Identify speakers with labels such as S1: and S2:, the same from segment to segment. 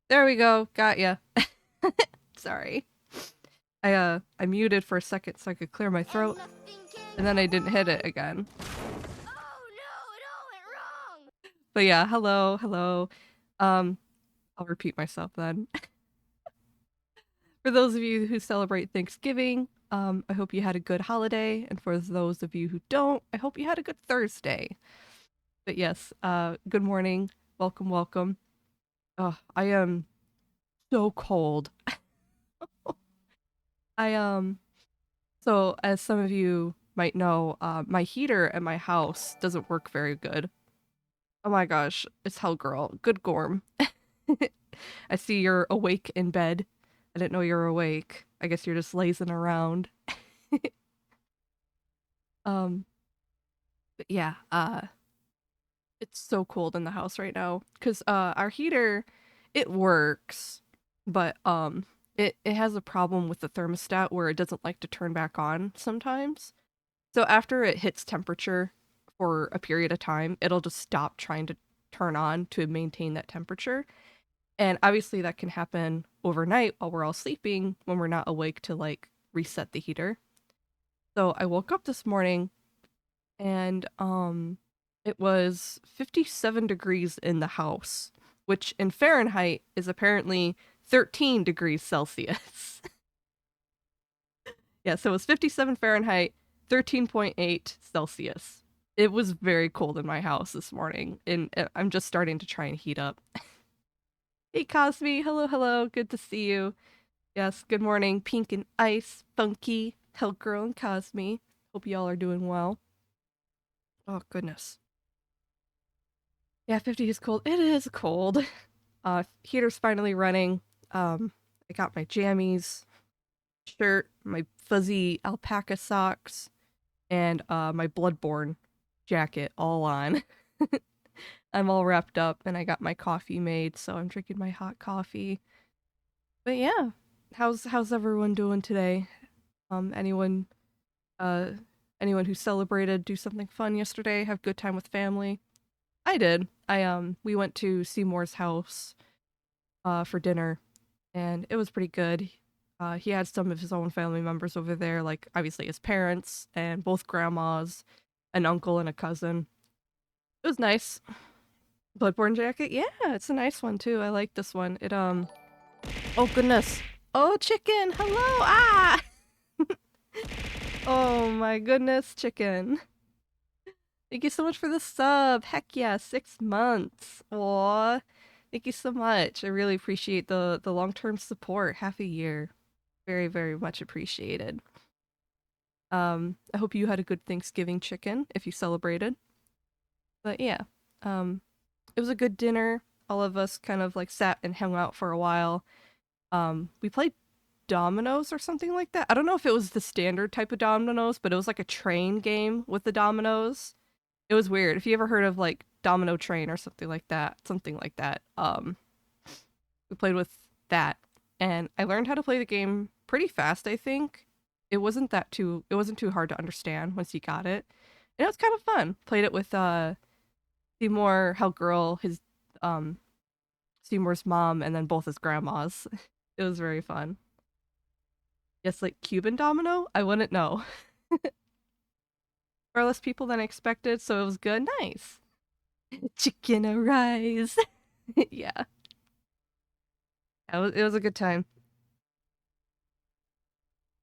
S1: There we go. Got ya. Sorry. I muted for a second so I could clear my throat, and then I didn't hit it again.
S2: Oh no, it all went wrong!
S1: But yeah, hello. Um, I'll repeat myself then. For those of you who celebrate Thanksgiving, I hope you had a good holiday, and for those of you who don't, I hope you had a good Thursday. But yes, good morning. Welcome. Oh, I am so cold. I So as some of you might know, my heater at my house doesn't work very good. Oh my gosh, it's hell girl. Good Gorm. I see you're awake in bed. I didn't know you were awake. I guess you're just lazing around. Um, but yeah, it's so cold in the house right now because our heater, it works, but it has a problem with the thermostat where it doesn't like to turn back on sometimes. So after it hits temperature for a period of time, it'll just stop trying to turn on to maintain that temperature. And obviously that can happen overnight while we're all sleeping when we're not awake to like reset the heater. So I woke up this morning and it was 57 degrees in the house, which in Fahrenheit is apparently 13 degrees Celsius. Yeah, so it was 57 Fahrenheit, 13.8 Celsius. It was very cold in my house this morning, and I'm just starting to try and heat up. Hey, Cosme. Hello. Good to see you. Yes, good morning. Pink and Ice, Funky, Hellgirl, and Cosme. Hope y'all are doing well. Oh, goodness. Yeah, 50 is cold. It is cold. Heater's finally running. I got my jammies, shirt, my fuzzy alpaca socks, and my Bloodborne jacket all on. I'm all wrapped up and I got my coffee made, so I'm drinking my hot coffee. But yeah, how's everyone doing today? Anyone uh anyone who celebrated do something fun yesterday? Have good time with family? I did. I we went to Seymour's house for dinner and it was pretty good. He had some of his own family members over there, like obviously his parents and both grandmas, an uncle and a cousin. It was nice. Bloodborne jacket? Yeah, it's a nice one too. I like this one. It oh goodness. Oh chicken, hello. Ah. Oh my goodness, chicken. Thank you so much for the sub. Heck yeah, 6 months. Aw. Thank you so much. I really appreciate the long-term support. Half a year. Very much appreciated. I hope you had a good Thanksgiving chicken if you celebrated. But yeah, um, it was a good dinner. All of us kind of like sat and hung out for a while. We played dominoes or something like that. I don't know if it was the standard type of dominoes, but it was like a train game with the dominoes. It was weird. If you ever heard of like Domino Train or something like that. We played with that, and I learned how to play the game pretty fast. I think it wasn't too hard to understand once you got it, and it was kind of fun. Played it with Seymour, Hellgirl, his um Seymour's mom, and then both his grandmas. It was very fun. Yes, like Cuban domino? I wouldn't know. Far less people than I expected, so it was good. Nice. Chicken arise. Yeah, it was a good time.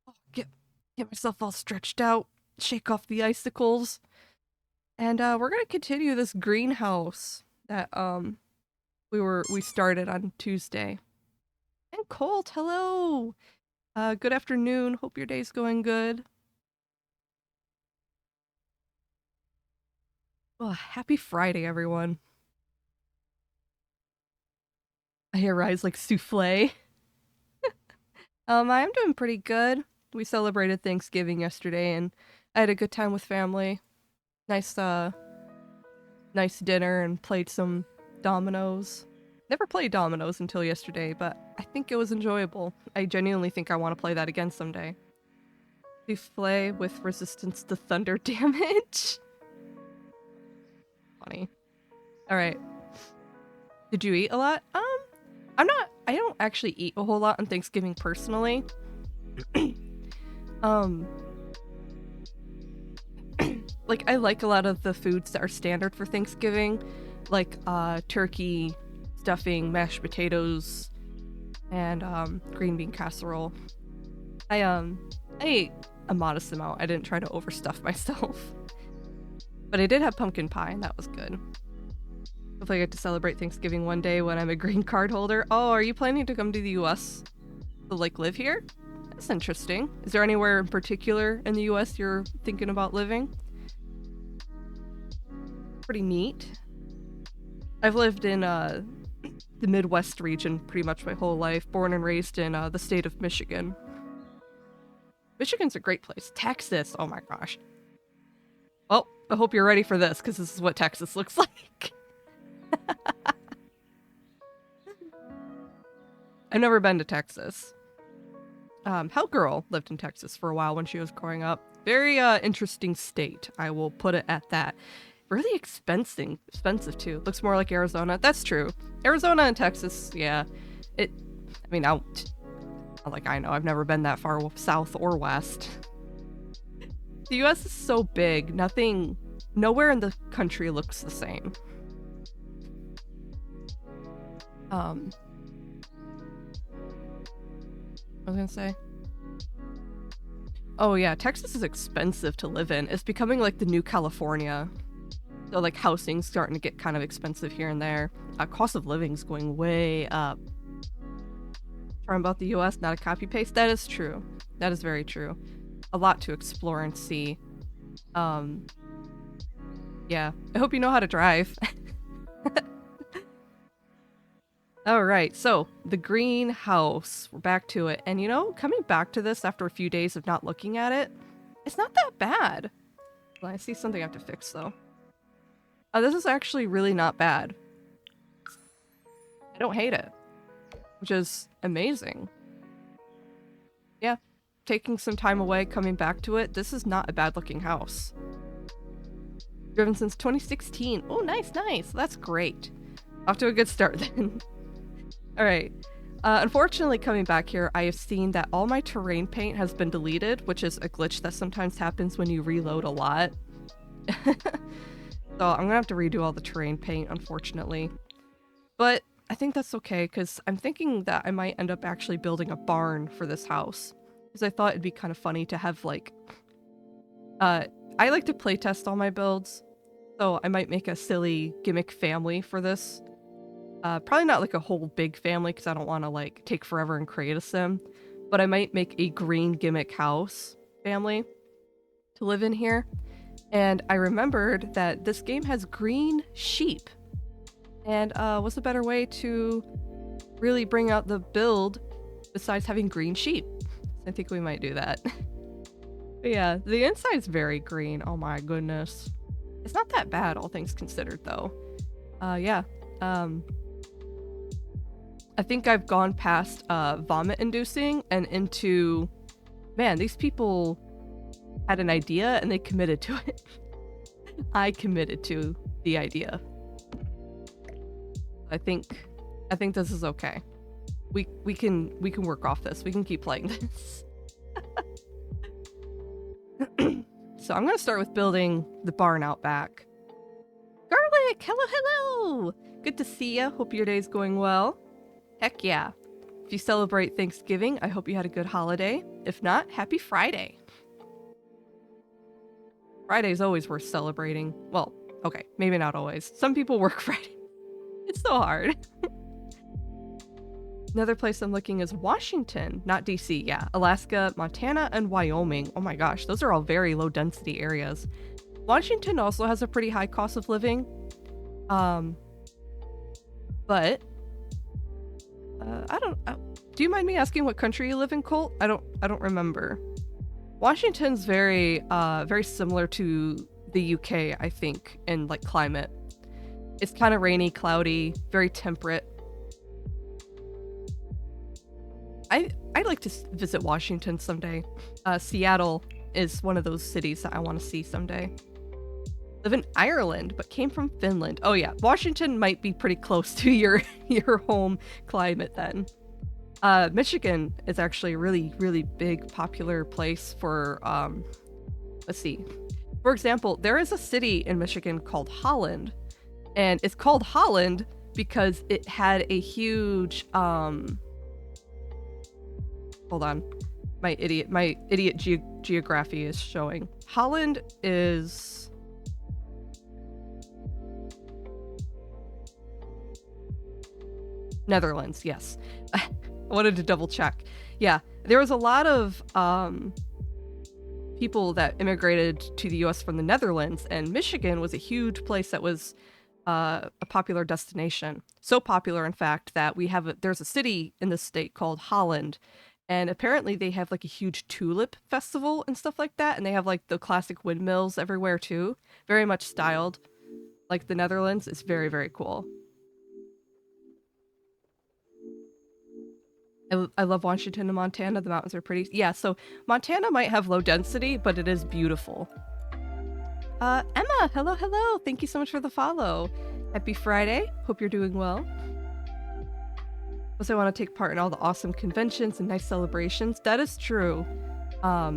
S1: Oh, get myself all stretched out, shake off the icicles, and we're gonna continue this greenhouse that we started on Tuesday. And Colt, hello. Good afternoon. Hope your day's going good. Oh, happy Friday, everyone. I hear rise like souffle. I'm doing pretty good. We celebrated Thanksgiving yesterday and I had a good time with family. Nice nice dinner and played some dominoes. Never played dominoes until yesterday, but I think it was enjoyable. I genuinely think I want to play that again someday. Souffle with resistance to thunder damage. Funny. All right. Did you eat a lot? I'm not I don't actually eat a whole lot on Thanksgiving personally. um like I like a lot of the foods that are standard for Thanksgiving, like turkey, stuffing, mashed potatoes, and green bean casserole. I ate a modest amount. I didn't try to overstuff myself. But I did have pumpkin pie, and that was good. Hopefully I get to celebrate Thanksgiving one day when I'm a green card holder. Oh, are you planning to come to the US to like live here? That's interesting. Is there anywhere in particular in the US you're thinking about living? Pretty neat. I've lived in the Midwest region pretty much my whole life, born and raised in the state of Michigan. Michigan's a great place. Texas, oh my gosh. Well, I hope you're ready for this, because this is what Texas looks like. I've never been to Texas. Hellgirl lived in Texas for a while when she was growing up. Very interesting state, I will put it at that. Really expensive too. Looks more like Arizona. That's true. Arizona and Texas, yeah. I know, I've never been that far south or west. The US is so big, nowhere in the country looks the same. I was gonna say. Oh yeah, Texas is expensive to live in. It's becoming like the new California. So like housing's starting to get kind of expensive here and there. Cost of living's going way up. Talking about the US, not a copy paste. That is true. That is very true. A lot to explore and see. Yeah. I hope you know how to drive. Alright, so the greenhouse. We're back to it. And coming back to this after a few days of not looking at it, it's not that bad. Well, I see something I have to fix though. This is actually really not bad. I don't hate it, which is amazing. Yeah, taking some time away, coming back to it, this is not a bad looking house. Driven since 2016. Oh, nice. That's great. Off to a good start then. Alright. Unfortunately, coming back here, I have seen that all my terrain paint has been deleted, which is a glitch that sometimes happens when you reload a lot. So I'm gonna have to redo all the terrain paint, unfortunately. But I think that's okay, because I'm thinking that I might end up actually building a barn for this house. Because I thought it'd be kind of funny to have, like... I like to playtest all my builds, so I might make a silly gimmick family for this. Probably not like a whole big family, because I don't want to, like, take forever and create a sim. But I might make a green gimmick house family to live in here. And I remembered that this game has green sheep. And what's a better way to really bring out the build besides having green sheep? I think we might do that. But yeah, the inside's very green. Oh my goodness. It's not that bad, all things considered, though. Yeah. I think I've gone past vomit-inducing and into... Man, these people had an idea and they committed to it. I committed to the idea. I think this is okay. We can work off this. We can keep playing this. So I'm gonna start with building the barn out back. Garlic, hello. Good to see ya. Hope your day's going well. Heck yeah. If you celebrate Thanksgiving, I hope you had a good holiday. If not, happy Friday. Friday's always worth celebrating. Well, okay, maybe not always. Some people work Friday. It's so hard. Another place I'm looking is Washington, not DC. Yeah, Alaska, Montana, and Wyoming. Oh my gosh, those are all very low density areas. Washington also has a pretty high cost of living. But do you mind me asking what country you live in, Colt? I don't remember. Washington's very similar to the UK, I think, in like climate. It's kind of rainy, cloudy, very temperate. I'd like to visit Washington someday. Seattle is one of those cities that I want to see someday. Live in Ireland, but came from Finland. Oh yeah, Washington might be pretty close to your home climate then. Michigan is actually a really, really big, popular place for, let's see. For example, there is a city in Michigan called Holland, and it's called Holland because it had a huge, hold on, my idiot geography is showing. Holland is... Netherlands, yes. I wanted to double check. Yeah, there was a lot of people that immigrated to the US from the Netherlands, and Michigan was a huge place that was a popular destination. So popular, in fact, that there's a city in the state called Holland, and apparently they have like a huge tulip festival and stuff like that, and they have like the classic windmills everywhere too. Very much styled like the Netherlands. It's very, very cool. I love Washington and Montana. The mountains are pretty. Yeah, so Montana might have low density, but it is beautiful. Emma, hello, hello. Thank you so much for the follow. Happy Friday. Hope you're doing well. Also, I want to take part in all the awesome conventions and nice celebrations. That is true. A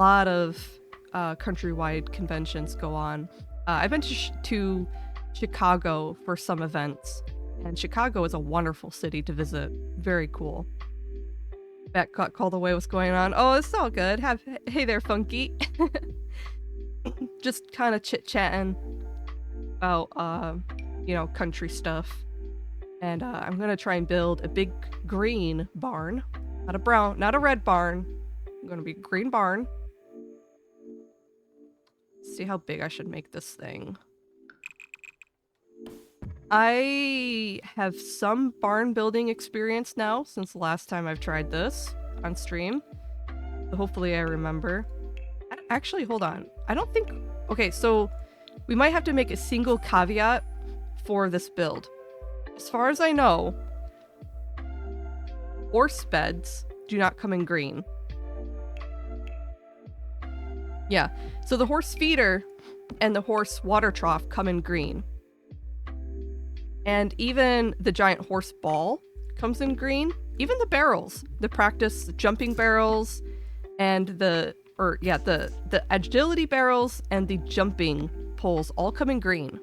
S1: lot of countrywide conventions go on. I've been to Chicago for some events, and Chicago is a wonderful city to visit. Very cool. Bat got called away. What's going on? Oh, it's all good. Hey there, Funky. Just kind of chit-chatting about, country stuff. And I'm gonna try and build a big green barn. Not a red barn. I'm gonna be a green barn. Let's see how big I should make this thing. I have some barn building experience now since the last time I've tried this on stream. So hopefully I remember. Actually, hold on. I don't think... Okay, so we might have to make a single caveat for this build. As far as I know, horse beds do not come in green. Yeah, so the horse feeder and the horse water trough come in green. And even the giant horse ball comes in green. Even the barrels, the practice jumping barrels, and the agility barrels and the jumping poles all come in green.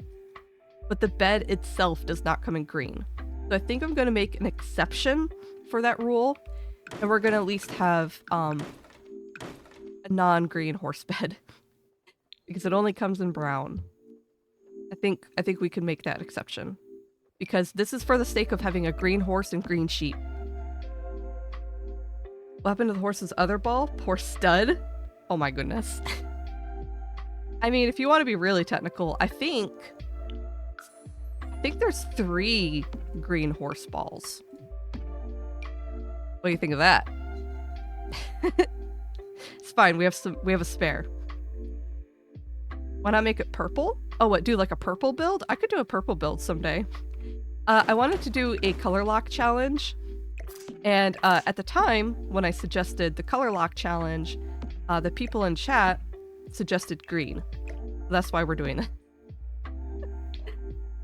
S1: But the bed itself does not come in green. So I think I'm going to make an exception for that rule, and we're going to at least have a non-green horse bed because it only comes in brown. I think we can make that exception. Because this is for the sake of having a green horse and green sheep. What happened to the horse's other ball? Poor stud. Oh my goodness. I mean, if you want to be really technical, I think there's 3 green horse balls. What do you think of that? It's fine. We have a spare. Why not make it purple? Oh, what? Do like a purple build? I could do a purple build someday. I wanted to do a color lock challenge, and at the time when I suggested the color lock challenge, the people in chat suggested green. That's why we're doing that.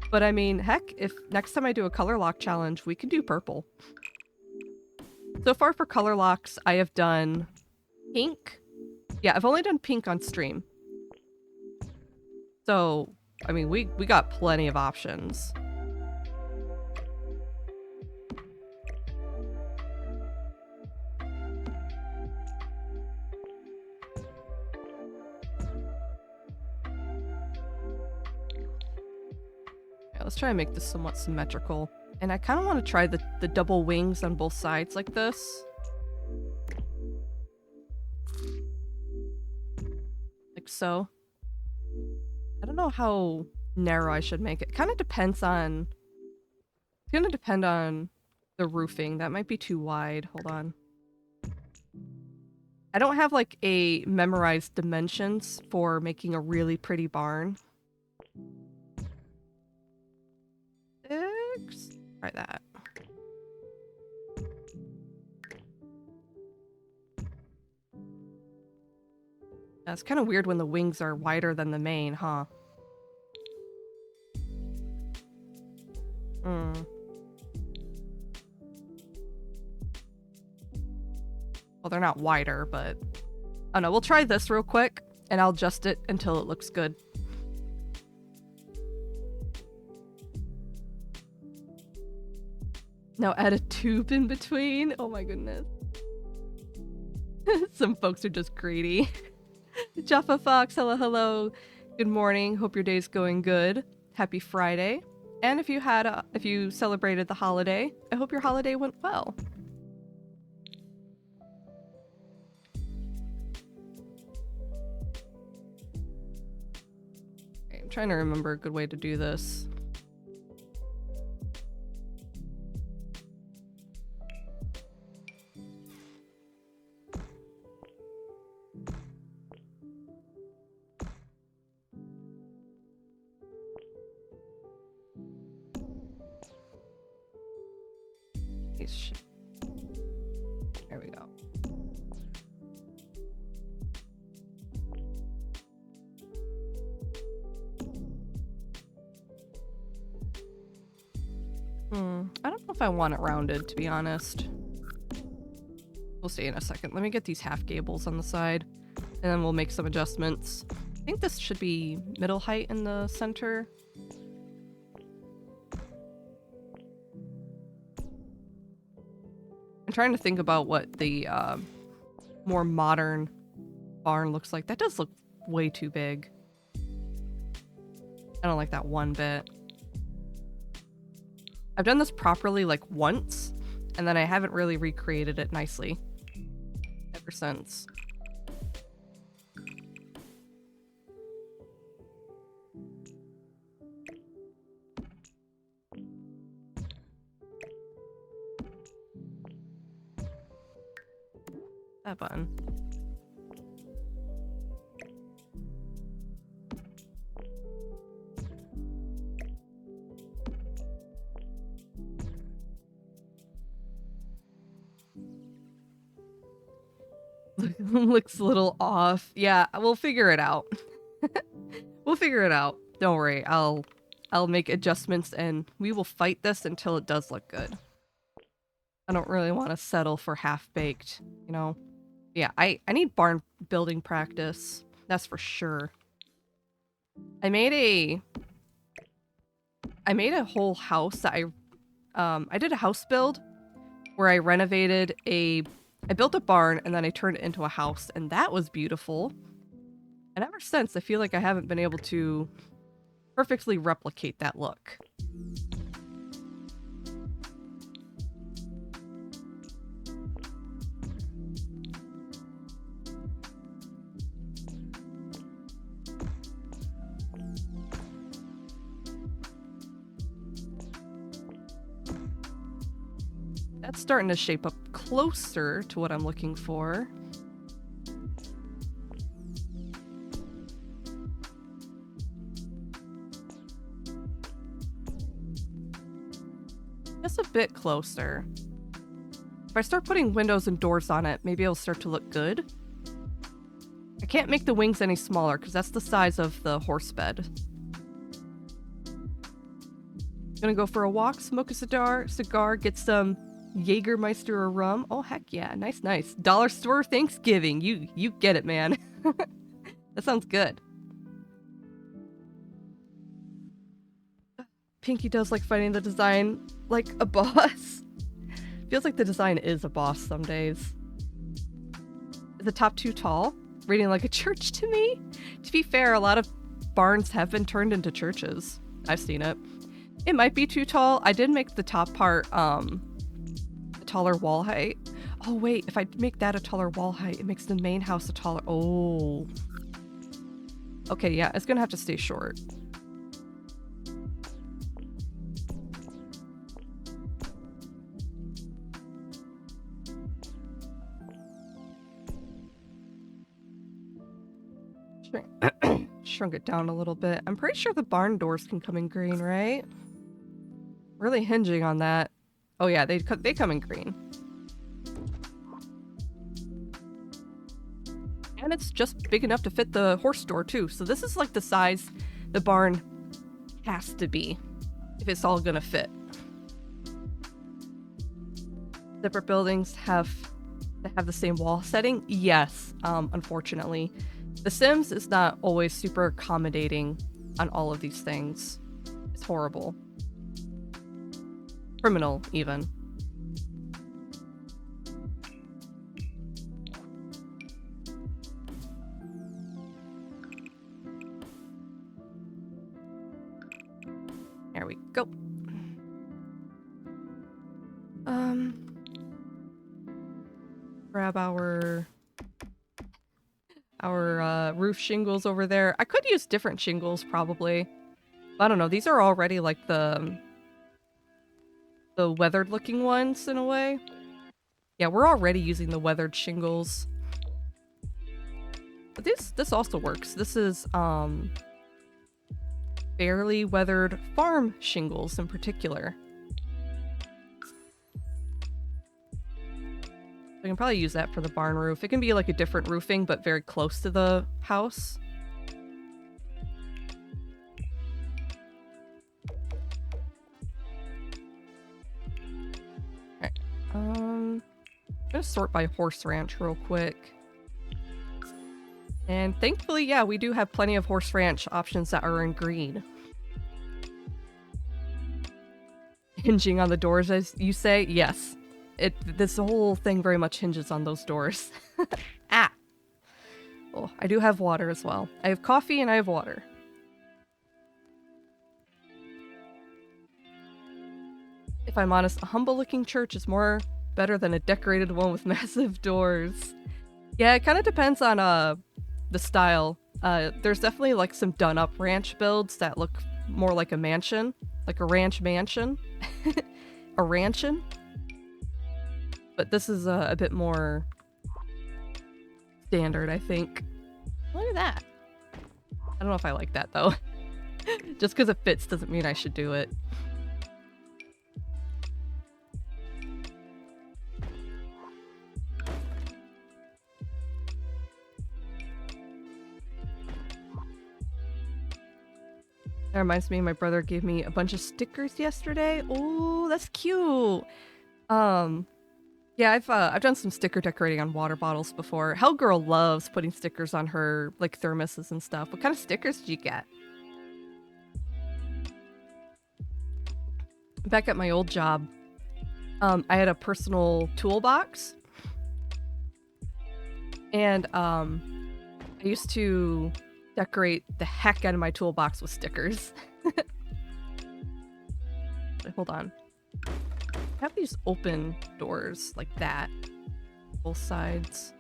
S1: But I mean, heck, if next time I do a color lock challenge, we can do purple. So far for color locks, I have done pink. Yeah, I've only done pink on stream. So, I mean, we got plenty of options. Let's try and make this somewhat symmetrical. And I kind of want to try the double wings on both sides like this. Like so. I don't know how narrow I should make it. Kind of depends on... It's going to depend on the roofing. That might be too wide. Hold on. I don't have like a memorized dimensions for making a really pretty barn. Try that. It's kind of weird when the wings are wider than the main, huh? Well, they're not wider, but oh no, we'll try this real quick and I'll adjust it until it looks good. Now add a tube in between. Oh my goodness. Some folks are just greedy. Jaffa Fox, hello, hello. Good morning. Hope your day's going good. Happy Friday. And if you celebrated the holiday, I hope your holiday went well. Okay, I'm trying to remember a good way to do this. There we go. I don't know if I want it rounded, to be honest. We'll see in a second. Let me get these half gables on the side, and then we'll make some adjustments. I think this should be middle height in the center. I'm trying to think about what the more modern barn looks like. That does look way too big. I don't like that one bit. I've done this properly like once, and then I haven't really recreated it nicely ever since. That button. Looks a little off. Yeah, we'll figure it out. We'll figure it out. Don't worry. I'll make adjustments and we will fight this until it does look good. I don't really want to settle for half-baked, you know? Yeah, I need barn building practice. That's for sure. I made a whole house that I did a house build where I renovated I built a barn and then I turned it into a house, and that was beautiful. And ever since, I feel like I haven't been able to perfectly replicate that look. That's starting to shape up closer to what I'm looking for. Just a bit closer. If I start putting windows and doors on it, maybe it'll start to look good. I can't make the wings any smaller because that's the size of the horse bed. Gonna go for a walk, smoke a cigar, get some Jägermeister or rum. Oh, heck yeah. Nice, nice. Dollar store Thanksgiving. You get it, man. That sounds good. Pinky does like fighting the design like a boss. Feels like the design is a boss some days. Is the top too tall? Reading like a church to me? To be fair, a lot of barns have been turned into churches. I've seen it. It might be too tall. I did make the top part taller wall height. Oh wait, if I make that a taller wall height, it makes the main house a taller. Oh. Okay, yeah, it's gonna have to stay short. Shrunk it down a little bit. I'm pretty sure the barn doors can come in green, right? Really hinging on that. Oh yeah, they come in green. And it's just big enough to fit the horse door too. So this is like the size the barn has to be if it's all gonna fit. Separate buildings have to have the same wall setting? Yes, unfortunately. The Sims is not always super accommodating on all of these things. It's horrible. Criminal, even. There we go. Grab our roof shingles over there. I could use different shingles probably. I don't know. These are already like the weathered looking ones in a way. Yeah, we're already using the weathered shingles. But this also works. This is fairly weathered farm shingles in particular. We can probably use that for the barn roof. It can be like a different roofing, but very close to the house. Alright. I'm gonna sort by horse ranch real quick. And thankfully, yeah, we do have plenty of horse ranch options that are in green. Hinging on the doors, as you say? Yes. This whole thing very much hinges on those doors. Ah! Oh, I do have water as well. I have coffee and I have water. If I'm honest, a humble-looking church is better than a decorated one with massive doors. Yeah, it kind of depends on the style. There's definitely like some done-up ranch builds that look more like a mansion. Like a ranch mansion. A ranchin'. But this is a bit more standard, I think. Look at that. I don't know if I like that, though. Just because it fits doesn't mean I should do it. That reminds me, my brother gave me a bunch of stickers yesterday. Oh, that's cute. Yeah, I've done some sticker decorating on water bottles before. Hellgirl loves putting stickers on her like thermoses and stuff. What kind of stickers did you get? Back at my old job, I had a personal toolbox, and I used to decorate the heck out of my toolbox with stickers. Hold on. I have these open doors like that, both sides.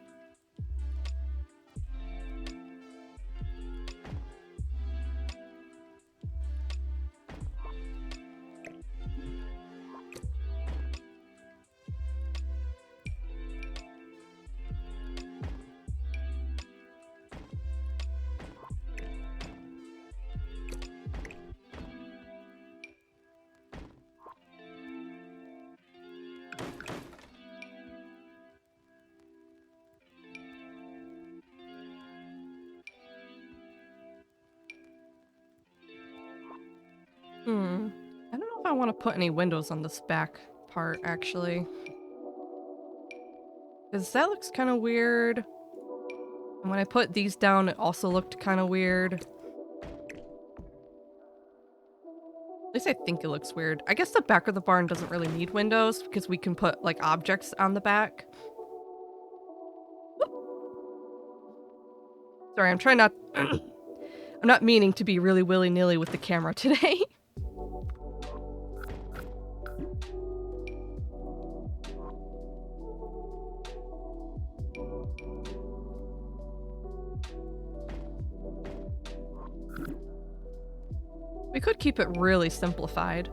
S1: I don't know if I want to put any windows on this back part, actually. Because that looks kind of weird. And when I put these down, it also looked kind of weird. At least I think it looks weird. I guess the back of the barn doesn't really need windows because we can put, like, objects on the back. Whoop. Sorry, I'm trying not... I'm not meaning to be really willy-nilly with the camera today. We could keep it really simplified.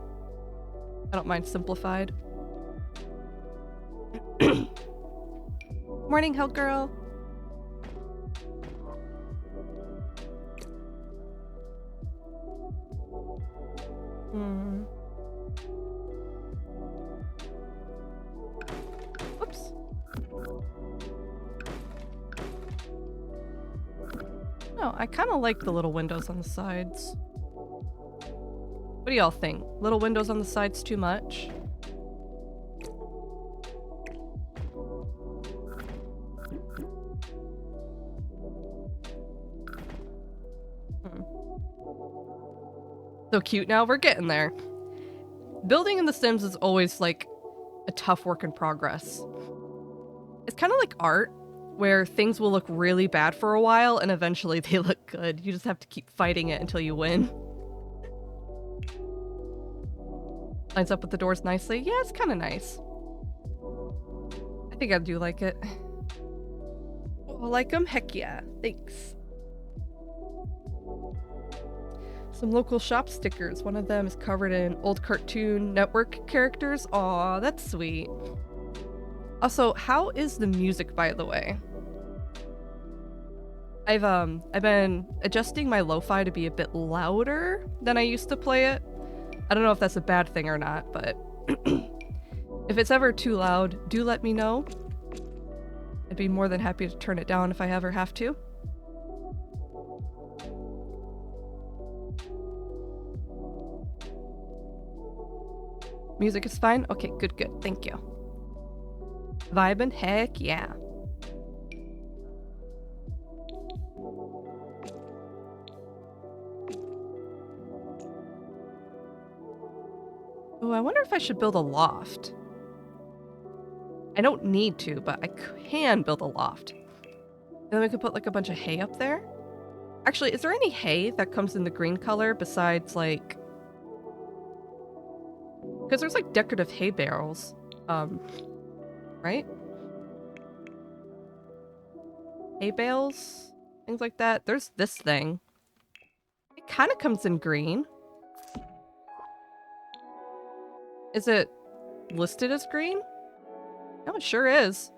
S1: I don't mind simplified. Morning, Hell Girl. Whoops. No, I kind of like the little windows on the sides. What do y'all think? Little windows on the sides too much? So cute now, we're getting there. Building in The Sims is always like a tough work in progress. It's kind of like art, where things will look really bad for a while and eventually they look good. You just have to keep fighting it until you win. Lines up with the doors nicely. Yeah, it's kind of nice. I think I do like it. Oh, like them? Heck yeah. Thanks. Some local shop stickers. One of them is covered in old Cartoon Network characters. Aw, that's sweet. Also, how is the music, by the way? I've been adjusting my lo-fi to be a bit louder than I used to play it. I don't know if that's a bad thing or not, but if it's ever too loud, do let me know. I'd be more than happy to turn it down if I ever have to. Music is fine? Okay, good, good. Thank you. Vibin'? Heck yeah. Oh, I wonder if I should build a loft. I don't need to, but I can build a loft. And then we could put like a bunch of hay up there. Actually, is there any hay that comes in the green color besides like... Because there's like decorative hay barrels, right? Hay bales, things like that. There's this thing. It kind of comes in green. Is it listed as green? No, it sure is.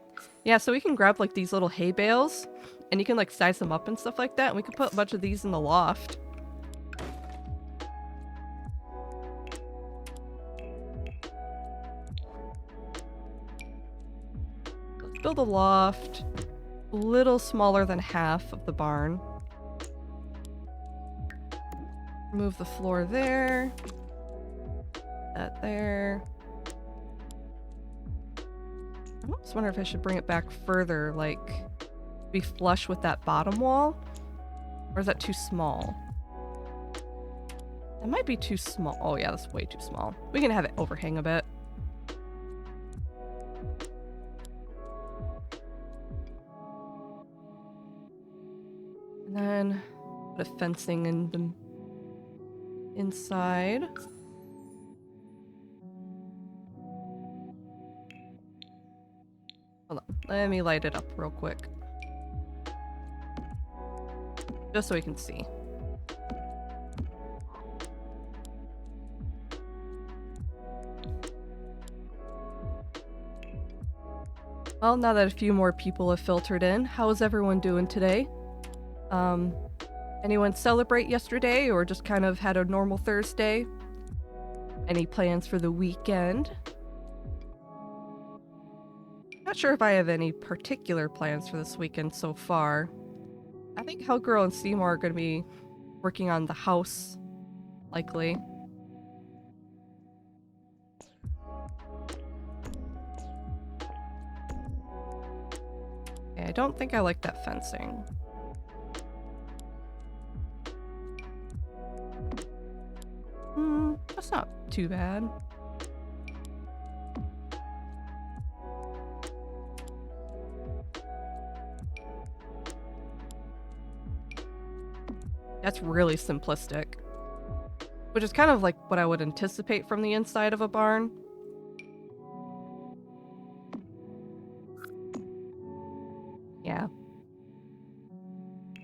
S1: Yeah, so we can grab like these little hay bales and you can like size them up and stuff like that. And we can put a bunch of these in the loft. Let's build a loft. A little smaller than half of the barn. Move the floor there. That there. I just wonder if I should bring it back further, like be flush with that bottom wall? Or is that too small? That might be too small. Oh yeah, that's way too small. We can have it overhang a bit. And then put a fencing in the inside. Hold on, let me light it up real quick. Just so we can see. Well, now that a few more people have filtered in, how is everyone doing today? Anyone celebrate yesterday or just kind of had a normal Thursday? Any plans for the weekend? Not sure if I have any particular plans for this weekend so far. I think Hellgirl and Seymour are going to be working on the house, likely. Okay, I don't think I like that fencing. That's not too bad. That's really simplistic. Which is kind of like what I would anticipate from the inside of a barn. Yeah.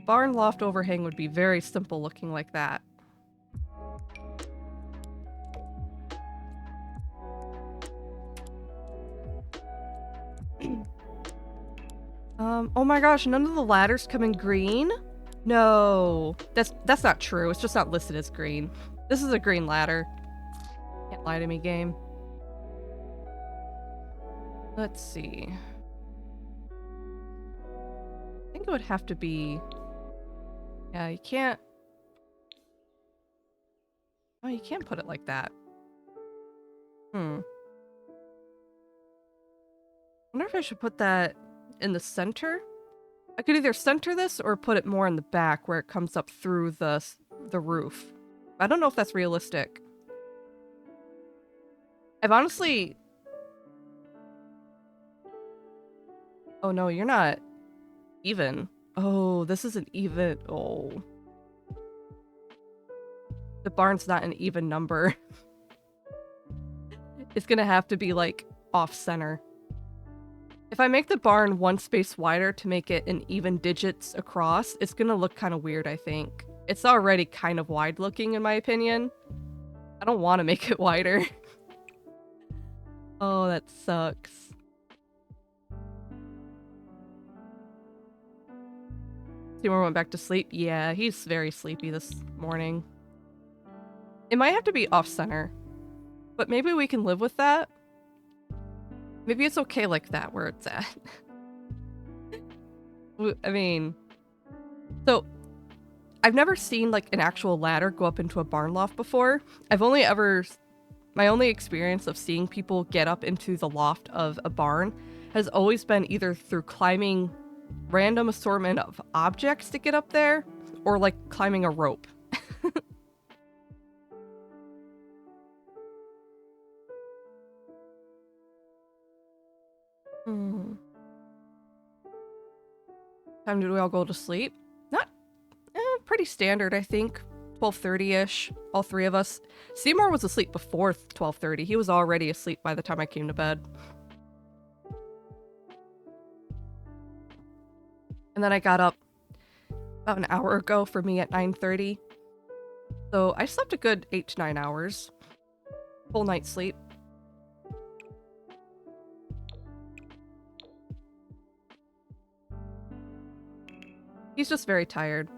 S1: Barn loft overhang would be very simple looking like that. Oh my gosh, none of the ladders come in green? No, that's not true. It's just not listed as green. This is a green ladder. Can't lie to me, game. Let's see. I think it would have to be... Yeah, you can't... Oh, you can't put it like that. I wonder if I should put that in the center? I could either center this or put it more in the back where it comes up through the the roof. I don't know if that's realistic. I've honestly... Oh no, you're not even. Oh, this isn't even. Oh. The barn's not an even number. It's gonna have to be like off-center. If I make the barn one space wider to make it an even digits across, it's gonna look kind of weird, I think. It's already kind of wide looking in my opinion. I don't want to make it wider. Oh, that sucks. Seymour went back to sleep. Yeah, he's very sleepy this morning. It might have to be off-center, but maybe we can live with that. Maybe it's okay like that where it's at. I mean, so I've never seen like an actual ladder go up into a barn loft before. My only experience of seeing people get up into the loft of a barn has always been either through climbing random assortment of objects to get up there or like climbing a rope. Time do we all go to sleep? Not pretty standard, I think. 12:30-ish, all three of us. Seymour was asleep before 12:30. He was already asleep by the time I came to bed. And then I got up about an hour ago for me at 9:30. So I slept a good 8 to 9 hours. Full night's sleep. He's just very tired.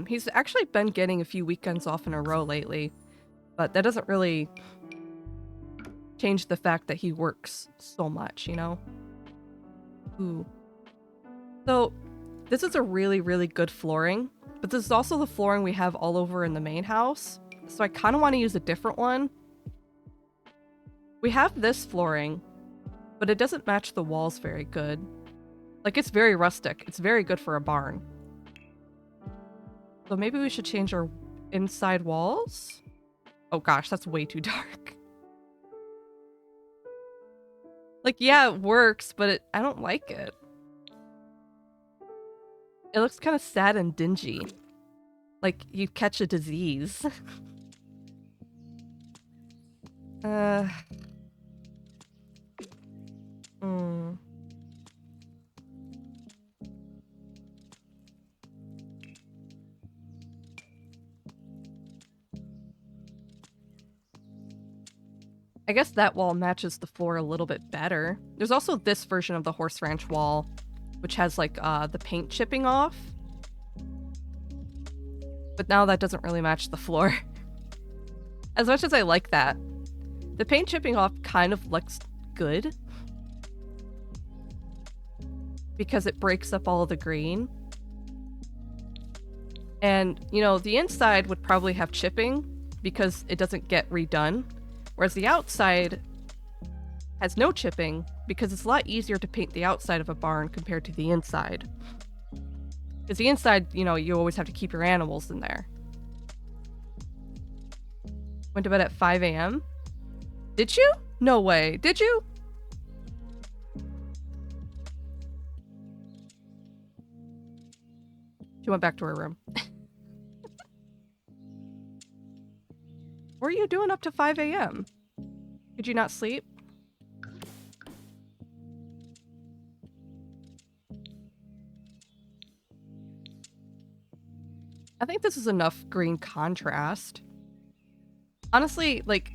S1: He's actually been getting a few weekends off in a row lately, but that doesn't really change the fact that he works so much, you know? Ooh. So, this is a really, really good flooring, but this is also the flooring we have all over in the main house, so I kind of want to use a different one. We have this flooring, but it doesn't match the walls very good. Like, it's very rustic. It's very good for a barn. So maybe we should change our inside walls? Oh gosh, that's way too dark. Like, yeah, it works, but I don't like it. It looks kind of sad and dingy. Like you catch a disease. I guess that wall matches the floor a little bit better. There's also this version of the horse ranch wall, which has like the paint chipping off. But now that doesn't really match the floor. As much as I like that, the paint chipping off kind of looks good because it breaks up all of the green. And, you know, the inside would probably have chipping because it doesn't get redone. Whereas the outside has no chipping because it's a lot easier to paint the outside of a barn compared to the inside. Because the inside, you know, you always have to keep your animals in there. Went to bed at 5 a.m. Did you? No way. Did you? She went back to her room. What are you doing up to 5 a.m.? Did you not sleep? I think this is enough green contrast. Honestly, like,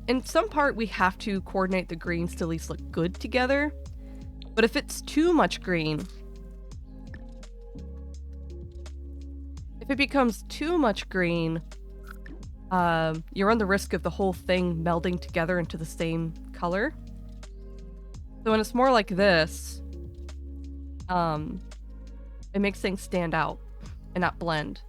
S1: in some part we have to coordinate the greens to at least look good together. But if it's too much green, if it becomes too much green, you run the risk of the whole thing melding together into the same color. So when it's more like this, it makes things stand out and not blend.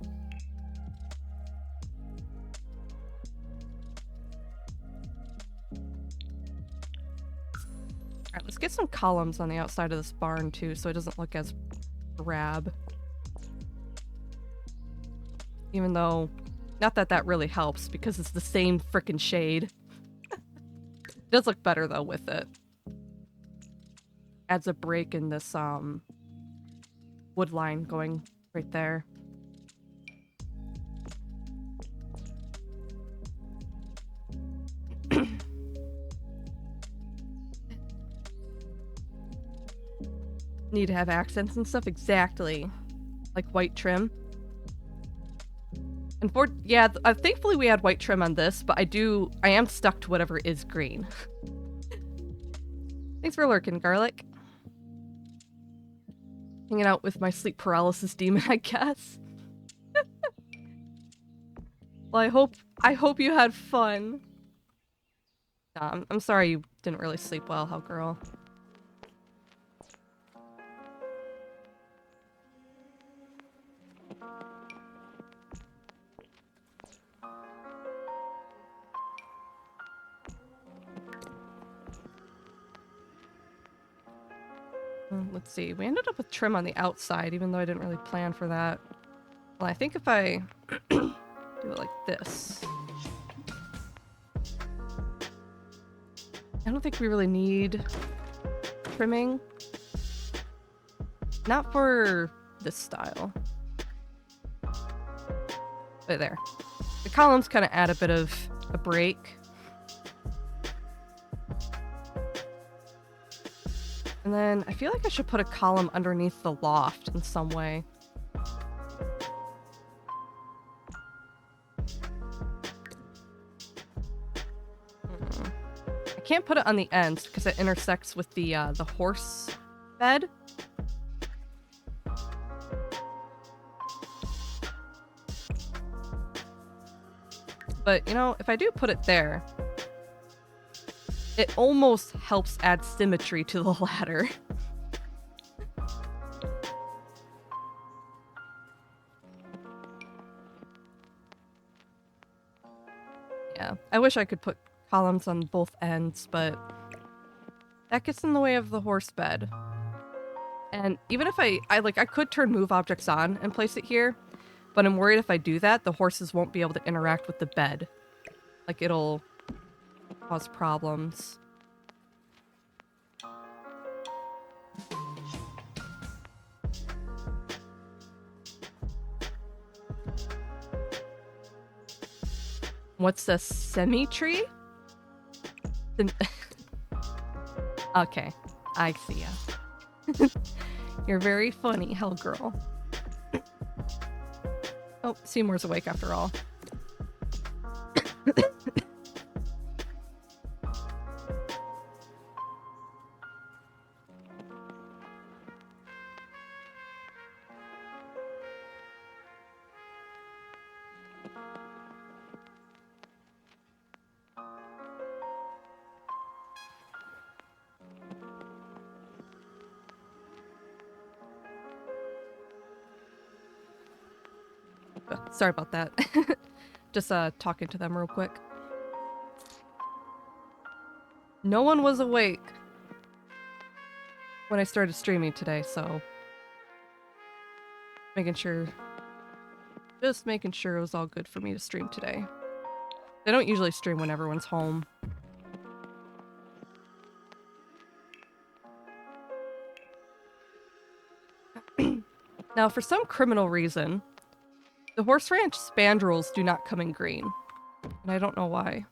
S1: Alright, let's get some columns on the outside of this barn too, so it doesn't look as drab. Even though, not that that really helps because it's the same frickin' shade. It does look better though with it. Adds a break in this wood line going right there. Need to have accents and stuff, exactly. Like white trim. And thankfully we had white trim on this, but I am stuck to whatever is green. Thanks for lurking, Garlic. Hanging out with my sleep paralysis demon, I guess. Well, I hope you had fun. I'm sorry you didn't really sleep well, Hell Girl. Let's see. We ended up with trim on the outside, even though I didn't really plan for that. Well, I think if I do it like this. I don't think we really need trimming. Not for this style. But there. The columns kind of add a bit of a break. And then I feel like I should put a column underneath the loft in some way. I can't put it on the ends because it intersects with the horse bed. But, you know, if I do put it there, it almost helps add symmetry to the ladder. Yeah, I wish I could put columns on both ends, but that gets in the way of the horse bed. And even if I could turn move objects on and place it here, but I'm worried if I do that, the horses won't be able to interact with the bed. Like, it'll cause problems. What's a semi-tree? Okay, I see ya. You're very funny, Hell Girl. Oh, Seymour's awake after all. Sorry about that. Just talking to them real quick. No one was awake when I started streaming today, so just making sure it was all good for me to stream today. I don't usually stream when everyone's home. Now, for some criminal reason, the Horse Ranch spandrels do not come in green, and I don't know why.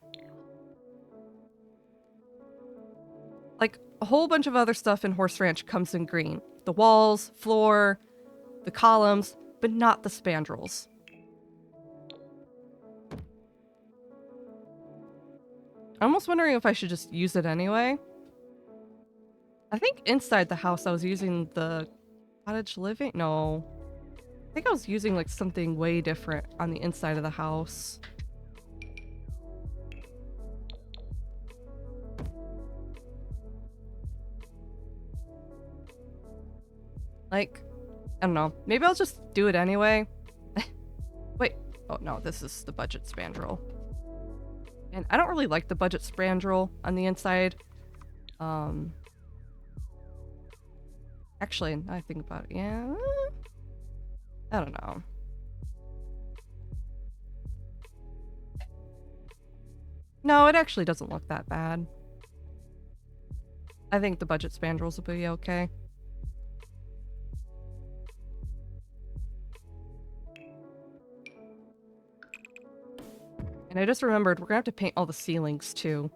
S1: Like, a whole bunch of other stuff in Horse Ranch comes in green. The walls, floor, the columns, but not the spandrels. I'm almost wondering if I should just use it anyway. I think inside the house I was using the cottage living? No. I think I was using like something way different on the inside of the house. Like, I don't know. Maybe I'll just do it anyway. Wait. Oh no, this is the budget spandrel. And I don't really like the budget spandrel on the inside. Actually, now I think about it, yeah. I don't know. No, it actually doesn't look that bad. I think the budget spandrels will be okay. And I just remembered we're gonna have to paint all the ceilings too.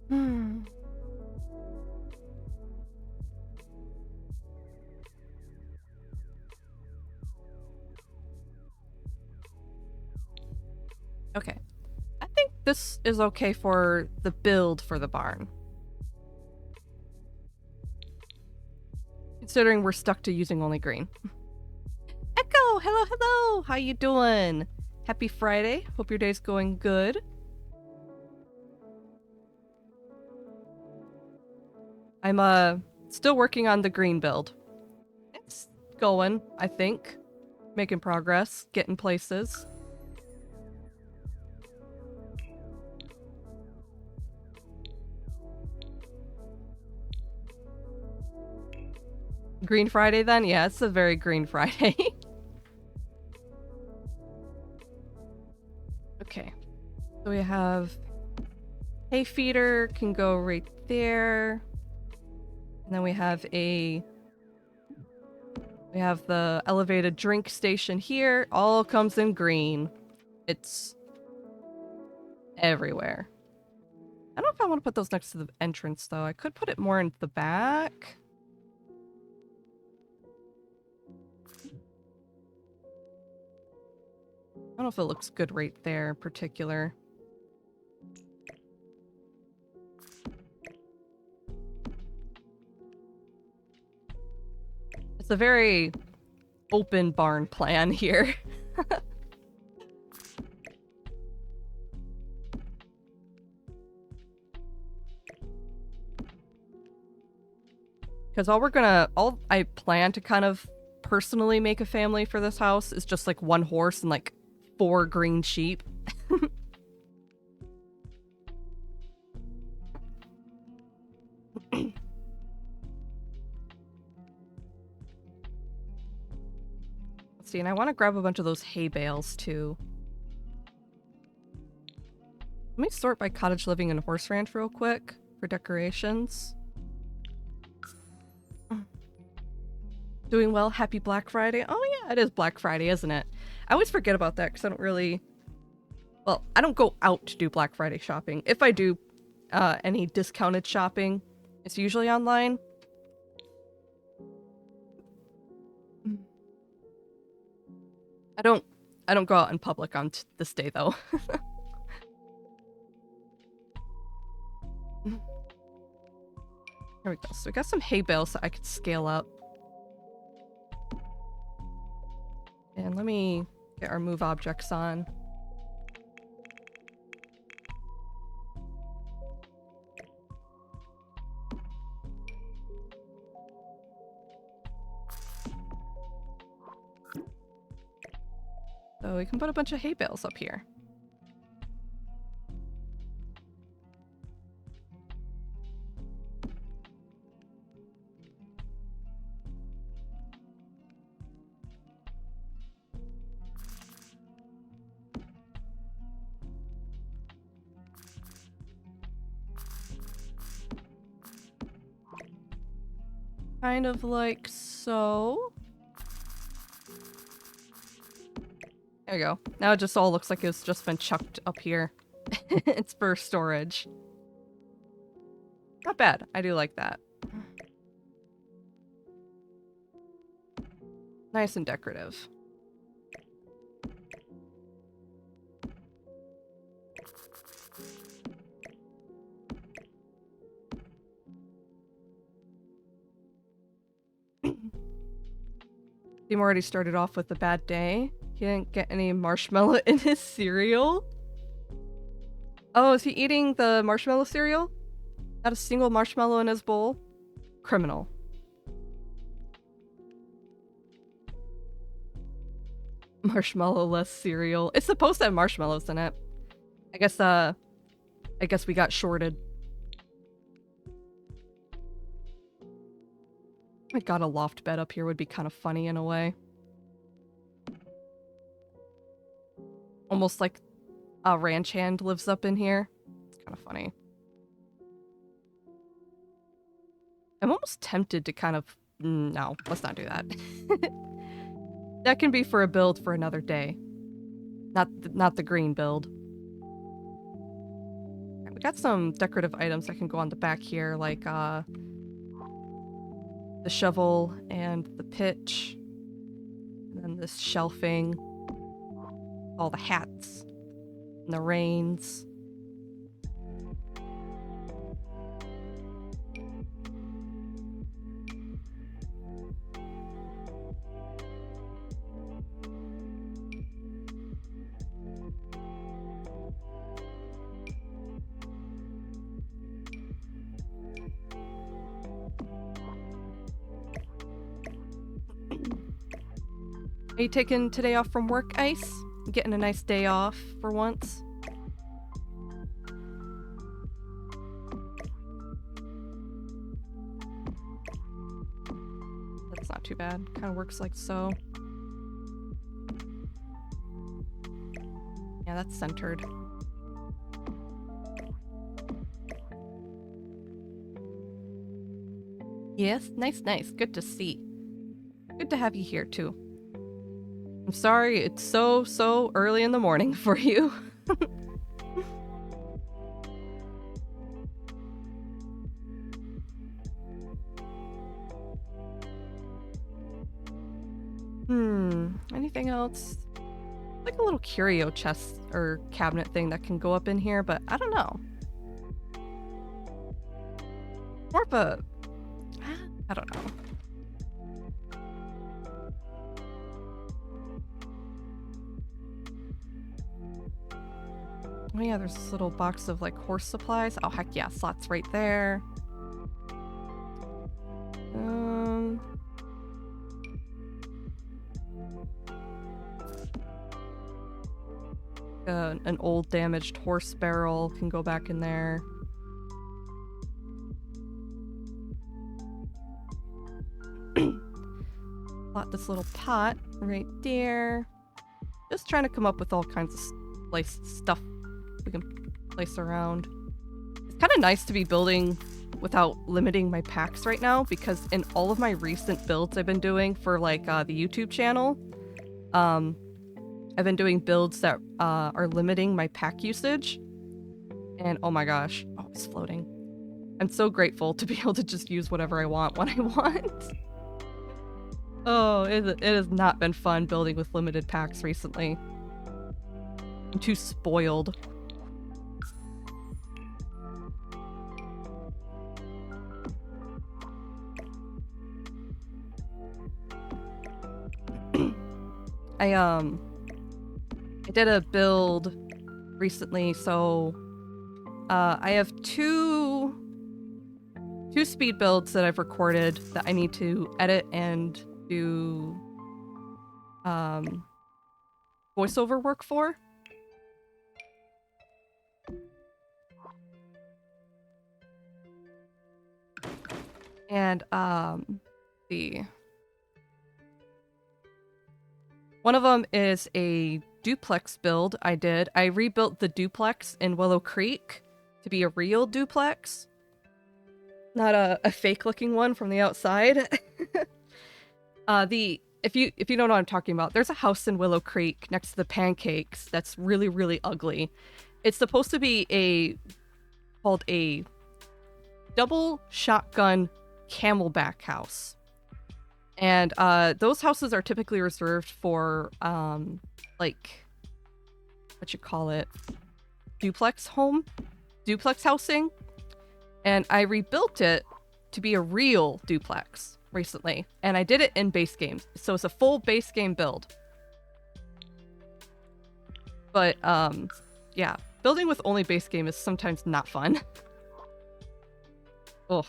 S1: Hmm. Okay. I think this is okay for the build for the barn. Considering we're stuck to using only green. Echo! Hello, hello! How you doing? Happy Friday. Hope your day's going good. I'm still working on the green build. It's going, I think. Making progress, getting places. Green Friday then? Yeah, it's a very green Friday. Okay. So we have hay feeder can go right there. And then we have the elevated drink station here. All comes in green. It's everywhere. I don't know if I want to put those next to the entrance though. I could put it more in the back. I don't know if it looks good right there in particular. It's a very open barn plan here. Because all I plan to kind of personally make a family for this house is just like one horse and like 4 green sheep. Let's see, and I want to grab a bunch of those hay bales too. Let me sort by cottage living and horse ranch real quick for decorations. Doing well. Happy Black Friday. Oh yeah, it is Black Friday, isn't it? I always forget about that because I don't really... Well, I don't go out to do Black Friday shopping. If I do any discounted shopping, it's usually online. I don't go out in public on this day though. There we go. So we got some hay bales that I could scale up. And let me get our move objects on. So we can put a bunch of hay bales up here. Kind of like so. There we go. Now it just all looks like it's just been chucked up here. It's for storage. Not bad. I do like that. Nice and decorative. Tim already started off with a bad day. He didn't get any marshmallow in his cereal. Oh, is he eating the marshmallow cereal? Not a single marshmallow in his bowl? Criminal. Marshmallow-less cereal. It's supposed to have marshmallows in it. I guess we got shorted. I got a loft bed up here would be kind of funny in a way. Almost like a ranch hand lives up in here. It's kind of funny. I'm almost tempted to kind of... No, let's not do that. That can be for a build for another day. Not the green build. Right, we got some decorative items that can go on the back here, like the shovel and the pitch. And then this shelving. All the hats. And the reins. Are you taking today off from work, Ice? You getting a nice day off for once? That's not too bad. Kind of works like so. Yeah, that's centered. Yes, nice. Good to see. Good to have you here, too. I'm sorry it's so early in the morning for you. Anything else? Like a little curio chest or cabinet thing that can go up in here, but I don't know. More of a... I don't know. Oh yeah, there's this little box of like horse supplies. Oh heck yeah, slots right there. An old damaged horse barrel can go back in there. Plot this little pot right there. Just trying to come up with all kinds of stuff we can place around. It's kind of nice to be building without limiting my packs right now, because in all of my recent builds I've been doing for like the YouTube channel, I've been doing builds that are limiting my pack usage. And oh my gosh, oh, it's floating. I'm so grateful to be able to just use whatever I want when I want. Oh, it has not been fun building with limited packs recently. I'm too spoiled. I did a build recently, so I have two speed builds that I've recorded that I need to edit and do voiceover work for. And one of them is a duplex build I did. I rebuilt the duplex in Willow Creek to be a real duplex. Not a fake looking one from the outside. If you don't know what I'm talking about, there's a house in Willow Creek next to the pancakes that's really ugly. It's supposed to be called a double shotgun camelback house. And those houses are typically reserved for like what you call it, duplex housing. And I rebuilt it to be a real duplex recently, and I did it in base game, so it's a full base game build. But yeah, building with only base game is sometimes not fun. Ugh.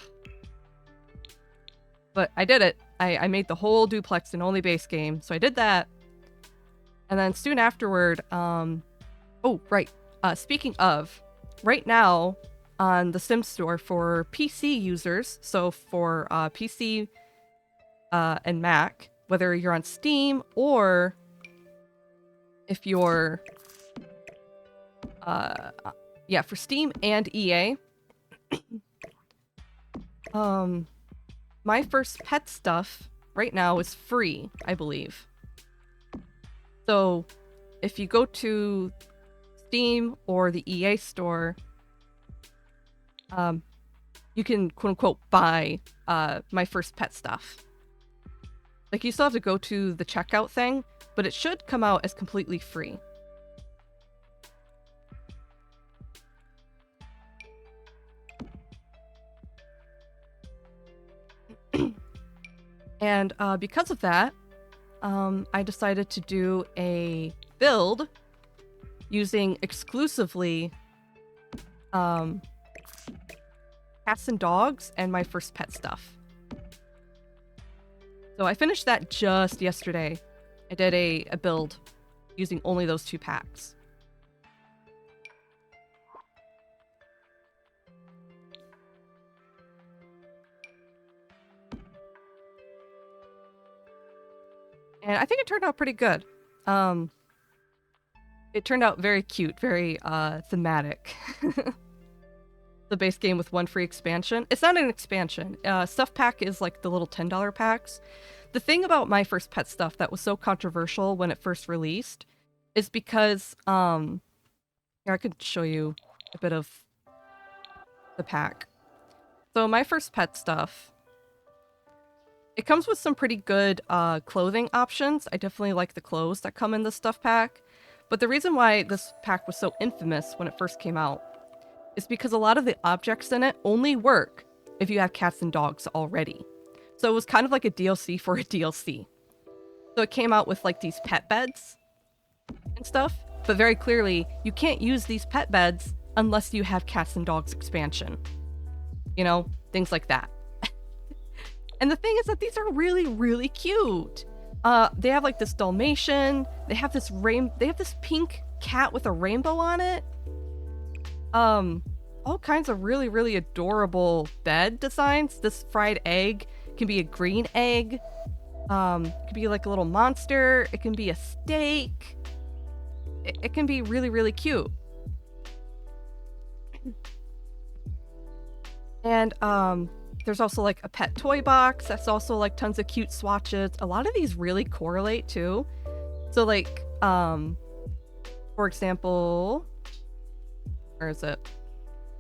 S1: But I did it. I made the whole duplex in only base game, so I did that. And then soon afterward, speaking of, right now on the Sim Store for PC users, so for PC and Mac, whether you're on Steam or if you're, for Steam and EA, My First Pet stuff right now is free, I believe. So if you go to Steam or the EA store, you can quote unquote buy My First Pet stuff. Like, you still have to go to the checkout thing, but it should come out as completely free. And because of that, I decided to do a build using exclusively cats and dogs and My First Pet stuff. So I finished that just yesterday. I did a build using only those 2 packs. And I think it turned out pretty good. It turned out very cute, very thematic. The base game with 1 free expansion. It's not an expansion. Stuff pack is like the little $10 packs. The thing about My First Pet stuff that was so controversial when it first released is because, here, I could show you a bit of the pack. So My First Pet stuff, it comes with some pretty good clothing options. I definitely like the clothes that come in the stuff pack. But the reason why this pack was so infamous when it first came out is because a lot of the objects in it only work if you have cats and dogs already. So it was kind of like a DLC for a DLC. So it came out with like these pet beds and stuff, but very clearly you can't use these pet beds unless you have cats and dogs expansion. You know, things like that. And the thing is that these are really, really cute. They have like this Dalmatian. They have this pink cat with a rainbow on it. All kinds of really, really adorable bed designs. This fried egg can be a green egg. It can be like a little monster. It can be a steak. It can be really, really cute. And there's also like a pet toy box that's also like tons of cute swatches. A lot of these really correlate too. So like, for example, where is it?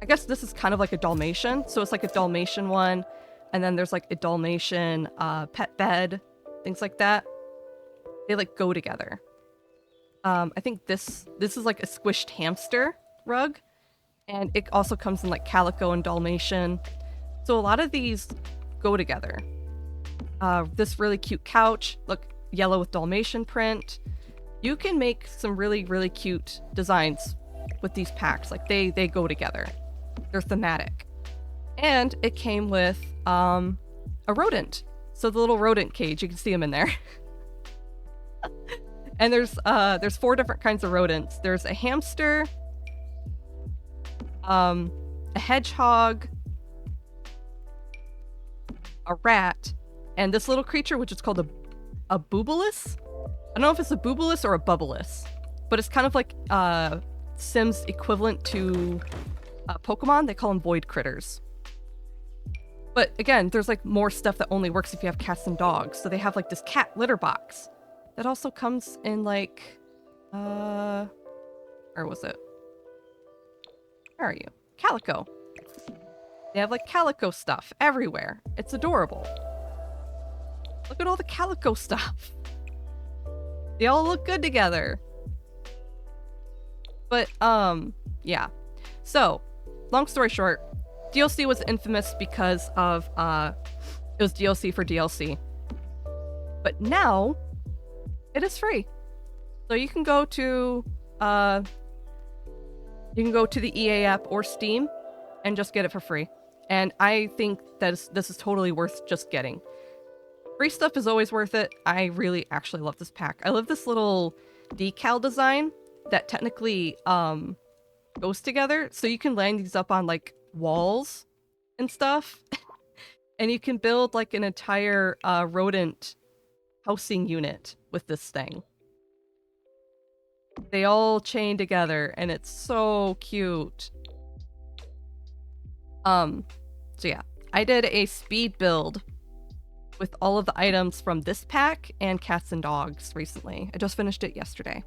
S1: I guess this is kind of like a Dalmatian. So it's like a Dalmatian one. And then there's like a Dalmatian pet bed, things like that. They like go together. I think this is like a squished hamster rug. And it also comes in like calico and Dalmatian. So a lot of these go together. This really cute couch, look, yellow with Dalmatian print. You can make some really, really cute designs with these packs. Like they go together. They're thematic. And it came with a rodent. So the little rodent cage, you can see them in there. And there's 4 different kinds of rodents. There's a hamster, a hedgehog, a rat, and this little creature, which is called a boobolus. I don't know if it's a boobolus or a bubbleless, but it's kind of like Sims equivalent to Pokemon. They call them void critters. But again, there's like more stuff that only works if you have cats and dogs. So they have like this cat litter box that also comes in like, where was it? Where are you? Calico. They have like calico stuff everywhere. It's adorable. Look at all the calico stuff. They all look good together. But, yeah. So, long story short, DLC was infamous because of, it was DLC for DLC. But now, it is free. So you can go to the EA app or Steam and just get it for free. And I think that this is totally worth just getting. Free stuff is always worth it. I really actually love this pack. I love this little decal design that technically goes together. So you can line these up on like walls and stuff. And you can build like an entire rodent housing unit with this thing. They all chain together and it's so cute. So yeah, I did a speed build with all of the items from this pack and cats and dogs recently. I just finished it yesterday.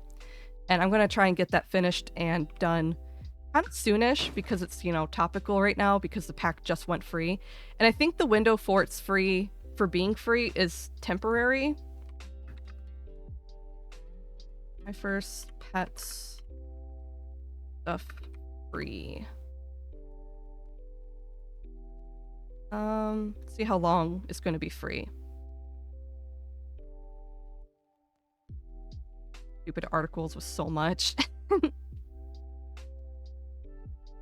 S1: And I'm gonna try and get that finished and done kind of soonish because it's, you know, topical right now because the pack just went free. And I think the window for it's free, for being free, is temporary. My first pets stuff free. See how long it's going to be free. Stupid articles with so much.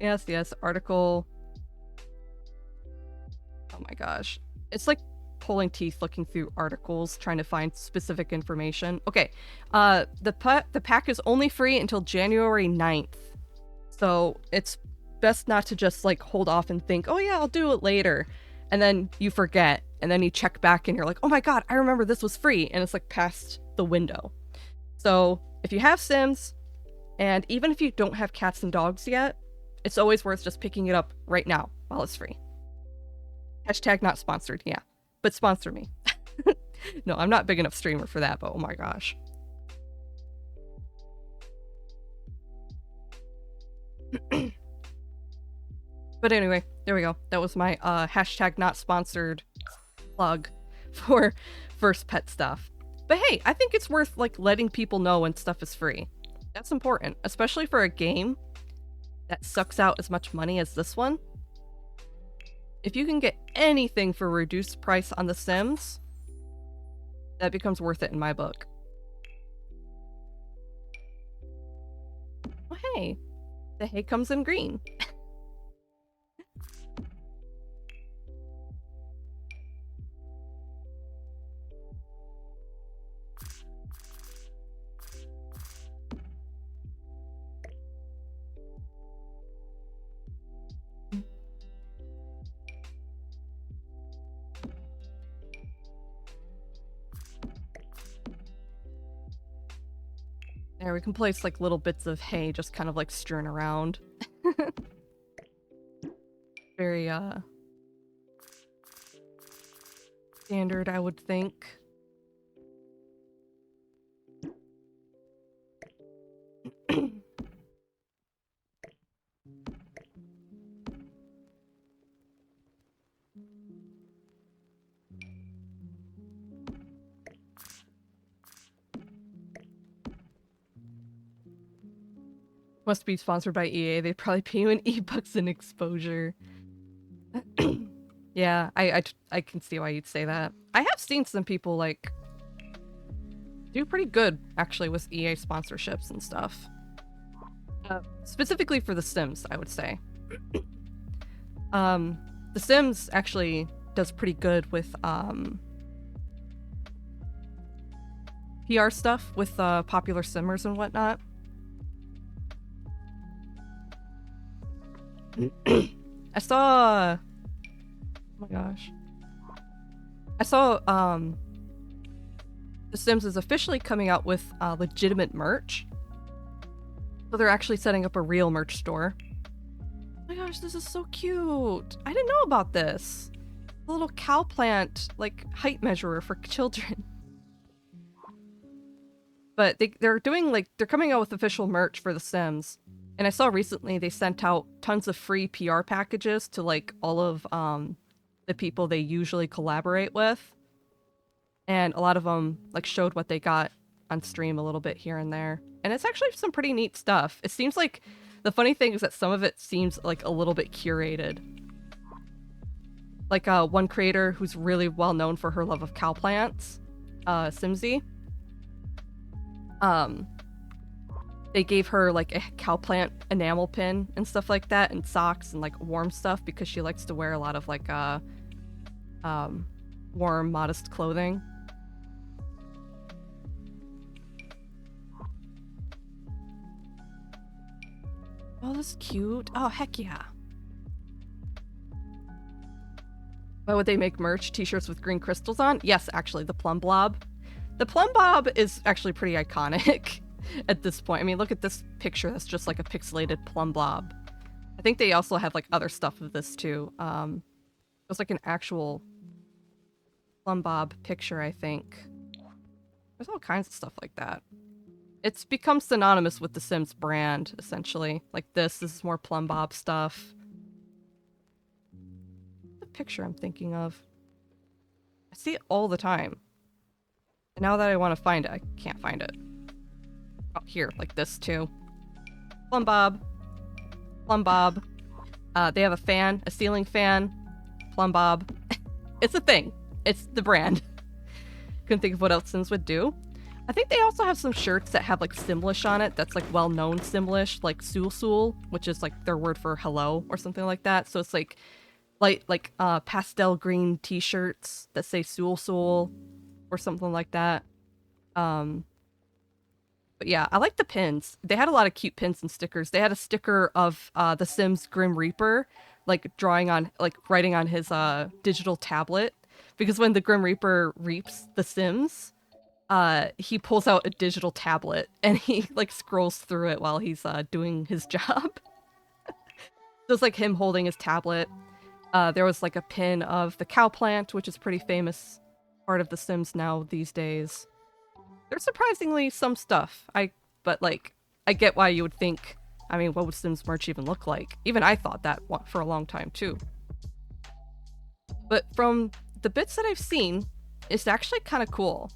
S1: Yes, article. Oh my gosh. It's like pulling teeth looking through articles trying to find specific information. Okay, the pack is only free until January 9th. So it's best not to just like hold off and think, oh yeah, I'll do it later. And then you forget. And then you check back and you're like, oh my god, I remember this was free. And it's like past the window. So if you have Sims, and even if you don't have cats and dogs yet, it's always worth just picking it up right now while it's free. Hashtag not sponsored, yeah. But sponsor me. No, I'm not big enough streamer for that, but oh my gosh. But anyway, there we go. That was my hashtag not sponsored plug for first pet stuff. But hey, I think it's worth like letting people know when stuff is free. That's important, especially for a game that sucks out as much money as this one. If you can get anything for a reduced price on The Sims, that becomes worth it in my book. Oh hey, the hay comes in green. There, we can place like little bits of hay just kind of like strewn around. Very standard, I would think. Must be sponsored by EA. They probably pay you in E-bucks and exposure. Yeah, I can see why you'd say that. I have seen some people like do pretty good actually with EA sponsorships and stuff. Specifically for The Sims, I would say. The Sims actually does pretty good with PR stuff with popular simmers and whatnot. I saw, oh my gosh, I saw The Sims is officially coming out with legitimate merch. So they're actually setting up a real merch store. Oh my gosh, this is so cute. I didn't know about this. A little cow plant, like, height measurer for children. But they're doing, like, they're coming out with official merch for The Sims. And I saw recently they sent out tons of free PR packages to, like, all of the people they usually collaborate with. And a lot of them, like, showed what they got on stream a little bit here and there. And it's actually some pretty neat stuff. It seems like, the funny thing is that some of it seems, like, a little bit curated. Like, one creator who's really well known for her love of cow plants, Simsy. They gave her, like, a cowplant enamel pin and stuff like that, and socks and, like, warm stuff because she likes to wear a lot of, like, warm, modest clothing. Oh, that's cute. Oh, heck yeah. Why would they make merch? T-shirts with green crystals on? Yes, actually, the plum blob. The plum blob is actually pretty iconic at this point. I mean, look at this picture. That's just like a pixelated plum blob. I think they also have like other stuff of this too. It was like an actual plum bob picture, I think. There's all kinds of stuff like that. It's become synonymous with the Sims brand, essentially. Like this is more plum bob stuff. The picture I'm thinking of. I see it all the time. And now that I want to find it, I can't find it. Oh, here, like this too. Plum bob. Plum bob. They have a fan, a ceiling fan. Plum bob. It's a thing. It's the brand. Couldn't think of what else Sims would do. I think they also have some shirts that have like Simlish on it. That's like well-known Simlish, like Sul Sul, which is like their word for hello or something like that. So it's like pastel green t-shirts that say Sul Sul or something like that. But yeah, I like the pins. They had a lot of cute pins and stickers. They had a sticker of the Sims Grim Reaper, like writing on his digital tablet. Because when the Grim Reaper reaps the Sims, he pulls out a digital tablet and he like scrolls through it while he's doing his job. So it's like him holding his tablet. There was like a pin of the cow plant, which is pretty famous part of The Sims now these days. There's surprisingly some stuff. But like, I get why you would think, I mean, what would Sims merch even look like? Even I thought that for a long time too. But from the bits that I've seen, it's actually kind of cool.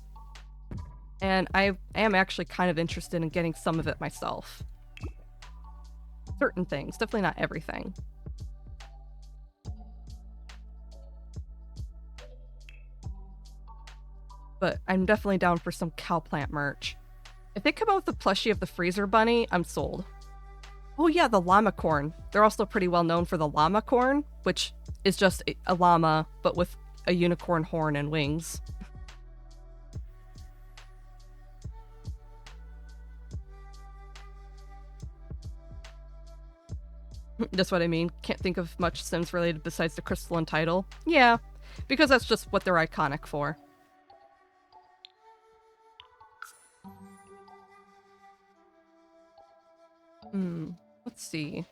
S1: And I am actually kind of interested in getting some of it myself. Certain things, definitely not everything. But I'm definitely down for some cow plant merch. If they come out with the plushie of the freezer bunny, I'm sold. Oh yeah, the llama corn. They're also pretty well known for the llama corn, which is just a llama, but with a unicorn horn and wings. That's what I mean. Can't think of much Sims related besides the crystalline title. Yeah, because that's just what they're iconic for. Let's see.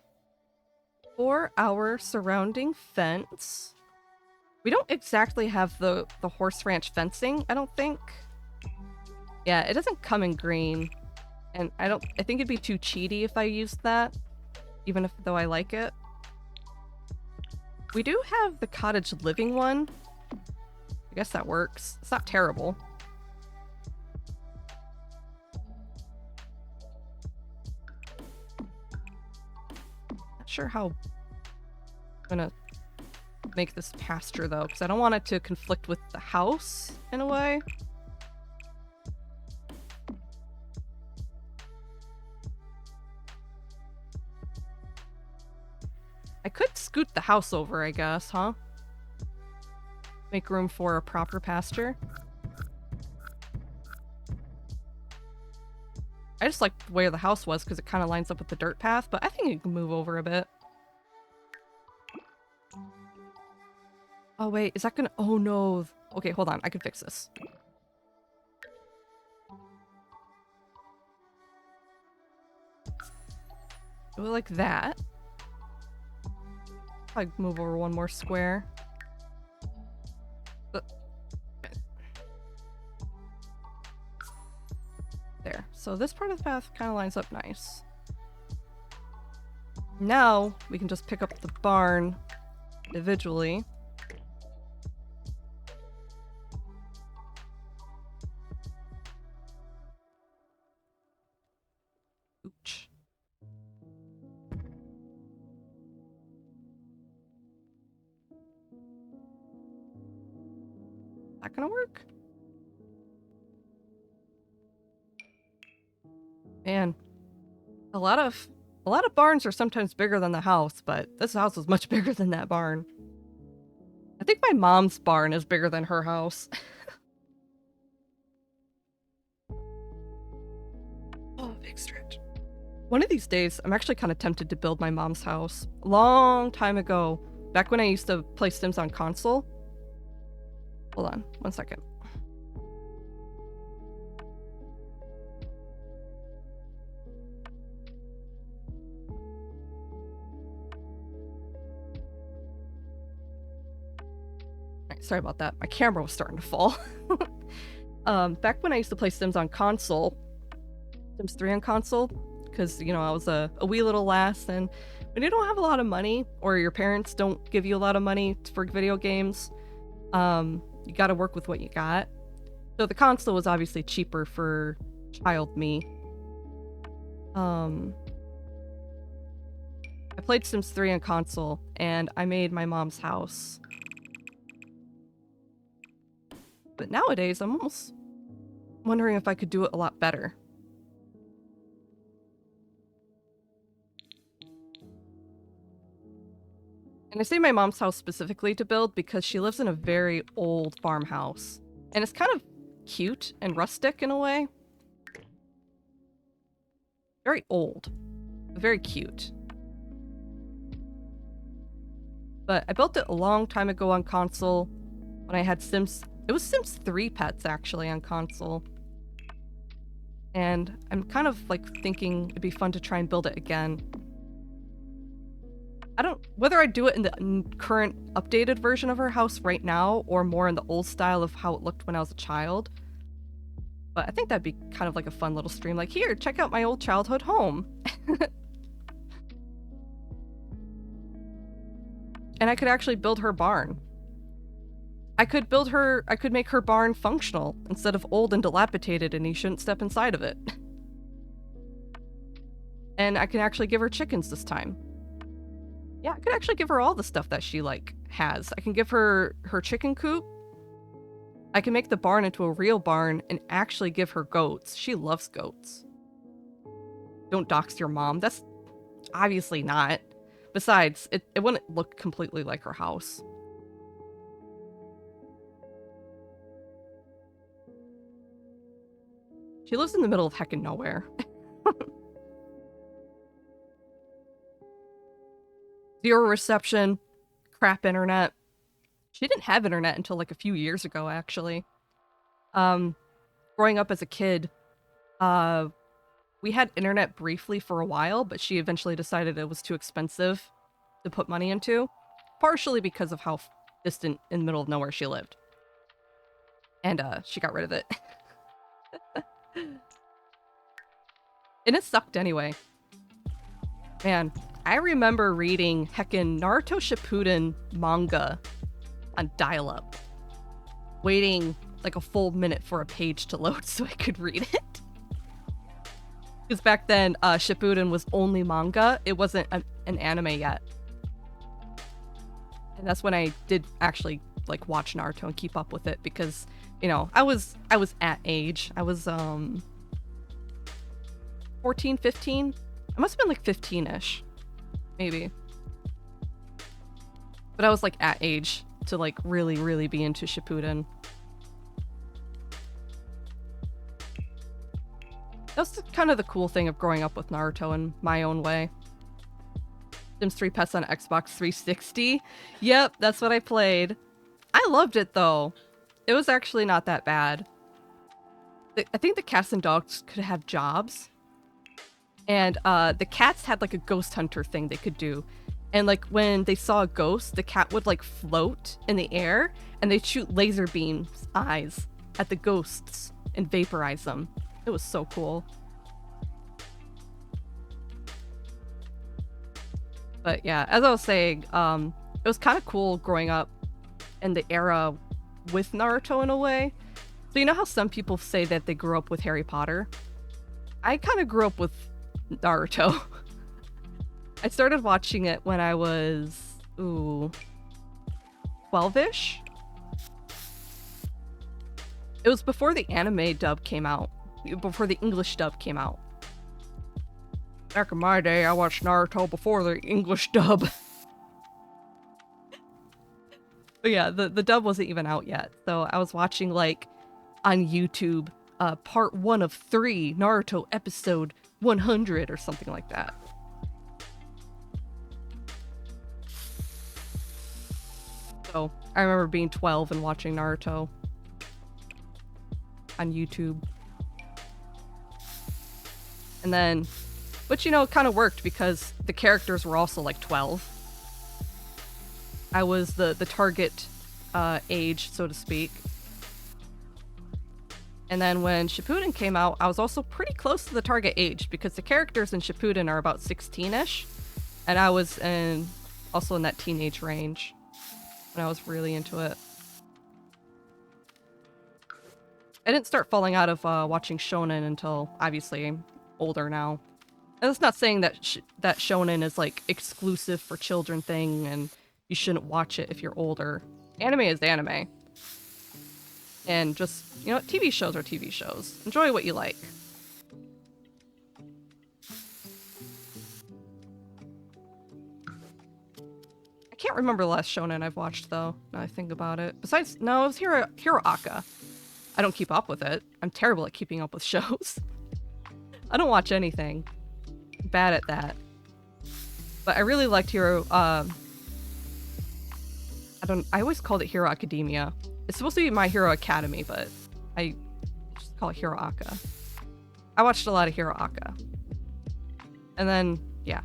S1: 4-hour surrounding fence. We don't exactly have the horse ranch fencing, I don't think. Yeah, it doesn't come in green. And I think it'd be too cheaty if I used that. Even though I like it. We do have the cottage living one. I guess that works. It's not terrible. Not sure how I'm gonna make this pasture though, because I don't want it to conflict with the house in a way. I could scoot the house over, I guess, huh? Make room for a proper pasture. I just liked where the house was because it kind of lines up with the dirt path, but I think it can move over a bit. Oh wait, is that gonna— oh no. Okay, hold on, I can fix this. Do it like that. I'll move over one more square. There. So this part of the path kind of lines up nice. Now we can just pick up the barn individually. Ooch. That gonna work? Man, a lot of barns are sometimes bigger than the house, but this house is much bigger than that barn. I think my mom's barn is bigger than her house. Oh, big stretch. One of these days, I'm actually kind of tempted to build my mom's house. A long time ago, back when I used to play Sims on console. Hold on, 1 second. Alright, sorry about that. My camera was starting to fall. Back when I used to play Sims on console, Sims 3 on console, because, you know, I was a wee little lass, and when you don't have a lot of money, or your parents don't give you a lot of money for video games, you gotta work with what you got. So the console was obviously cheaper for child me. I played Sims 3 on console, and I made my mom's house. But nowadays, I'm almost wondering if I could do it a lot better. And I say my mom's house specifically to build because she lives in a very old farmhouse. And it's kind of cute and rustic in a way. Very old, but very cute. But I built it a long time ago on console when I had Sims. It was Sims 3 pets actually on console. And I'm kind of like thinking it'd be fun to try and build it again. Whether I do it in the current updated version of her house right now or more in the old style of how it looked when I was a child. But I think that'd be kind of like a fun little stream. Like, here, check out my old childhood home. And I could actually build her barn. I could make her barn functional instead of old and dilapidated and you shouldn't step inside of it. And I can actually give her chickens this time. Yeah, I could actually give her all the stuff that she, like, has. I can give her her chicken coop. I can make the barn into a real barn and actually give her goats. She loves goats. Don't dox your mom. That's obviously not. Besides, it wouldn't look completely like her house. She lives in the middle of heckin' nowhere. Zero reception, crap internet. She didn't have internet until like a few years ago, actually. Growing up as a kid, we had internet briefly for a while, but she eventually decided it was too expensive to put money into, partially because of how distant in the middle of nowhere she lived. And she got rid of it. And it sucked anyway. Man, I remember reading heckin' Naruto Shippuden manga on dial-up. Waiting like a full minute for a page to load so I could read it. Because back then, Shippuden was only manga. It wasn't an anime yet. And that's when I did actually like watch Naruto and keep up with it because, you know, I was at age. I was 14, 15. I must have been like 15-ish. Maybe. But I was like at age to like really, really be into Shippuden. That's kind of the cool thing of growing up with Naruto in my own way. Sims 3 Pets on Xbox 360. Yep, that's what I played. I loved it though. It was actually not that bad. I think the cats and dogs could have jobs. And the cats had like a ghost hunter thing they could do. And like when they saw a ghost, the cat would like float in the air and they'd shoot laser beams eyes at the ghosts and vaporize them. It was so cool. But yeah, as I was saying, it was kind of cool growing up in the era with Naruto in a way. So you know how some people say that they grew up with Harry Potter? I kind of grew up with Naruto. I started watching it when I was, 12-ish? It was before the anime dub came out. Before the English dub came out. Back in my day, I watched Naruto before the English dub. But yeah, the dub wasn't even out yet. So I was watching like on YouTube part 1 of 3, Naruto episode 100 or something like that. So I remember being 12 and watching Naruto on YouTube. And then, which, you know, kind of worked because the characters were also like 12. I was the target age, so to speak. And then when Shippuden came out, I was also pretty close to the target age because the characters in Shippuden are about 16-ish. And I was also in that teenage range when I was really into it. I didn't start falling out of watching shonen until, obviously, I'm older now. And that's not saying that that shonen is, like, exclusive for children thing and you shouldn't watch it if you're older. Anime is anime. And just, you know, TV shows are TV shows. Enjoy what you like. I can't remember the last shonen I've watched, though, now I think about it. Besides, no, it was Hero Aka. I don't keep up with it. I'm terrible at keeping up with shows. I don't watch anything. I'm bad at that. But I really liked I always called it Hero Academia. It's supposed to be My Hero Academy, but I just call it Hero Aka. I watched a lot of Hero Aka. And then, yeah.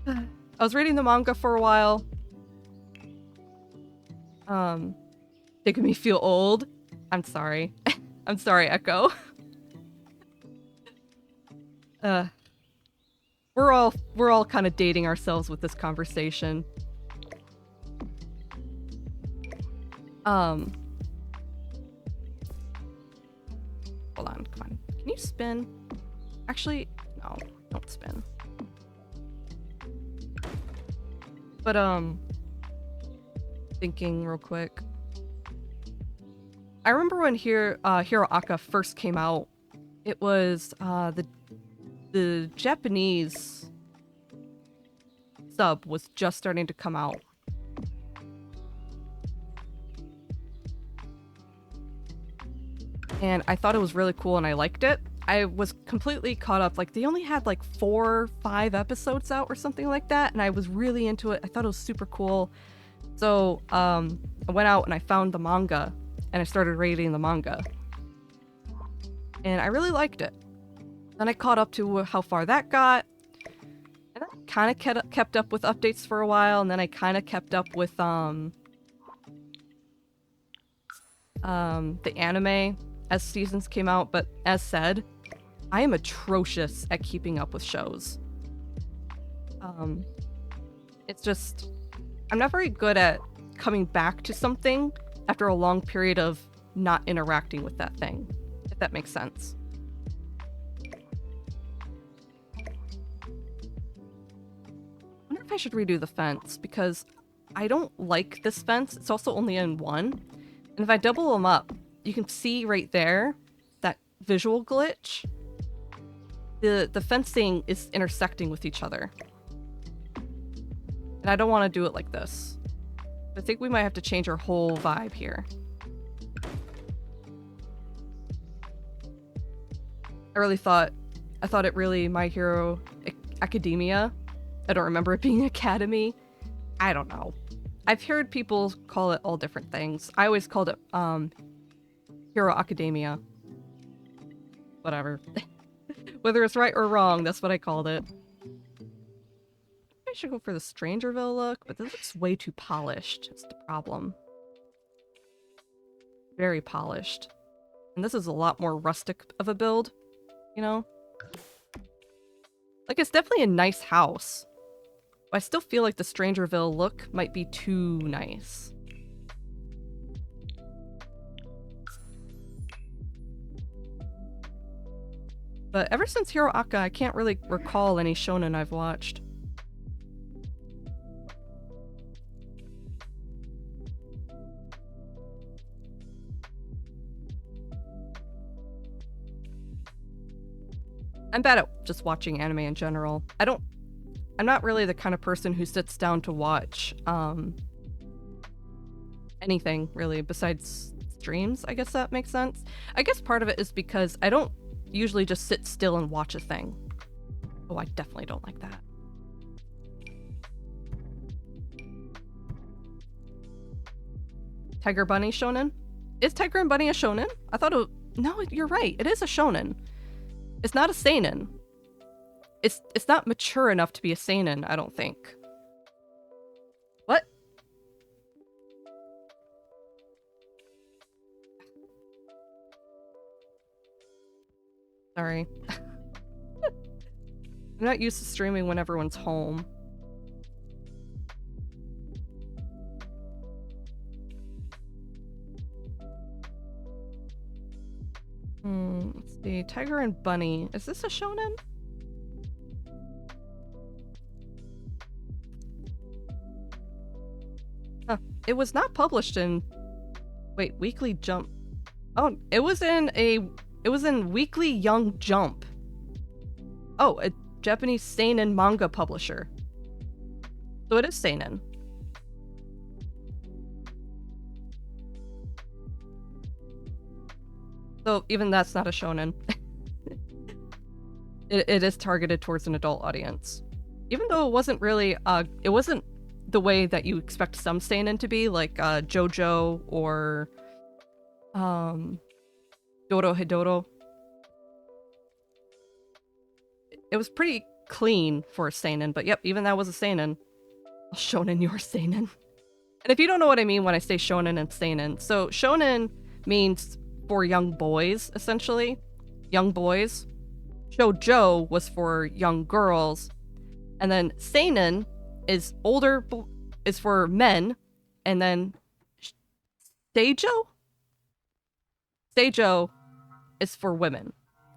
S1: I was reading the manga for a while. Making me feel old. I'm sorry. I'm sorry, Echo. We're all kind of dating ourselves with this conversation. Hold on, come on. Can you spin? Actually, no, don't spin. But, thinking real quick. I remember when Hero Aka first came out, it was, the Japanese sub was just starting to come out. And I thought it was really cool and I liked it. I was completely caught up. Like, they only had like 4 or 5 episodes out or something like that. And I was really into it. I thought it was super cool. So I went out and I found the manga and I started reading the manga. And I really liked it. Then I caught up to how far that got. And I kind of kept up with updates for a while. And then I kind of kept up with the anime as seasons came out, but as said, I am atrocious at keeping up with shows. It's just, I'm not very good at coming back to something after a long period of not interacting with that thing, if that makes sense. I wonder if I should redo the fence, because I don't like this fence. It's also only in 1. And if I double them up, you can see right there, that visual glitch. The fencing is intersecting with each other. And I don't want to do it like this. I think we might have to change our whole vibe here. I thought it really My Hero Academia. I don't remember it being Academy. I don't know. I've heard people call it all different things. I always called it, Hero Academia. Whatever. Whether it's right or wrong, that's what I called it. I should go for the Strangerville look, but this looks way too polished. It's the problem. Very polished. And this is a lot more rustic of a build, you know? Like, it's definitely a nice house. But I still feel like the Strangerville look might be too nice. But ever since Hero Aka, I can't really recall any shonen I've watched. I'm bad at just watching anime in general. I'm not really the kind of person who sits down to watch anything really besides streams. I guess that makes sense. I guess part of it is because I don't usually just sit still and watch a thing. Oh, I definitely don't like that. Tiger Bunny shonen? Is Tiger and Bunny a shonen? I thought it... No, you're right. It is a shonen. It's not a seinen. It's not mature enough to be a seinen, I don't think. What? Sorry. I'm not used to streaming when everyone's home. Let's see. Tiger and Bunny. Is this a shonen? Huh. It was not published in... Wait, Weekly Jump. Oh, it was in Weekly Young Jump. Oh, a Japanese seinen manga publisher. So it is seinen. So even that's not a shonen. It is targeted towards an adult audience. Even though it wasn't really, it wasn't the way that you expect some seinen to be, like JoJo or Dorohedoro. It was pretty clean for a seinen, but yep, even that was a seinen. I'll shonen your seinen. And if you don't know what I mean when I say shonen and seinen, so shonen means for young boys, essentially. Young boys. Shoujo was for young girls. And then seinen is is for men. And then seijo? Seijo is for women,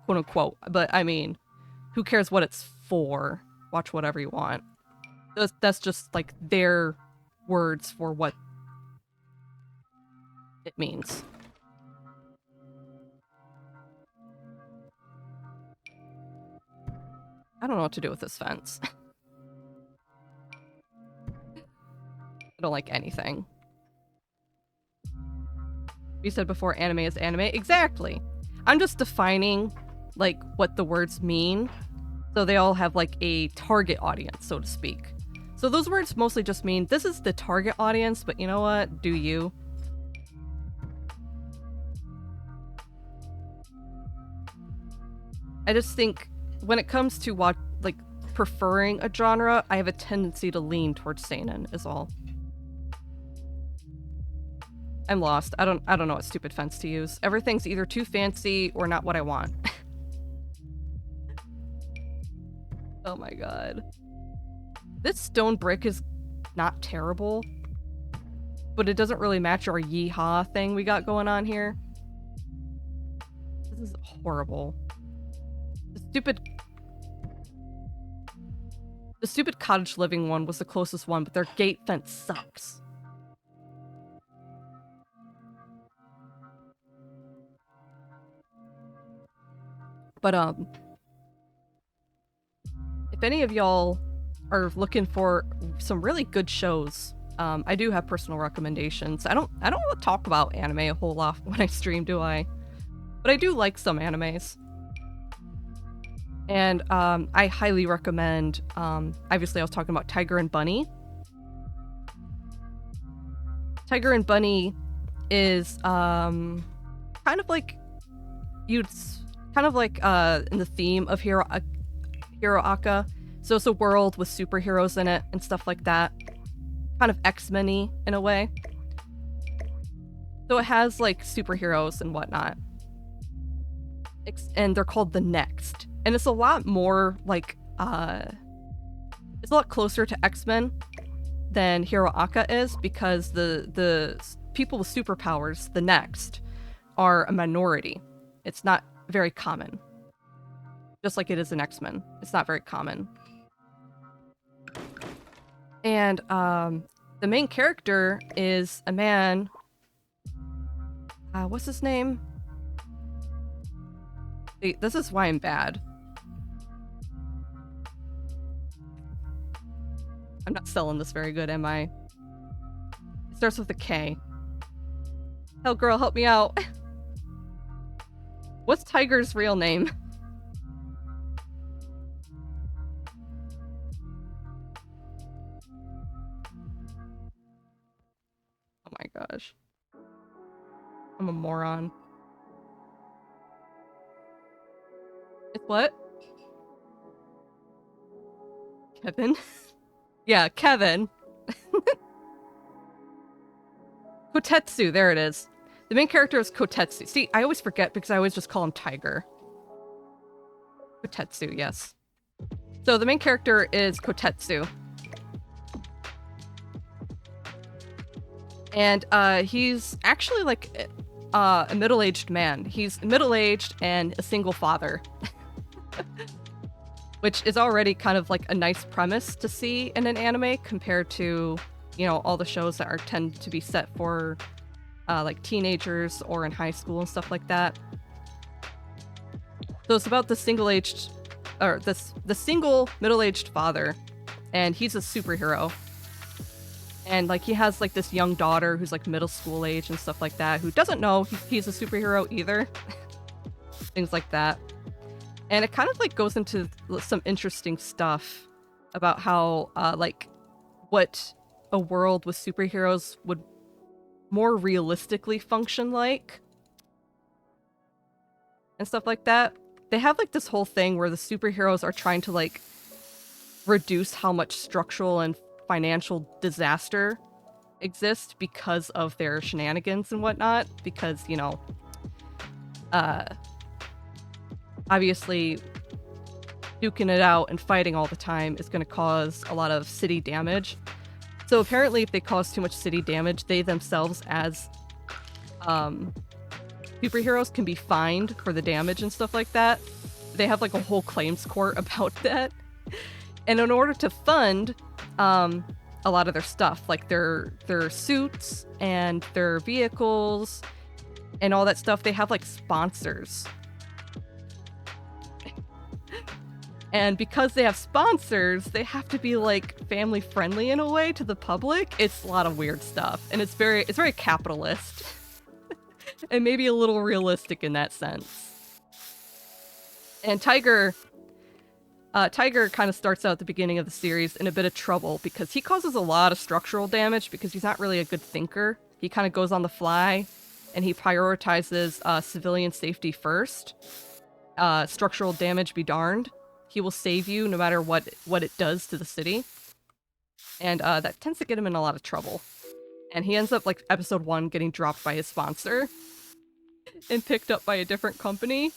S1: quote unquote. But I mean, who cares what it's for? Watch whatever you want. That's just like their words for what it means. I don't know what to do with this fence. I don't like anything. You said before anime is anime. Exactly. I'm just defining like what the words mean. So they all have like a target audience, so to speak. So those words mostly just mean this is the target audience, but you know what? Do you? I just think when it comes to what like preferring a genre, I have a tendency to lean towards seinen is all. I'm lost. I don't know what stupid fence to use. Everything's either too fancy or not what I want. Oh my god. This stone brick is not terrible, but it doesn't really match our yeehaw thing we got going on here. This is horrible. The stupid cottage living one was the closest one, but their gate fence sucks. But if any of y'all are looking for some really good shows, I do have personal recommendations. I don't talk about anime a whole lot when I stream, do I? But I do like some animes. And I highly recommend, obviously I was talking about Tiger and Bunny. Tiger and Bunny is kind of like in the theme of Hero Aka. So it's a world with superheroes in it and stuff like that. Kind of X-Men-y in a way. So it has like superheroes and whatnot. And they're called the Next. And it's a lot more like, it's a lot closer to X-Men than Hero Aka is, because the people with superpowers, the Next, are a minority. It's not very common. Just like it is in X-Men. It's not very common. And the main character is a man. What's his name? See, this is why I'm bad. I'm not selling this very good, am I? It starts with a K. Hell, girl, help me out. What's Tiger's real name? Oh my gosh. I'm a moron. It's what? Kevin? Yeah, Kevin. Kotetsu, there it is. The main character is Kotetsu. See, I always forget because I always just call him Tiger. Kotetsu, yes. So the main character is Kotetsu. And he's actually like a middle-aged man. He's middle-aged and a single father. Which is already kind of like a nice premise to see in an anime compared to, you know, all the shows that tend to be set for like teenagers or in high school and stuff like that. So it's about the single middle-aged father, and he's a superhero. And like he has like this young daughter who's like middle school age and stuff like that, who doesn't know he's a superhero either. Things like that. And it kind of like goes into some interesting stuff about how like what a world with superheroes would more realistically function like and stuff like that. They have like this whole thing where the superheroes are trying to like reduce how much structural and financial disaster exists because of their shenanigans and whatnot, because, you know, obviously duking it out and fighting all the time is going to cause a lot of city damage. So apparently if they cause too much city damage, they themselves as superheroes can be fined for the damage and stuff like that. They have like a whole claims court about that. And in order to fund a lot of their stuff, like their suits and their vehicles and all that stuff, they have like sponsors. And because they have sponsors, they have to be like family friendly in a way to the public. It's a lot of weird stuff, and it's very capitalist and maybe a little realistic in that sense. And Tiger kind of starts out at the beginning of the series in a bit of trouble because he causes a lot of structural damage because he's not really a good thinker. He kind of goes on the fly, and he prioritizes civilian safety first. Structural damage be darned. He will save you no matter what it does to the city. And that tends to get him in a lot of trouble. And he ends up, like, episode 1 getting dropped by his sponsor and picked up by a different company.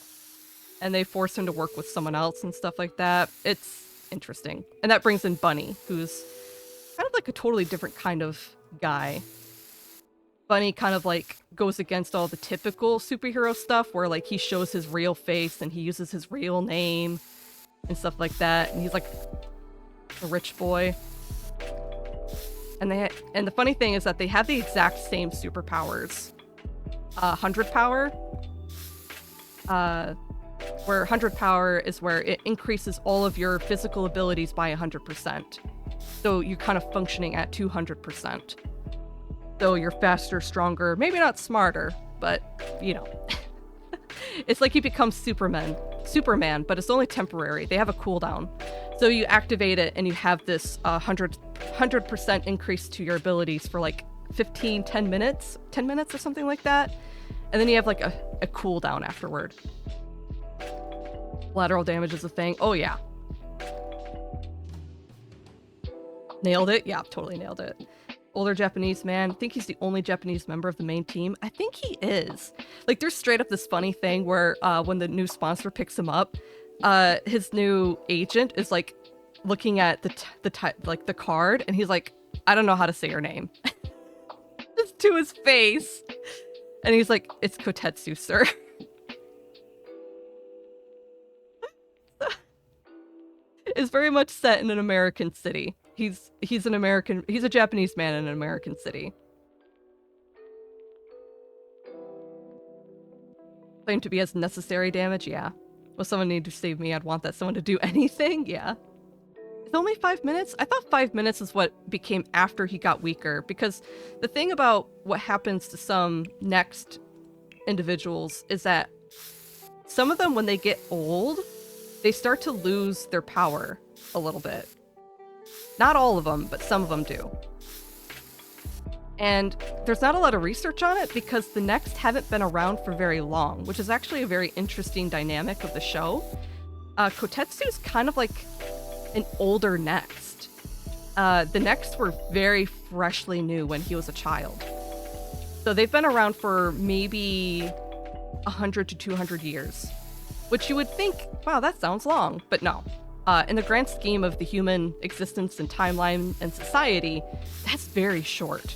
S1: And they force him to work with someone else and stuff like that. It's interesting. And that brings in Bunny, who's kind of like a totally different kind of guy. Bunny kind of like goes against all the typical superhero stuff where like he shows his real face and he uses his real name and stuff like that, and he's like a rich boy. And the funny thing is that they have the exact same superpowers. 100 power, where 100 power is where it increases all of your physical abilities by 100%. So you're kind of functioning at 200%. So you're faster, stronger, maybe not smarter, but you know. It's like you become Superman, but it's only temporary. They have a cooldown. So you activate it and you have this 100% increase to your abilities for like 10 minutes or something like that. And then you have like a cooldown afterward. Lateral damage is a thing. Oh yeah. Nailed it? Yeah, totally nailed it. Older Japanese man. I think he's the only Japanese member of the main team. I think he is. Like, there's straight up this funny thing where when the new sponsor picks him up, his new agent is like looking at the card, and he's like, I don't know how to say your name. Just to his face. And he's like, it's Kotetsu, sir. It's very much set in an American city. He's a Japanese man in an American city. Claimed to be as necessary damage, yeah. Well, someone need to save me, I'd want that someone to do anything, yeah. It's only 5 minutes? I thought 5 minutes is what became after he got weaker, because the thing about what happens to some next individuals is that some of them, when they get old, they start to lose their power a little bit. Not all of them, but some of them do. And there's not a lot of research on it because the next haven't been around for very long, which is actually a very interesting dynamic of the show. Kotetsu is kind of like an older next. The next were very freshly new when he was a child. So they've been around for maybe 100 to 200 years, which you would think, wow, that sounds long, but no. In the grand scheme of the human existence and timeline and society, that's very short.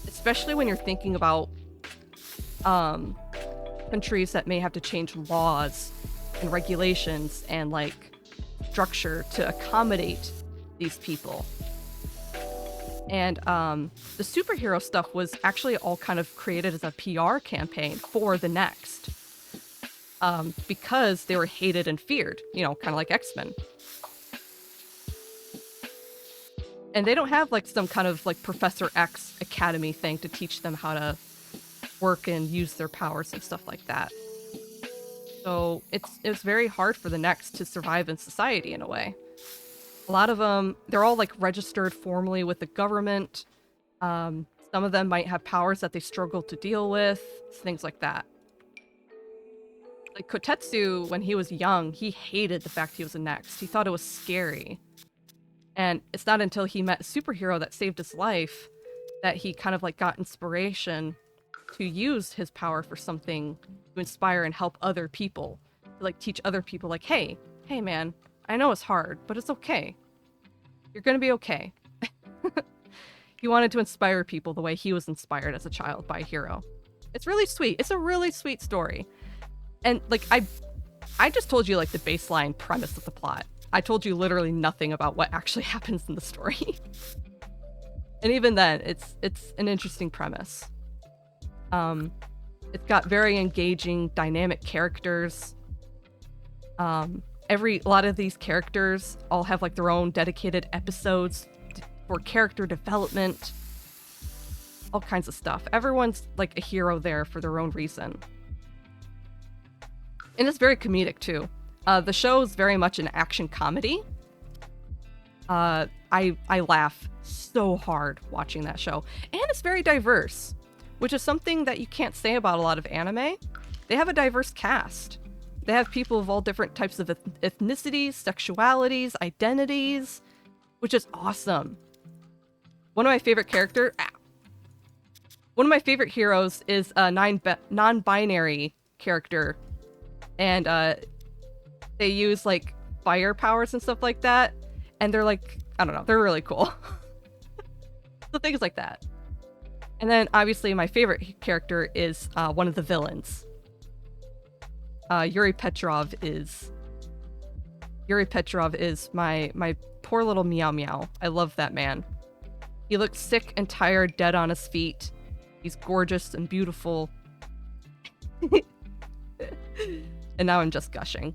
S1: Especially when you're thinking about countries that may have to change laws and regulations and like structure to accommodate these people. And the superhero stuff was actually all kind of created as a PR campaign for the next. Because they were hated and feared, you know, kind of like X-Men. And they don't have like some kind of like Professor X Academy thing to teach them how to work and use their powers and stuff like that. So it's very hard for the next to survive in society in a way. A lot of them, they're all like registered formally with the government. Some of them might have powers that they struggle to deal with, things like that. Like Kotetsu, when he was young, he hated the fact he was a next. He thought it was scary. And it's not until he met a superhero that saved his life that he kind of like got inspiration to use his power for something to inspire and help other people. To like teach other people like, hey man, I know it's hard, but it's okay. You're gonna be okay. He wanted to inspire people the way he was inspired as a child by a hero. It's really sweet. It's a really sweet story. And like I just told you like the baseline premise of the plot. I told you literally nothing about what actually happens in the story. And even then, it's an interesting premise. It's got very engaging, dynamic characters. A lot of these characters all have like their own dedicated episodes for character development. All kinds of stuff. Everyone's like a hero there for their own reason. And it's very comedic too. The show is very much an action comedy. I laugh so hard watching that show. And it's very diverse, which is something that you can't say about a lot of anime. They have a diverse cast. They have people of all different types of ethnicities, sexualities, identities, which is awesome. One of my favorite heroes is a non-binary character. And they use like fire powers and stuff like that. And they're like, I don't know, they're really cool. So things like that. And then obviously my favorite character is one of the villains. Yuri Petrov is my poor little meow meow. I love that man. He looks sick and tired, dead on his feet. He's gorgeous and beautiful. And now I'm just gushing.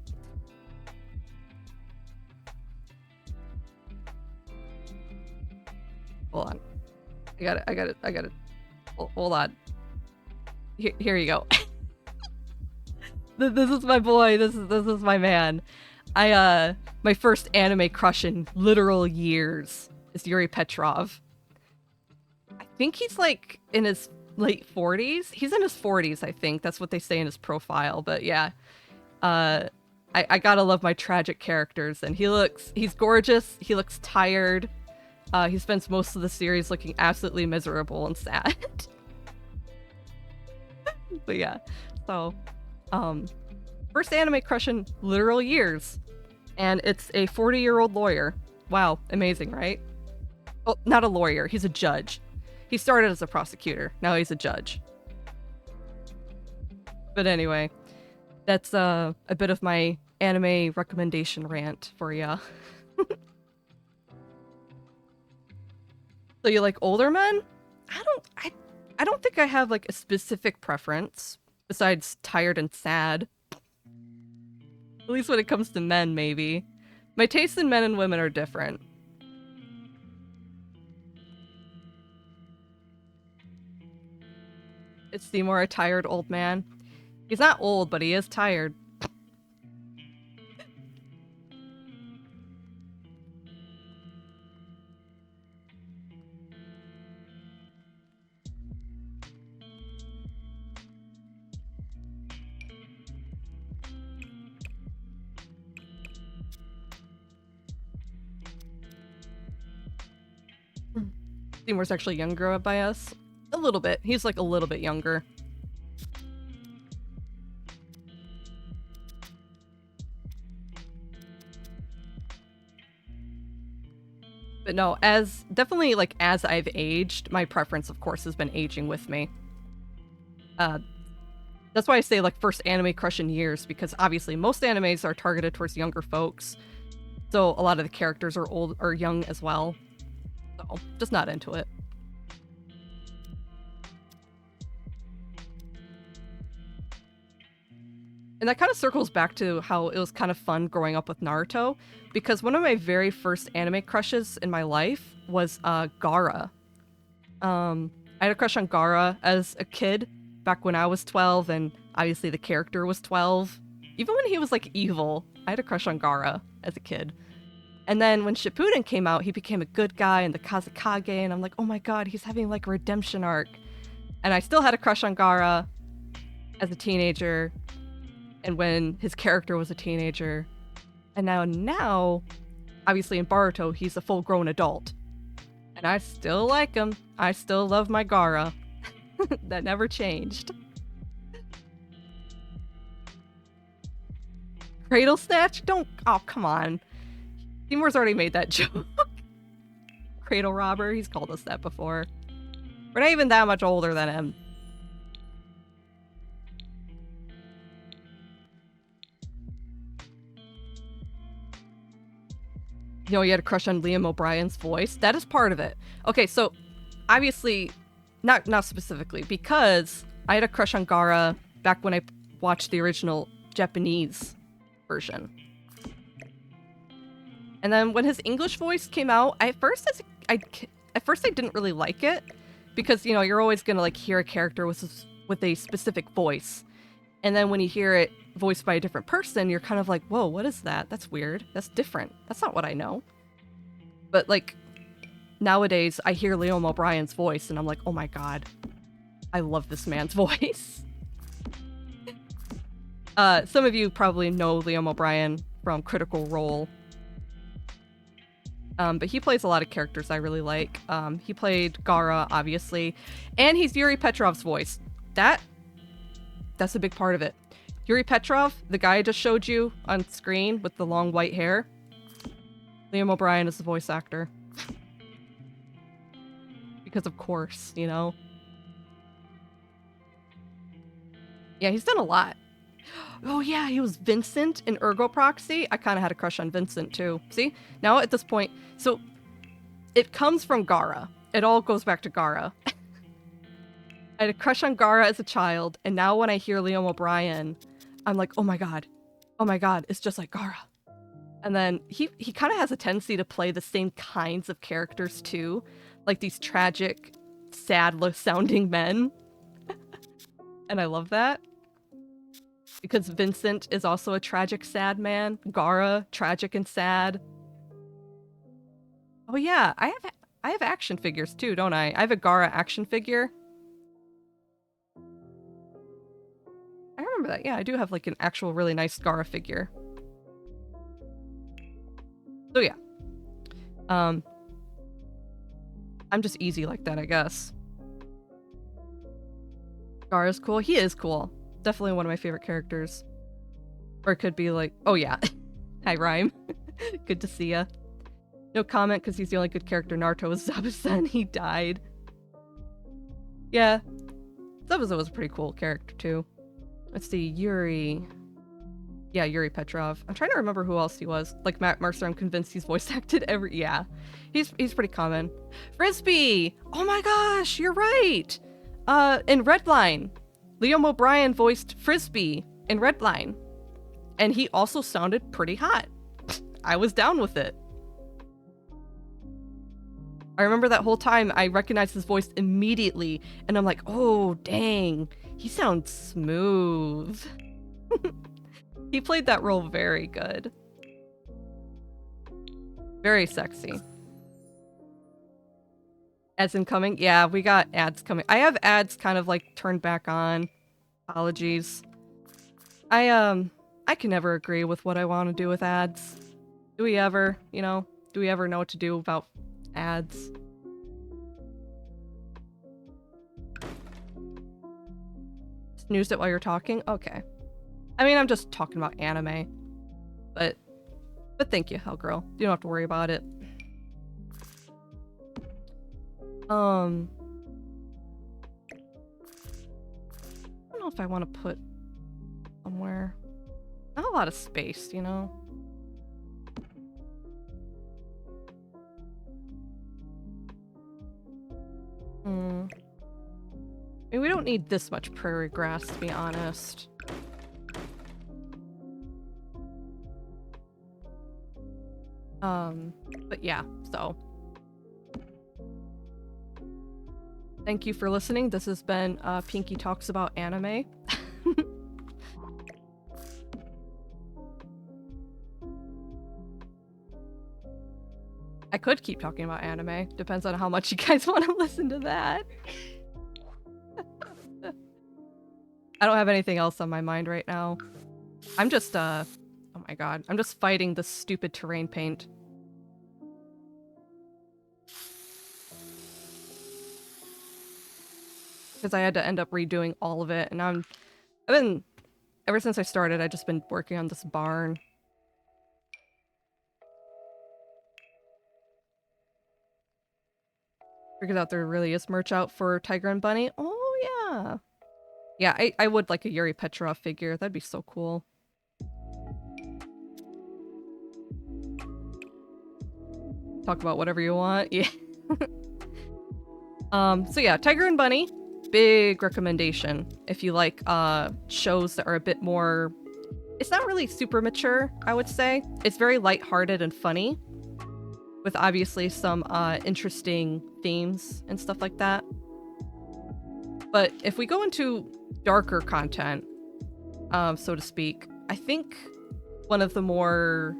S1: Hold on. I got it. Hold on. Here you go. This is my boy. This is my man. My first anime crush in literal years is Yuri Petrov. I think he's like in his late 40s. He's in his 40s, I think. That's what they say in his profile. But yeah, I gotta love my tragic characters. And he's gorgeous. He looks tired. He spends most of the series looking absolutely miserable and sad. But yeah, so, first anime crush in literal years. And it's a 40-year-old lawyer. Wow, amazing, right? Oh, not a lawyer, he's a judge. He started as a prosecutor, now he's a judge. But anyway, that's a bit of my anime recommendation rant for ya. So you like older men? I don't think I have like a specific preference besides tired and sad. At least when it comes to men, maybe. My tastes in men and women are different. It's Seymour, a tired old man. He's not old, but he is tired. Seymour's actually younger by us. A little bit. He's like a little bit younger. But no, definitely like as I've aged, my preference of course has been aging with me. That's why I say like first anime crush in years, because obviously most animes are targeted towards younger folks. So a lot of the characters are old or young as well. So just not into it. And that kind of circles back to how it was kind of fun growing up with Naruto, because one of my very first anime crushes in my life was Gaara. I had a crush on Gaara as a kid back when I was 12, and obviously the character was 12. Even when he was like evil, I had a crush on Gaara as a kid. And then when Shippuden came out, he became a good guy in the Kazekage, and I'm like, oh my god, he's having like a redemption arc. And I still had a crush on Gaara as a teenager, and when his character was a teenager. And now, obviously in Boruto, he's a full-grown adult. And I still like him. I still love my Gaara. That never changed. Cradle Snatch? Don't... Oh, come on. Seymour's already made that joke. Cradle Robber? He's called us that before. We're not even that much older than him. You know, you had a crush on Liam O'Brien's voice. That is part of it. Okay, so obviously, not specifically, because I had a crush on Gaara back when I watched the original Japanese version. And then when his English voice came out, at first I didn't really like it, because you know you're always gonna like hear a character with a specific voice, and then when you hear it voiced by a different person, you're kind of like, whoa, what is that? That's weird. That's different. That's not what I know. But like nowadays, I hear Liam O'Brien's voice, and I'm like, oh my god, I love this man's voice. Some of you probably know Liam O'Brien from Critical Role. But he plays a lot of characters I really like. He played Gaara, obviously, and he's Yuri Petrov's voice. That's a big part of it. Yuri Petrov, the guy I just showed you on screen with the long white hair, Liam O'Brien is the voice actor. Because of course, you know. Yeah, he's done a lot. Oh yeah, he was Vincent in Ergo Proxy. I kind of had a crush on Vincent too. See? Now at this point, so it comes from Gaara. It all goes back to Gaara. I had a crush on Gaara as a child, and now when I hear Liam O'Brien, I'm like, oh my god, it's just like Gaara. And then he kind of has a tendency to play the same kinds of characters too, like these tragic, sad-sounding men. And I love that. Because Vincent is also a tragic, sad man. Gaara, tragic and sad. Oh yeah, I have action figures too, don't I? I have a Gaara action figure. I remember that. Yeah, I do have like an actual really nice Gaara figure. So yeah. I'm just easy like that, I guess. Gaara's cool. He is cool. Definitely one of my favorite characters. Or it could be like, oh yeah. Hi, Rhyme. Good to see ya. No comment because he's the only good character. Naruto was Zabuza. He died. Yeah. Zabuza was a pretty cool character too. Let's see, Yuri. Yeah, Yuri Petrov. I'm trying to remember who else he was. Like Matt Mercer, I'm convinced he's voice acted every... Yeah. He's pretty common. Frisbee! Oh my gosh, you're right! In Redline, Liam O'Brien voiced Frisbee in Redline. And he also sounded pretty hot. I was down with it. I remember that whole time I recognized his voice immediately, and I'm like, oh, dang, he sounds smooth. He played that role very good. Very sexy. Ads incoming? Yeah, we got ads coming. I have ads kind of like turned back on. Apologies. I can never agree with what I want to do with ads. Do we ever, do we ever know what to do about ads? Snoozed it while you're talking? Okay. I mean, I'm just talking about anime. But thank you, Hellgirl. You don't have to worry about it. I don't know if I want to put somewhere. Not a lot of space, you know? I mean, we don't need this much prairie grass, to be honest. But yeah, so. Thank you for listening. This has been Pinky Talks About Anime. I could keep talking about anime. Depends on how much you guys want to listen to that. I don't have anything else on my mind right now. I'm just, oh my god. I'm just fighting this stupid terrain paint. Because I had to end up redoing all of it, and I've been, ever since I started, I've just been working on this barn. Figured out there really is merch out for Tiger and Bunny. Oh, yeah. Yeah, I would like a Yuri Petrov figure. That'd be so cool. Talk about whatever you want. Yeah. So yeah, Tiger and Bunny. Big recommendation if you like shows that are a bit more... It's not really super mature, I would say. It's very lighthearted and funny, with obviously some interesting themes and stuff like that. But if we go into darker content, so to speak, I think one of the more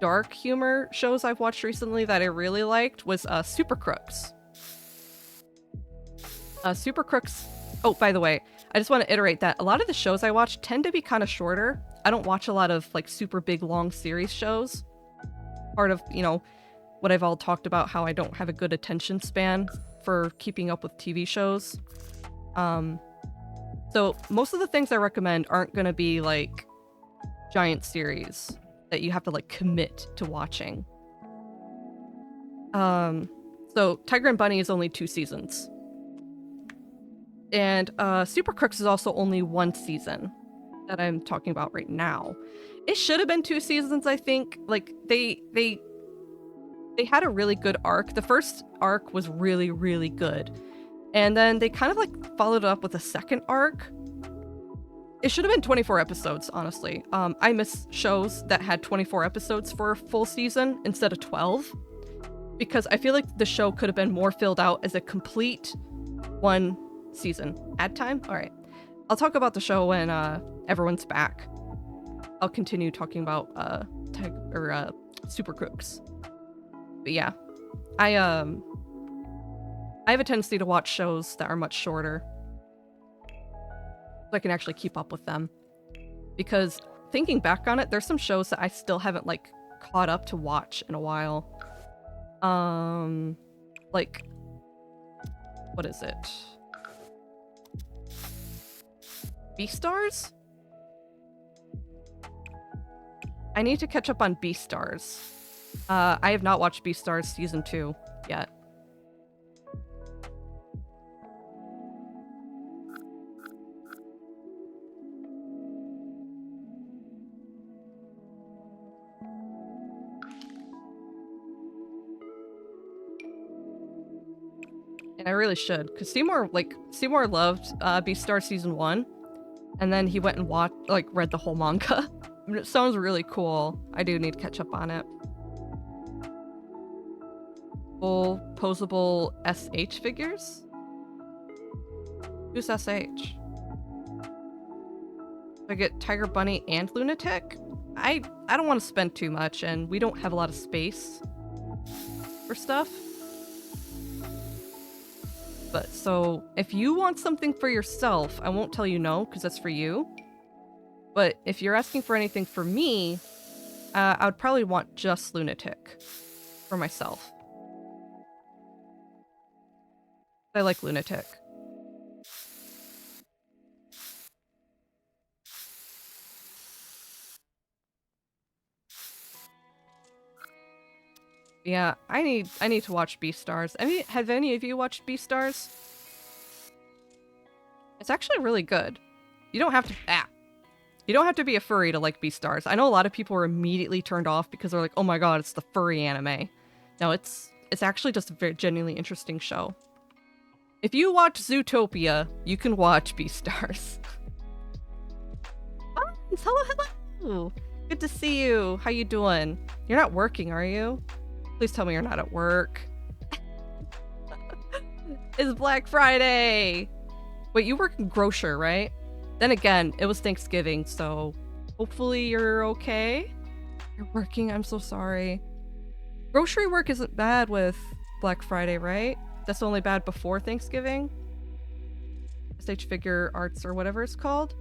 S1: dark humor shows I've watched recently that I really liked was Super Crooks. Super Crooks... Oh, by the way, I just want to iterate that a lot of the shows I watch tend to be kind of shorter. I don't watch a lot of like super big long series shows. Part of, what I've all talked about, how I don't have a good attention span for keeping up with TV shows. So most of the things I recommend aren't going to be like giant series that you have to like commit to watching. So Tiger and Bunny is only 2 seasons. And Super Crooks is also only 1 season that I'm talking about right now. It should have been 2 seasons, I think. Like they had a really good arc. The first arc was really, really good. And then they kind of like followed it up with a second arc. It should have been 24 episodes, honestly. I miss shows that had 24 episodes for a full season instead of 12. Because I feel like the show could have been more filled out as a complete 1 season. Ad time? Alright. I'll talk about the show when everyone's back. I'll continue talking about Super Crooks. But yeah, I have a tendency to watch shows that are much shorter, so I can actually keep up with them. Because thinking back on it, there's some shows that I still haven't like caught up to watch in a while. Like, what is it? Beastars? I need to catch up on Beastars. I have not watched Beastars season 2 yet. And I really should, because Seymour loved Beastars season 1, and then he went and read the whole manga. It sounds really cool. I do need to catch up on it. Full posable SH figures? Who's SH? Do I get Tiger Bunny and Lunatic? I don't want to spend too much, and we don't have a lot of space for stuff. But so if you want something for yourself, I won't tell you no, because that's for you. But if you're asking for anything for me, I would probably want just Lunatic for myself. I like Lunatic. Yeah, I need to watch Beastars. Have any of you watched Beastars? It's actually really good. You don't have to you don't have to be a furry to like Beastars. I know a lot of people are immediately turned off because they're like, "Oh my god, it's the furry anime." No, it's actually just a very genuinely interesting show. If you watch Zootopia, you can watch Beastars. Hello, hello. Good to see you. How you doing? You're not working, are you? Please tell me you're not at work. It's Black Friday. Wait, you work in grocer, right? Then again, it was Thanksgiving, so hopefully you're okay. You're working, I'm so sorry. Grocery work isn't bad with Black Friday, right? That's only bad before Thanksgiving? SH Figure Arts or whatever it's called?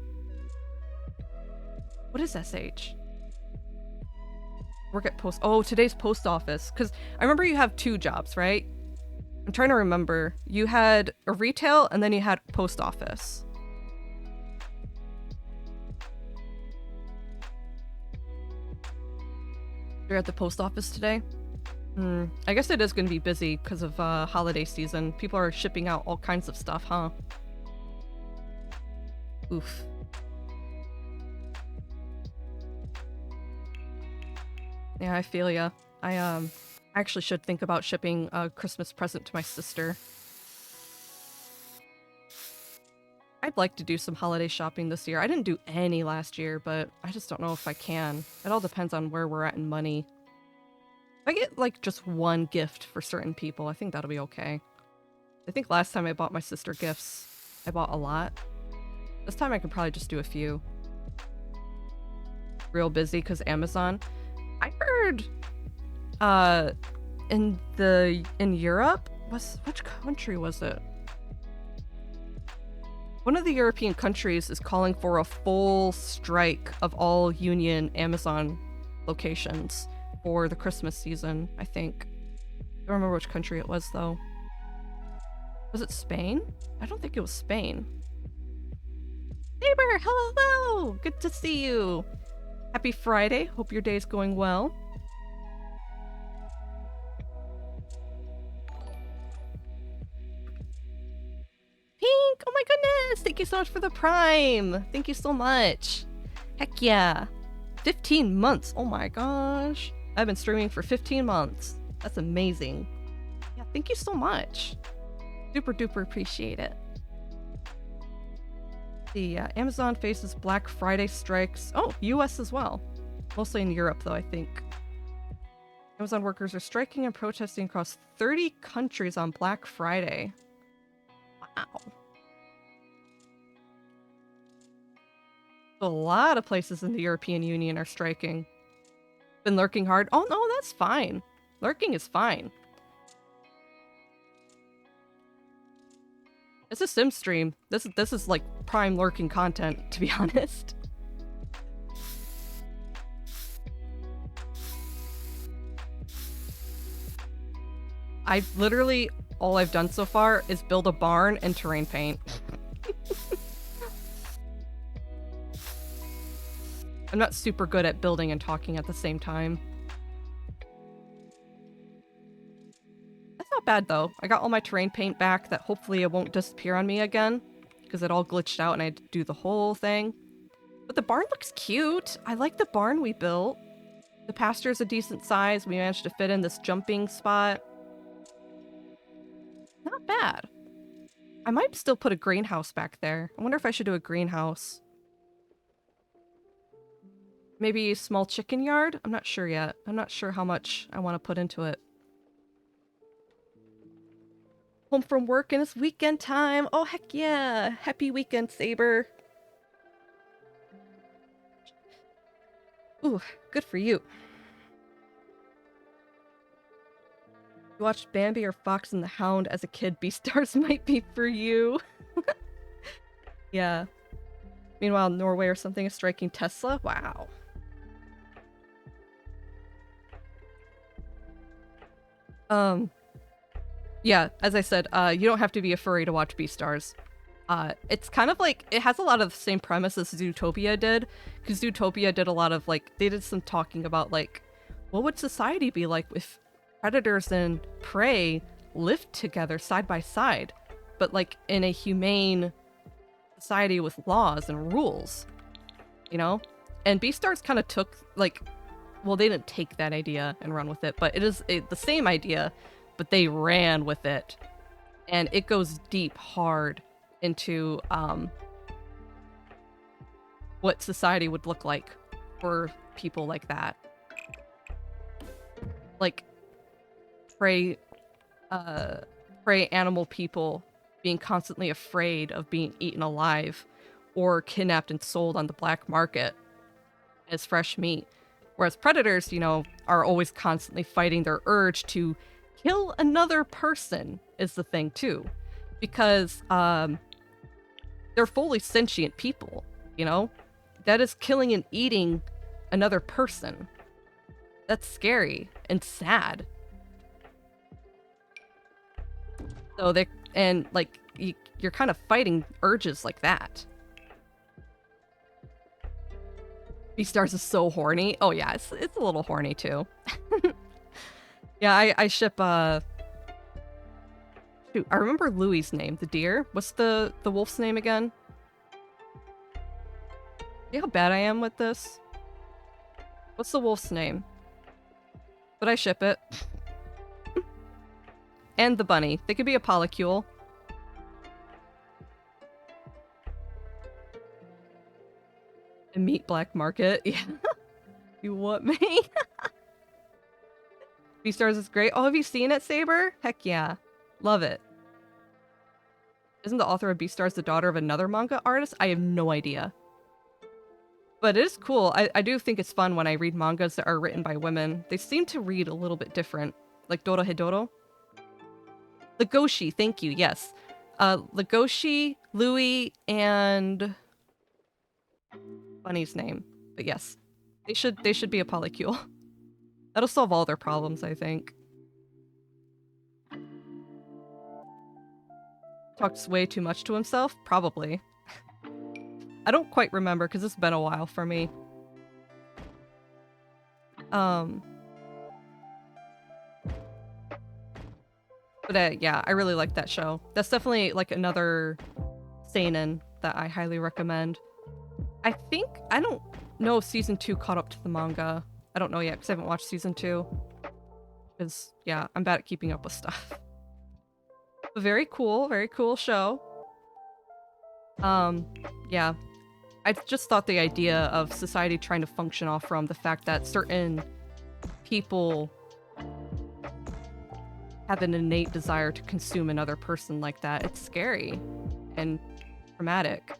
S1: What is SH? Work at post. Oh, today's post office. Because I remember you have 2 jobs, right? I'm trying to remember. You had a retail and then you had post office. You're at the post office today? I guess it is going to be busy because of holiday season. People are shipping out all kinds of stuff, huh? Oof. Yeah, I feel ya. I actually should think about shipping a Christmas present to my sister. I'd like to do some holiday shopping this year. I didn't do any last year, but I just don't know if I can. It all depends on where we're at in money. If I get, like, just one gift for certain people, I think that'll be okay. I think last time I bought my sister gifts, I bought a lot. This time I could probably just do a few. Real busy because Amazon. I heard, in Europe, which country was it? One of the European countries is calling for a full strike of all Union Amazon locations for the Christmas season, I think. I don't remember which country it was, though. Was it Spain? I don't think it was Spain. Neighbor, hello, hello! Good to see you! Happy Friday. Hope your day's going well. Pink! Oh my goodness! Thank you so much for the Prime! Thank you so much! Heck yeah! 15 months! Oh my gosh! I've been streaming for 15 months. That's amazing. Yeah, thank you so much. Super duper appreciate it. The Amazon faces Black Friday strikes. Oh, US as well. Mostly in Europe, though, I think. Amazon workers are striking and protesting across 30 countries on Black Friday. Wow. A lot of places in the European Union are striking. Been lurking hard. Oh no, that's fine. Lurking is fine. It's a sim stream. This is like prime lurking content, to be honest. I literally, all I've done so far is build a barn and terrain paint. I'm not super good at building and talking at the same time. That's not bad though. I got all my terrain paint back that hopefully it won't disappear on me again because it all glitched out and I had to do the whole thing. But the barn looks cute. I like the barn we built. The pasture is a decent size. We managed to fit in this jumping spot. Not bad. I might still put a greenhouse back there. I wonder if I should do a greenhouse. Maybe a small chicken yard? I'm not sure yet. I'm not sure how much I want to put into it. home from work and it's weekend time. Oh, heck yeah. Happy weekend, Saber. Ooh, good for you. You watched Bambi or Fox and the Hound as a kid. Beastars might be for you. Yeah. Meanwhile, Norway or something is striking Tesla. Wow. Yeah, as I said, you don't have to be a furry to watch Beastars. It's kind of like, it has a lot of the same premise as Zootopia did, because Zootopia did a lot of, like, they did some talking about, like, what would society be like if predators and prey lived together side by side, but, like, in a humane society with laws and rules, you know? And Beastars kind of took, like, well, they didn't take that idea and run with it, but it is the same idea, but they ran with it. And it goes deep, hard into what society would look like for people like that. Like prey animal people being constantly afraid of being eaten alive or kidnapped and sold on the black market as fresh meat. Whereas predators, you know, are always constantly fighting their urge to kill another person is the thing too. Because they're fully sentient people, you know? That is killing and eating another person. That's scary and sad. So they, and like, you're kind of fighting urges like that. Beastars is so horny. Oh yeah, it's a little horny too. Yeah, I ship, shoot, I remember Louie's name, the deer. What's the wolf's name again? See how bad I am with this? What's the wolf's name? But I ship it. And the bunny. They could be a polycule. And meat black market. Yeah. You want me? Beastars is great. Oh, have you seen it, Saber? Heck yeah. Love it. Isn't the author of Beastars the daughter of another manga artist? I have no idea. But it is cool. I do think it's fun when I read mangas that are written by women. They seem to read a little bit different. Like Dorohedoro. Legoshi, thank you, yes. Legoshi, Louis, and Bunny's name. But yes. They should be a polycule. That'll solve all their problems, I think. Talks way too much to himself? Probably. I don't quite remember because it's been a while for me. But yeah, I really like that show. That's definitely like another seinen that I highly recommend. I don't know if season 2 caught up to the manga. I don't know yet because I haven't watched season 2. Because, yeah, I'm bad at keeping up with stuff. But very cool show. Yeah. I just thought the idea of society trying to function off from the fact that certain people have an innate desire to consume another person like that. It's scary and traumatic.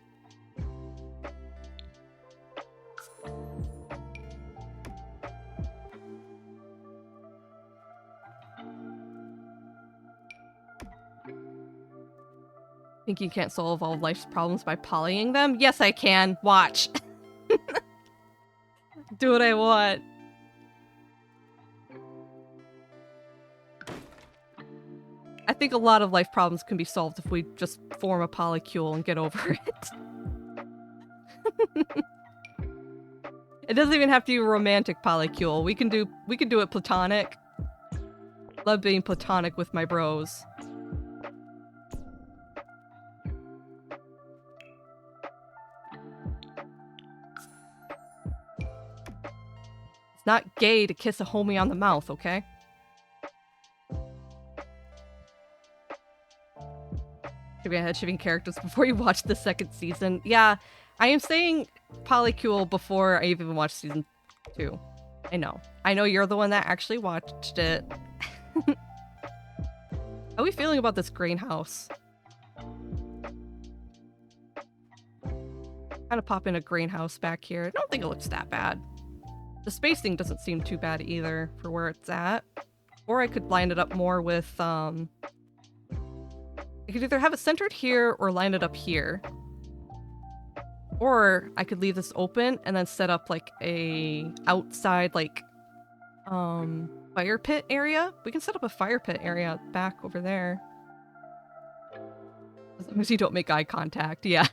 S1: Think you can't solve all of life's problems by polying them? Yes, I can. Watch. Do what I want. I think a lot of life problems can be solved if we just form a polycule and get over it. It doesn't even have to be a romantic polycule. We can do it platonic. Love being platonic with my bros. It's not gay to kiss a homie on the mouth, okay? Head-shifting characters before you watch the second season. Yeah, I am saying polycule before I even watched season 2. I know. I know you're the one that actually watched it. How are we feeling about this greenhouse? Kind of pop in a greenhouse back here. I don't think it looks that bad. The spacing doesn't seem too bad either for where it's at. Or I could line it up more with, I could either have it centered here or line it up here. Or I could leave this open and then set up like a outside, like, fire pit area. We can set up a fire pit area back over there. As long as you don't make eye contact, yeah.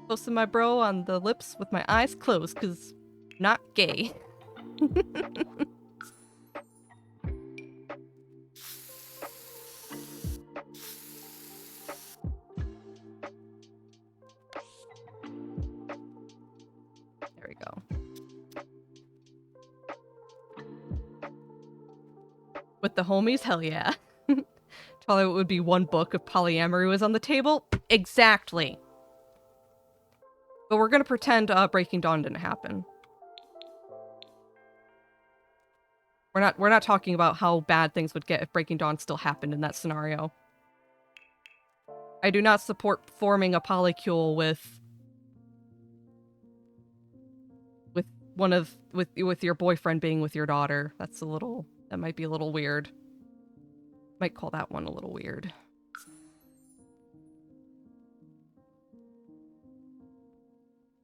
S1: Close to my bro on the lips with my eyes closed, because not gay. There we go. With the homies, hell yeah. Probably it would be one book if polyamory was on the table. Exactly. But we're gonna pretend Breaking Dawn didn't happen. We're not talking about how bad things would get if Breaking Dawn still happened in that scenario. I do not support forming a polycule with your boyfriend being with your daughter. That might be a little weird. Might call that one a little weird.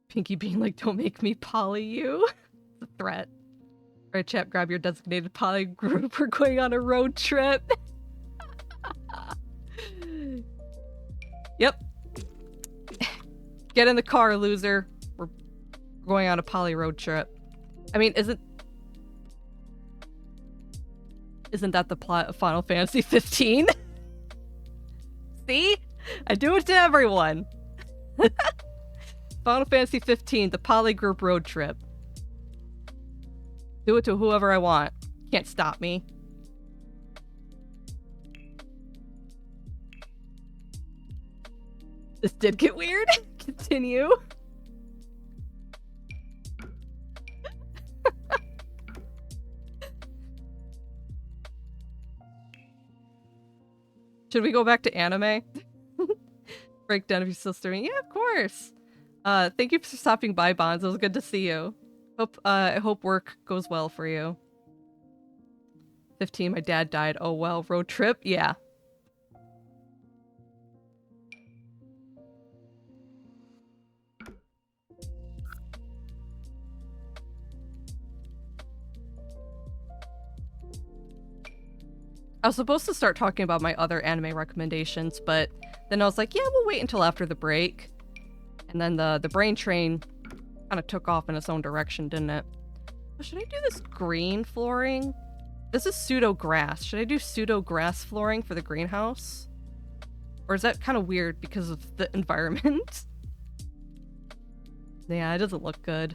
S1: Pinky being like, don't make me poly you. It's a threat. Alright, chap, grab your designated poly group. We're going on a road trip. Yep. Get in the car, loser. We're going on a poly road trip. I mean, isn't that the plot of Final Fantasy 15? See? I do it to everyone. Final Fantasy 15, the poly group road trip. Do it to whoever I want. Can't stop me. This did get weird. Continue. Should we go back to anime? Breakdown if you're still streaming. Yeah, of course. Thank you for stopping by, Bonds. It was good to see you. I hope work goes well for you. 15, my dad died. Oh well, road trip? Yeah. I was supposed to start talking about my other anime recommendations, but then I was like, yeah, we'll wait until after the break. And then the brain train kind of took off in its own direction, didn't it? Oh, should I do this green flooring? This is pseudo grass. Should I do pseudo grass flooring for the greenhouse? Or is that kind of weird because of the environment? Yeah, it doesn't look good.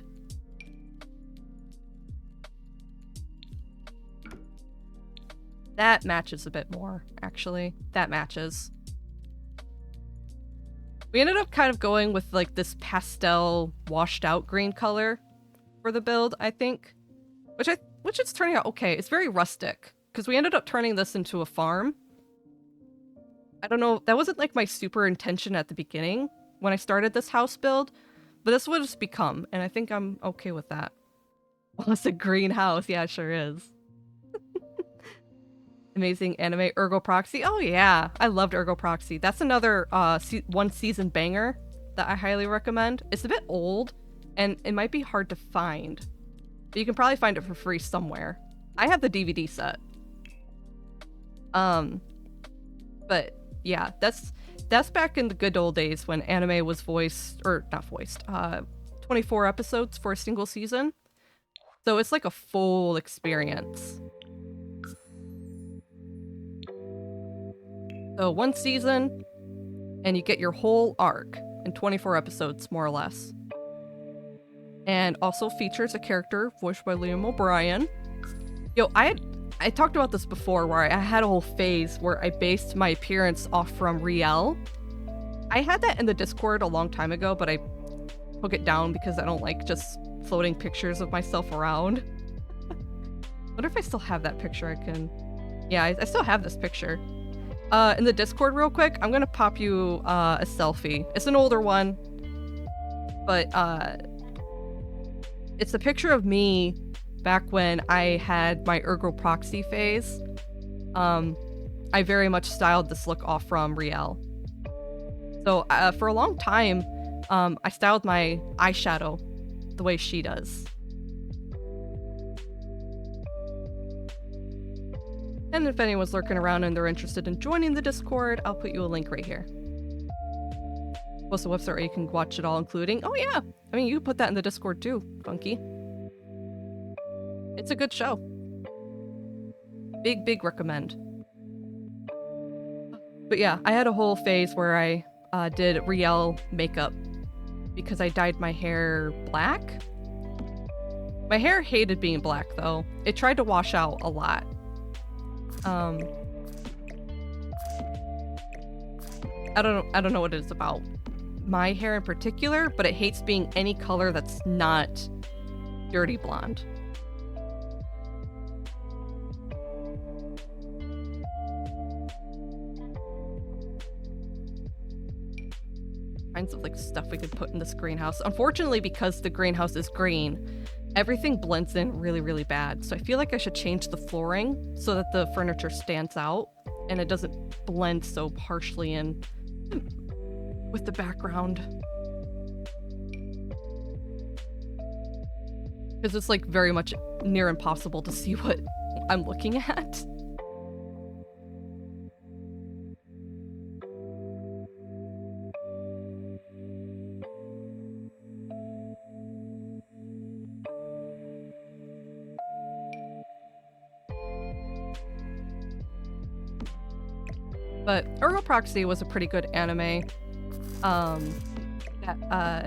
S1: That matches a bit more, actually. That matches. We ended up kind of going with like this pastel washed out green color for the build, I think. Which is turning out okay. It's very rustic because we ended up turning this into a farm. I don't know, that wasn't like my super intention at the beginning when I started this house build, but this would have become, and I think I'm okay with that. Well, it's a greenhouse. Yeah, it sure is. Amazing anime Ergo Proxy. Oh yeah, I loved Ergo Proxy. That's another one season banger that I highly recommend. It's a bit old and it might be hard to find, but you can probably find it for free somewhere. I have the DVD set. But yeah, that's back in the good old days when anime was voiced, or not voiced, 24 episodes for a single season. So it's like a full experience. So one season, and you get your whole arc in 24 episodes, more or less. And also features a character voiced by Liam O'Brien. Yo, I talked about this before, where I had a whole phase where I based my appearance off from Riel. I had that in the Discord a long time ago, but I took it down because I don't like just floating pictures of myself around. Wonder if I still have that picture. I can. Yeah, I still have this picture. In the Discord, real quick, I'm gonna pop you a selfie. It's an older one, but it's a picture of me back when I had my ergo proxy phase. I very much styled this look off from Riel. So for a long time, I styled my eyeshadow the way she does. And if anyone's lurking around and they're interested in joining the Discord, I'll put you a link right here. Post a website where you can watch it all, including... Oh yeah! I mean, you can put that in the Discord too, Funky. It's a good show. Big recommend. But yeah, I had a whole phase where I did Riel makeup because I dyed my hair black. My hair hated being black though. It tried to wash out a lot. I don't know what it is about my hair in particular, but it hates being any color that's not dirty blonde. Kinds of like stuff we could put in this greenhouse. Unfortunately, because the greenhouse is green, everything blends in really bad. So I feel like I should change the flooring so that the furniture stands out and it doesn't blend so harshly in with the background. Because it's like very much near impossible to see what I'm looking at. But Ergo Proxy was a pretty good anime.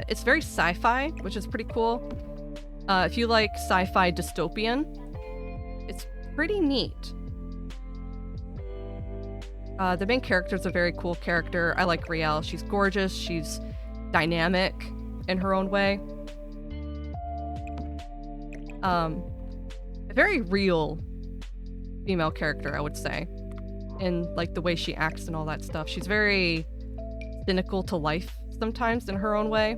S1: It's very sci-fi, which is pretty cool. If you like sci-fi dystopian, it's pretty neat. The main character is a very cool character. I like Riel. She's gorgeous. She's dynamic in her own way. A very real female character, I would say. In like the way she acts and all that stuff. She's very cynical to life sometimes in her own way.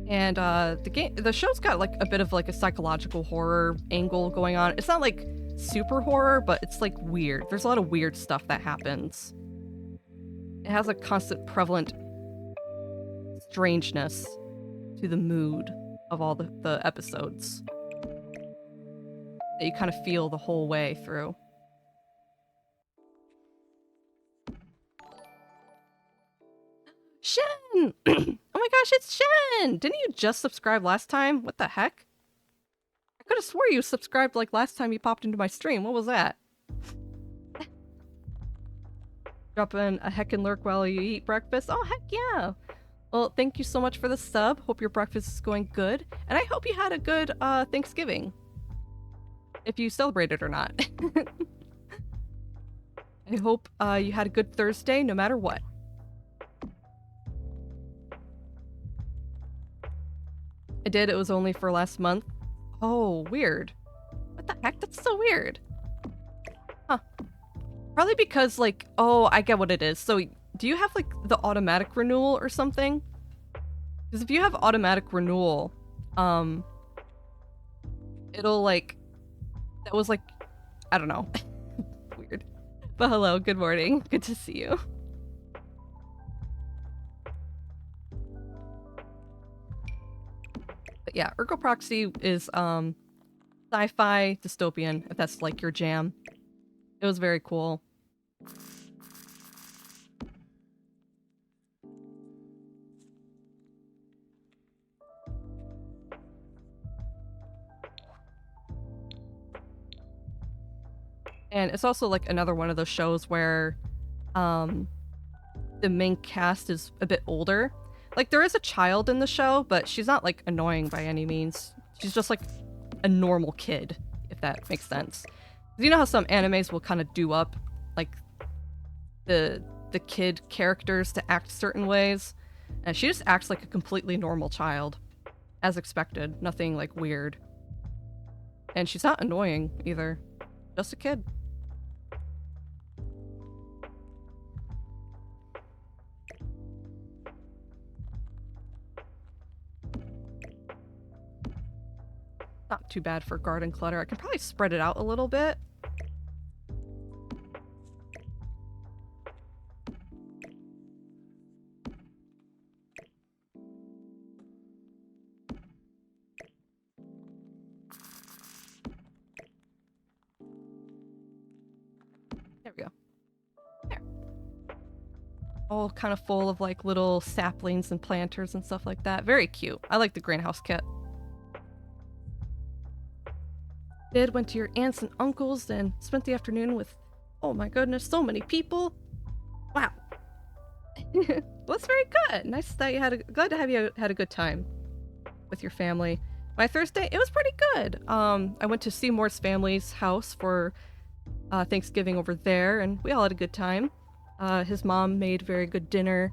S1: And the show's got like a bit of like a psychological horror angle going on. It's not like super horror, but it's like weird. There's a lot of weird stuff that happens. It has a constant prevalent strangeness to the mood of all the episodes that you kind of feel the whole way through. Shen! Oh my gosh, it's Shen! Didn't you just subscribe last time? What the heck? I could have swore you subscribed like last time you popped into my stream. What was that? Drop in a heckin' lurk while you eat breakfast? Oh, heck yeah! Well, thank you so much for the sub. Hope your breakfast is going good. And I hope you had a good Thanksgiving. If you celebrated or not. I hope you had a good Thursday no matter what. I did. It was only for last month. Oh, weird. What the heck? That's so weird. Huh. Probably because, like, oh, I get what it is. So, do you have, like, the automatic renewal or something? Because if you have automatic renewal, it'll, like, that was, like, I don't know. Weird. But hello, good morning. Good to see you. But yeah, Ergo Proxy is, sci-fi dystopian, if that's, like, your jam. It was very cool. And it's also like another one of those shows where the main cast is a bit older. Like there is a child in the show, but she's not like annoying by any means. She's just like a normal kid, if that makes sense. You know how some animes will kind of do up like the the kid characters to act certain ways. And she just acts like a completely normal child. As expected. Nothing, like, weird. And she's not annoying, either. Just a kid. Not too bad for garden clutter. I can probably spread it out a little bit. There we go. There. All kind of full of like little saplings and planters and stuff like that. Very cute. I like the greenhouse kit. Went to your aunts and uncles and spent the afternoon with, oh my goodness, so many people. Wow. Well, that's very good. Nice that you glad to have you had a good time with your family. My Thursday, it was pretty good. I went to Seymour's family's house for Thanksgiving over there, and we all had a good time. His mom made very good dinner.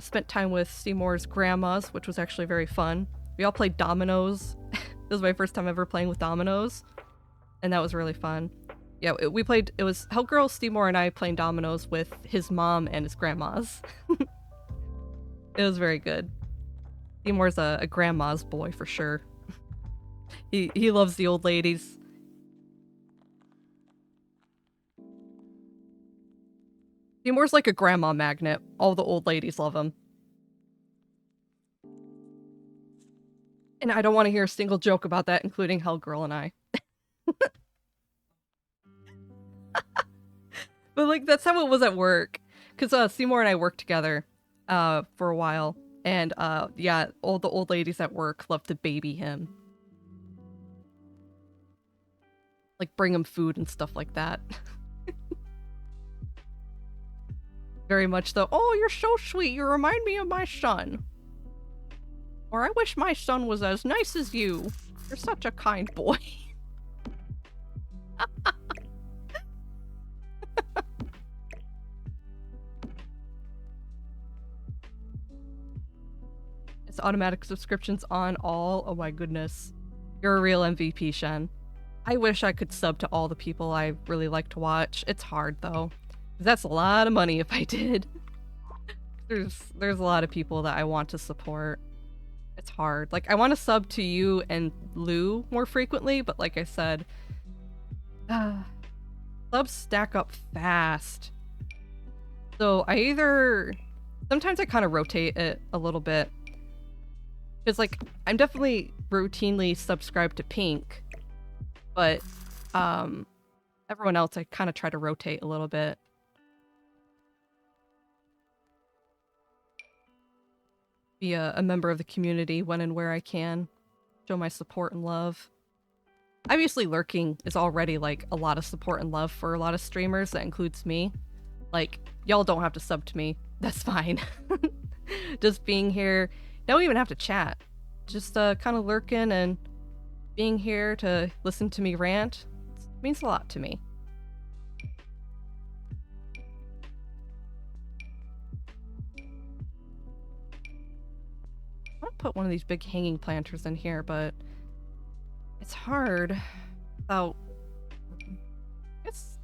S1: Spent time with Seymour's grandmas, which was actually very fun. We all played dominoes. This was my first time ever playing with dominoes, and that was really fun. Yeah, we played, it was Hellgirl, Seymour, and I playing dominoes with his mom and his grandmas. It was very good. Seymour's a grandma's boy for sure. He loves the old ladies. Seymour's like a grandma magnet. All the old ladies love him. And I don't want to hear a single joke about that, including Hellgirl and I. But like, that's how it was at work. Because Seymour and I worked together for a while. And yeah, all the old ladies at work love to baby him. Like, bring him food and stuff like that. Very much though. Oh, you're so sweet. You remind me of my son. Or I wish my son was as nice as you. You're such a kind boy. It's automatic subscriptions on all. Oh my goodness. You're a real MVP, Shen. I wish I could sub to all the people I really like to watch. It's hard though. That's a lot of money if I did. There's a lot of people that I want to support. It's hard. Like, I want to sub to you and Lou more frequently, but like I said, subs stack up fast. So sometimes I kind of rotate it a little bit. Because like, I'm definitely routinely subscribed to Pink, but everyone else I kind of try to rotate a little bit. Be a member of the community when and where I can. Show my support and love. Obviously, lurking is already, like, a lot of support and love for a lot of streamers. That includes me. Like, y'all don't have to sub to me. That's fine. Just being here. Don't even have to chat. Just kind of lurking and being here to listen to me rant means a lot to me. I want to put one of these big hanging planters in here, but it's hard without... I guess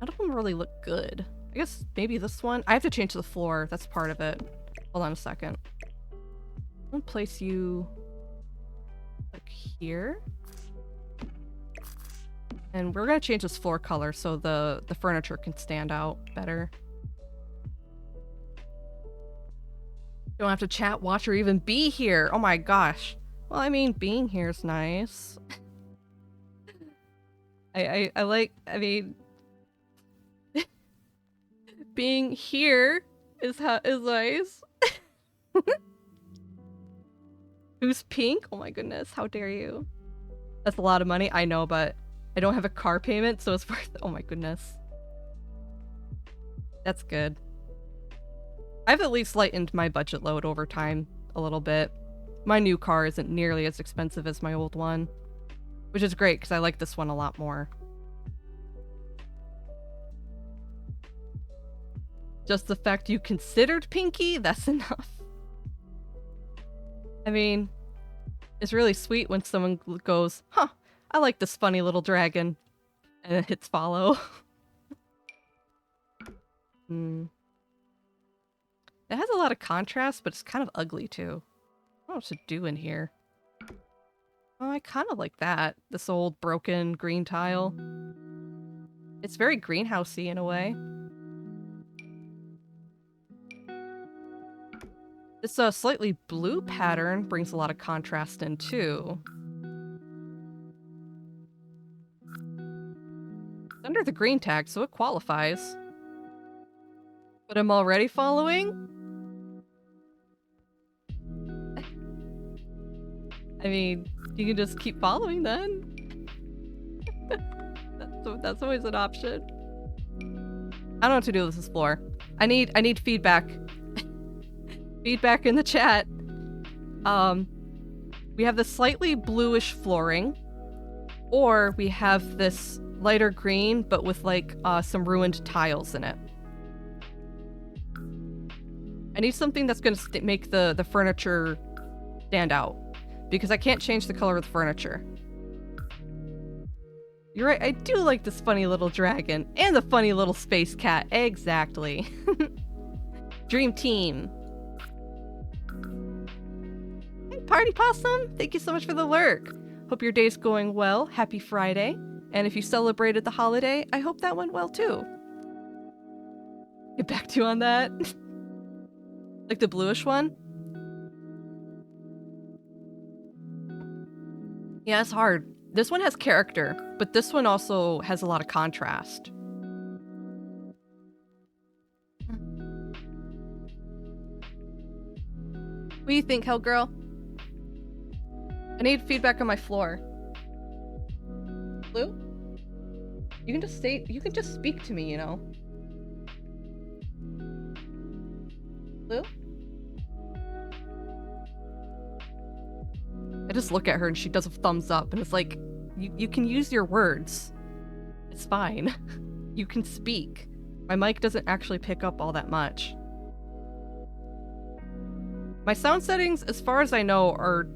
S1: none of them really look good. I guess maybe this one? I have to change the floor. That's part of it. Hold on a second. I'm gonna place you like here. And we're gonna change this floor color so the furniture can stand out better. Don't have to chat, watch, or even be here. Oh my gosh. Well, I mean, being here is nice. I mean, being here is nice. Who's Pink? Oh my goodness, how dare you? That's a lot of money, I know, but I don't have a car payment, so it's worth it. Oh my goodness. That's good. I've at least lightened my budget load over time a little bit. My new car isn't nearly as expensive as my old one, which is great because I like this one a lot more. Just the fact you considered pinky, that's enough. I mean, it's really sweet when someone goes, huh, I like this funny little dragon, and it hits follow. It has a lot of contrast, but it's kind of ugly too. I don't know what to do in here. Oh, I kind of like that. This old broken green tile. It's very greenhousey in a way. This slightly blue pattern brings a lot of contrast in too. It's under the green tag, so it qualifies. But I'm already following? I mean, you can just keep following then. That's always an option. I don't know what to do with this floor. I need feedback. Feedback in the chat. We have the slightly bluish flooring, or we have this lighter green, but with like some ruined tiles in it. I need something that's gonna make the furniture stand out, because I can't change the color of the furniture. You're right, I do like this funny little dragon, and the funny little space cat, exactly. Dream team. Hey, Party Possum, thank you so much for the lurk. Hope your day's going well, happy Friday. And if you celebrated the holiday, I hope that went well too. Get back to you on that. Like the bluish one? Yeah, it's hard. This one has character, but this one also has a lot of contrast. What do you think, Hellgirl? I need feedback on my floor. Blue? You can just speak to me, you know? Blue? I just look at her and she does a thumbs up and it's like, you can use your words. It's fine. You can speak. My mic doesn't actually pick up all that much. My sound settings, as far as I know, are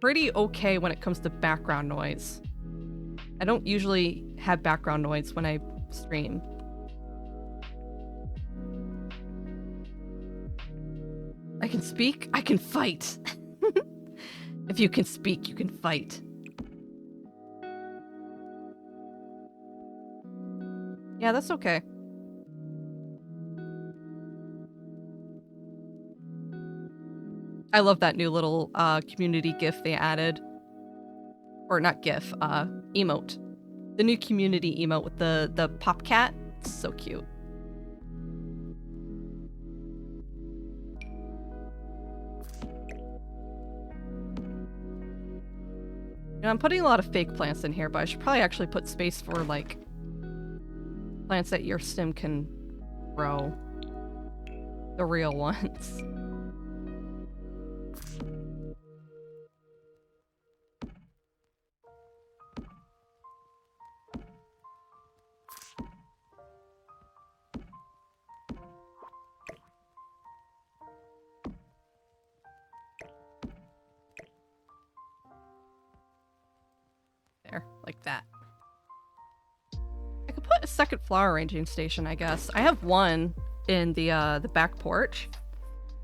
S1: pretty okay when it comes to background noise. I don't usually have background noise when I stream. I can speak, I can fight. If you can speak, you can fight. Yeah, that's okay. I love that new little community GIF they added. Or not GIF, emote. The new community emote with the pop cat. It's so cute. You know, I'm putting a lot of fake plants in here, but I should probably actually put space for, like, plants that your sim can grow. The real ones. There, like that. I could put a second flower arranging station, I guess. I have one in the back porch,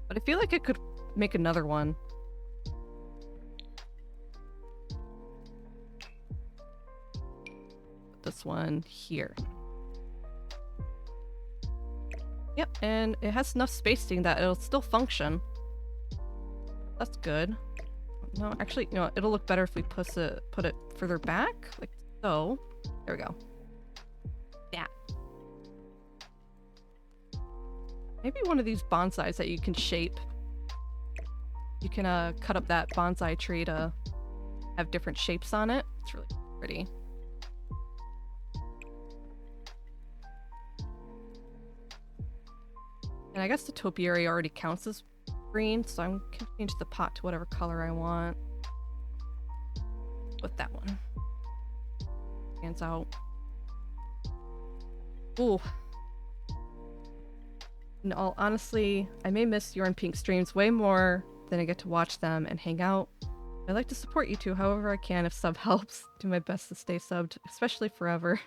S1: but I feel like I could make another one. Put this one here. Yep, and it has enough spacing that it'll still function. That's good. No, actually, you know what? It'll look better if we put it further back, like so. There we go. Yeah. Maybe one of these bonsais that you can shape. You can cut up that bonsai tree to have different shapes on it. It's really pretty. And I guess the topiary already counts as green, so I can change the pot to whatever color I want. With that one. Stands out. Ooh. In all honesty, I may miss your and Pink streams way more than I get to watch them and hang out. I like to support you two however I can if sub helps. Do my best to stay subbed, especially forever.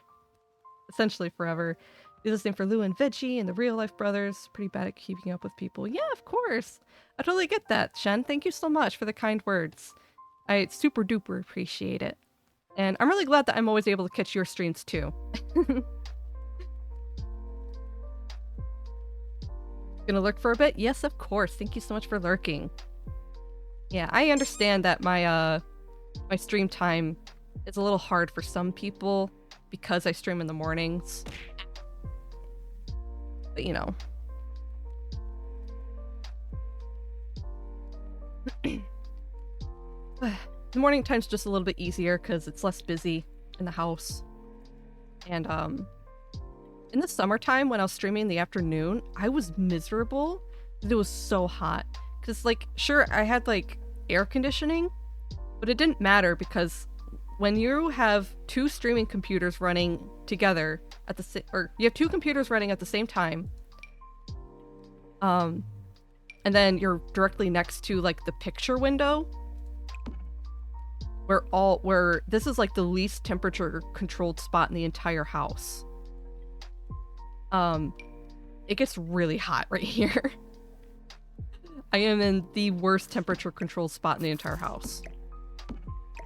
S1: Essentially forever. Do the same for Lou and Veggie and the real life brothers. Pretty bad at keeping up with people. Yeah, of course. I totally get that, Shen. Thank you so much for the kind words. I super duper appreciate it. And I'm really glad that I'm always able to catch your streams too. Gonna lurk for a bit? Yes, of course. Thank you so much for lurking. Yeah, I understand that my my stream time is a little hard for some people because I stream in the mornings. But you know. The morning time's just a little bit easier because it's less busy in the house. And in the summertime when I was streaming in the afternoon, I was miserable. It was so hot. Because, like, sure, I had, like, air conditioning, but it didn't matter because when you have two streaming computers running together at the or you have two computers running at the same time, and then you're directly next to, like, the picture window, where this is, like, the least temperature controlled spot in the entire house. It gets really hot right here. I am in the worst temperature control spot in the entire house.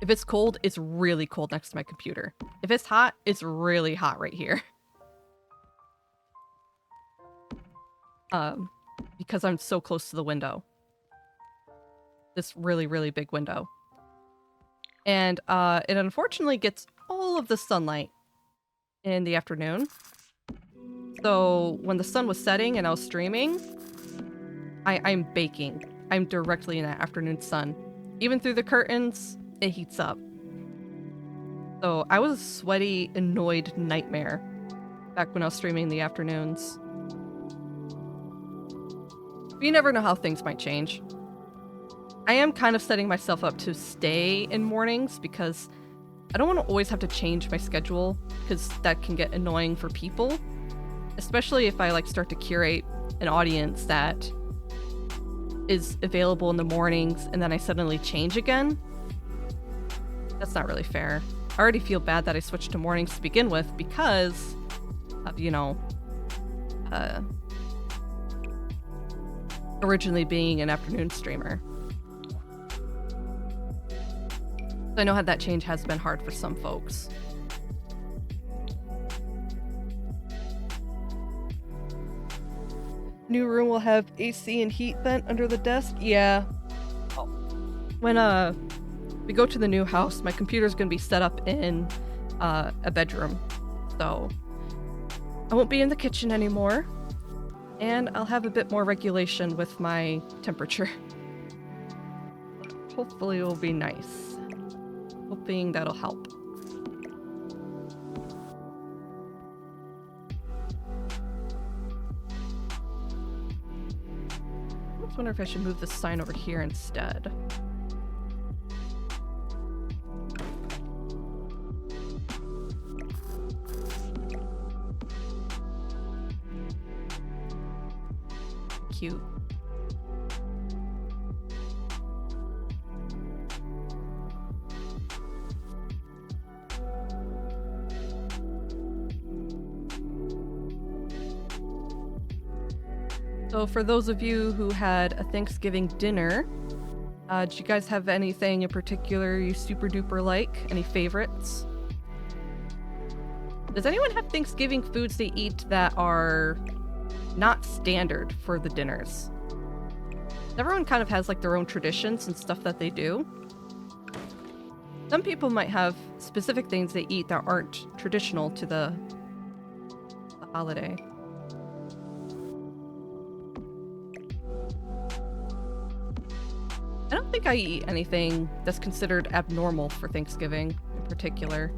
S1: If it's cold, it's really cold next to my computer. If it's hot, it's really hot right here. Because I'm so close to the window. This really, really big window. And it unfortunately gets all of the sunlight in the afternoon. So when the sun was setting and I was streaming, I'm baking. I'm directly in that afternoon sun. Even through the curtains, it heats up. So I was a sweaty, annoyed nightmare back when I was streaming in the afternoons. You never know how things might change. I am kind of setting myself up to stay in mornings because I don't want to always have to change my schedule because that can get annoying for people. Especially if I like start to curate an audience that is available in the mornings and then I suddenly change again. That's not really fair. I already feel bad that I switched to mornings to begin with because of, you know, originally being an afternoon streamer. So I know how that change has been hard for some folks. New room will have AC and heat vent under the desk? Yeah. When we go to the new house, my computer's gonna be set up in a bedroom. So I won't be in the kitchen anymore. And I'll have a bit more regulation with my temperature. Hopefully it will be nice. Hoping that'll help. I wonder if I should move this sign over here instead. Cute. So for those of you who had a Thanksgiving dinner, did you guys have anything in particular you super duper like? Any favorites? Does anyone have Thanksgiving foods they eat that are not standard for the dinners? Everyone kind of has like their own traditions and stuff that they do. Some people might have specific things they eat that aren't traditional to the holiday. I don't think I eat anything that's considered abnormal for Thanksgiving in particular.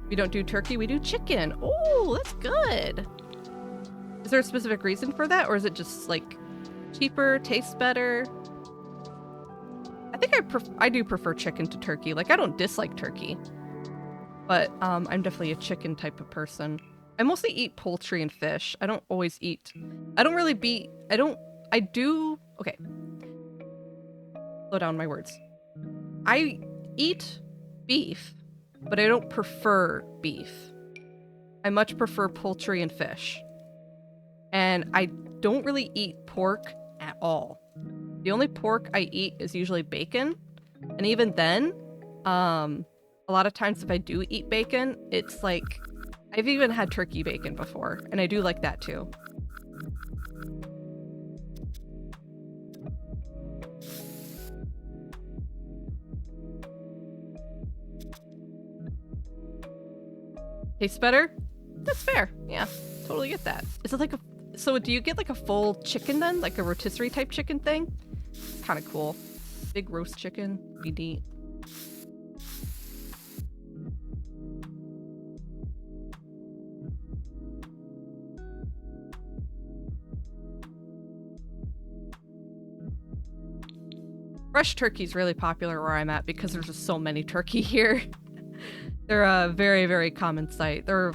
S1: We don't do turkey, we do chicken. Oh, that's good. Is there a specific reason for that, or is it just like cheaper, tastes better? I think I do prefer chicken to turkey. Like, I don't dislike turkey, but I'm definitely a chicken type of person. I mostly eat poultry and fish. I don't always eat. I don't really be. I don't. I do. Okay. Slow down my words. I eat beef, but I don't prefer beef. I much prefer poultry and fish. And I don't really eat pork at all. The only pork I eat is usually bacon. And even then, a lot of times if I do eat bacon, it's like, I've even had turkey bacon before, and I do like that too. Tastes better? That's fair. Yeah, totally get that. Is it like a... So do you get like a full chicken then? Like a rotisserie type chicken thing? Kind of cool. Big roast chicken. Be neat. Fresh turkey's really popular where I'm at because there's just so many turkey here. They're a very, very common sight. They're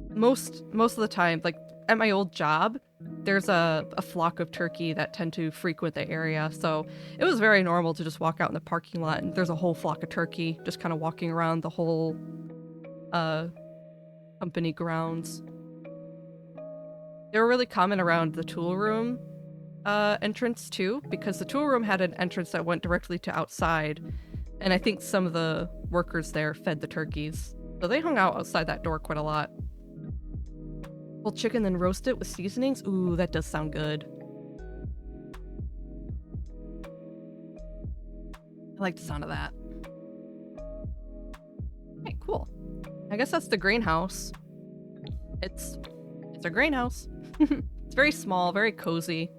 S1: most of the time, like at my old job, there's a flock of turkey that tend to frequent the area. So it was very normal to just walk out in the parking lot and there's a whole flock of turkey just kind of walking around the whole company grounds. They were really common around the tool room entrance too, because the tool room had an entrance that went directly to outside. And I think some of the workers there fed the turkeys. So they hung out outside that door quite a lot. Whole chicken, then roast it with seasonings. Ooh, that does sound good. I like the sound of that. Okay, cool. I guess that's the greenhouse. It's a greenhouse. It's very small, very cozy.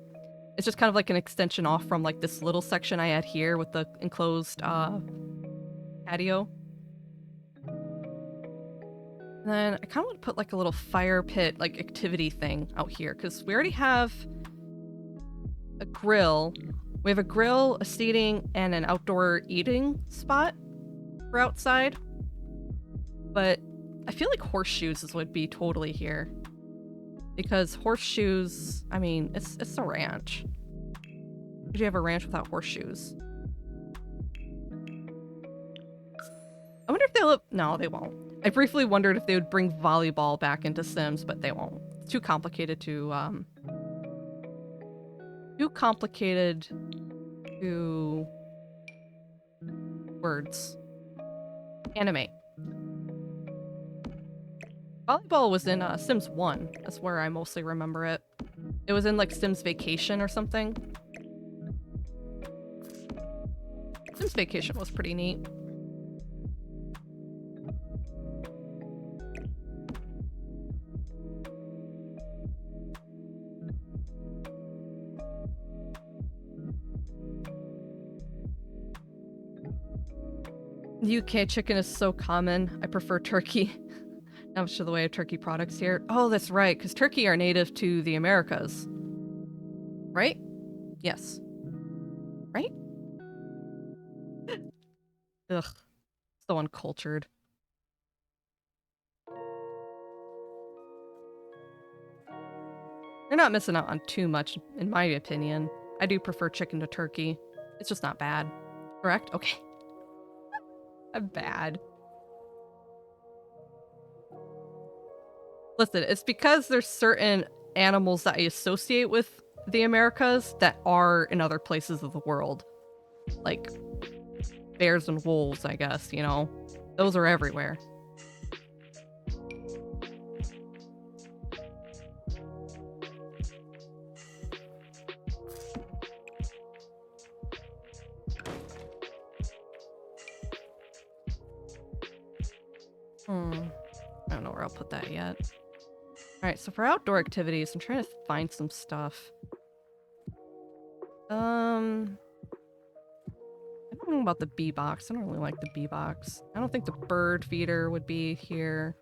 S1: It's just kind of like an extension off from like this little section I had here with the enclosed patio. And then I kind of want to put like a little fire pit like activity thing out here because we already have a grill. We have a grill, a seating, and an outdoor eating spot for outside. But I feel like horseshoes would be totally here. Because horseshoes, I mean, it's a ranch. Would you have a ranch without horseshoes? I wonder if they'll... No, they won't. I briefly wondered if they would bring volleyball back into Sims, but they won't. It's too complicated to, Too complicated to... Words. Animate. Volleyball was in Sims 1. That's where I mostly remember it. It was in like Sims Vacation or something. Sims Vacation was pretty neat. UK chicken is so common. I prefer turkey. Not much of the way of turkey products here. Oh, that's right, because turkey are native to the Americas. Right? Yes. Right? Ugh. So uncultured. You're not missing out on too much, in my opinion. I do prefer chicken to turkey. It's just not bad. Correct? Okay. I'm bad. Listen, it's because there's certain animals that I associate with the Americas that are in other places of the world. Like bears and wolves, I guess, you know? Those are everywhere. I don't know where I'll put that yet. Alright, so for outdoor activities, I'm trying to find some stuff. I don't know about the bee box. I don't really like the bee box. I don't think the bird feeder would be here.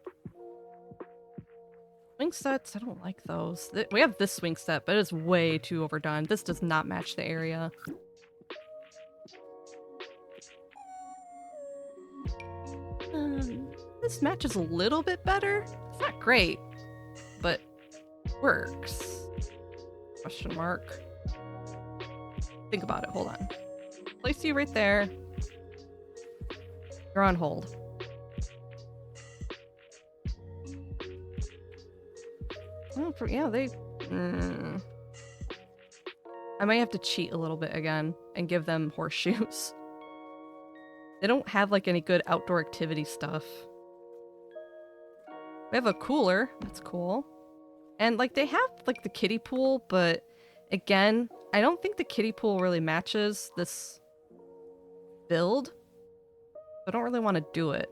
S1: Swing sets, I don't like those. We have this swing set, but it is way too overdone. This does not match the area. This matches a little bit better. It's not great, but works. Question mark. Think about it. Hold on. Place you right there. You're on hold. Oh, yeah, they... I might have to cheat a little bit again and give them horseshoes. They don't have, like, any good outdoor activity stuff. We have a cooler. That's cool. And, like, they have, like, the kiddie pool, but, again, I don't think the kiddie pool really matches this build. I don't really want to do it.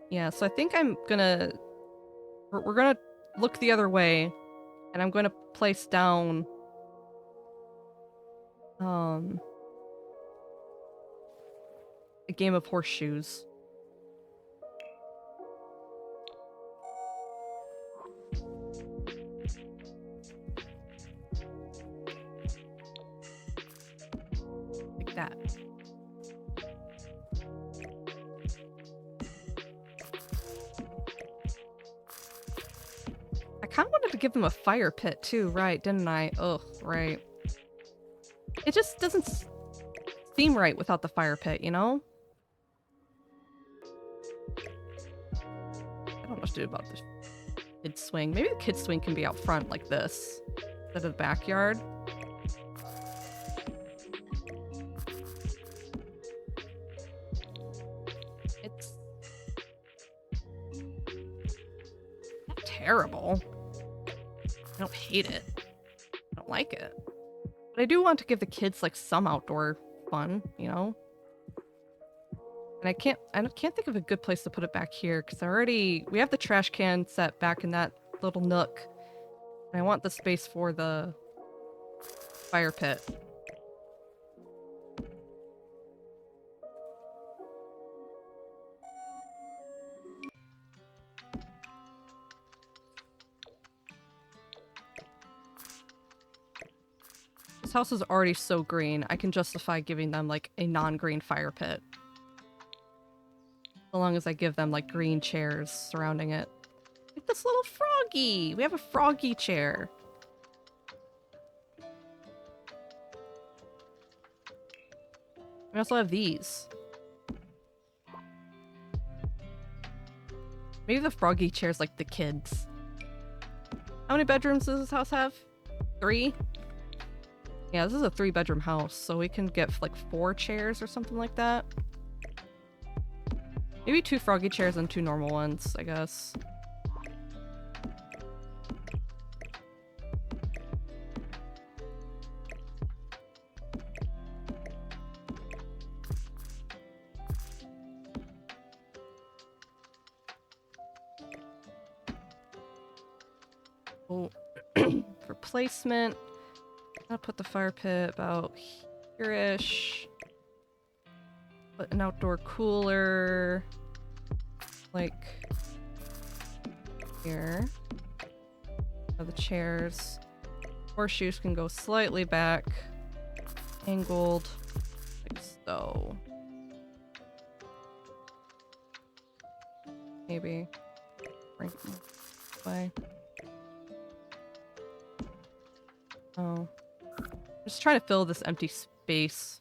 S1: Yeah, so I think I'm gonna... We're gonna look the other way, and I'm gonna place down... a game of horseshoes. Like that. I kind of wanted to give them a fire pit too, right, didn't I? Ugh, right. It just doesn't seem right without the fire pit, you know? I don't know what to do about this kid swing. Maybe the kid swing can be out front like this, instead of the backyard. It's not terrible. I don't hate it. I don't like it. But I do want to give the kids like some outdoor fun, you know? And I can't think of a good place to put it back here because we have the trash can set back in that little nook. And I want the space for the fire pit. This house is already so green, I can justify giving them like a non-green fire pit. So long as I give them like green chairs surrounding it. Like this little froggy! We have a froggy chair. We also have these. Maybe the froggy chair's like the kids. How many bedrooms does this house have? 3? Yeah, this is a 3-bedroom house, so we can get like 4 chairs or something like that. Maybe 2 froggy chairs and 2 normal ones, I guess. Oh, for placement, I'll put the fire pit about here-ish. Put an outdoor cooler, like here. The chairs. Horseshoes can go slightly back, angled, like so. Maybe bring them this way. Oh. Just trying to fill this empty space.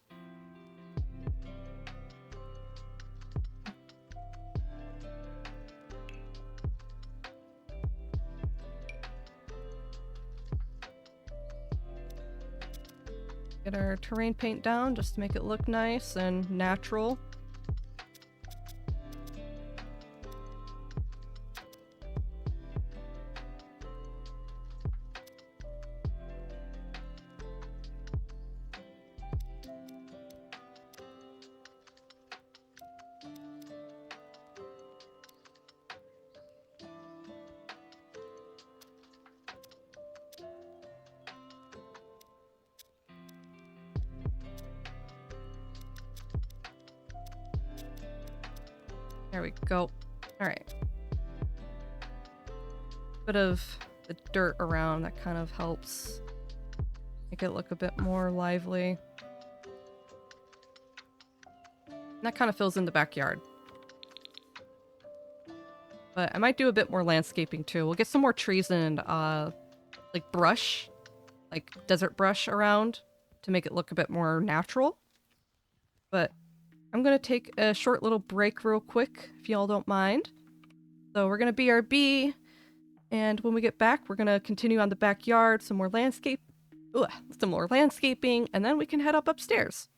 S1: Get our terrain paint down just to make it look nice and natural. There we go. All right. Bit of the dirt around, that kind of helps make it look a bit more lively. And that kind of fills in the backyard. But I might do a bit more landscaping too. We'll get some more trees and like brush, like desert brush around to make it look a bit more natural. But I'm gonna take a short little break real quick, if y'all don't mind. So we're gonna BRB, and when we get back, we're gonna continue on the backyard, some more landscaping, and then we can head up upstairs.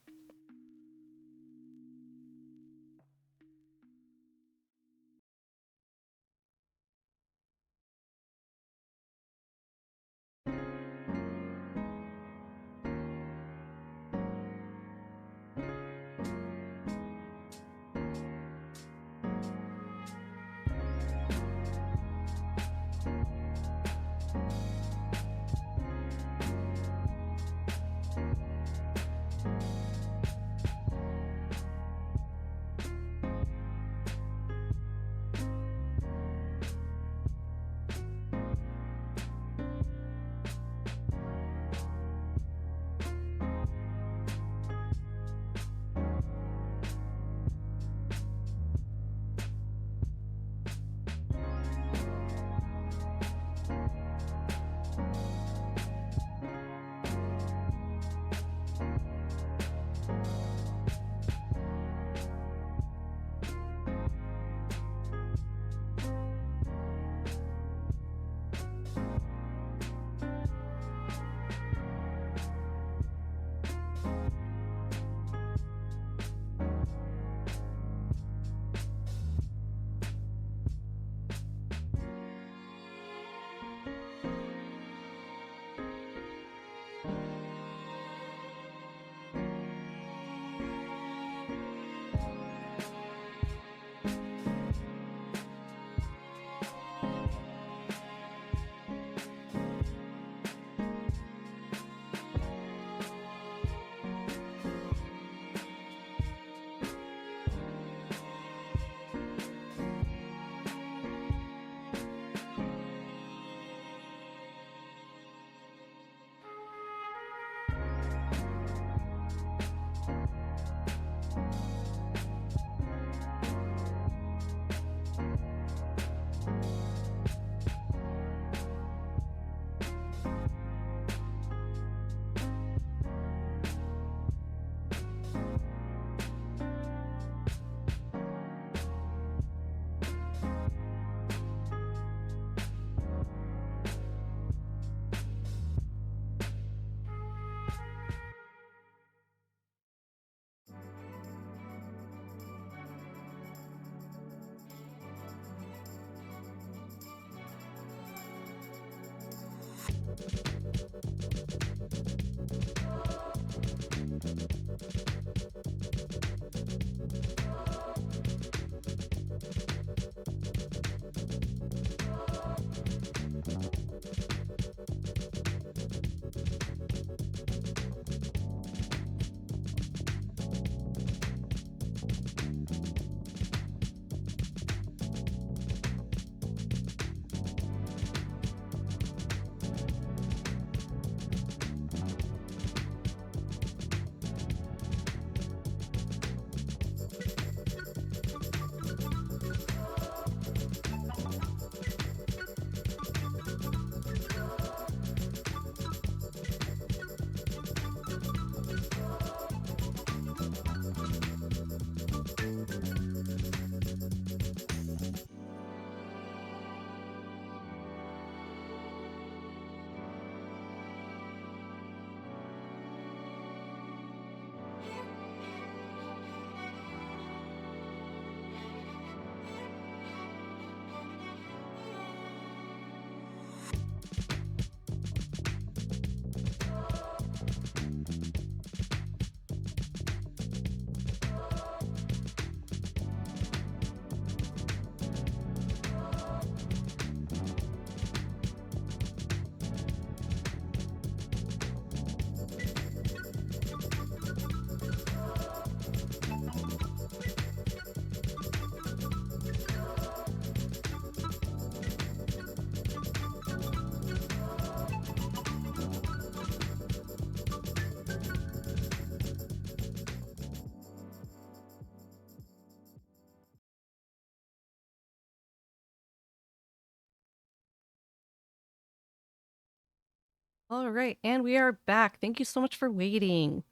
S1: All right, and we are back. Thank you so much for waiting.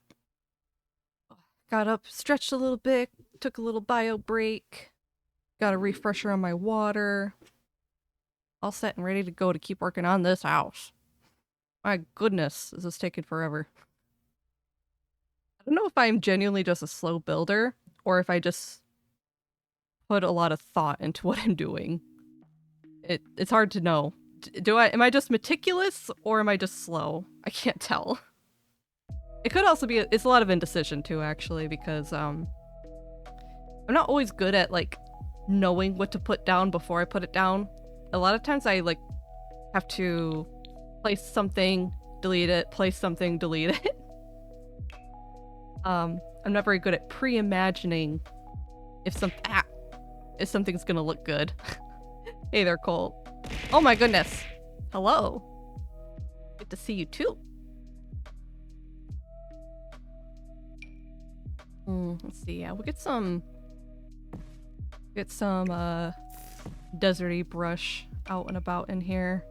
S1: Got up, stretched a little bit, took a little bio break, got a refresher on my water. All set and ready to go to keep working on this house. My goodness, this is taking forever. I don't know if I'm genuinely just a slow builder or if I just put a lot of thought into what I'm doing. It's hard to know. Am I just meticulous or am I just slow? I can't tell. It could also be it's a lot of indecision too, actually, because I'm not always good at like knowing what to put down before I put it down. A lot of times I like have to place something, delete it, place something, delete it. I'm not very good at pre-imagining if something's gonna look good. Hey there, Cole. Oh my goodness. Hello. Good to see you too. Let's see. Yeah, we'll get some deserty brush out and about in here.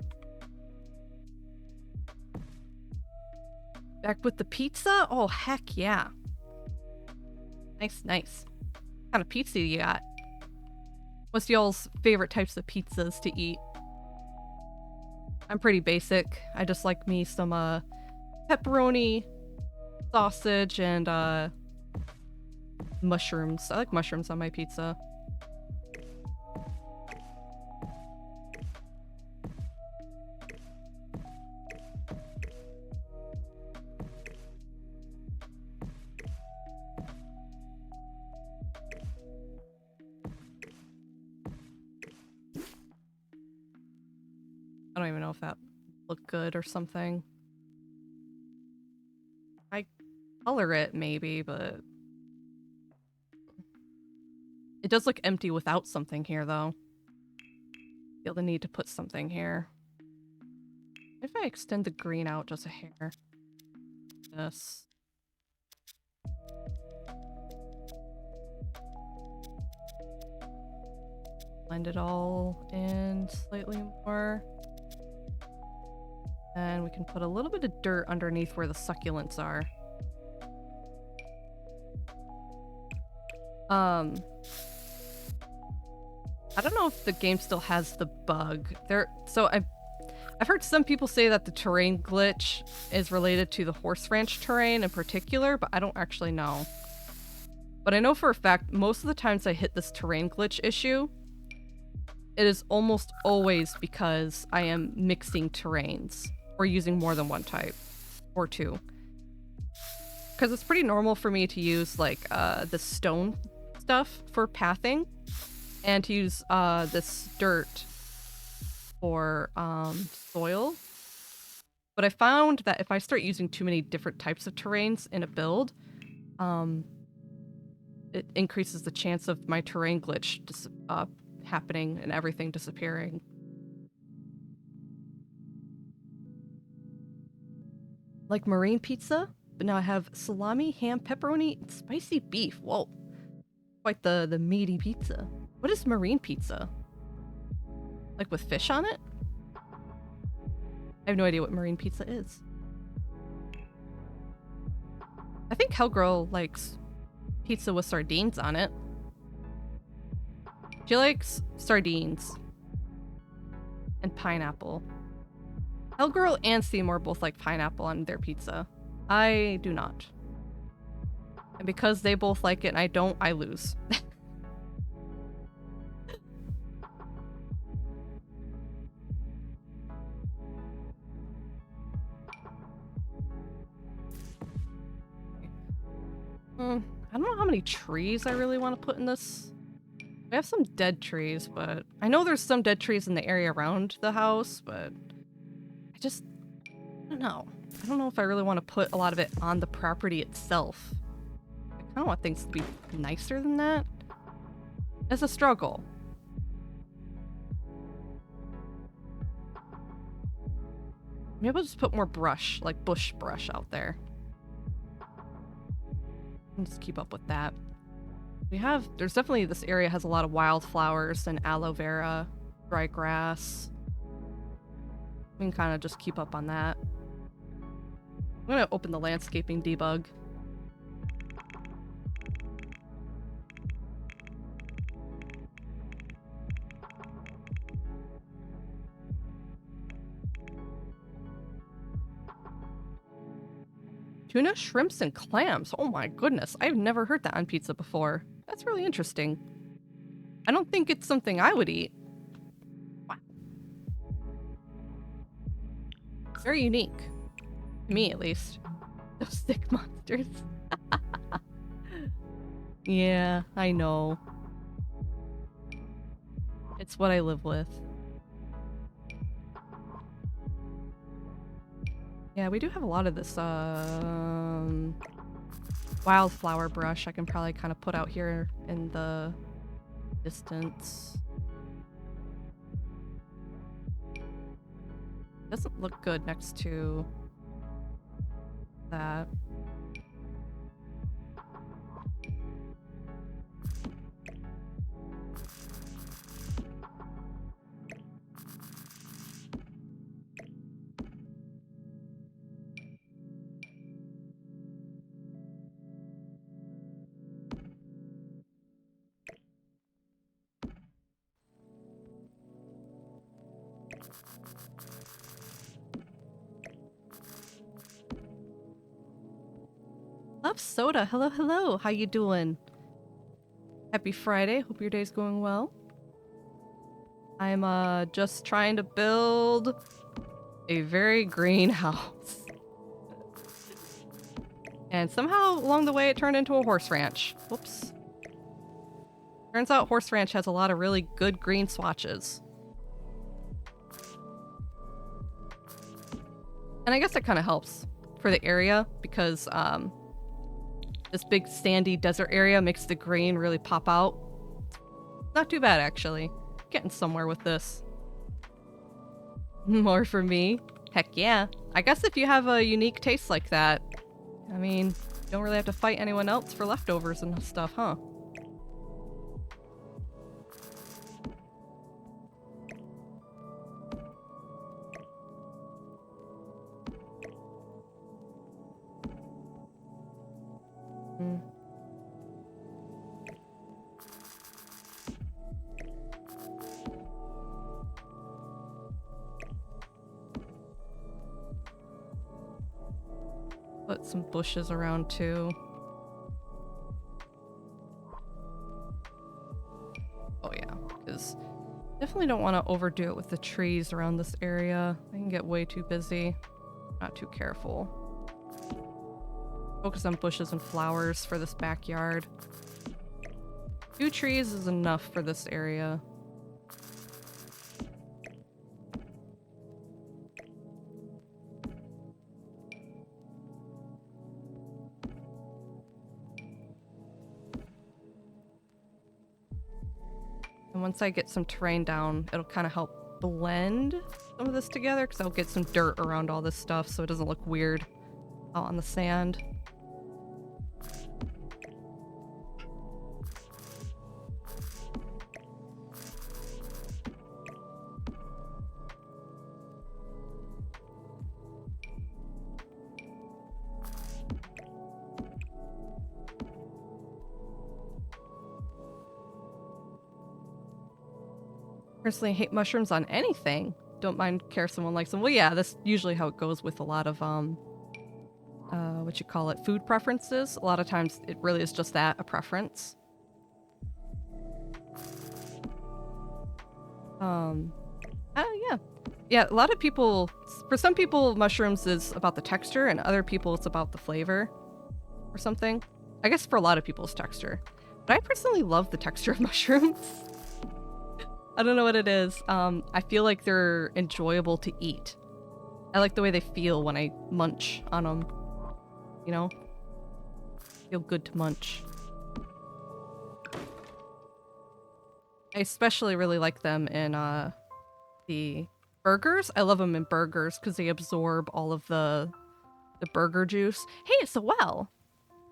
S1: Back with the pizza? Oh, heck yeah. Nice. What kind of pizza you got? What's y'all's favorite types of pizzas to eat? I'm pretty basic. I just like me some pepperoni, sausage, and mushrooms. I like mushrooms on my pizza. I don't even know if that looked good or something. I color it maybe, but it does look empty without something here though. Feel the need to put something here. If I extend the green out just a hair. This. Blend it all in slightly more. And we can put a little bit of dirt underneath where the succulents are. I don't know if the game still has the bug. I've heard some people say that the terrain glitch is related to the horse ranch terrain in particular, but I don't actually know. But I know for a fact, most of the times I hit this terrain glitch issue, it is almost always because I am mixing terrains or using more than one type or two. Because it's pretty normal for me to use like the stone stuff for pathing and to use this dirt for soil. But I found that if I start using too many different types of terrains in a build, it increases the chance of my terrain glitch happening and everything disappearing. Like marine pizza, but now I have salami, ham, pepperoni, and spicy beef. Whoa. Quite the meaty pizza. What is marine pizza? Like with fish on it? I have no idea what marine pizza is. I think Hellgirl likes pizza with sardines on it. She likes sardines and pineapple. Hellgirl and Seymour both like pineapple on their pizza. I do not. And because they both like it and I don't, I lose. I don't know how many trees I really want to put in this. We have some dead trees, but I know there's some dead trees in the area around the house, but I don't know. I don't know if I really want to put a lot of it on the property itself. I kind of want things to be nicer than that. It's a struggle. Maybe I'll just put more brush, like bush brush out there. And just keep up with that. There's definitely, this area has a lot of wildflowers and aloe vera, dry grass. We can kind of just keep up on that. I'm gonna open the landscaping debug. Tuna, shrimps, and clams. Oh my goodness, I've never heard that on pizza before. That's really interesting. I don't think it's something I would eat. Wow. Very unique. To me, at least. Those stick monsters. Yeah, I know. It's what I live with. Yeah, we do have a lot of this, wildflower brush I can probably kind of put out here in the distance. Doesn't look good next to that. Love Soda, hello, hello. How you doing? Happy Friday. Hope your day's going well. I'm just trying to build a very green house. And somehow along the way it turned into a horse ranch. Whoops. Turns out horse ranch has a lot of really good green swatches. And I guess that kind of helps for the area because this big sandy desert area makes the green really pop out. Not too bad, actually. Getting somewhere with this. More for me? Heck yeah. I guess if you have a unique taste like that, I mean, you don't really have to fight anyone else for leftovers and stuff, huh? Hmm. Put some bushes around too. Oh yeah, because definitely don't want to overdo it with the trees around this area. I can get way too busy. Not too careful. Focus on bushes and flowers for this backyard. 2 trees is enough for this area. And once I get some terrain down, it'll kind of help blend some of this together because I'll get some dirt around all this stuff so it doesn't look weird out on the sand. Personally hate mushrooms on anything. Don't mind care if someone likes them. Well, yeah, that's usually how it goes with a lot of, what you call it, food preferences. A lot of times it really is just that, a preference. Yeah. Yeah, a lot of people, for some people, mushrooms is about the texture, and other people it's about the flavor or something. I guess for a lot of people it's texture. But I personally love the texture of mushrooms. I don't know what it is. I feel like they're enjoyable to eat. I like the way they feel when I munch on them. You know? Feel good to munch. I especially really like them in the burgers. I love them in burgers because they absorb all of the burger juice. Hey, it's a well!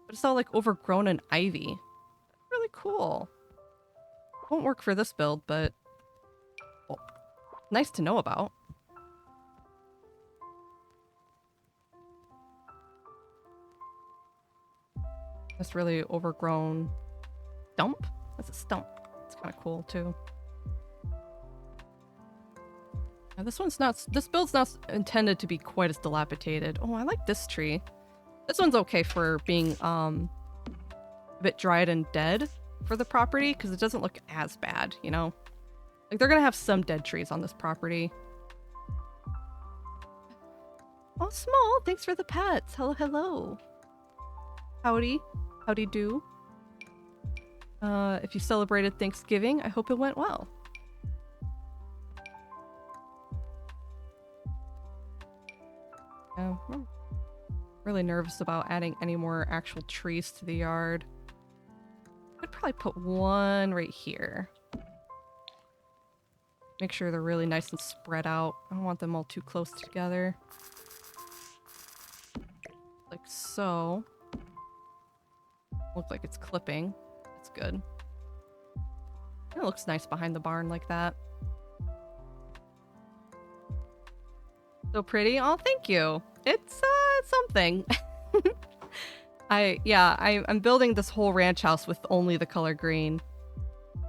S1: But it's all like overgrown in ivy. Really cool. Won't work for this build, but well, nice to know about. This really overgrown stump? That's a stump. It's kind of cool too. Now, this build's not intended to be quite as dilapidated. Oh, I like this tree. This one's okay for being a bit dried and dead for the property because it doesn't look as bad, you know? Like, they're gonna have some dead trees on this property. Oh, Small, thanks for the pets. Hello, hello. Howdy. Howdy do. If you celebrated Thanksgiving, I hope it went well. I'm really nervous about adding any more actual trees to the yard. I'd probably put one right here. Make sure they're really nice and spread out. I don't want them all too close together. Like so. Looks like it's clipping. That's good. It looks nice behind the barn like that. So pretty. Oh, thank you. It's something. I'm building this whole ranch house with only the color green.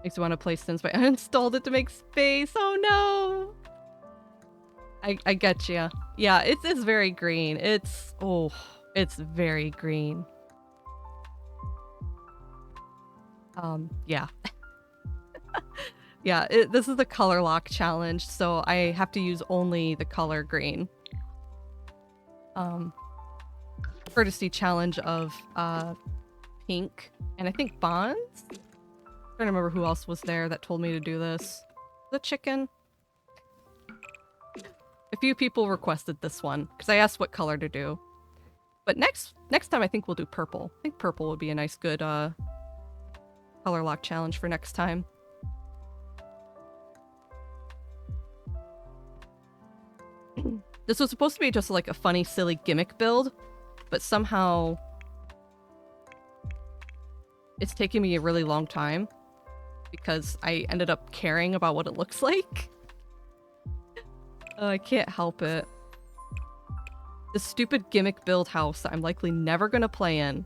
S1: Makes me want to play Sims, but I uninstalled it to make space. Oh no. I get you. Yeah, it's very green. It's very green. Yeah. Yeah, this is the color lock challenge, so I have to use only the color green. Courtesy challenge of pink, and I think Bonds? I'm trying to remember who else was there that told me to do this. The chicken? A few people requested this one, because I asked what color to do. But next time I think we'll do purple. I think purple would be a nice good color lock challenge for next time. This was supposed to be just like a funny, silly gimmick build, but somehow it's taken me a really long time because I ended up caring about what it looks like. I can't help it. This stupid gimmick build house that I'm likely never gonna play in.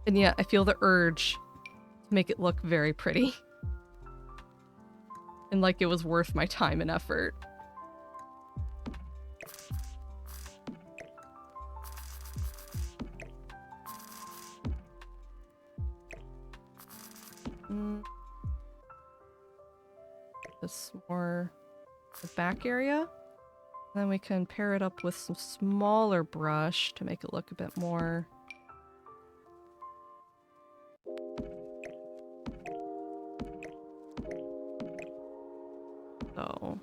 S1: And yet I feel the urge to make it look very pretty. And like it was worth my time and effort. This more the back area. Then we can pair it up with some smaller brush to make it look a bit more. So.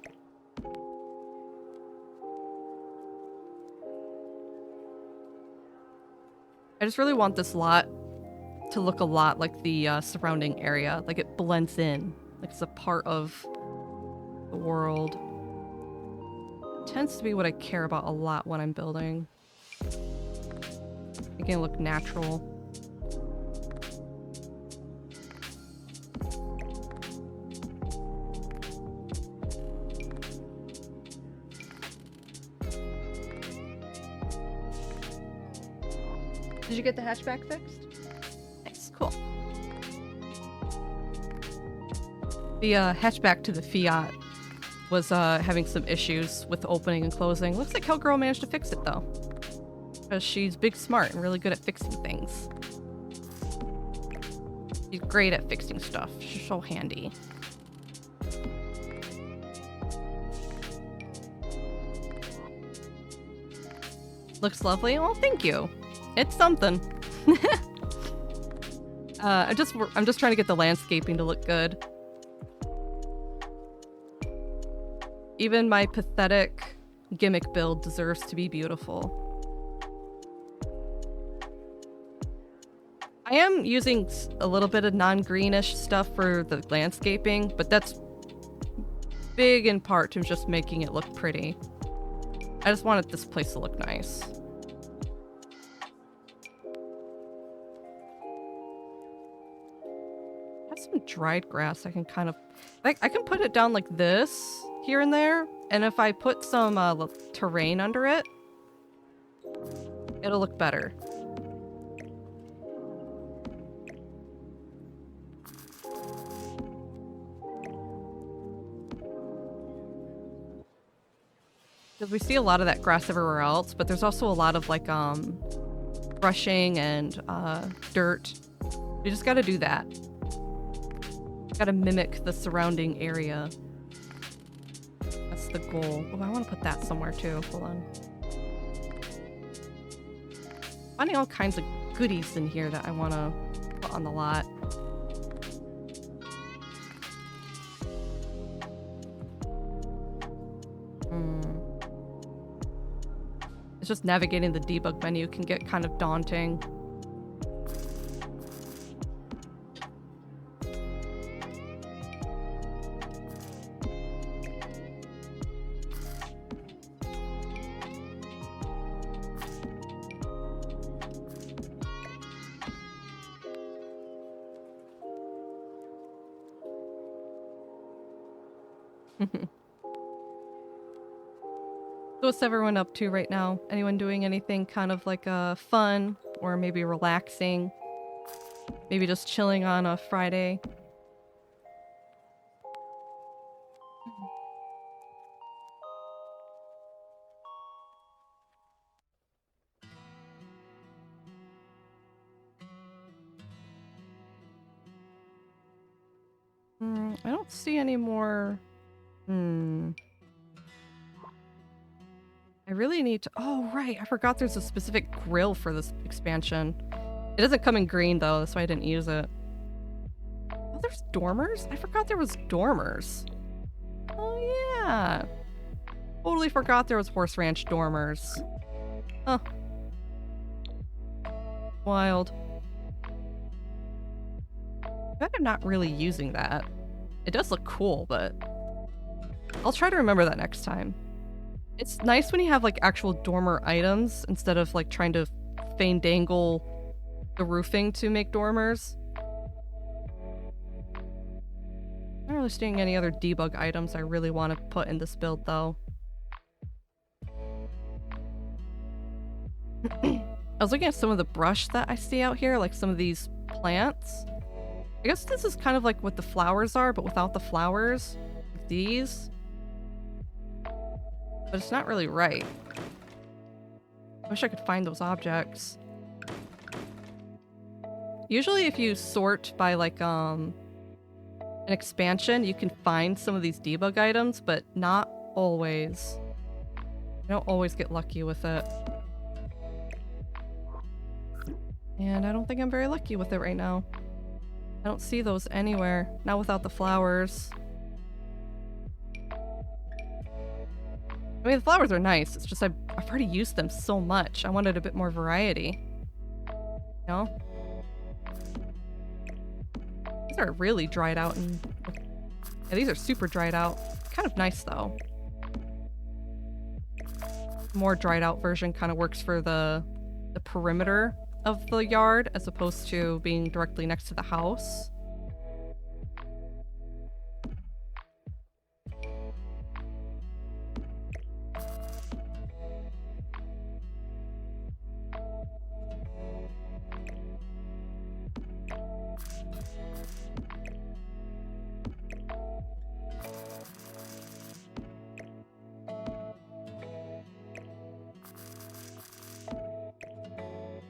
S1: I just really want this lot to look a lot like the surrounding area. Like it blends in. Like it's a part of the world. It tends to be what I care about a lot when I'm building. Making it look natural. Did you get the hatchback fixed? Nice, cool. The hatchback to the Fiat was having some issues with opening and closing. Looks like Hellgirl managed to fix it though. Because she's big smart and really good at fixing things. She's great at fixing stuff. She's so handy. Looks lovely. Well, thank you. It's something. I'm just trying to get the landscaping to look good. Even my pathetic gimmick build deserves to be beautiful. I am using a little bit of non-greenish stuff for the landscaping, but that's big in part to just making it look pretty. I just wanted this place to look nice. I have some dried grass I can kind of... I can put it down like this, here and there, and if I put some terrain under it, it'll look better. Because we see a lot of that grass everywhere else, but there's also a lot of like brushing and dirt. We just gotta do that. Gotta mimic the surrounding area. That's the goal. Oh, I want to put that somewhere too. Hold on. Finding all kinds of goodies in here that I want to put on the lot. It's just navigating the debug menu can get kind of daunting. So what's everyone up to right now? Anyone doing anything kind of like fun or maybe relaxing? Maybe just chilling on a Friday? I don't see any more. I really need to. Oh, right. I forgot there's a specific grill for this expansion. It doesn't come in green, though. That's why I didn't use it. Oh, there's dormers? I forgot there was dormers. Oh, yeah. Totally forgot there was Horse Ranch dormers. Huh. Wild. I bet I'm not really using that. It does look cool, but I'll try to remember that next time. It's nice when you have like actual dormer items instead of like trying to dangle the roofing to make dormers. I'm not really seeing any other debug items I really want to put in this build though. I was looking at some of the brush that I see out here, like some of these plants. I guess this is kind of like what the flowers are, but without the flowers. Like these. But it's not really right. I wish I could find those objects. Usually if you sort by like an expansion, you can find some of these debug items, but not always. I don't always get lucky with it. And I don't think I'm very lucky with it right now. I don't see those anywhere. Not without the flowers. I mean, the flowers are nice. It's just I've already used them so much. I wanted a bit more variety. You know? These are really dried out and... Yeah, these are super dried out. Kind of nice, though. More dried out version kind of works for the perimeter of the yard as opposed to being directly next to the house.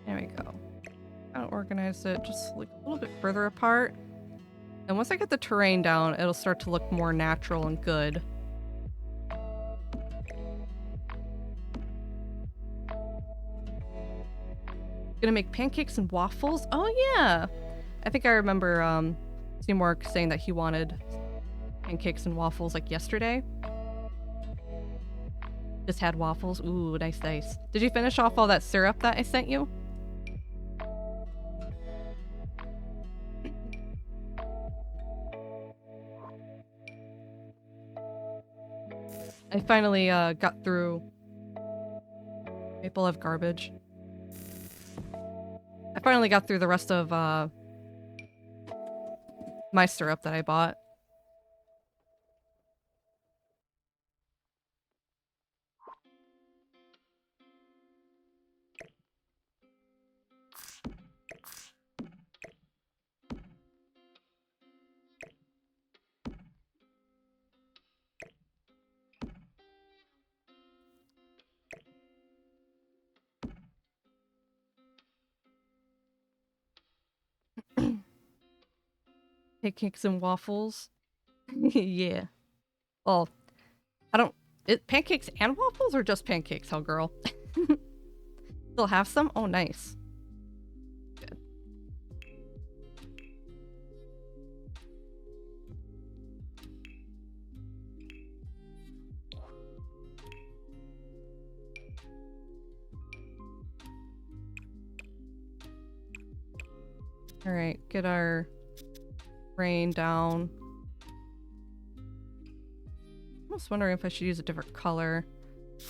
S1: There we go. I'll organize it just like a little bit further apart. And once I get the terrain down, it'll start to look more natural and good. Gonna make pancakes and waffles? Oh yeah! I think I remember Seymour saying that he wanted pancakes and waffles like yesterday. Just had waffles. Ooh, nice, nice. Did you finish off all that syrup that I sent you? I finally got through. Maple have garbage. I finally got through the rest of my syrup that I bought. Pancakes and waffles. Yeah. Well, I don't... pancakes and waffles or just pancakes, huh, girl? Still have some? Oh, nice. Good. Alright, get our rain down. I was wondering if I should use a different color.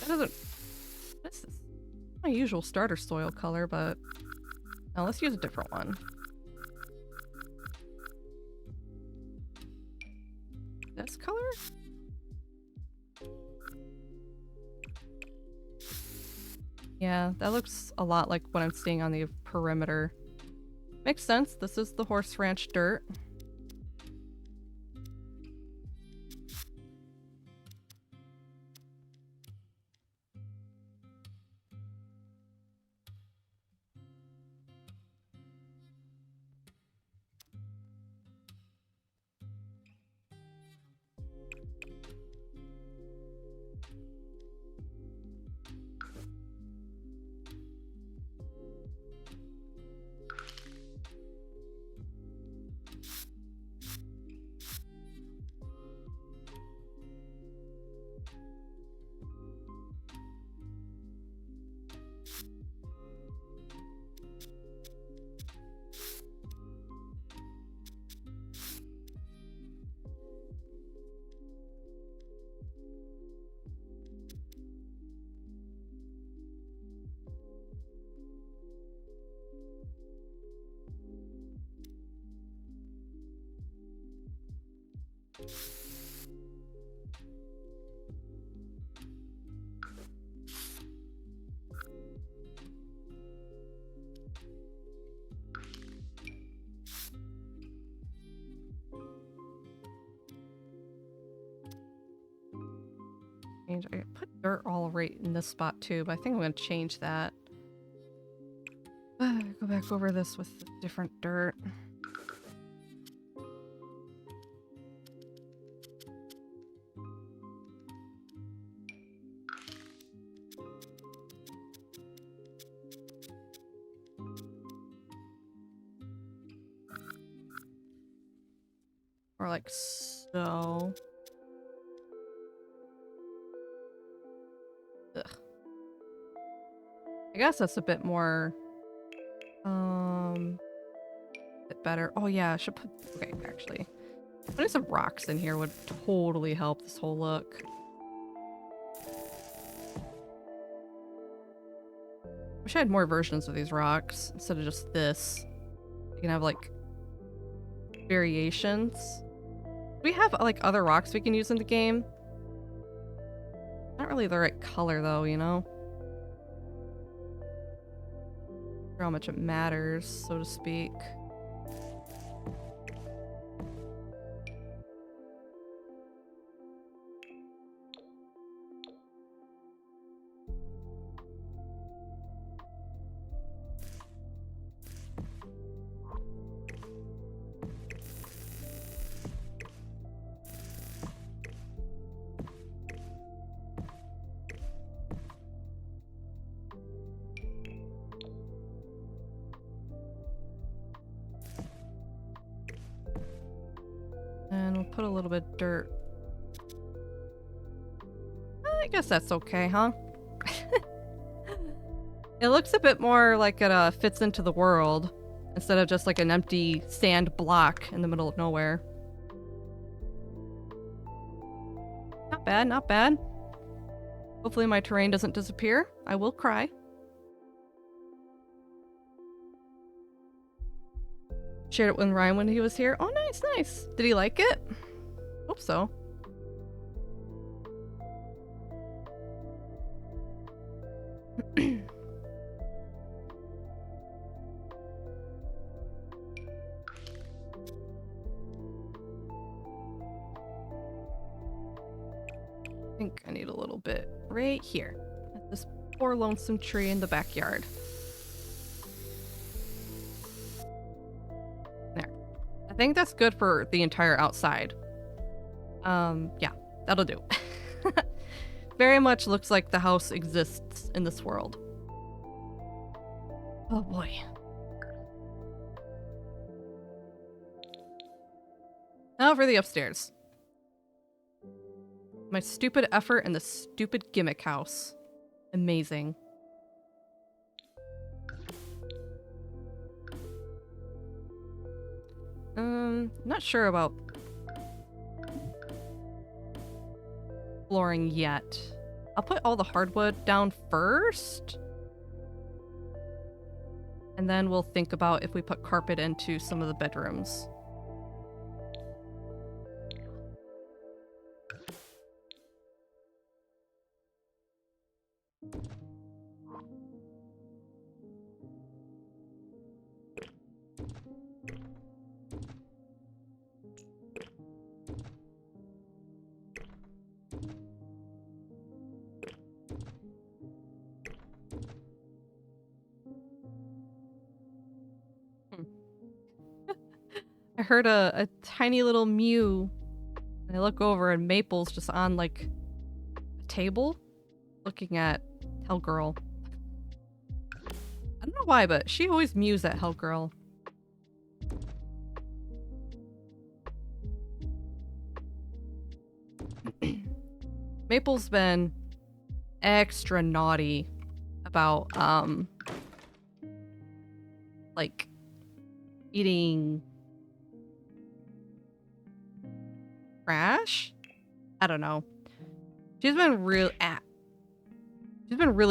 S1: That doesn't... This is my usual starter soil color, but... Now let's use a different one. This color? Yeah, that looks a lot like what I'm seeing on the perimeter. Makes sense. This is the horse ranch dirt. I put dirt all right in this spot too, but I think I'm gonna change that. Go back over this with different dirt. Or like so. Ugh. I guess that's a bit more, bit better. Oh yeah, I should put, okay, actually. Putting some rocks in here would totally help this whole look. Wish I had more versions of these rocks instead of just this. You can have like variations. We have like other rocks we can use in the game. Not really the right color though, you know? How much it matters, so to speak. And we'll put a little bit of dirt. I guess that's okay, huh? It looks a bit more like it fits into the world instead of just like an empty sand block in the middle of nowhere. Not bad, not bad. Hopefully my terrain doesn't disappear. I will cry. Shared it with Ryan when he was here. Oh, nice, nice. Did he like it? Hope so. I think I need a little bit right here. At this poor lonesome tree in the backyard. There. I think that's good for the entire outside. Yeah, that'll do. Very much looks like the house exists in this world. Oh boy. Now for the upstairs. My stupid effort in the stupid gimmick house. Amazing. Not sure about flooring yet. I'll put all the hardwood down first. And then we'll think about if we put carpet into some of the bedrooms. I heard a tiny little mew. And I look over and Maple's just on like a table looking at Hellgirl. I don't know why, but she always mews at Hellgirl. Maple's been extra naughty about like eating trash? I don't know. She's been really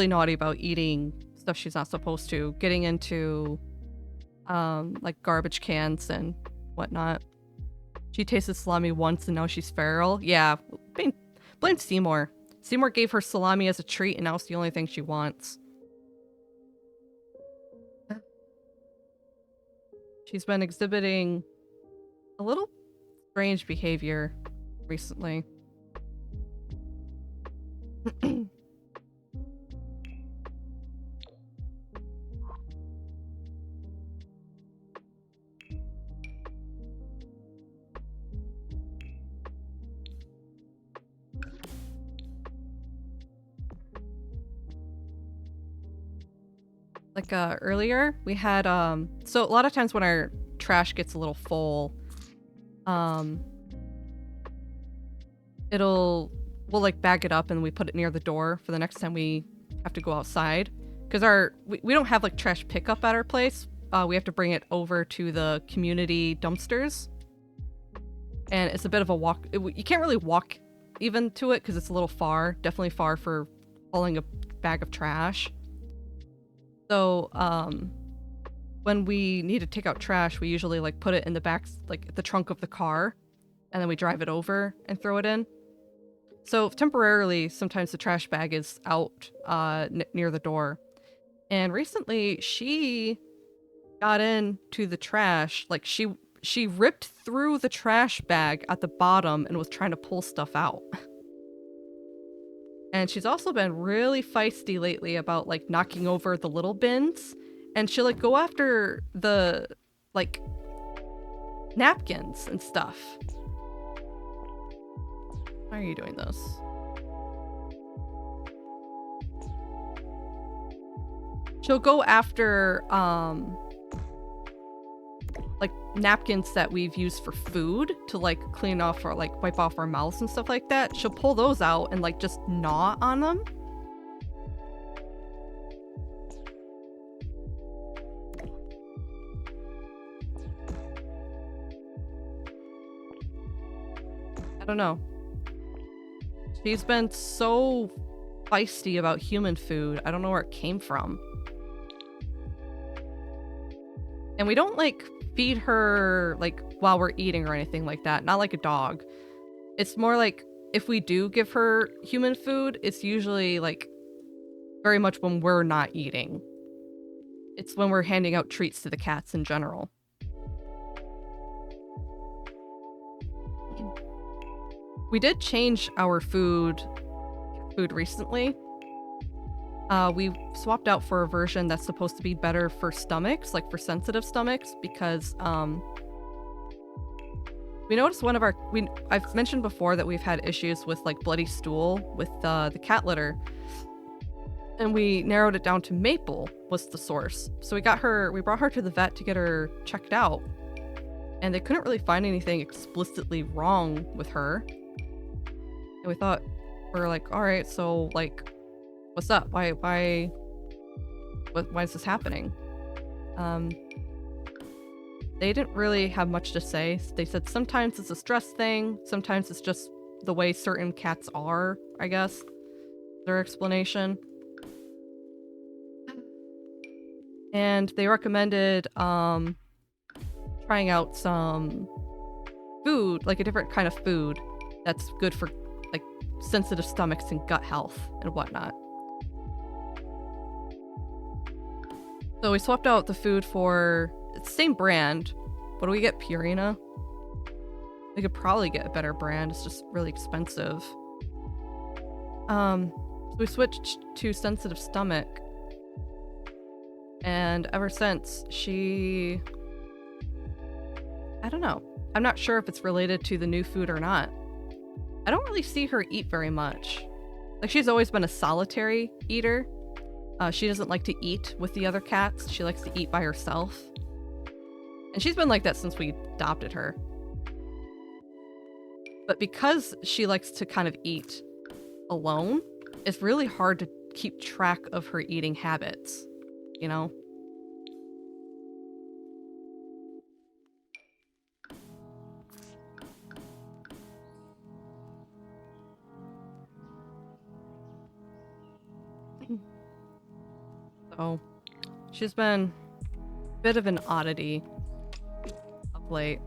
S1: naughty about eating stuff she's not supposed to, getting into like garbage cans and whatnot. She tasted salami once and now she's feral. Yeah, blame Seymour. Seymour gave her salami as a treat and now it's the only thing she wants. She's been exhibiting a little strange behavior recently. Like earlier we had so a lot of times when our trash gets a little full, we'll like bag it up and we put it near the door for the next time we have to go outside, because we don't have like trash pickup at our place. We have to bring it over to the community dumpsters, and it's a bit of a walk. You can't really walk even to it because it's a little far, definitely far for hauling a bag of trash. So when we need to take out trash, we usually like put it in the back, like the trunk of the car, and then we drive it over and throw it in. So temporarily, sometimes the trash bag is out near the door. And recently, she got into the trash. Like she ripped through the trash bag at the bottom and was trying to pull stuff out. And she's also been really feisty lately about like knocking over the little bins. And she'll like go after the like napkins and stuff. Why are you doing this? She'll go after like napkins that we've used for food to like clean off or like wipe off our mouths and stuff like that. She'll pull those out and like just gnaw on them. I don't know. She's been so feisty about human food. I don't know where it came from. And we don't like feed her like while we're eating or anything like that. Not like a dog. It's more like if we do give her human food, it's usually like very much when we're not eating. It's when we're handing out treats to the cats in general. We did change our food recently. We swapped out for a version that's supposed to be better for stomachs, like for sensitive stomachs, because We noticed one of our I've mentioned before that we've had issues with like bloody stool with the cat litter, and we narrowed it down to Maple was the source. So we brought her to the vet to get her checked out, and they couldn't really find anything explicitly wrong with her. And we were like, all right, so like, what's up? Why is this happening? They didn't really have much to say. They said sometimes it's a stress thing, sometimes it's just the way certain cats are, I guess. Their explanation. And they recommended trying out some food, like a different kind of food that's good for like sensitive stomachs and gut health and whatnot. So we swapped out the food for it's the same brand. What do we get? Purina? We could probably get a better brand. It's just really expensive. So we switched to sensitive stomach. And ever since, I don't know. I'm not sure if it's related to the new food or not. I don't really see her eat very much. Like, she's always been a solitary eater. She doesn't like to eat with the other cats. She likes to eat by herself. And she's been like that since we adopted her. But because she likes to kind of eat alone, it's really hard to keep track of her eating habits, you know? So, she's been a bit of an oddity of late.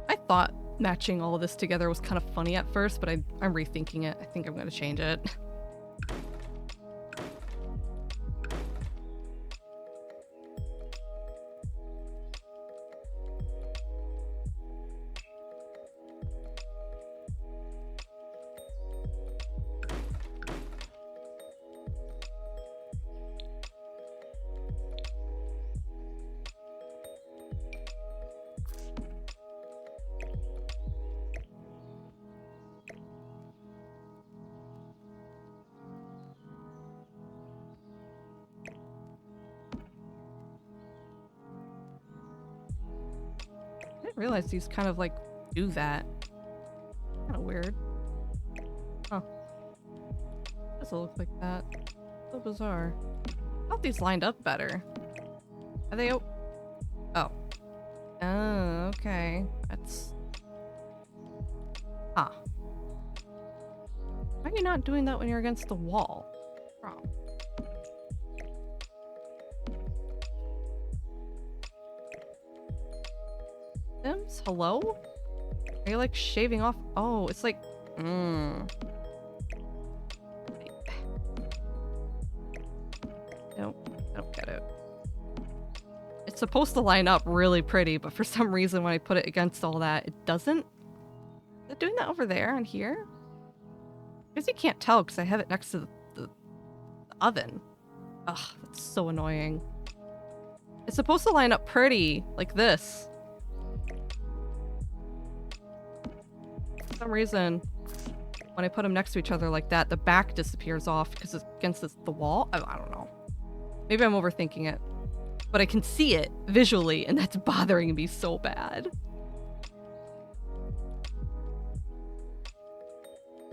S1: I thought matching all of this together was kind of funny at first, but I'm rethinking it. I think I'm going to change it. I didn't realize these kind of like do that. Kind of weird. Huh. Doesn't look like that. So bizarre. I thought these lined up better. Are they? Oh. Oh, okay. That's. Huh. Why are you not doing that when you're against the wall? Wrong. Sims? Hello? Are you like shaving off? Oh, it's like. No, I don't get it. It's supposed to line up really pretty, but for some reason when I put it against all that, it doesn't. Is it doing that over there and here? I guess you can't tell because I have it next to the oven. Ugh, that's so annoying. It's supposed to line up pretty, like this. For some reason, when I put them next to each other like that, the back disappears off because it's against the wall. I don't know. Maybe I'm overthinking it. But I can see it visually, and that's bothering me so bad.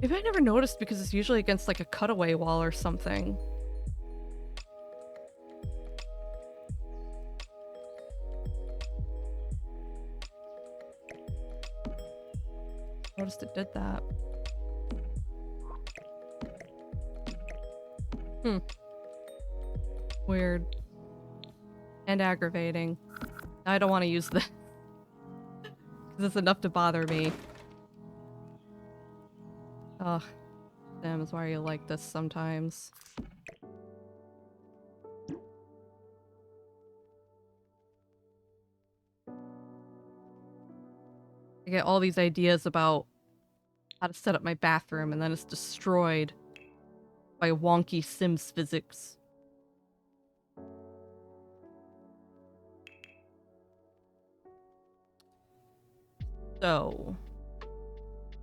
S1: Maybe I never noticed because it's usually against like a cutaway wall or something. Noticed it did that. Weird. And aggravating. I don't want to use this. Because it's enough to bother me. Ugh. Damn, is why you like this sometimes. I get all these ideas about how to set up my bathroom and then it's destroyed. by wonky Sims physics. So,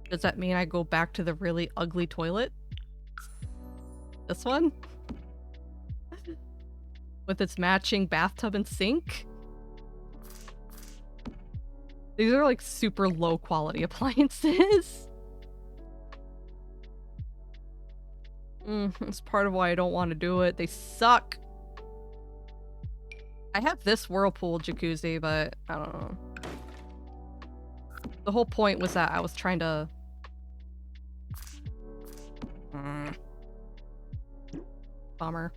S1: does that mean I go back to the really ugly toilet? This one? With its matching bathtub and sink? These are like super low quality appliances. That's part of why I don't want to do it. They suck. I have this Whirlpool jacuzzi, but I don't know. The whole point was that I was trying to... Bummer.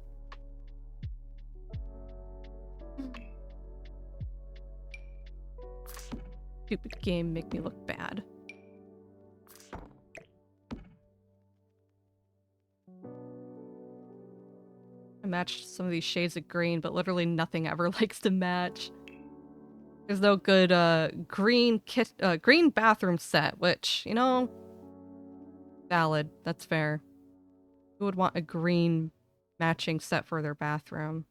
S1: Stupid game make me look bad. I matched some of these shades of green, but literally nothing ever likes to match. There's no good green bathroom set, which, you know, valid. That's fair. Who would want a green matching set for their bathroom?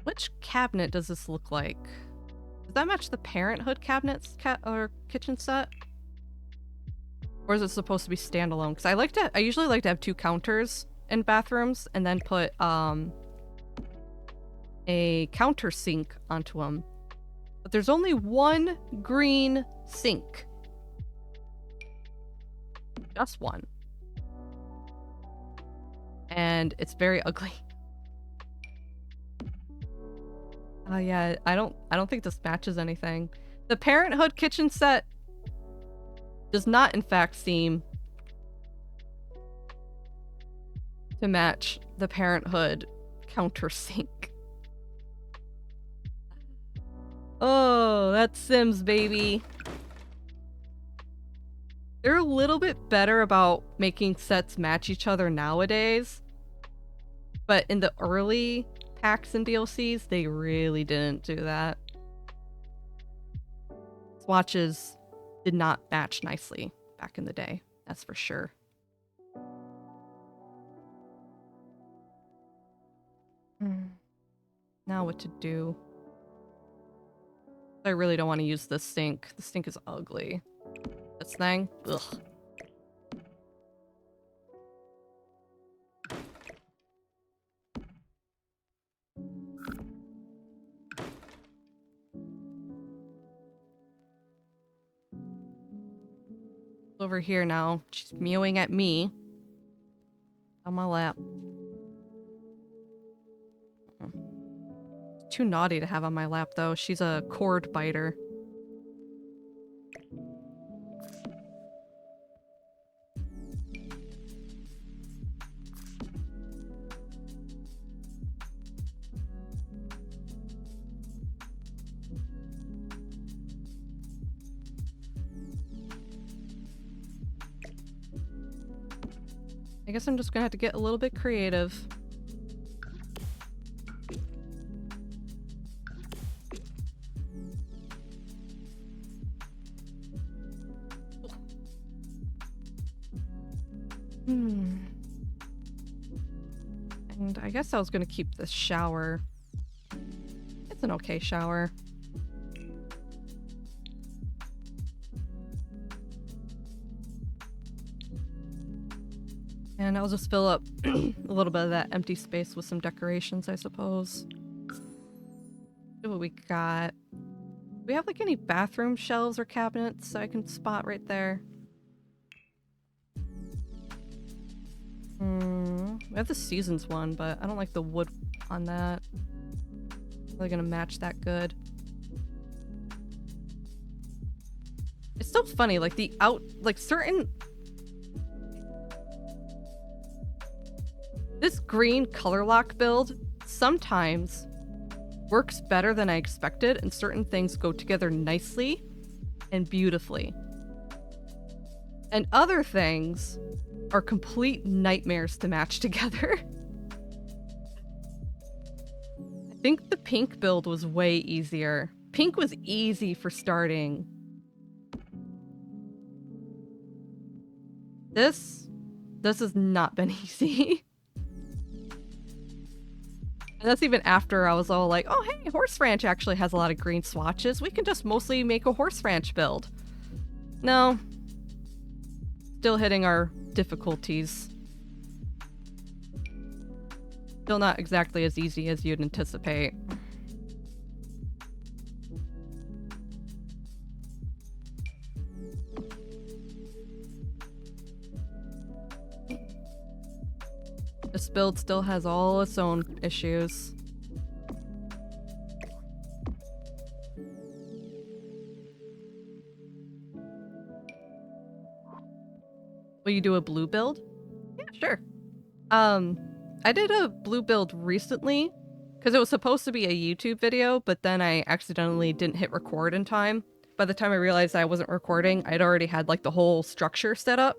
S1: Which cabinet does this look like? Does that match the Parenthood cabinets or kitchen set? Or is it supposed to be standalone? Because I usually like to have 2 counters in bathrooms and then put a counter sink onto them. But there's only one green sink. Just one. And it's very ugly. Yeah, I don't think this matches anything. The Parenthood kitchen set does not in fact seem to match the Parenthood countersink. Oh, that's Sims, baby. They're a little bit better about making sets match each other nowadays. But in the early packs and DLCs, they really didn't do that. Swatches did not match nicely back in the day, that's for sure. Now what to do? I really don't want to use this sink. The sink is ugly. This thing? Ugh. Over here now. She's mewing at me. On my lap. Too naughty to have on my lap, though. She's a cord biter. I guess I'm just gonna have to get a little bit creative. And I guess I was gonna keep this shower. It's an okay shower. And I'll just fill up a little bit of that empty space with some decorations, I suppose. See what we got. Do we have like any bathroom shelves or cabinets I can spot right there? We have the Seasons one, but I don't like the wood on that. Are they gonna match that good? It's still funny, like certain... This green color lock build sometimes works better than I expected, and certain things go together nicely and beautifully. And other things are complete nightmares to match together. I think the pink build was way easier. Pink was easy for starting. This has not been easy. And that's even after I was all like, oh hey, Horse Ranch actually has a lot of green swatches. We can just mostly make a Horse Ranch build. No. Still hitting our difficulties. Still not exactly as easy as you'd anticipate. This build still has all its own issues. Will you do a blue build? Yeah, sure. I did a blue build recently because it was supposed to be a YouTube video, but then I accidentally didn't hit record in time. By the time I realized I wasn't recording, I'd already had like the whole structure set up.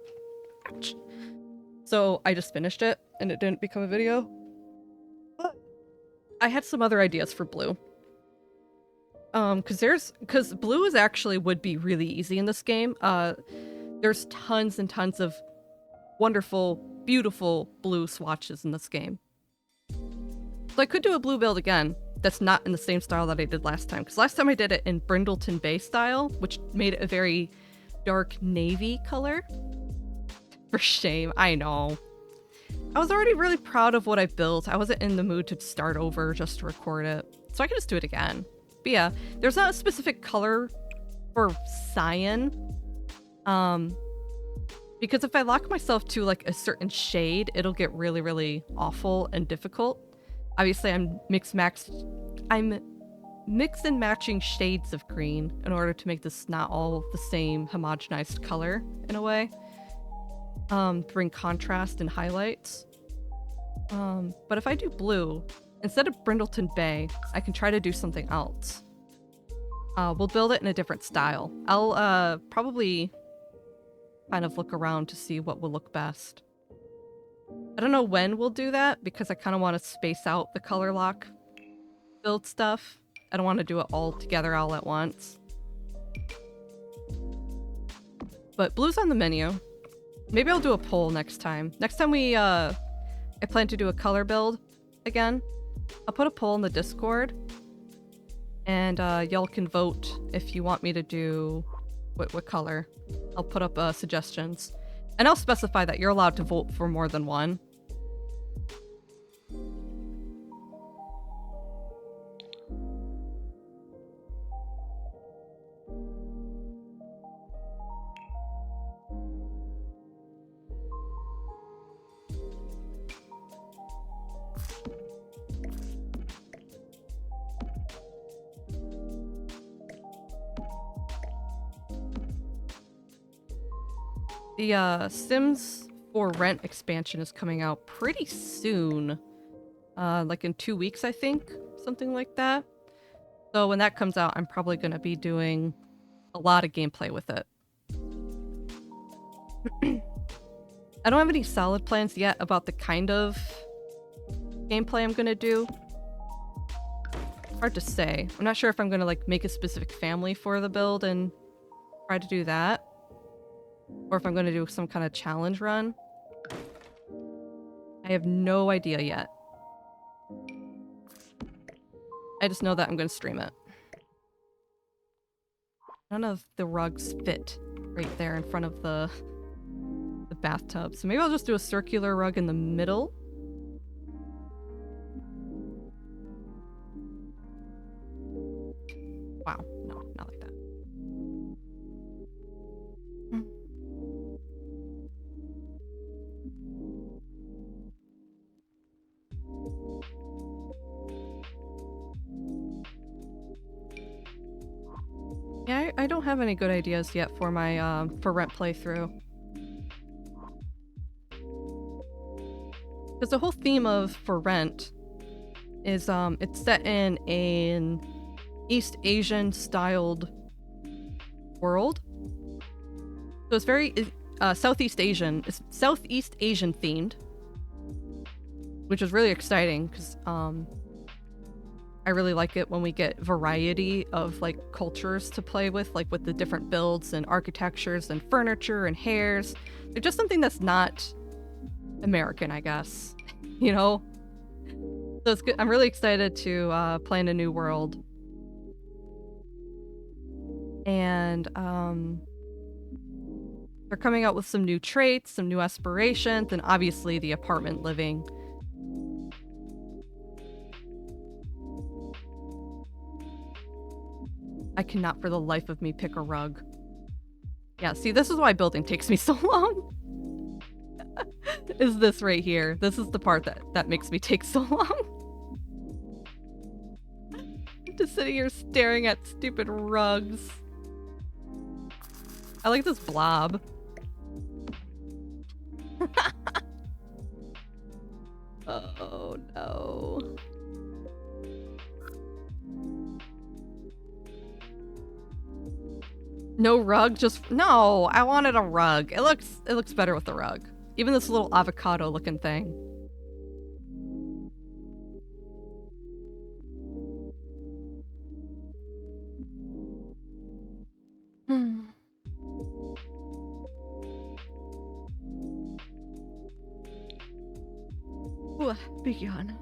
S1: Ouch. So I just finished it and it didn't become a video. But I had some other ideas for blue. Because blue is actually would be really easy in this game. There's tons and tons of wonderful, beautiful blue swatches in this game. So I could do a blue build again that's not in the same style that I did last time. Because last time I did it in Brindleton Bay style, which made it a very dark navy color. For shame, I know. I was already really proud of what I built. I wasn't in the mood to start over just to record it. So I could just do it again. But yeah, there's not a specific color for cyan. Because if I lock myself to like a certain shade, it'll get really, really awful and difficult. Obviously, I'm mix and matching shades of green in order to make this not all the same homogenized color in a way. Bring contrast and highlights. But if I do blue, instead of Brindleton Bay, I can try to do something else. We'll build it in a different style. I'll probably kind of look around to see what will look best. I don't know when we'll do that because I kind of want to space out the color lock build stuff. I don't want to do it all together all at once. But blue's on the menu. Maybe I'll do a poll next time. Next time I plan to do a color build again. I'll put a poll in the Discord. And y'all can vote if you want me to do what color. I'll put up suggestions. And I'll specify that you're allowed to vote for more than one. The Sims 4 Rent expansion is coming out pretty soon. Like in 2 weeks, I think. Something like that. So when that comes out, I'm probably going to be doing a lot of gameplay with it. I don't have any solid plans yet about the kind of gameplay I'm going to do. Hard to say. I'm not sure if I'm going to like make a specific family for the build and try to do that. Or if I'm going to do some kind of challenge run. I have no idea yet. I just know that I'm going to stream it. None of the rugs fit right there in front of the bathtub. So maybe I'll just do a circular rug in the middle. Wow, no, not like that. Yeah, I don't have any good ideas yet for my for rent playthrough. Because the whole theme of For Rent is it's set in an East Asian styled world. So it's very Southeast Asian. It's Southeast Asian themed, which is really exciting because I really like it when we get variety of like cultures to play with, like with the different builds and architectures and furniture and hairs. They're just something that's not American, I guess. You know? So it's good. I'm really excited to play in a new world. And they're coming out with some new traits, some new aspirations, and obviously the apartment living. I cannot for the life of me pick a rug. Yeah, see, this is why building takes me so long. Is this right here. This is the part that makes me take so long. Just sitting here staring at stupid rugs. I like this blob. Oh no. No rug, just no, I wanted a rug. It looks better with the rug. Even this little avocado looking thing. Ooh, big yawn.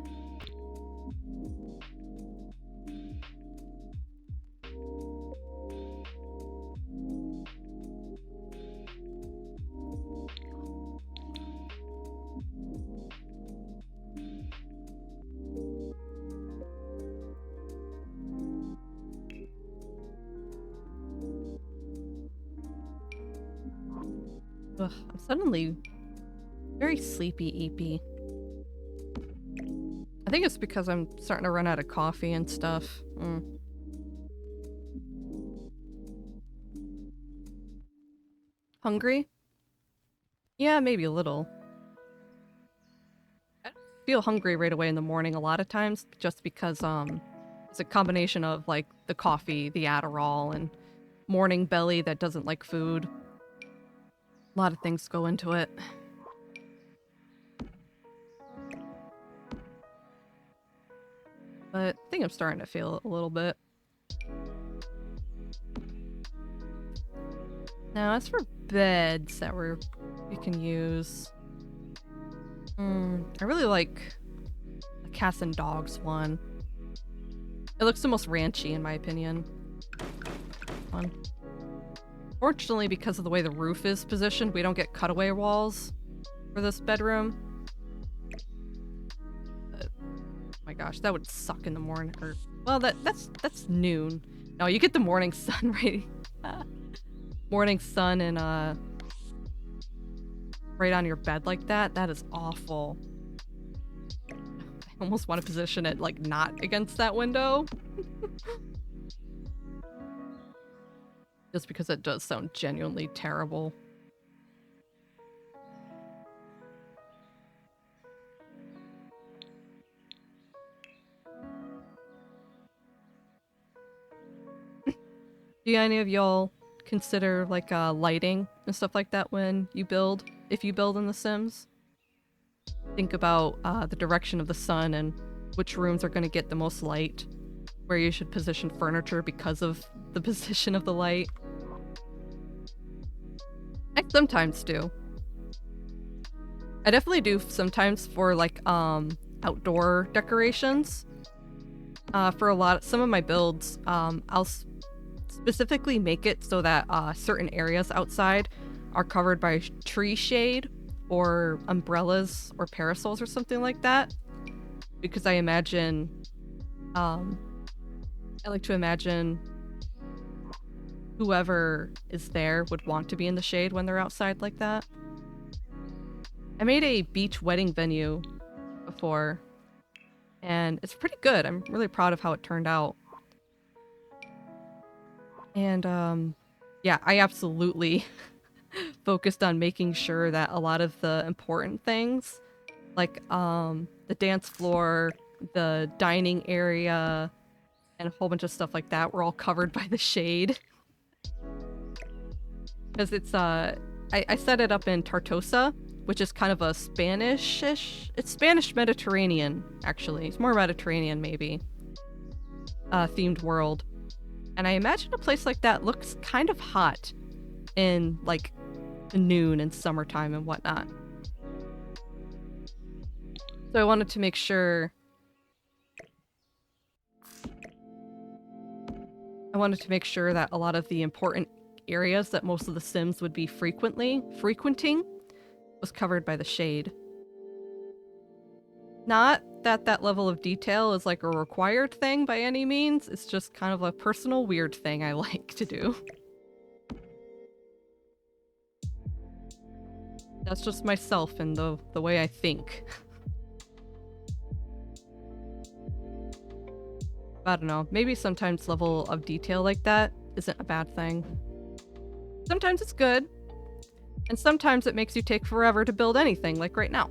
S1: Ugh, I'm suddenly very sleepy-eepy. I think it's because I'm starting to run out of coffee and stuff. Hungry? Yeah, maybe a little. I don't feel hungry right away in the morning a lot of times, just because it's a combination of like the coffee, the Adderall, and morning belly that doesn't like food. A lot of things go into it. But I think I'm starting to feel it a little bit. Now, as for beds that we can use, I really like the cats and dogs one. It looks the most ranchy, in my opinion. One. Fortunately, because of the way the roof is positioned, we don't get cutaway walls for this bedroom. But, oh my gosh, that would suck in the morning. Or, well, that's noon. No, you get the morning sun, right? Morning sun and right on your bed like that. That is awful. I almost want to position it like not against that window. Just because it does sound genuinely terrible. Do any of y'all consider like lighting and stuff like that when you build, if you build in The Sims? Think about the direction of the sun and which rooms are going to get the most light, where you should position furniture because of the position of the light. I sometimes do. I definitely do sometimes for like outdoor decorations. For some of my builds, I'll specifically make it so that certain areas outside are covered by tree shade or umbrellas or parasols or something like that. Because I imagine, I like to imagine whoever is there would want to be in the shade when they're outside like that. I made a beach wedding venue before, and it's pretty good. I'm really proud of how it turned out. And yeah, I absolutely focused on making sure that a lot of the important things, like the dance floor, the dining area, and a whole bunch of stuff like that were all covered by the shade. Because it's, I set it up in Tartosa, which is kind of a Spanish-ish, it's Spanish Mediterranean, actually. It's more Mediterranean, maybe. themed world. And I imagine a place like that looks kind of hot in like noon and summertime and whatnot. So I wanted to make sure that a lot of the important areas that most of the Sims would be frequenting was covered by the shade. Not that that level of detail is like a required thing by any means, it's just kind of a personal weird thing I like to do. That's just myself and the way I think. I don't know, maybe sometimes level of detail like that isn't a bad thing. Sometimes it's good, and sometimes it makes you take forever to build anything, like right now.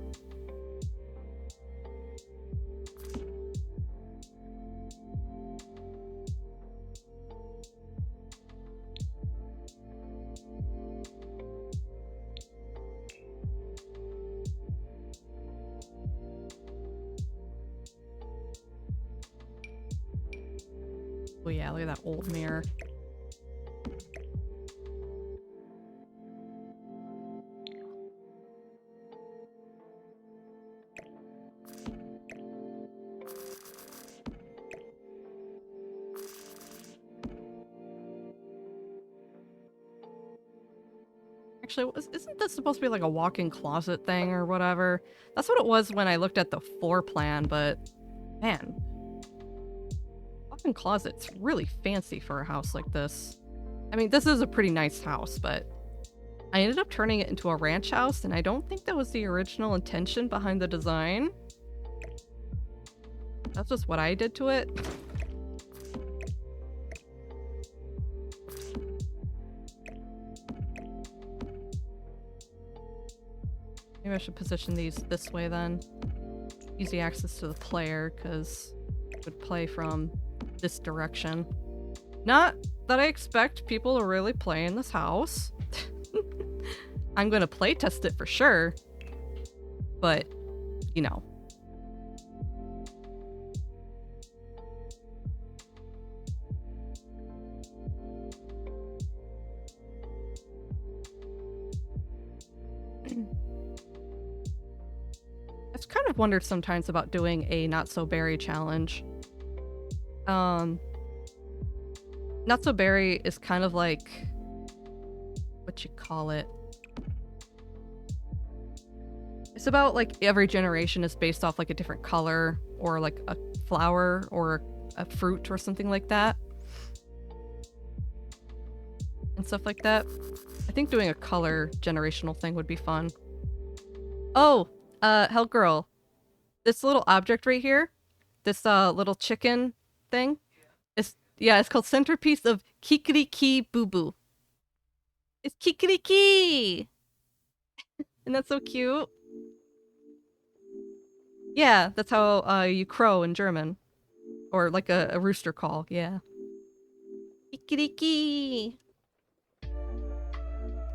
S1: Oh yeah, look at that old mirror. Actually, isn't this supposed to be like a walk-in closet thing or whatever? That's what it was when I looked at the floor plan, but man, walk-in closet's really fancy for a house like this. I mean, this is a pretty nice house, but I ended up turning it into a ranch house, and I don't think that was the original intention behind the design. That's just what I did to it. Maybe I should position these this way then. Easy access to the player, because it would play from this direction. Not that I expect people to really play in this house. I'm gonna play test it for sure. But, you know. I've kind of wondered sometimes about doing a not so berry challenge. Not so berry is kind of like what you call it. It's about like every generation is based off like a different color or like a flower or a fruit or something like that. And stuff like that. I think doing a color generational thing would be fun. Oh, Hell Girl. This little object right here, this little chicken thing, it's called Centerpiece of Kikiriki Boo Boo. It's Kikiriki! Isn't that so cute? Yeah, that's how you crow in German. Or like a rooster call, yeah. Kikiriki! I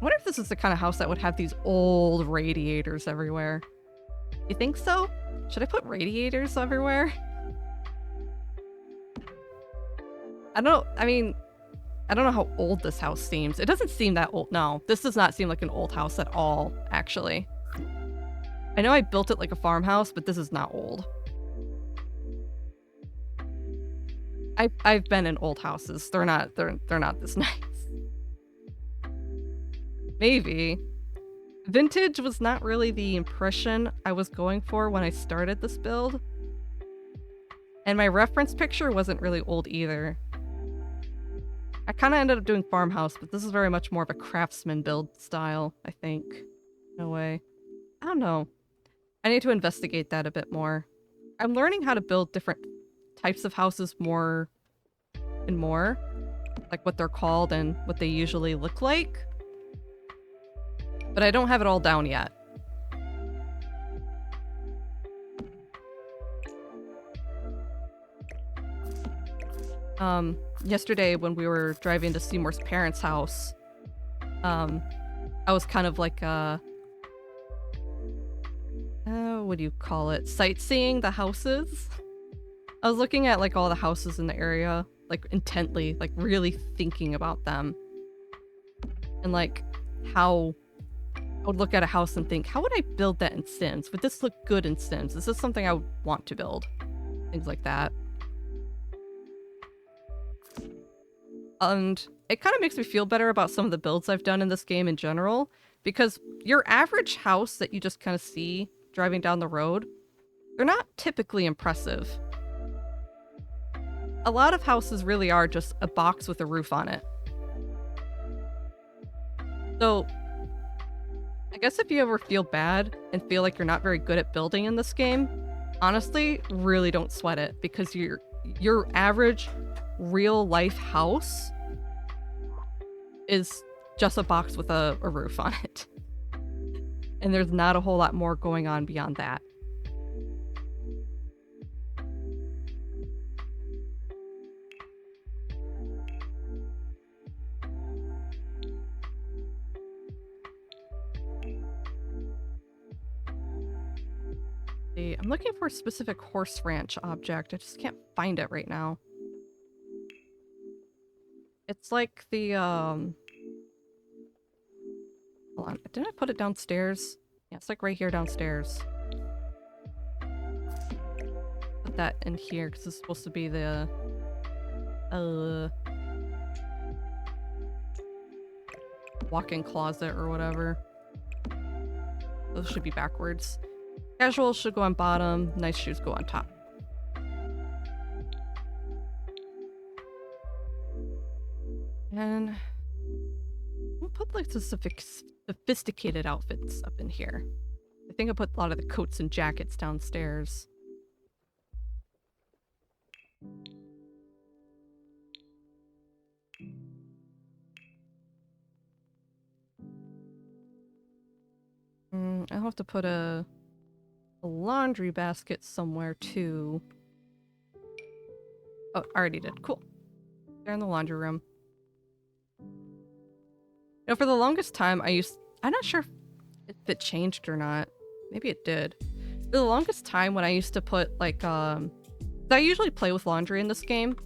S1: wonder if this is the kind of house that would have these old radiators everywhere. You think so? Should I put radiators everywhere? I don't know how old this house seems. It doesn't seem that old. No, this does not seem like an old house at all, actually. I know I built it like a farmhouse, but this is not old. I've been in old houses. They're not this nice. Maybe. Vintage was not really the impression I was going for when I started this build. And my reference picture wasn't really old either. I kind of ended up doing farmhouse, but this is very much more of a craftsman build style, I think. No way. I don't know. I need to investigate that a bit more. I'm learning how to build different types of houses more and more. Like what they're called and what they usually look like. But I don't have it all down yet. Yesterday when we were driving to Seymour's parents' house, I was kind of like, what do you call it? Sightseeing the houses. I was looking at like all the houses in the area, like intently, like really thinking about them. And like how I would look at a house and think, how would I build that in Sims? Would this look good in Sims? Is this something I would want to build? Things like that. And it kind of makes me feel better about some of the builds I've done in this game in general, because your average house that you just kind of see driving down the road, they're not typically impressive. A lot of houses really are just a box with a roof on it. So I guess if you ever feel bad and feel like you're not very good at building in this game, honestly, really don't sweat it, because your average real life house is just a box with a roof on it. And there's not a whole lot more going on beyond that. I'm looking for a specific horse ranch object. I just can't find it right now. It's like the, hold on. Didn't I put it downstairs? Yeah, it's like right here downstairs. Put that in here because it's supposed to be the, walk-in closet or whatever. Those should be backwards. Casual should go on bottom, nice shoes go on top. And we'll put like the sophisticated outfits up in here. I think I put a lot of the coats and jackets downstairs. I'll have to put a laundry basket somewhere too. Oh, I already did. Cool. They're in the laundry room. You know, for the longest time, I'm not sure if it changed or not. Maybe it did. For the longest time when I used to put like, I usually play with laundry in this game.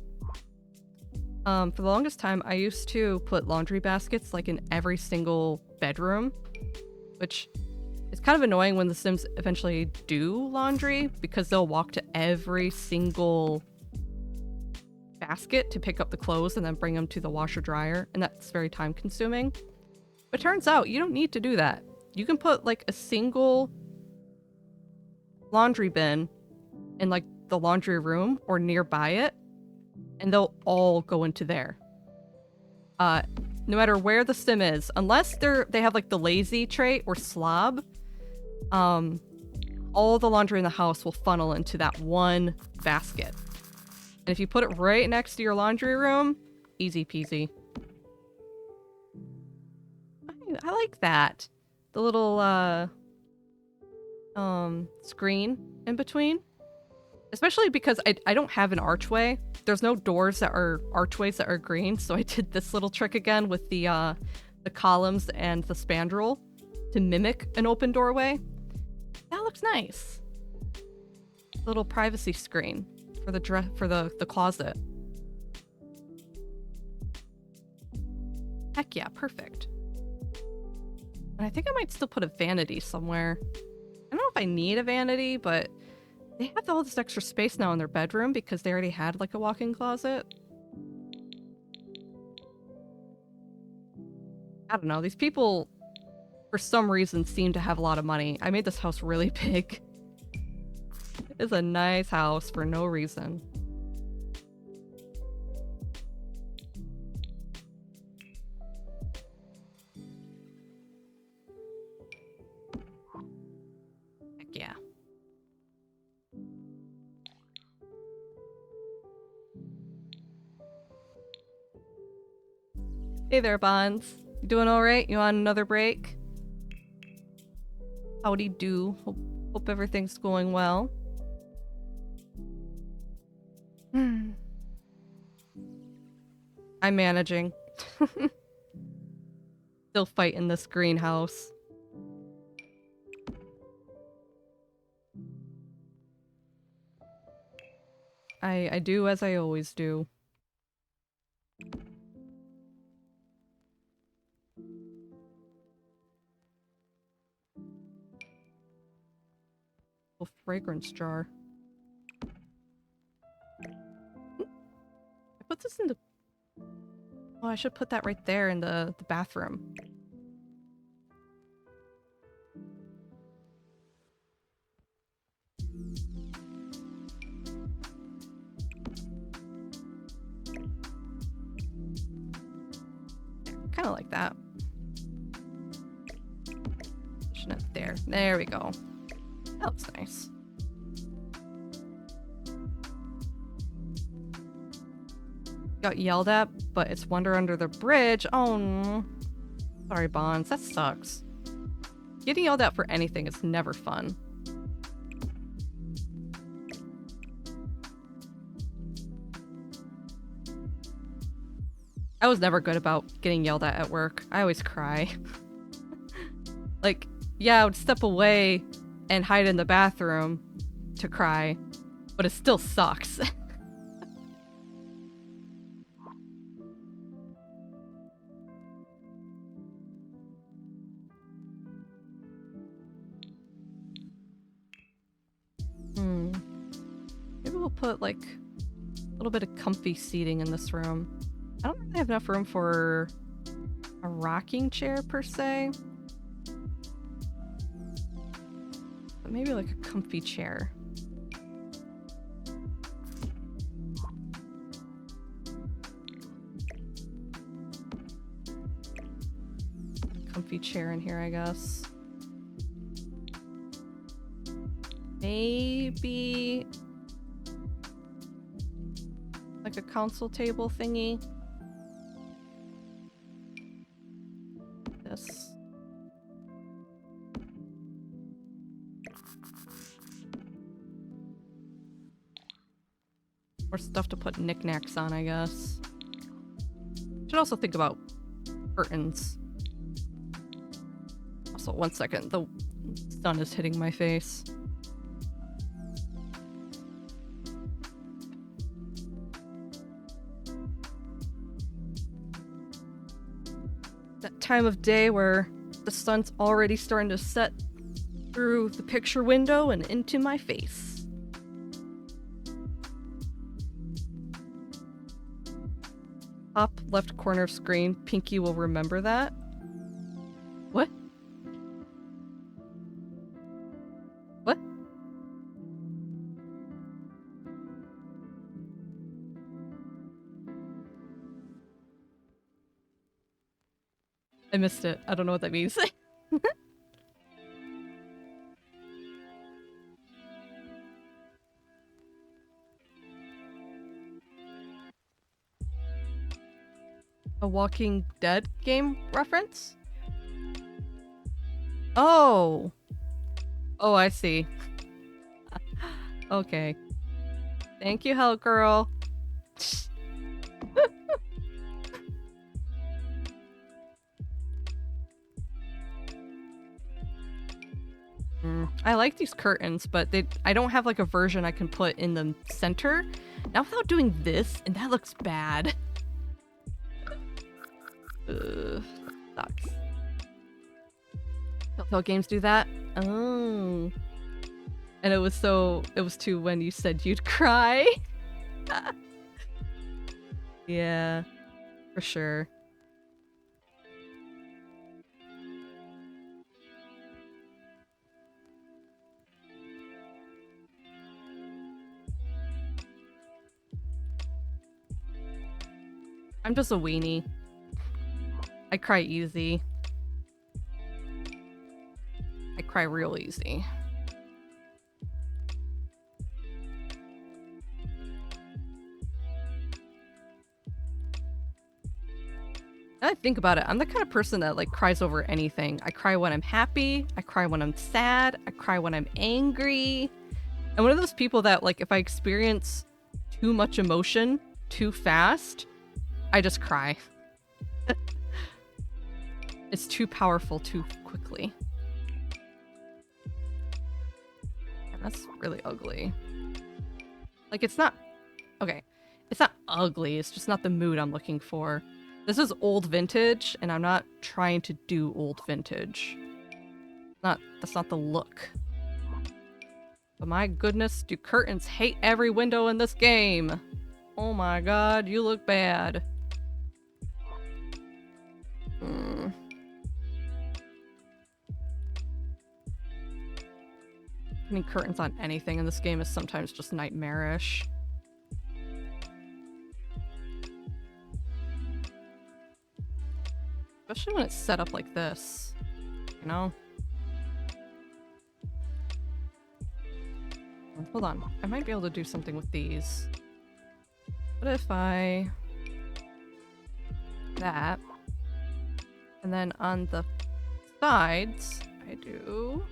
S1: For the longest time, I used to put laundry baskets like in every single bedroom, which is kind of annoying when the Sims eventually do laundry, because they'll walk to every single basket to pick up the clothes and then bring them to the washer dryer, and that's very time consuming. But it turns out you don't need to do that. You can put like a single laundry bin in like the laundry room or nearby it, and they'll all go into there. No matter where the sim is, unless they have like the lazy trait or slob, all the laundry in the house will funnel into that one basket. And if you put it right next to your laundry room, easy peasy. I like that. The little screen in between. Especially because I don't have an archway. There's no doors that are archways that are green, so I did this little trick again with the columns and the spandrel to mimic an open doorway. That looks nice. Little privacy screen for the closet. Heck yeah, perfect. And I think I might still put a vanity somewhere. I don't know if I need a vanity, but they have all this extra space now in their bedroom because they already had like a walk-in closet. I don't know, these people for some reason seem to have a lot of money. I made this house really big. It's a nice house for no reason. Heck yeah. Hey there, Bonds. You doing alright? You on another break? Howdy do. Hope everything's going well. I'm managing. Still fighting this greenhouse. I do as I always do. A fragrance jar. I put this in the... Oh, I should put that right there in the bathroom. Kind of like that. Position it there. There we go. That looks nice. Got yelled at, but it's Wonder Under the Bridge. Oh, no. Sorry, Bonds. That sucks. Getting yelled at for anything is never fun. I was never good about getting yelled at work. I always cry. Like, yeah, I would step away and hide in the bathroom to cry, but it still sucks. Maybe we'll put, like, a little bit of comfy seating in this room. I don't really have enough room for a rocking chair, per se. But maybe, like, a comfy chair. Comfy chair in here, I guess. Maybe like a console table thingy. This. More stuff to put knickknacks on, I guess. Should also think about curtains. Also, one second, the sun is hitting my face. That time of day where the sun's already starting to set through the picture window and into my face. Top left corner of screen, Pinky will remember that. What? What? I missed it. I don't know what that means. A Walking Dead game reference? Oh. Oh, I see. Okay. Thank you, Hell Girl. I like these curtains, but I don't have like a version I can put in the center. Now without doing this, and that looks bad. Sucks. Telltale Games do that? Oh. And it was too when you said you'd cry. Yeah, for sure. I'm just a weenie. I cry easy. I cry real easy. Now I think about it, I'm the kind of person that like cries over anything. I cry when I'm happy, I cry when I'm sad, I cry when I'm angry. I'm one of those people that like if I experience too much emotion too fast, I just cry. It's too powerful too quickly. And that's really ugly. Like it's not It's not ugly, it's just not the mood I'm looking for. This is old vintage, and I'm not trying to do old vintage. That's not the look. But my goodness, do curtains hate every window in this game? Oh my god, you look bad. Putting curtains on anything in this game is sometimes just nightmarish. Especially when it's set up like this, you know? Hold on, I might be able to do something with these. What if I... that. And then on the sides, I do...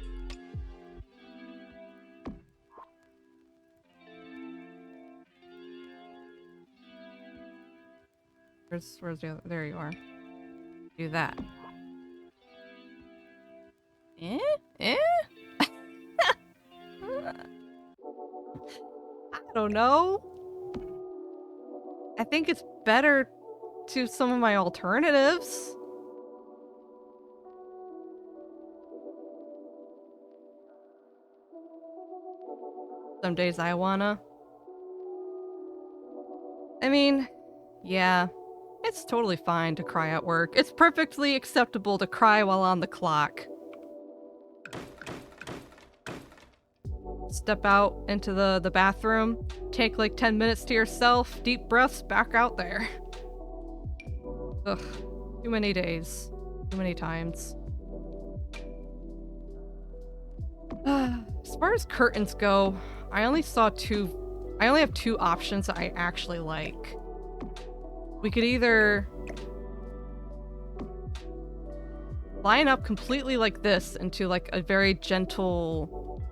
S1: Where's the other? There you are. Do that. Eh? I don't know. I think it's better to some of my alternatives. Some days I wanna. I mean, yeah. It's totally fine to cry at work. It's perfectly acceptable to cry while on the clock. Step out into the bathroom, take like 10 minutes to yourself, deep breaths, back out there. Ugh. Too many days. Too many times. As far as curtains go, I only have two options that I actually like. We could either line up completely like this into like a very gentle,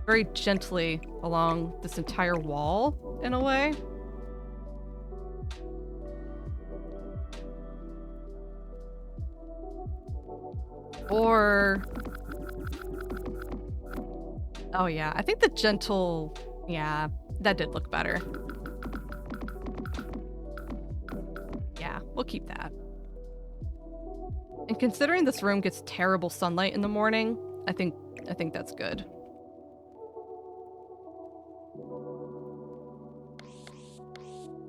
S1: very gently along this entire wall in a way. Or, oh yeah, I think the gentle, yeah, that did look better. Yeah, we'll keep that. And considering this room gets terrible sunlight in the morning, I think that's good.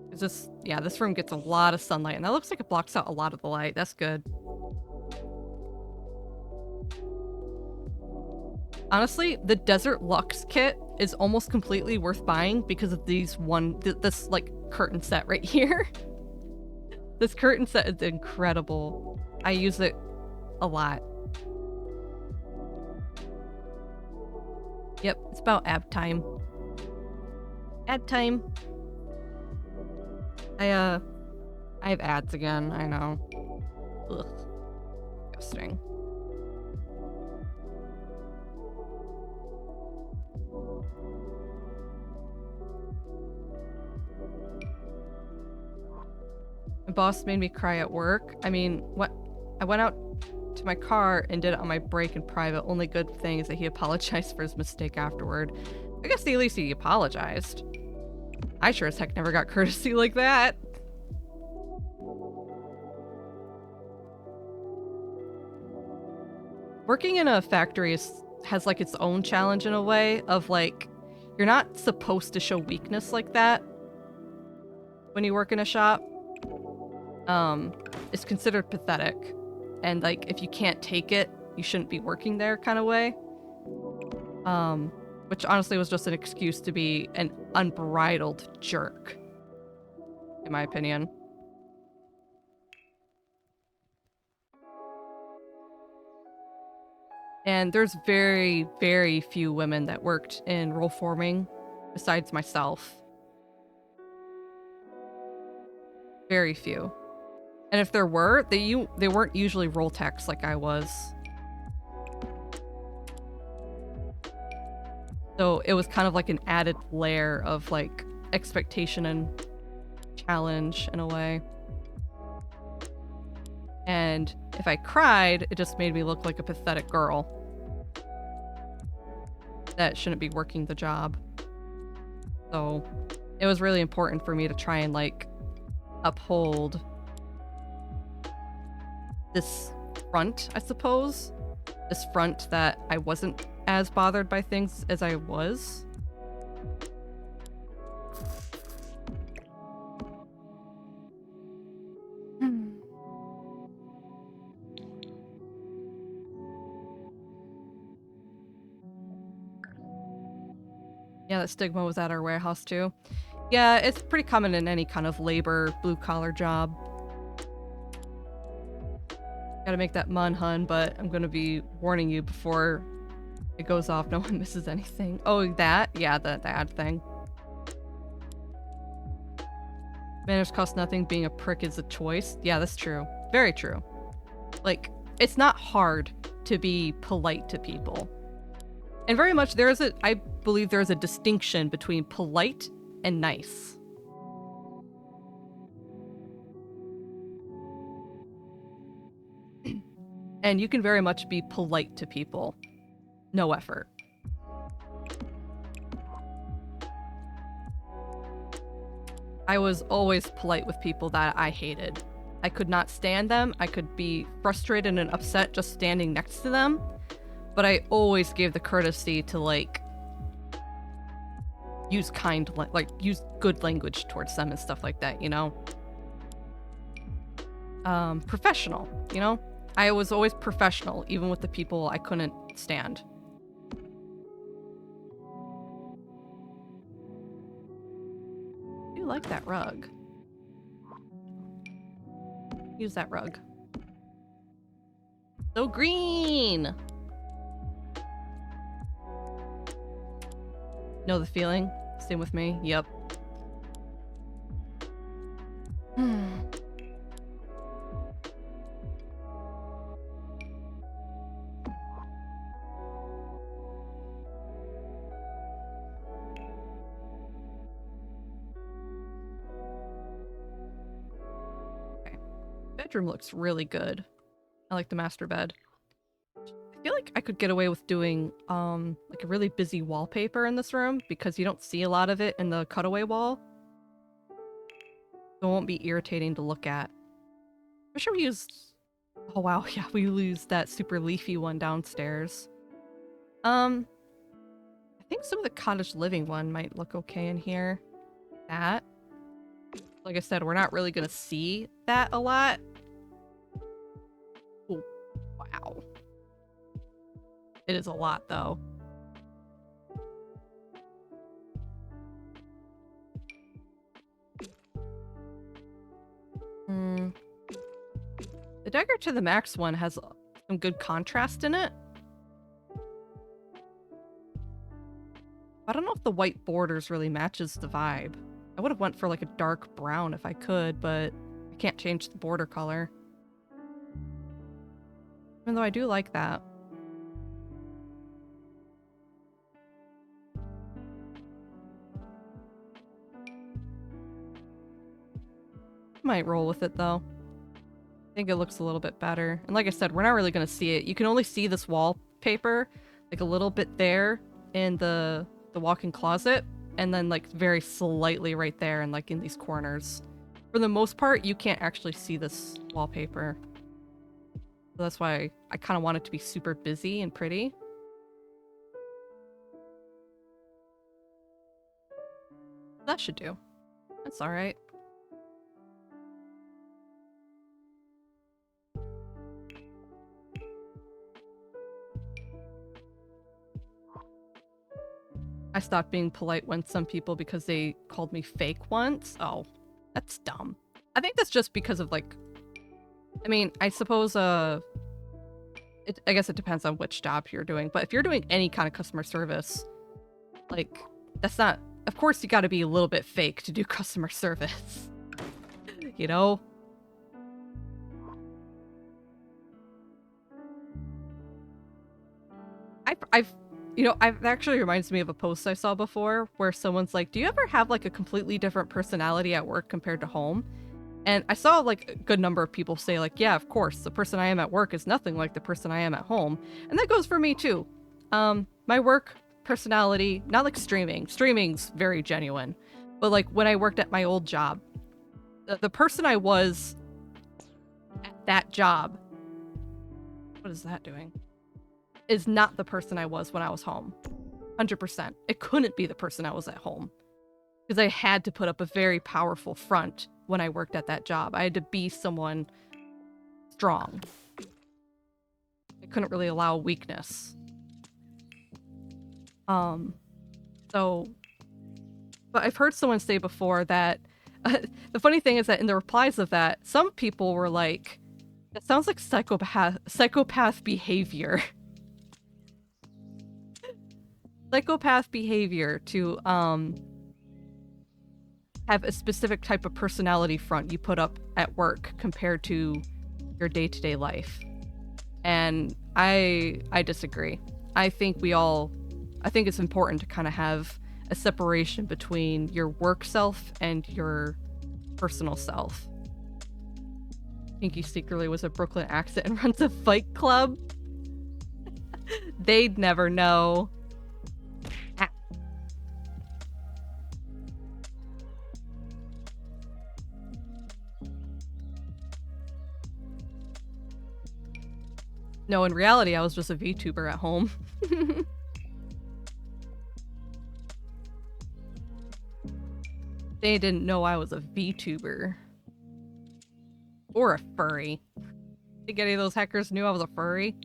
S1: This room gets a lot of sunlight, and that looks like it blocks out a lot of the light. That's good. Honestly, the Desert Luxe kit is almost completely worth buying because of this like curtain set right here. This curtain set is incredible. I use it a lot. Yep, it's about ab time. Ad time. I have ads again, I know. Ugh. Disgusting. My boss made me cry at work. I mean, what? I went out to my car and did it on my break in private. Only good thing is that he apologized for his mistake afterward. I guess at least he apologized. I sure as heck never got courtesy like that. Working in a factory has like its own challenge in a way of like, you're not supposed to show weakness like that when you work in a shop. It's considered pathetic. And like, if you can't take it, you shouldn't be working there kind of way. Which honestly was just an excuse to be an unbridled jerk, in my opinion. And there's very, very few women that worked in roll forming besides myself. Very few. And if there were, they weren't usually roll techs like I was. So it was kind of like an added layer of like expectation and challenge in a way. And if I cried, it just made me look like a pathetic girl that shouldn't be working the job. So it was really important for me to try and like uphold this front, I suppose. This front that I wasn't as bothered by things as I was. Yeah, that stigma was at our warehouse too. Yeah, it's pretty common in any kind of labor, blue-collar job. Gotta make that mun hun, but I'm gonna be warning you before it goes off. No one misses anything. Oh, that? Yeah, the ad thing. Manners cost nothing. Being a prick is a choice. Yeah, that's true. Very true. Like, it's not hard to be polite to people. And very much I believe there is a distinction between polite and nice. And you can very much be polite to people. No effort. I was always polite with people that I hated. I could not stand them. I could be frustrated and upset just standing next to them. But I always gave the courtesy to, like, use use good language towards them and stuff like that, you know? Professional, you know? I was always professional, even with the people I couldn't stand. I do like that rug. Use that rug. So green! Know the feeling? Same with me. Yep. Okay. Bedroom looks really good. I like the master bed. I feel like I could get away with doing like a really busy wallpaper in this room because you don't see a lot of it in the cutaway wall. So it won't be irritating to look at. I'm sure we used... Oh wow, yeah, we used that super leafy one downstairs. I think some of the cottage living one might look okay in here. That. Like I said, we're not really gonna see that a lot. Ooh, wow. It is a lot, though. The Dagger to the Max one has some good contrast in it. I don't know if the white borders really matches the vibe. I would have went for like a dark brown if I could, but I can't change the border color. Even though I do like that. Might roll with it though. I think it looks a little bit better. And like I said, we're not really going to see it. You can only see this wallpaper like a little bit there in the walk-in closet, and then like very slightly right there and like in these corners. For the most part, you can't actually see this wallpaper. So that's why I kind of want it to be super busy and pretty. That should do. That's all right. I stopped being polite when some people because they called me fake once. Oh, that's dumb. I think that's just because of like, I mean, I suppose, I guess it depends on which job you're doing, but if you're doing any kind of customer service, like, that's not, of course you gotta be a little bit fake to do customer service, you know? I've actually reminds me of a post I saw before where someone's like, do you ever have like a completely different personality at work compared to home? And I saw like a good number of people say like, yeah, of course, the person I am at work is nothing like the person I am at home. And that goes for me too. My work personality, not like streaming. Streaming's very genuine. But like when I worked at my old job, the person I was at that job, what is that doing? Is not the person I was when I was home. 100%. It couldn't be the person I was at home. Because I had to put up a very powerful front when I worked at that job. I had to be someone strong. I couldn't really allow weakness. So, but I've heard someone say before that the funny thing is that in the replies of that, some people were like, "It sounds like psychopath behavior." Psychopath behavior to have a specific type of personality front you put up at work compared to your day-to-day life. And I disagree. I think it's important to kind of have a separation between your work self and your personal self. Pinky secretly was a Brooklyn accent and runs a fight club. They'd never know. No, in reality, I was just a VTuber at home. They didn't know I was a VTuber. Or a furry. Think any of those hackers knew I was a furry?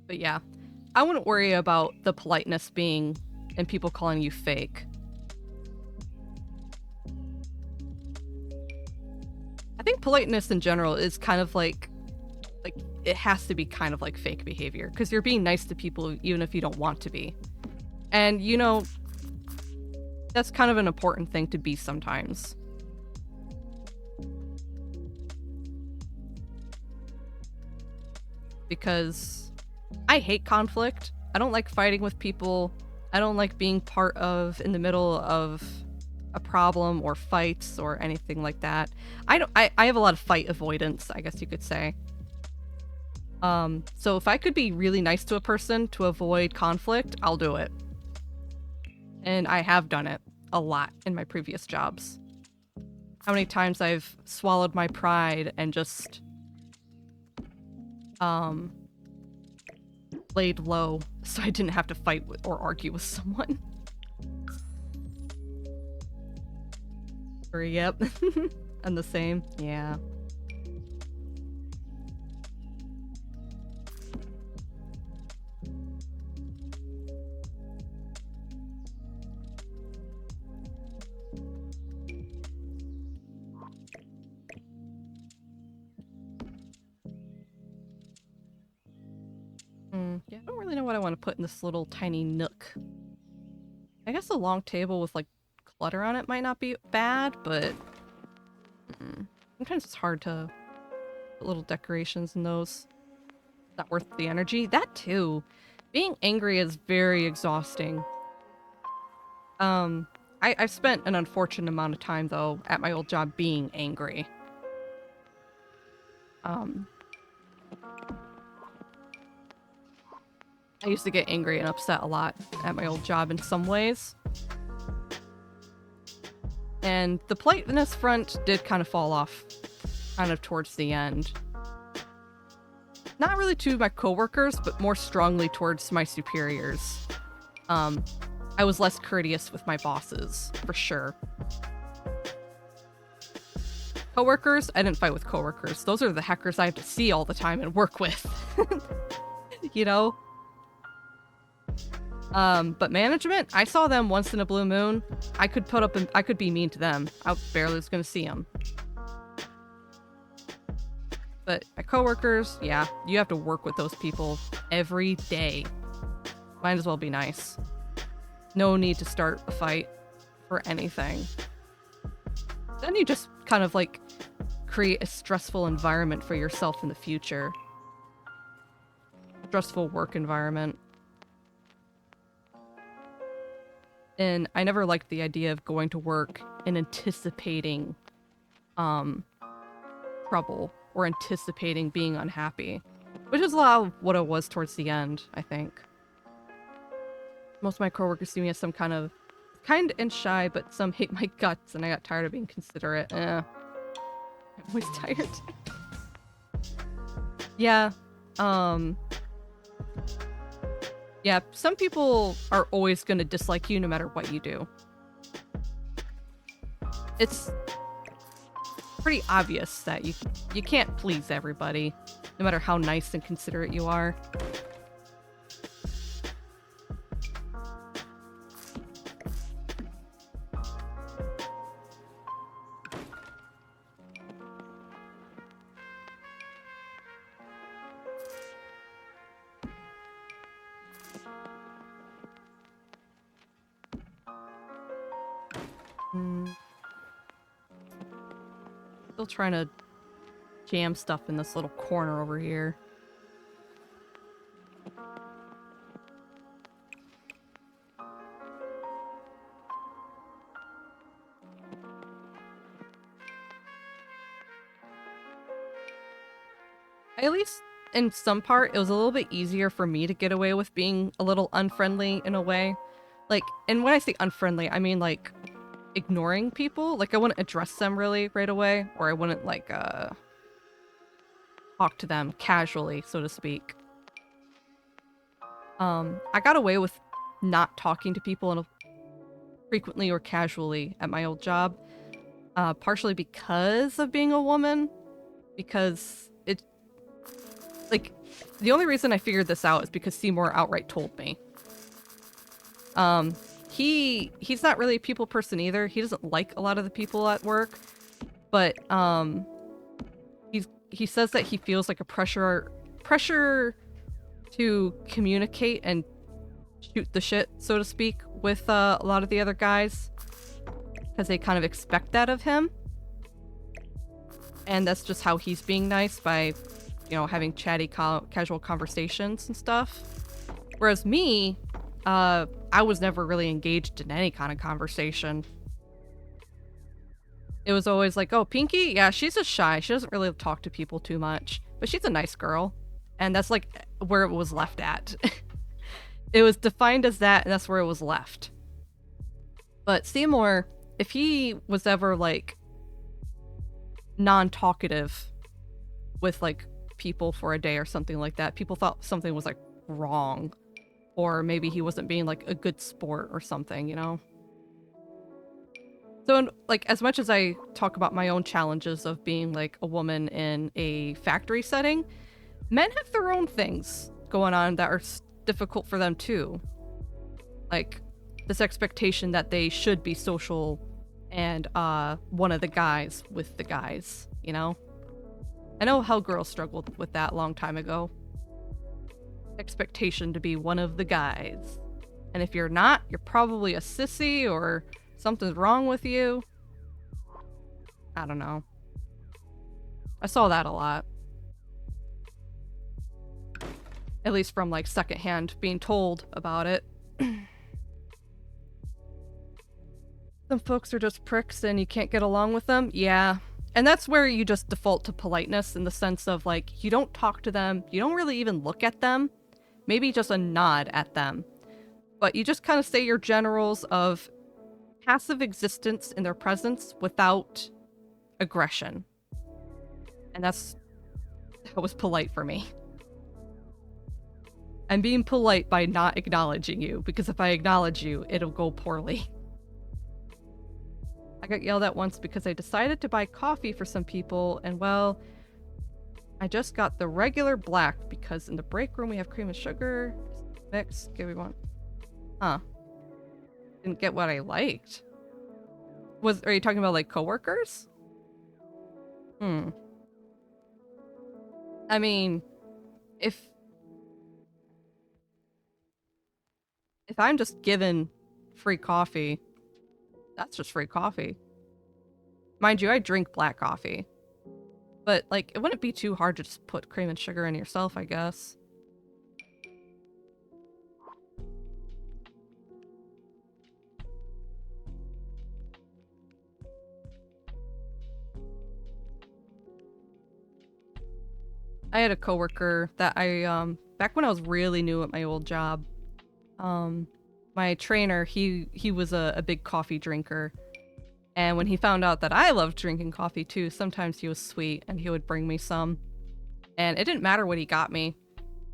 S1: But yeah, I wouldn't worry about the politeness being and people calling you fake. I think politeness in general is kind of like it has to be kind of like fake behavior because you're being nice to people even if you don't want to be. And you know, that's kind of an important thing to be sometimes. Because I hate conflict. I don't like fighting with people. I don't like being part of in the middle of a problem or fights or anything like that. I have a lot of fight avoidance, I guess you could say. So if I could be really nice to a person to avoid conflict, I'll do it. And I have done it a lot in my previous jobs. How many times I've swallowed my pride and just laid low so I didn't have to fight with or argue with someone. Yep. I'm the same. Yeah. Yeah, I don't really know what I want to put in this little tiny nook. I guess a long table with like clutter on it might not be bad, but sometimes it's hard to put little decorations in those. Not worth the energy. That too. Being angry is very exhausting. I've spent an unfortunate amount of time though at my old job being angry. I used to get angry and upset a lot at my old job in some ways. And the politeness front did kind of fall off kind of towards the end. Not really to my coworkers, but more strongly towards my superiors. I was less courteous with my bosses, for sure. Coworkers, I didn't fight with coworkers. Those are the hackers I have to see all the time and work with. You know? But management, I saw them once in a blue moon. I could be mean to them. I barely was gonna see them. But my coworkers, yeah, you have to work with those people every day. Might as well be nice. No need to start a fight for anything. Then you just kind of like create a stressful environment for yourself in the future. Stressful work environment. And I never liked the idea of going to work and anticipating trouble or anticipating being unhappy, which is a lot of what it was towards the end, I think. Most of my coworkers see me as some kind and shy, but some hate my guts, and I got tired of being considerate. I'm always tired. Yeah. Yeah, some people are always gonna dislike you no matter what you do. It's pretty obvious that you can't please everybody, no matter how nice and considerate you are. Still trying to jam stuff in this little corner over here. At least in some part, it was a little bit easier for me to get away with being a little unfriendly in a way. Like, and when I say unfriendly, I mean like ignoring people. Like I wouldn't address them really right away, or I wouldn't like talk to them casually, so to speak. I got away with not talking to people frequently or casually at my old job, partially because of being a woman, because it, like, the only reason I figured this out is because Seymour outright told me. He's not really a people person either. He doesn't like a lot of the people at work, but he says that he feels like a pressure to communicate and shoot the shit, so to speak, with a lot of the other guys, because they kind of expect that of him. And that's just how he's being nice, by, you know, having chatty casual conversations and stuff. Whereas me, I was never really engaged in any kind of conversation. It was always like, oh, Pinky? Yeah, she's just shy. She doesn't really talk to people too much, but she's a nice girl. And that's like where it was left at. It was defined as that, and that's where it was left. But Seymour, if he was ever like non-talkative with like people for a day or something like that, people thought something was like wrong, or maybe he wasn't being like a good sport or something, you know? So, like, as much as I talk about my own challenges of being like a woman in a factory setting, men have their own things going on that are difficult for them too. Like this expectation that they should be social and one of the guys with the guys, you know? I know how girls struggled with that a long time ago. Expectation to be one of the guys. And if you're not, you're probably a sissy or something's wrong with you. I don't know. I saw that a lot. At least from like secondhand being told about it. Some folks are just pricks and you can't get along with them. Yeah. And that's where you just default to politeness, in the sense of like, you don't talk to them, you don't really even look at them, maybe just a nod at them. But you just kind of say your generals of passive existence in their presence without aggression. And that was polite for me. I'm being polite by not acknowledging you, because if I acknowledge you, it'll go poorly. I got yelled at once because I decided to buy coffee for some people, and well, I just got the regular black because in the break room we have cream and sugar mix. Give me one. Huh. Didn't get what I liked. Are you talking about like coworkers? I mean, if I'm just given free coffee, that's just free coffee. Mind you, I drink black coffee. But, like, it wouldn't be too hard to just put cream and sugar in yourself, I guess. I had a coworker that back when I was really new at my old job, my trainer, he was a big coffee drinker. And when he found out that I loved drinking coffee too, sometimes he was sweet and he would bring me some. And it didn't matter what he got me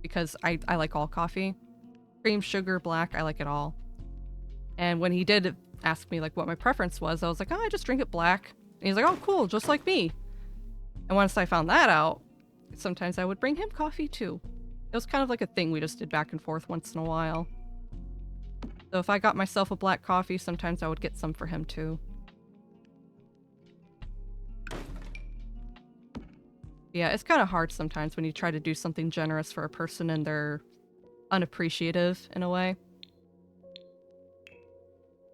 S1: because I like all coffee. Cream, sugar, black, I like it all. And when he did ask me like what my preference was, I was like, oh, I just drink it black. And he's like, oh, cool, just like me. And once I found that out, sometimes I would bring him coffee too. It was kind of like a thing we just did back and forth once in a while. So if I got myself a black coffee, sometimes I would get some for him too. Yeah, it's kind of hard sometimes when you try to do something generous for a person and they're unappreciative in a way.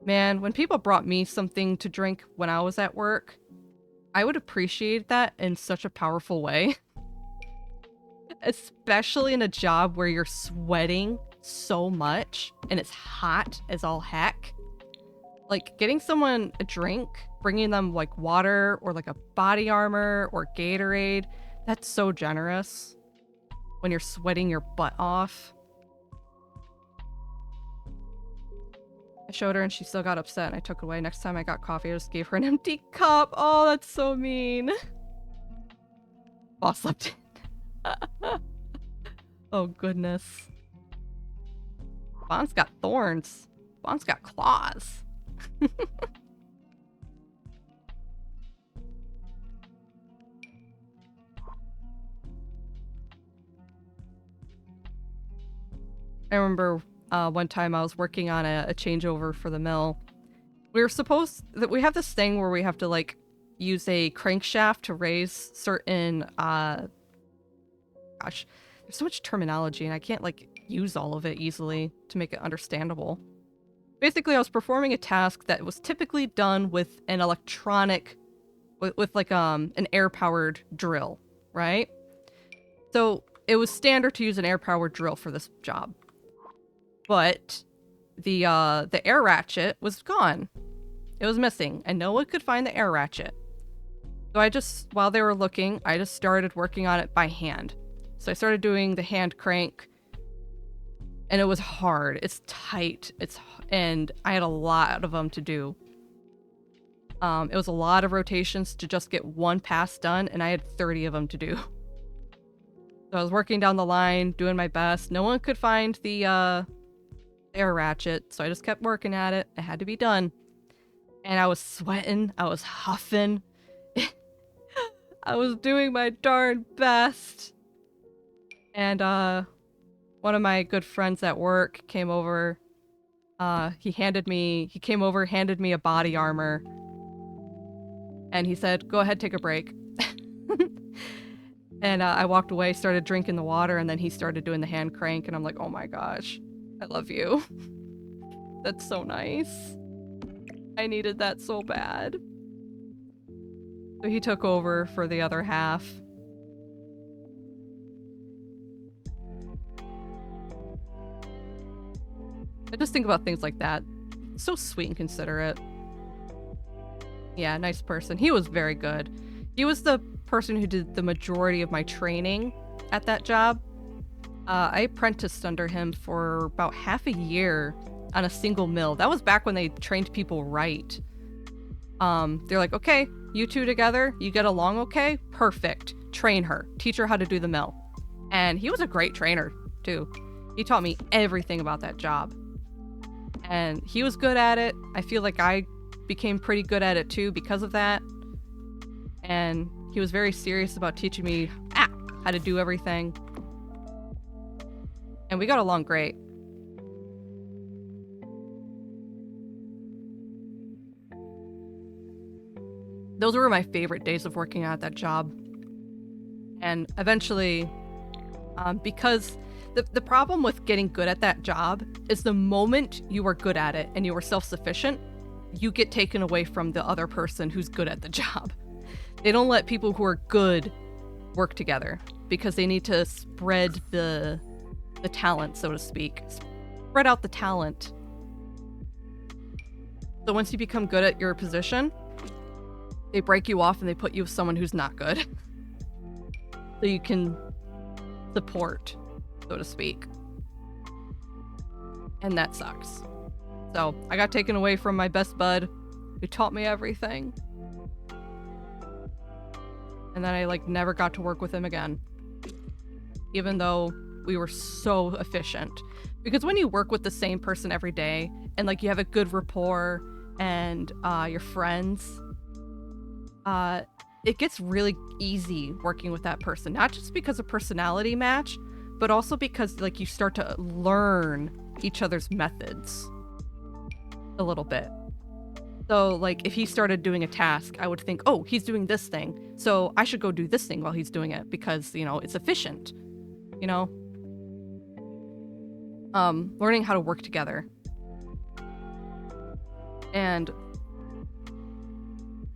S1: Man, when people brought me something to drink when I was at work, I would appreciate that in such a powerful way. Especially in a job where you're sweating so much and it's hot as all heck. Like, getting someone a drink, bringing them like water or like a body armor or Gatorade, that's so generous when you're sweating your butt off. I showed her and she still got upset and I took it away. Next time I got coffee, I just gave her an empty cup. Oh, that's so mean. Boss slept in. Oh, goodness. Bond's got thorns. Bond's got claws. I remember one time I was working on a changeover for the mill. We have this thing where we have to like use a crankshaft to raise certain gosh, there's so much terminology and I can't like use all of it easily to make it understandable. Basically, I was performing a task that was typically done with an electronic, with like an air-powered drill, right? So it was standard to use an air-powered drill for this job. But the air ratchet was gone. It was missing, and no one could find the air ratchet. So while they were looking, I just started working on it by hand. So I started doing the hand crank, and it was hard. It's tight. And I had a lot of them to do. It was a lot of rotations to just get one pass done, and I had 30 of them to do. So I was working down the line, doing my best. No one could find the air ratchet, so I just kept working at it. It had to be done. And I was sweating. I was huffing. I was doing my darn best. And one of my good friends at work came over. He came over, handed me a body armor. And he said, go ahead, take a break. And I walked away, started drinking the water, and then he started doing the hand crank. And I'm like, oh my gosh, I love you. That's so nice. I needed that so bad. So he took over for the other half. I just think about things like that. So sweet and considerate. Yeah, nice person. He was very good. He was the person who did the majority of my training at that job. I apprenticed under him for about half a year on a single mill. That was back when they trained people right. They're like, okay, you two together, you get along okay? Perfect. Train her. Teach her how to do the mill. And he was a great trainer, too. He taught me everything about that job. And he was good at it. I feel like I became pretty good at it, too, because of that. And he was very serious about teaching me how to do everything. And we got along great. Those were my favorite days of working at that job. And eventually, because the problem with getting good at that job is the moment you are good at it and you are self-sufficient, you get taken away from the other person who's good at the job. They don't let people who are good work together because they need to spread the talent, so to speak. Spread out the talent. So once you become good at your position, they break you off and they put you with someone who's not good. So you can support, so to speak. And that sucks. So I got taken away from my best bud who taught me everything. And then I like never got to work with him again. Even though we were so efficient. Because when you work with the same person every day and like you have a good rapport and you're friends, it gets really easy working with that person. Not just because of personality match, but also because like you start to learn each other's methods a little bit. So like if he started doing a task, I would think, oh, he's doing this thing, so I should go do this thing while he's doing it because, you know, it's efficient, you know? Learning how to work together. And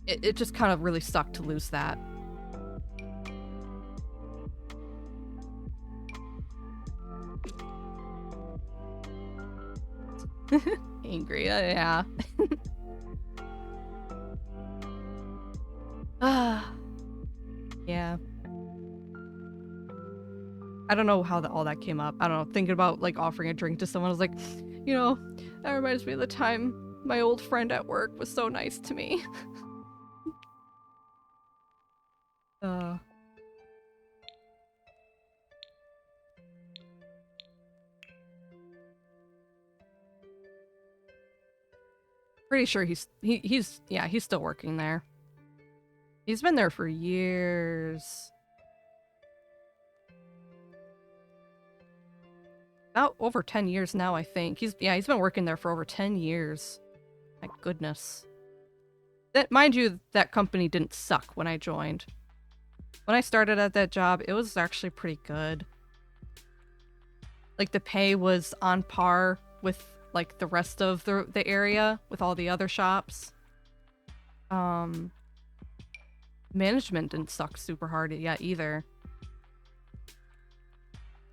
S1: it just kind of really sucked to lose that. Angry, yeah. Yeah. I don't know how all that came up. I don't know, thinking about like offering a drink to someone, I was like, you know, that reminds me of the time my old friend at work was so nice to me. Pretty sure he's still working there. He's been there for years. About over 10 years now, I think. He's been working there for over 10 years. My goodness. That, mind you, that company didn't suck when I joined. When I started at that job, it was actually pretty good. Like the pay was on par with like the rest of the area with all the other shops. Management didn't suck super hard yet either.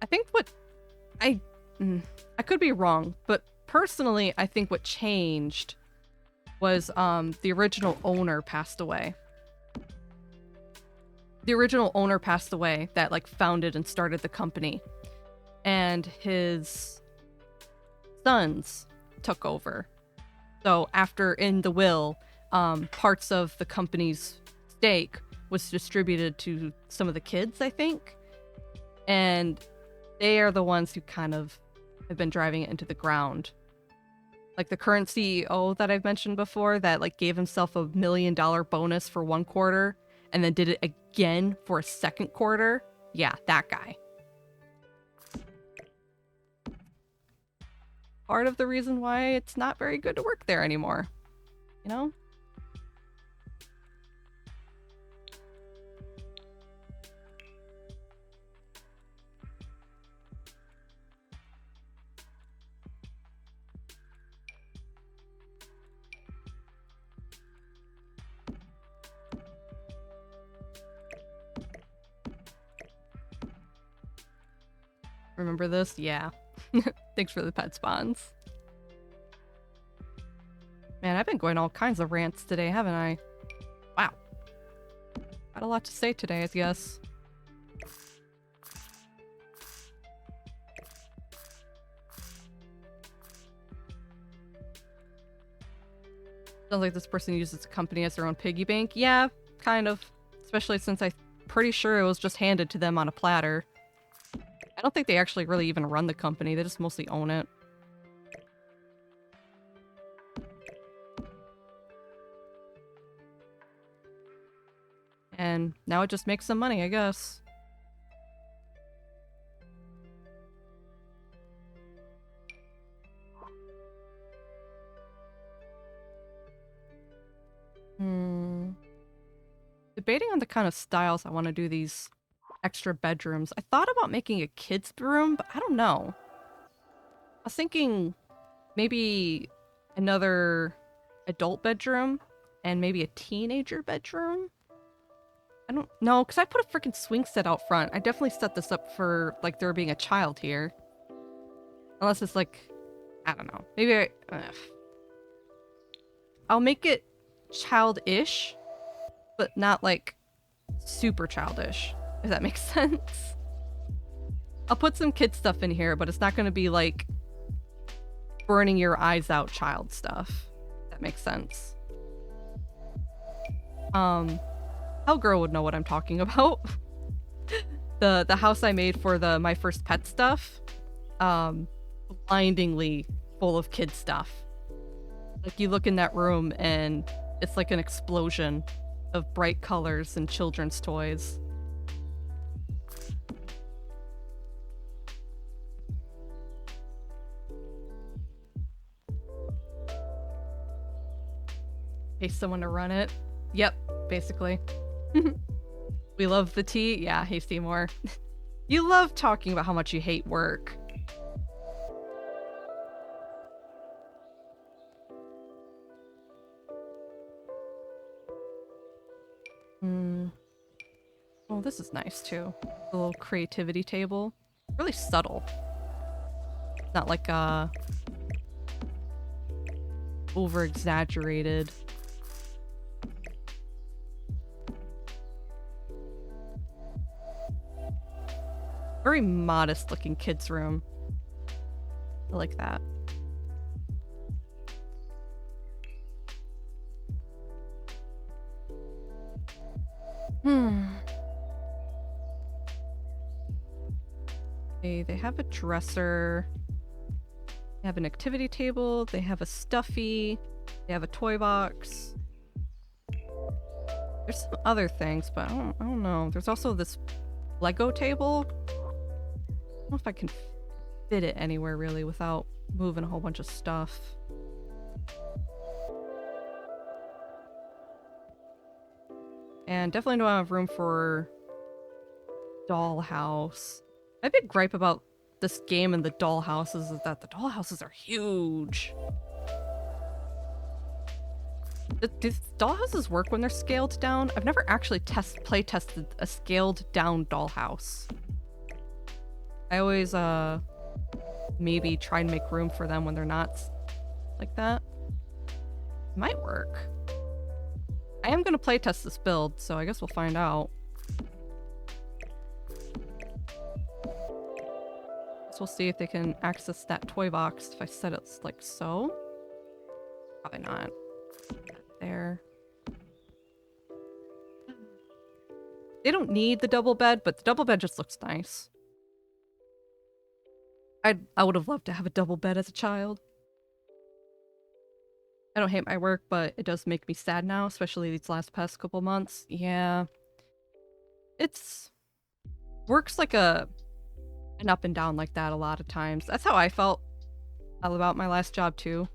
S1: I think what I could be wrong, but personally I think what changed was the original owner passed away. The original owner passed away that like founded and started the company. And his sons took over. So after in the will, parts of the company's stake was distributed to some of the kids, I think. And they are the ones who kind of have been driving it into the ground. Like the current CEO that I've mentioned before that like gave himself $1 million bonus for one quarter and then did it again for a second quarter. Yeah, that guy. Part of the reason why it's not very good to work there anymore, you know? Remember this? Yeah. Thanks for the pet spawns. Man, I've been going all kinds of rants today, haven't I? Wow. Got a lot to say today, I guess. Sounds like this person uses the company as their own piggy bank. Yeah, kind of. Especially since I'm pretty sure it was just handed to them on a platter. I don't think they actually really even run the company. They just mostly own it. And now it just makes some money, I guess. Debating on the kind of styles I want to do these extra bedrooms. I thought about making a kid's room, but I don't know. I was thinking maybe another adult bedroom and maybe a teenager bedroom. I don't know, because I put a freaking swing set out front. I definitely set this up for like there being a child here. Unless it's like, I don't know. Maybe I'll make it childish, but not like super childish, if that makes sense. I'll put some kid stuff in here, but it's not gonna be like burning your eyes out child stuff. If that makes sense. Hellgirl would know what I'm talking about. The house I made for my first pet stuff, blindingly full of kid stuff. Like you look in that room and it's like an explosion of bright colors and children's toys. Pay someone to run it. Yep, basically. We love the tea. Yeah, hey Seymour. You love talking about how much you hate work. Oh, this is nice too. The little creativity table. Really subtle. Not like over exaggerated. Very modest looking kids' room. I like that. They have a dresser. They have an activity table. They have a stuffy. They have a toy box. There's some other things, but I don't know. There's also this Lego table. I don't know if I can fit it anywhere really without moving a whole bunch of stuff. And definitely don't have room for dollhouse. My big gripe about this game and the dollhouses is that the dollhouses are huge. Do dollhouses work when they're scaled down? I've never actually play tested a scaled down dollhouse. I always maybe try and make room for them when they're not like that. Might work. I am gonna play test this build, so I guess we'll find out. We'll see if they can access that toy box if I set it like so. Probably not. There. They don't need the double bed, but the double bed just looks nice. I would have loved to have a double bed as a child. I don't hate my work, but it does make me sad now, especially these past couple months. Yeah. It's works like an up and down like that a lot of times. That's how I felt about my last job too.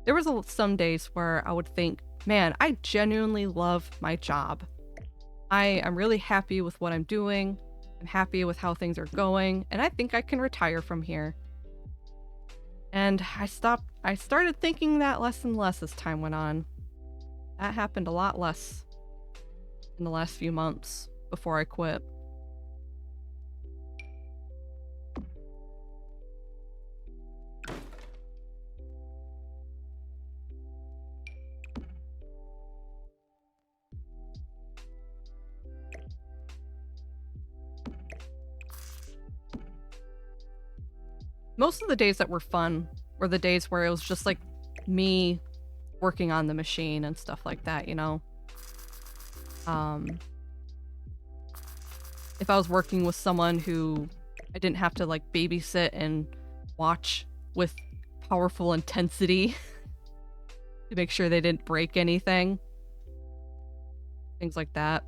S1: There was some days where I would think, man, I genuinely love my job. I am really happy with what I'm doing. I'm happy with how things are going, and I think I can retire from here. And I started thinking that less and less as time went on. That happened a lot less in the last few months before I quit. Most of the days that were fun were the days where it was just like me working on the machine and stuff like that, you know? If I was working with someone who I didn't have to like babysit and watch with powerful intensity to make sure they didn't break anything. Things like that.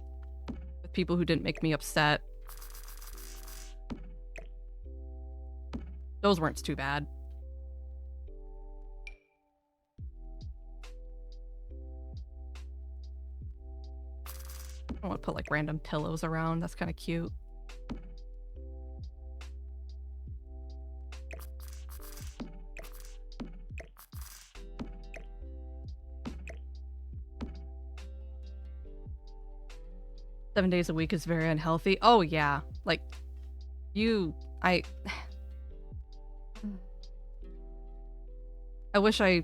S1: With people who didn't make me upset. Those weren't too bad. I want to put like random pillows around. That's kind of cute. Seven days a week is very unhealthy. Oh yeah. Like, I wish I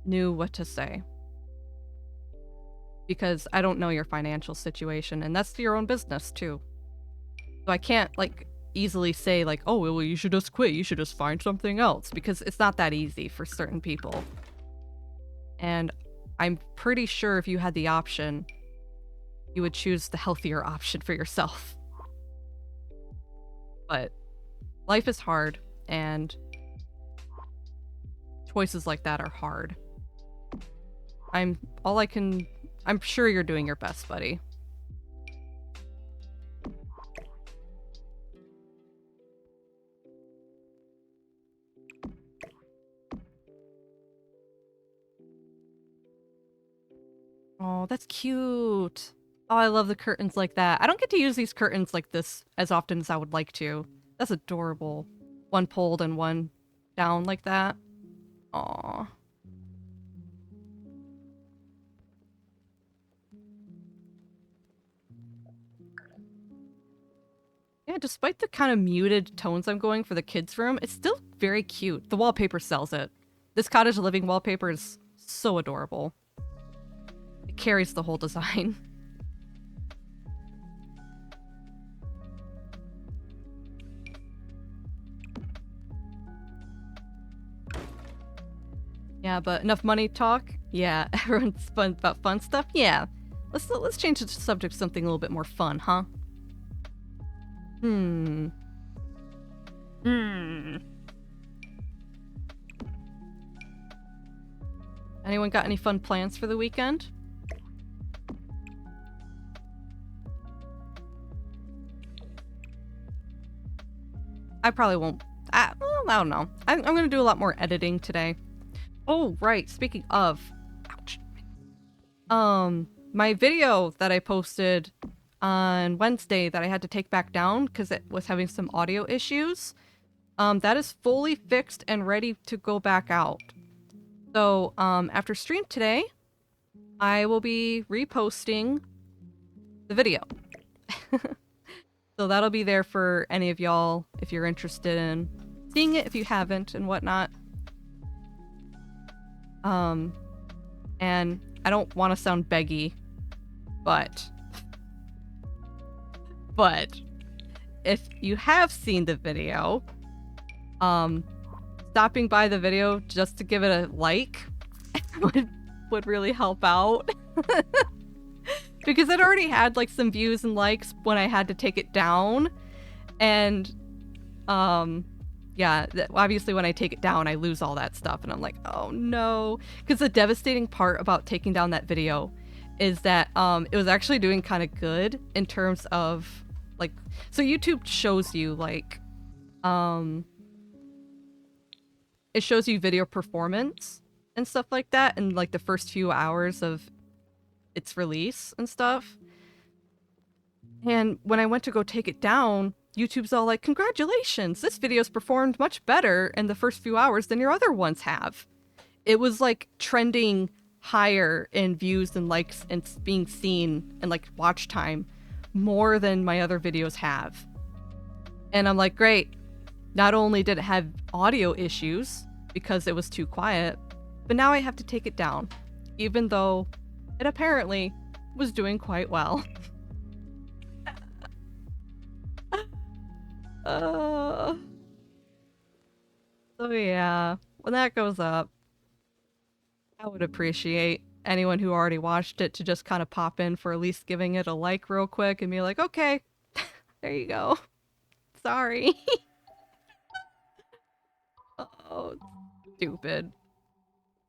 S1: knew what to say. Because I don't know your financial situation, and that's your own business too. So I can't, like, easily say like, oh, well, you should just quit. You should just find something else, because it's not that easy for certain people. And I'm pretty sure if you had the option, you would choose the healthier option for yourself. But life is hard, and choices like that are hard. I'm sure you're doing your best, buddy. Oh, that's cute. Oh, I love the curtains like that. I don't get to use these curtains like this as often as I would like to. That's adorable. One pulled and one down like that. Aw. Yeah, despite the kind of muted tones I'm going for the kids' room, it's still very cute. The wallpaper sells it. This cottage living wallpaper is so adorable. It carries the whole design. Yeah, but enough money talk? Yeah, everyone's fun about fun stuff? Yeah. Let's change the subject to something a little bit more fun, huh? Anyone got any fun plans for the weekend? I probably won't. I don't know. I'm gonna do a lot more editing today. Oh, right. Speaking of, ouch. My video that I posted on Wednesday that I had to take back down because it was having some audio issues, that is fully fixed and ready to go back out. So, after stream today, I will be reposting the video. So that'll be there for any of y'all if you're interested in seeing it, if you haven't, and whatnot. And I don't want to sound beggy, but if you have seen the video, stopping by the video just to give it a like would really help out. Because it already had like some views and likes when I had to take it down. And yeah, obviously when I take it down, I lose all that stuff. And I'm like, oh no. Because the devastating part about taking down that video is that it was actually doing kind of good in terms of like, so YouTube shows you like, it shows you video performance and stuff like that in like the first few hours of its release and stuff. And when I went to go take it down, YouTube's all like, congratulations, this video's performed much better in the first few hours than your other ones have. It was like trending higher in views and likes and being seen and like watch time more than my other videos have. And I'm like, great. Not only did it have audio issues because it was too quiet, but now I have to take it down, even though it apparently was doing quite well. So yeah, when that goes up, I would appreciate anyone who already watched it to just kind of pop in for at least giving it a like real quick and be like, okay, there you go. Sorry. Oh, stupid.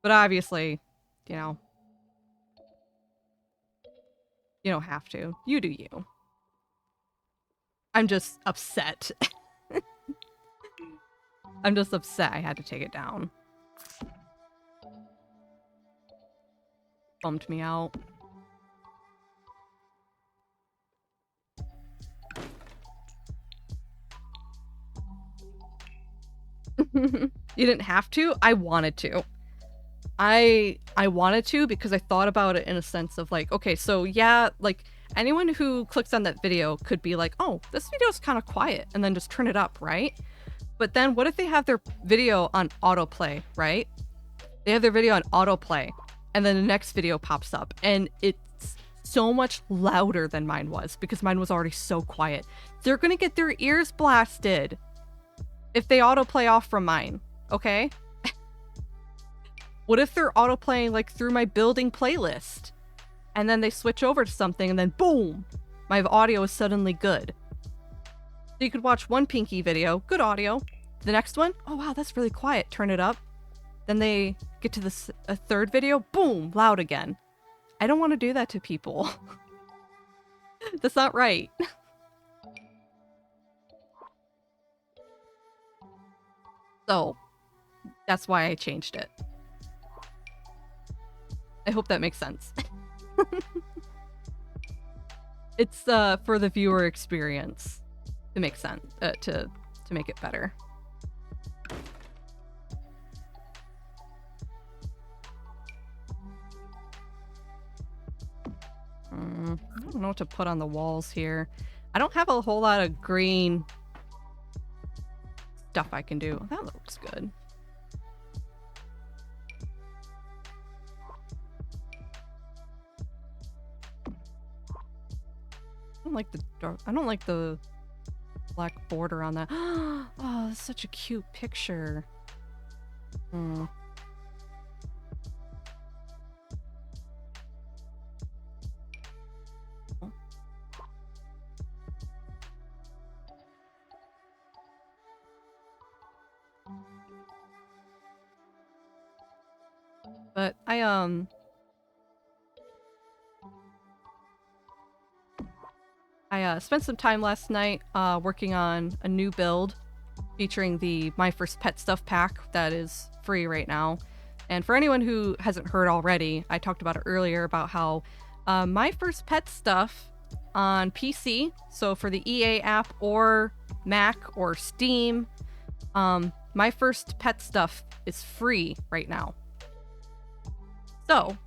S1: But obviously, you know, you don't have to. You do you. I'm just upset. I'm just upset I had to take it down. Bummed me out. You didn't have to? I wanted to. I wanted to because I thought about it in a sense of like, okay, so yeah, like anyone who clicks on that video could be like, oh, this video is kind of quiet, and then just turn it up, right? But then what if they have their video on autoplay, right? They have their video on autoplay, and then the next video pops up, and it's so much louder than mine was because mine was already so quiet. They're gonna get their ears blasted if they autoplay off from mine, okay? What if they're autoplaying like through my building playlist and then they switch over to something and then boom, my audio is suddenly good. So you could watch one Pinky video, good audio. The next one, oh wow, that's really quiet, turn it up. Then they get to a third video, boom, loud again. I don't want to do that to people. That's not right. So, that's why I changed it. I hope that makes sense. It's for the viewer experience to make sense, to make it better. I don't know what to put on the walls here. I don't have a whole lot of green stuff I can do. That looks good. I don't like the black border on that. Oh, that's such a cute picture. But I spent some time last night working on a new build featuring the My First Pet Stuff pack that is free right now. And for anyone who hasn't heard already, I talked about it earlier about how My First Pet Stuff on PC, so for the EA app or Mac or Steam, My First Pet Stuff is free right now. So,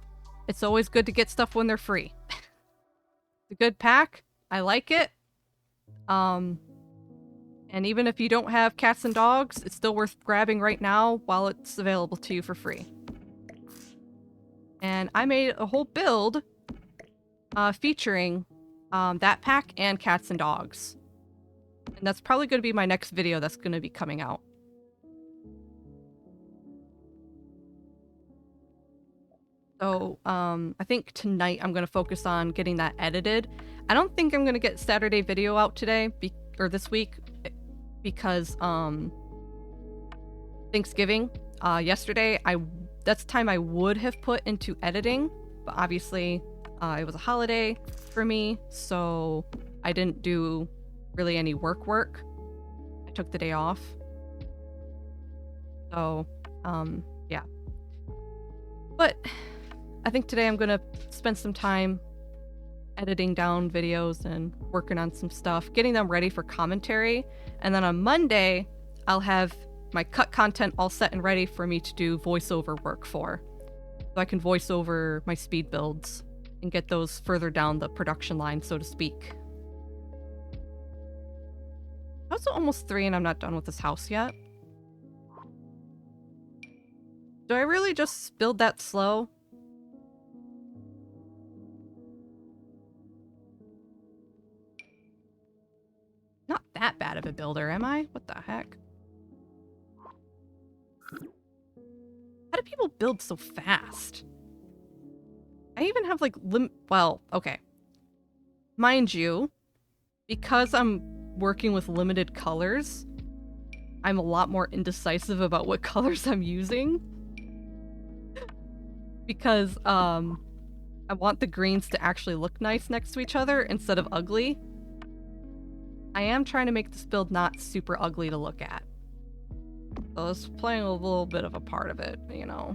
S1: it's always good to get stuff when they're free. It's a good pack. I like it. And even if you don't have cats and dogs, it's still worth grabbing right now while it's available to you for free. And I made a whole build featuring that pack and cats and dogs. And that's probably going to be my next video that's going to be coming out. So, I think tonight I'm going to focus on getting that edited. I don't think I'm going to get Saturday video out today, or this week, because, Thanksgiving, yesterday, that's time I would have put into editing, but obviously, it was a holiday for me, so I didn't do really any work. I took the day off. So, yeah. But I think today I'm gonna spend some time editing down videos and working on some stuff, getting them ready for commentary. And then on Monday, I'll have my cut content all set and ready for me to do voiceover work for. So I can voice over my speed builds and get those further down the production line, so to speak. It's almost 3 and I'm not done with this house yet. Do I really just build that slow? Not that bad of a builder, am I? What the heck? How do people build so fast? I even have like well, okay. Mind you, because I'm working with limited colors, I'm a lot more indecisive about what colors I'm using. Because I want the greens to actually look nice next to each other instead of ugly. I am trying to make this build not super ugly to look at. So it's playing a little bit of a part of it, you know.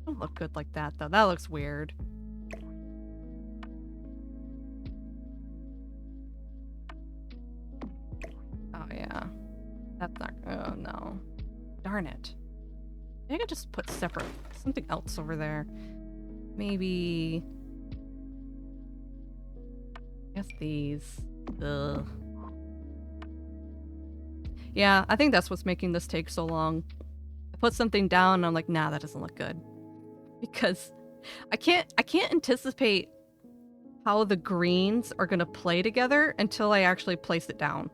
S1: Don't look good like that though. That looks weird. Oh yeah. That's not, oh no. Darn it. I could just put separate, something else over there. Maybe... I guess these. Ugh. Yeah, I think that's what's making this take so long. I put something down and I'm like, nah, that doesn't look good. Because I can't anticipate how the greens are gonna play together until I actually place it down.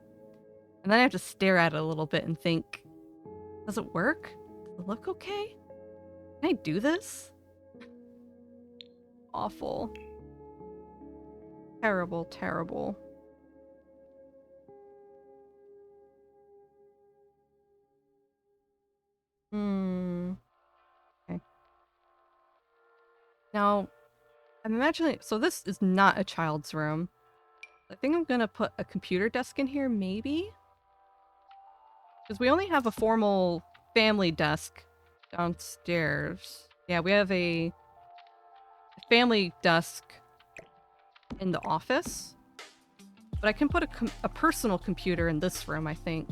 S1: And then I have to stare at it a little bit and think, does it work? Does it look okay? Can I do this? Awful. Terrible, terrible. Okay. Now, I'm imagining, so this is not a child's room. I think I'm gonna put a computer desk in here, maybe? Because we only have a formal family desk downstairs. Yeah, we have a family desk in the office. But I can put a personal computer in this room, I think.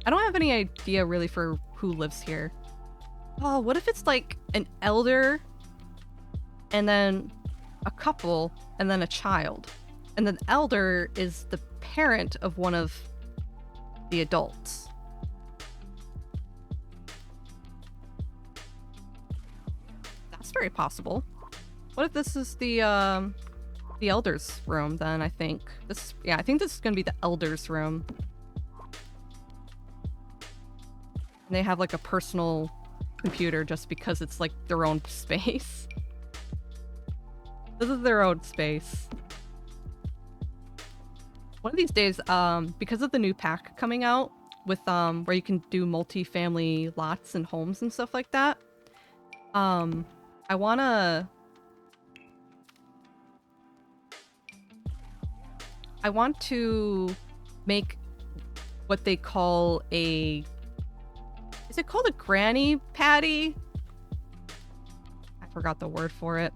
S1: I don't have any idea really for who lives here. Oh, what if it's like an elder and then a couple and then a child? And the elder is the parent of one of the adults. That's very possible. What if this is the elder's room then? I think I think this is gonna be the elder's room. And they have like a personal computer just because it's like their own space. This is their own space. One of these days, because of the new pack coming out with where you can do multi-family lots and homes and stuff like that, I want to make what they call is it called a granny patty? I forgot the word for it.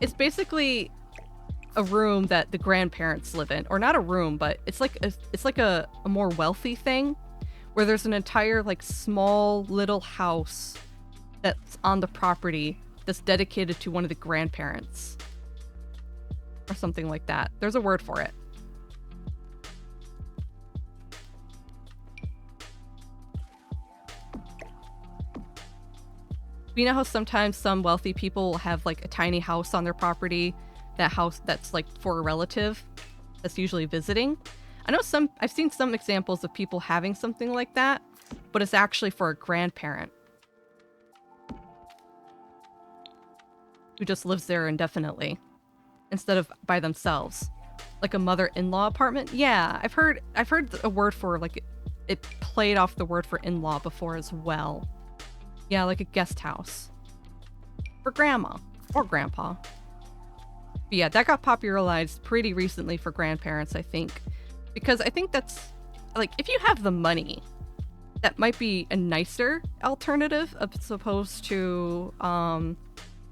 S1: It's basically a room that the grandparents live in, or not a room, but it's like a more wealthy thing where there's an entire like small little house that's on the property that's dedicated to one of the grandparents or something like that. There's a word for it. You know how sometimes some wealthy people will have like a tiny house on their property, that house that's like for a relative that's usually visiting? I've seen some examples of people having something like that, but it's actually for a grandparent who just lives there indefinitely instead of by themselves. Like a mother-in-law apartment? Yeah, I've heard a word for like it played off the word for in-law before as well. Yeah, like a guest house. For grandma. Or grandpa. But yeah, that got popularized pretty recently for grandparents, I think. Because I think that's... like, if you have the money, that might be a nicer alternative as opposed to an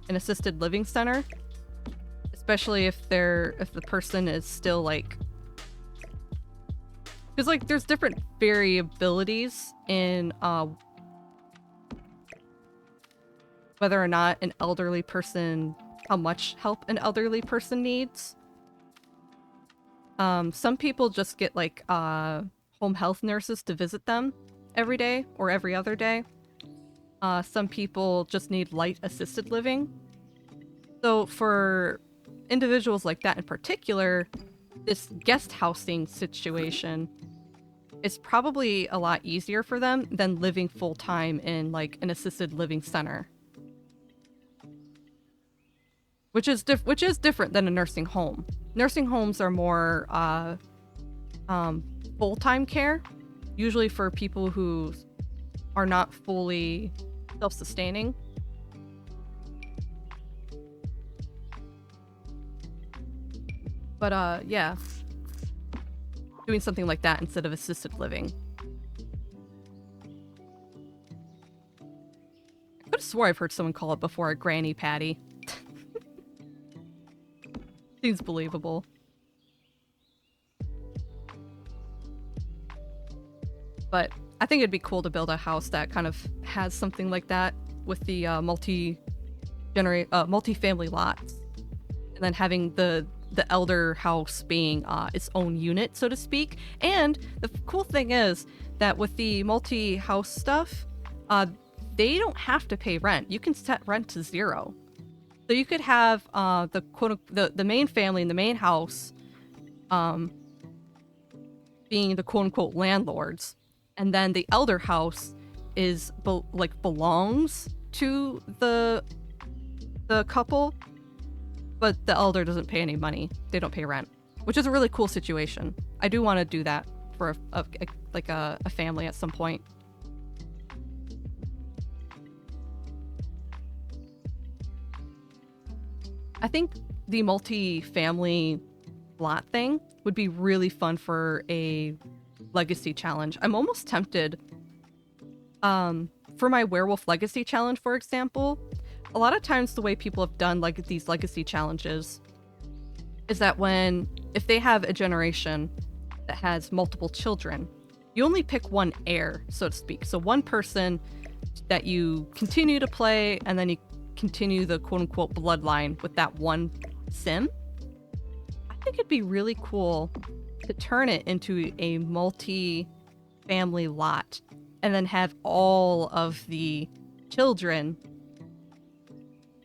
S1: assisted living center. Especially if the person is still, like... because, like, there's different variabilities in... whether or not an elderly person, how much help an elderly person needs. Some people just get like home health nurses to visit them every day or every other day. Some people just need light assisted living. So for individuals like that in particular, this guest housing situation is probably a lot easier for them than living full time in like an assisted living center. Which is different than a nursing home. Nursing homes are more full-time care, usually for people who are not fully self-sustaining. But yeah, doing something like that instead of assisted living. I could have swore I've heard someone call it before a granny patty. Seems believable. But I think it'd be cool to build a house that kind of has something like that with the multi-family lots, and then having the elder house being its own unit, so to speak. And the cool thing is that with the multi-house stuff, they don't have to pay rent. You can set rent to 0. So you could have the main family in the main house um, being the quote unquote landlords, and then the elder house is belongs to the couple, but the elder doesn't pay any money. They don't pay rent, which is a really cool situation. I do want to do that for a family at some point. I think the multi-family lot thing would be really fun for a legacy challenge. I'm almost tempted. For my werewolf legacy challenge, for example, a lot of times the way people have done like these legacy challenges is that if they have a generation that has multiple children, you only pick one heir, so to speak. So one person that you continue to play, and then you continue the quote unquote bloodline with that one sim. I think it'd be really cool to turn it into a multi-family lot and then have all of the children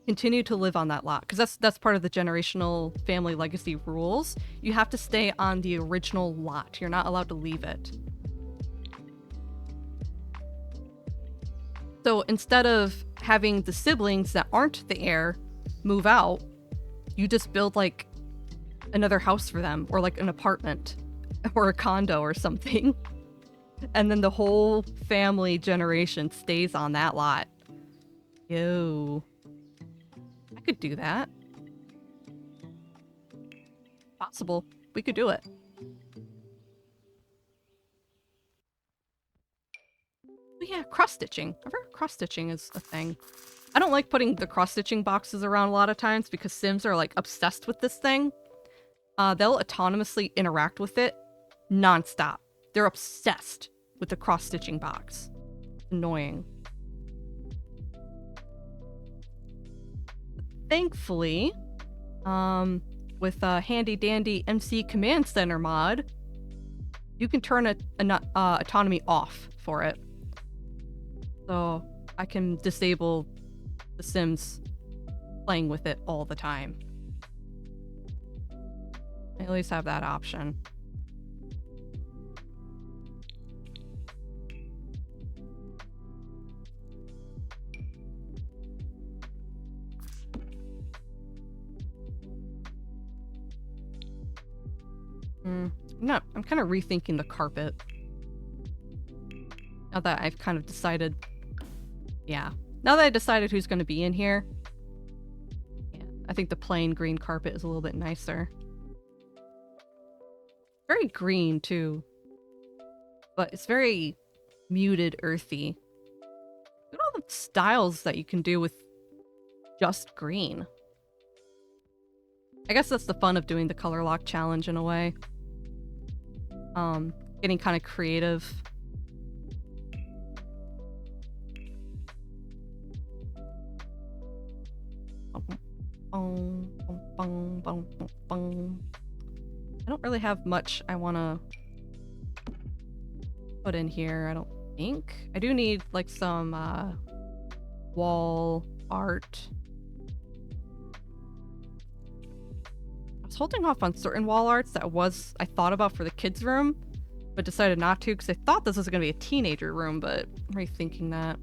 S1: continue to live on that lot, because that's part of the generational family legacy rules. You have to stay on the original lot. You're not allowed to leave it. So instead of having the siblings that aren't the heir move out, you just build like another house for them, or like an apartment or a condo or something. And then the whole family generation stays on that lot. Yo. I could do that. Possible. We could do it. But yeah, cross-stitching. I forgot cross-stitching is a thing. I don't like putting the cross-stitching boxes around a lot of times because Sims are like obsessed with this thing. They'll autonomously interact with it nonstop. They're obsessed with the cross-stitching box. Annoying. Thankfully, with a handy-dandy MC Command Center mod, you can turn autonomy off for it. So I can disable the Sims playing with it all the time. I at least have that option. I'm kind of rethinking the carpet. Now that I've kind of decided. Yeah. Now that I decided who's going to be in here. Yeah, I think the plain green carpet is a little bit nicer. Very green, too. But it's very muted, earthy. Look at all the styles that you can do with just green. I guess that's the fun of doing the color lock challenge in a way. Getting kind of creative. I don't really have much I want to put in here, I don't think. I do need like some wall art. I was holding off on certain wall arts that I thought about for the kids' room, but decided not to because I thought this was going to be a teenager room, but I'm rethinking that.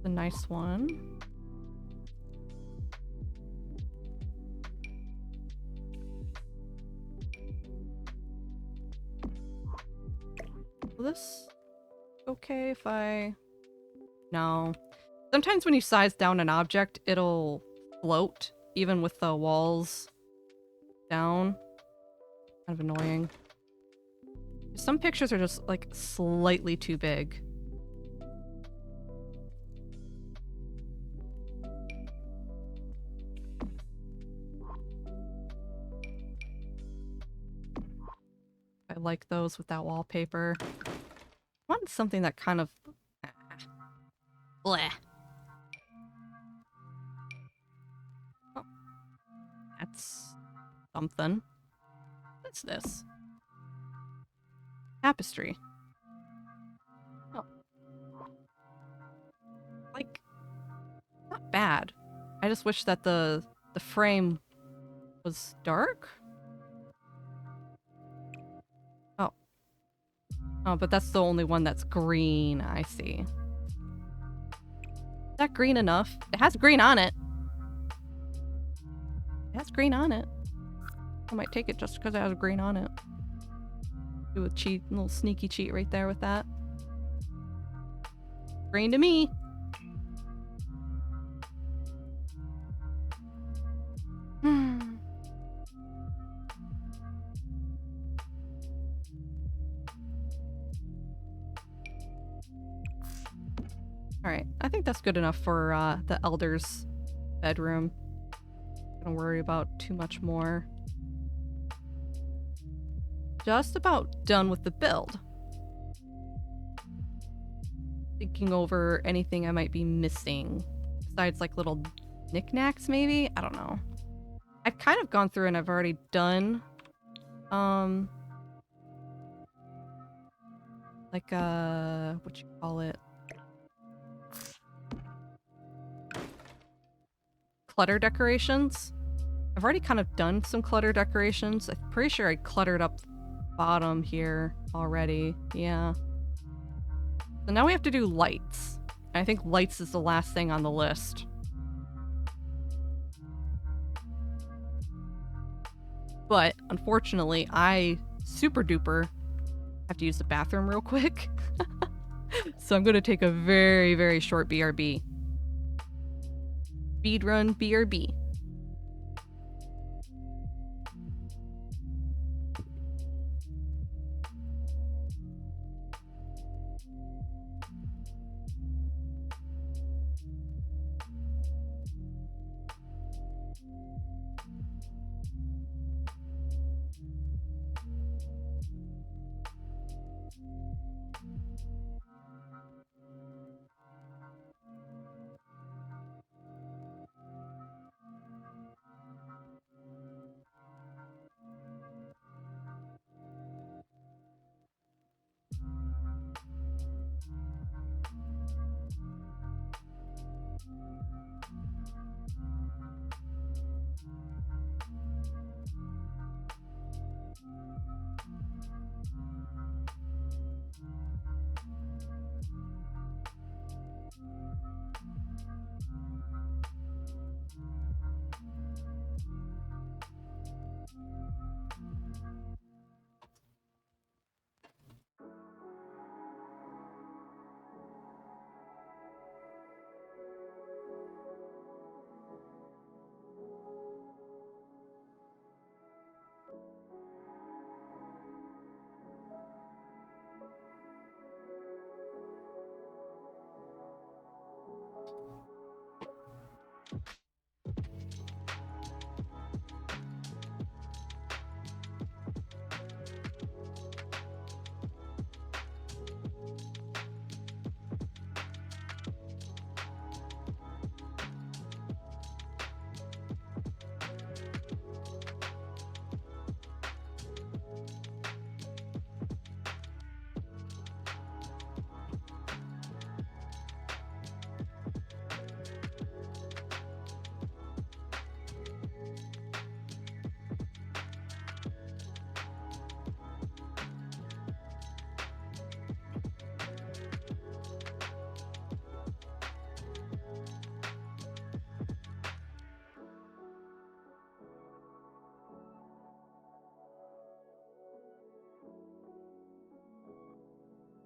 S1: A nice one. Will this okay if I... No. Sometimes when you size down an object, it'll float, even with the walls down. Kind of annoying. Some pictures are just, like, slightly too big. I like those with that wallpaper. I want something that kind of... Bleh. Oh. That's something. What's this? Tapestry. Oh. bad. I just wish that the frame was dark. Oh. Oh, but that's the only one that's green. I see. Is that green enough? It has green on it. It has green on it. I might take it just because it has green on it. Do a cheat, a little sneaky cheat right there with that. Green to me. Alright, I think that's good enough for the elder's bedroom. Not gonna worry about too much more. Just about done with the build. Thinking over anything I might be missing. Besides like little knickknacks maybe? I don't know. I've kind of gone through and I've already done like what you call it? Clutter decorations. I've already kind of done some clutter decorations. I'm pretty sure I cluttered up the bottom here already. Yeah. So now we have to do lights. I think lights is the last thing on the list. But unfortunately, I super duper have to use the bathroom real quick. So I'm going to take a very, very short BRB. Speedrun BRB.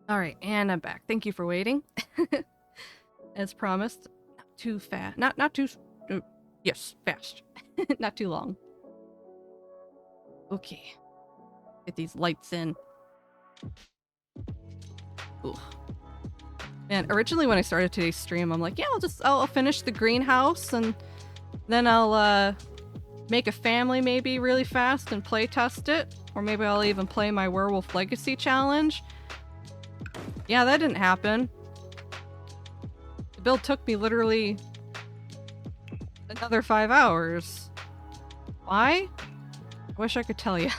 S1: All right, and I'm back. Thank you for waiting. As promised, not too fast. Not too. Yes, fast. Not too long. Okay, get these lights in. Ooh. Man, originally when I started today's stream, I'm like, yeah, I'll finish the greenhouse and then I'll make a family maybe really fast and play test it, or maybe I'll even play my Werewolf Legacy challenge. Yeah, that didn't happen. The build took me literally another 5 hours. Why? I wish I could tell you.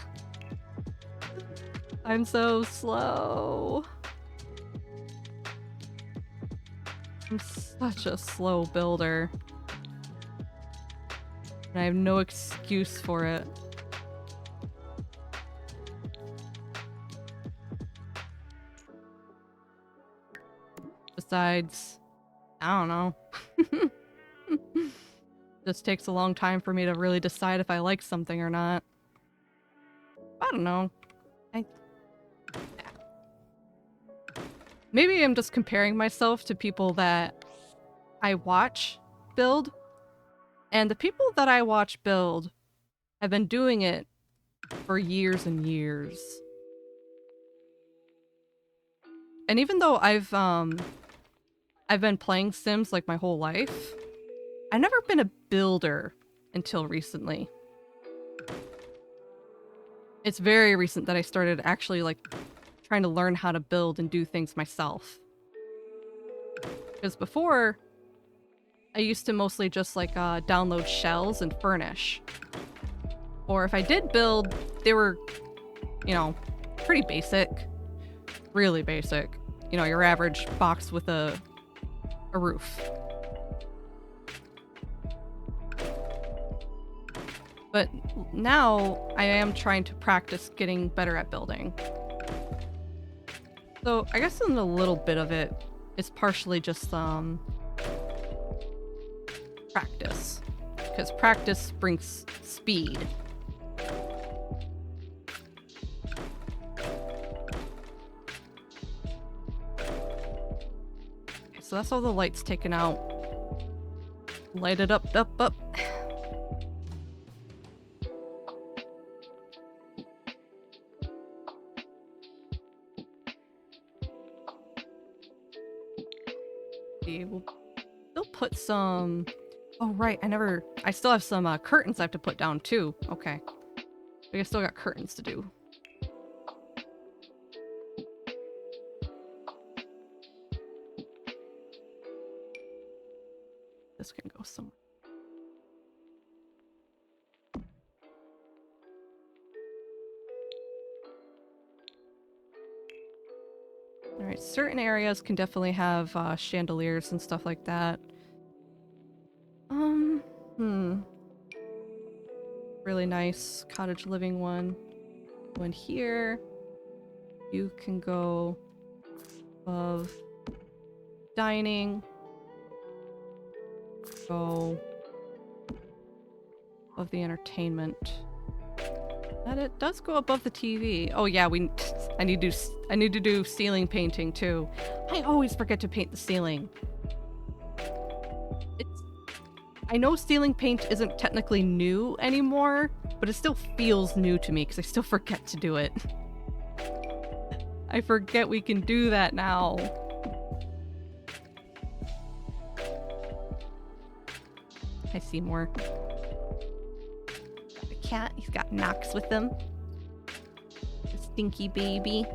S1: I'm so slow. I'm such a slow builder. And I have no excuse for it. Besides, I don't know. Just takes a long time for me to really decide if I like something or not. I don't know. Maybe I'm just comparing myself to people that I watch build. And the people that I watch build have been doing it for years and years. And even though I've been playing Sims like my whole life, I've never been a builder until recently. It's very recent that I started actually like trying to learn how to build and do things myself. Because before, I used to mostly just like download shells and furnish. Or if I did build, they were, you know, pretty basic. Really basic. You know, your average box with a roof. But now I am trying to practice getting better at building. So I guess in a little bit of it is partially just practice. Because practice brings speed. Okay, so that's all the lights taken out. Light it up, up, up. We'll still put some... Oh, right. I still have some curtains I have to put down, too. Okay. I still got curtains to do. This can go somewhere. Alright, certain areas can definitely have chandeliers and stuff like that. Really nice cottage living one. One here. You can go above dining. Go above the entertainment. That it does go above the TV. Oh yeah, I need to do ceiling painting too. I always forget to paint the ceiling. I know ceiling paint isn't technically new anymore, but it still feels new to me because I still forget to do it. I forget we can do that now. I see more. The cat, he's got Knox with him. The stinky baby.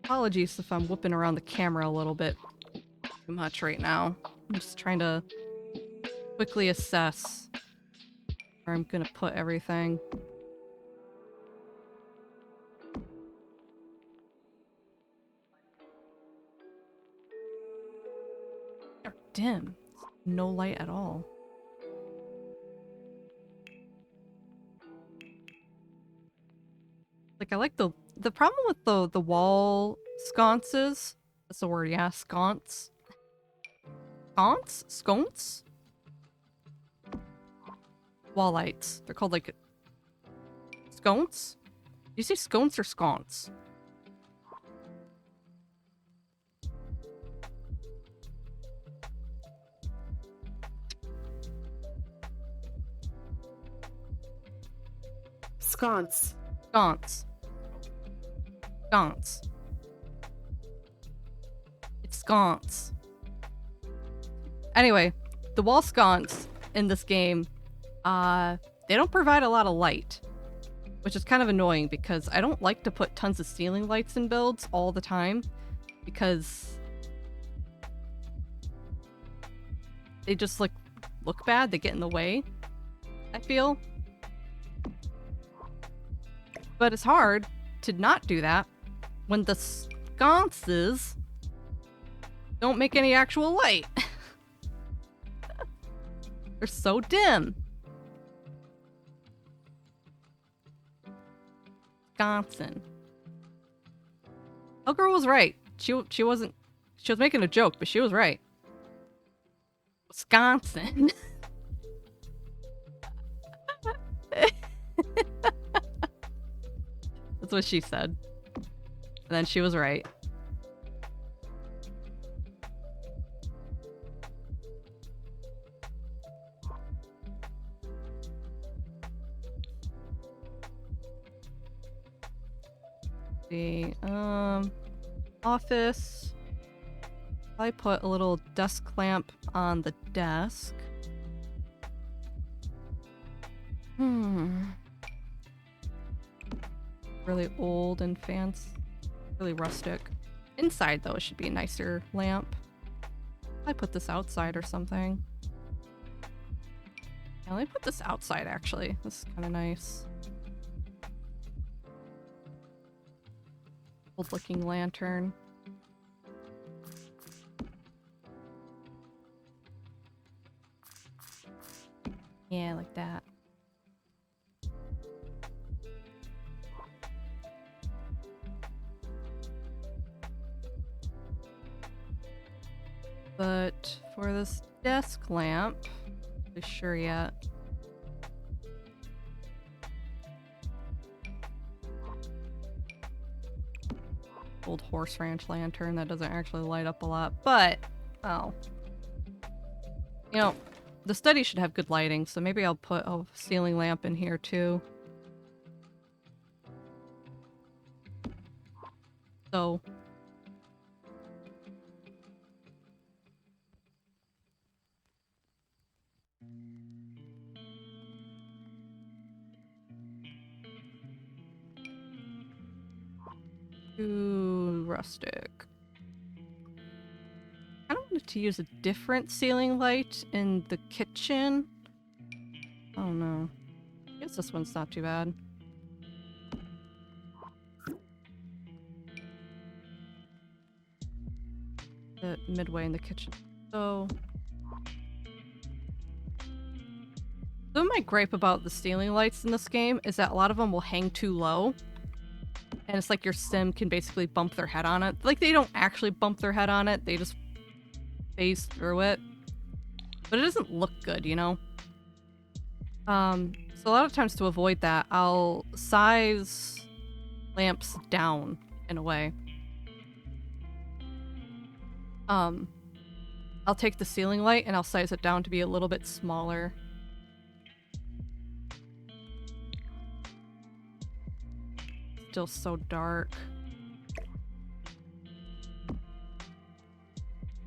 S1: Apologies if I'm whooping around the camera a little bit too much right now. I'm just trying to quickly assess where I'm gonna put everything. They're dim. No light at all. Like, I like the problem with the wall sconces. That's the word, yeah, sconce. Sconce? Sconce? Wall lights. They're called like sconce? Do you say sconce or sconce?
S3: Sconce.
S1: Sconce. Sconce. It's sconce. Anyway, the wall sconce in this game, they don't provide a lot of light. which is kind of annoying because I don't like to put tons of ceiling lights in builds all the time because they just like look bad, they get in the way, I feel. But it's hard to not do that when the sconces don't make any actual light. They're so dim. Wisconsin. Oh, girl was right. She was making a joke, but she was right. Wisconsin. That's what she said. And then she was right. The office. I put a little desk lamp on the desk. Really old and fancy, really rustic. Inside though, it should be a nicer lamp. I put this outside or something. Yeah, let me put this outside actually. This is kind of nice. Old looking lantern. Yeah, like that. But for this desk lamp, I'm not sure yet. Old horse ranch lantern that doesn't actually light up a lot, but oh, you know, the study should have good lighting, so maybe I'll put a ceiling lamp in here too. So too rustic. I don't want to use a different ceiling light in the kitchen. Oh no. I guess this one's not too bad. The midway in the kitchen. So my gripe about the ceiling lights in this game is that a lot of them will hang too low. And it's like your sim can basically bump their head on it. Like, they don't actually bump their head on it, they just phase through it. But it doesn't look good, you know? So a lot of times to avoid that, I'll size lamps down in a way. I'll take the ceiling light and I'll size it down to be a little bit smaller. Still so dark.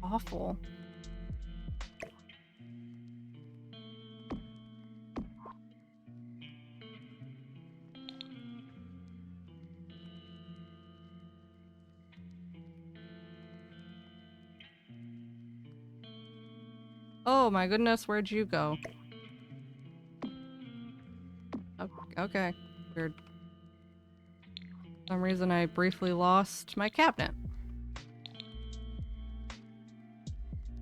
S1: Awful. Oh my goodness, where'd you go? Oh, okay, weird. For some reason I briefly lost my cabinet.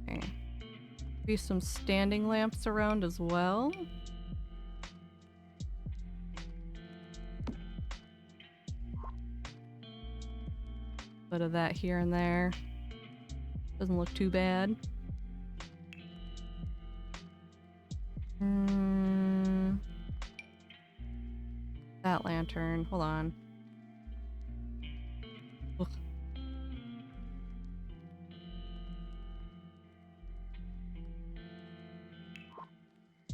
S1: Okay. Be some standing lamps around as well. Bit of that here and there. Doesn't look too bad. That lantern. Hold on. Ugh.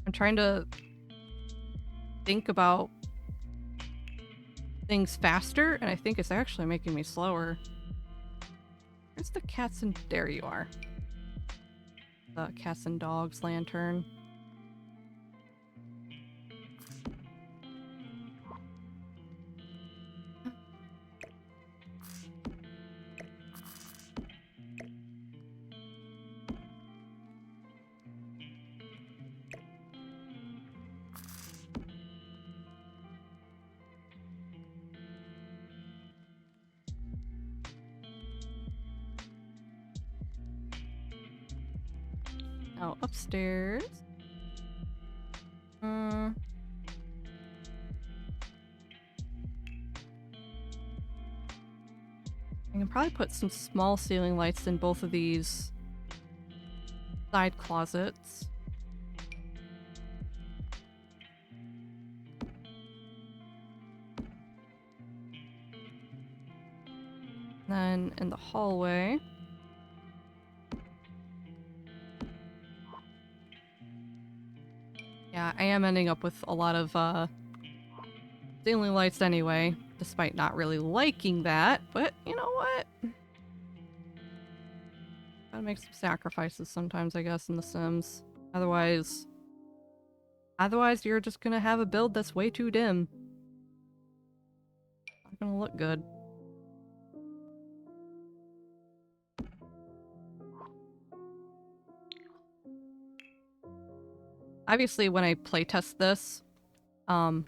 S1: I'm trying to think about things faster, and I think it's actually making me slower. Where's the cats and... There you are. The cats and dogs lantern. Now upstairs. I can probably put some small ceiling lights in both of these side closets. Then in the hallway. Yeah, I am ending up with a lot of ceiling lights anyway, despite not really liking that, but you know what? Gotta make some sacrifices sometimes, I guess, in The Sims. Otherwise you're just gonna have a build that's way too dim. Not gonna look good. Obviously, when I playtest this, I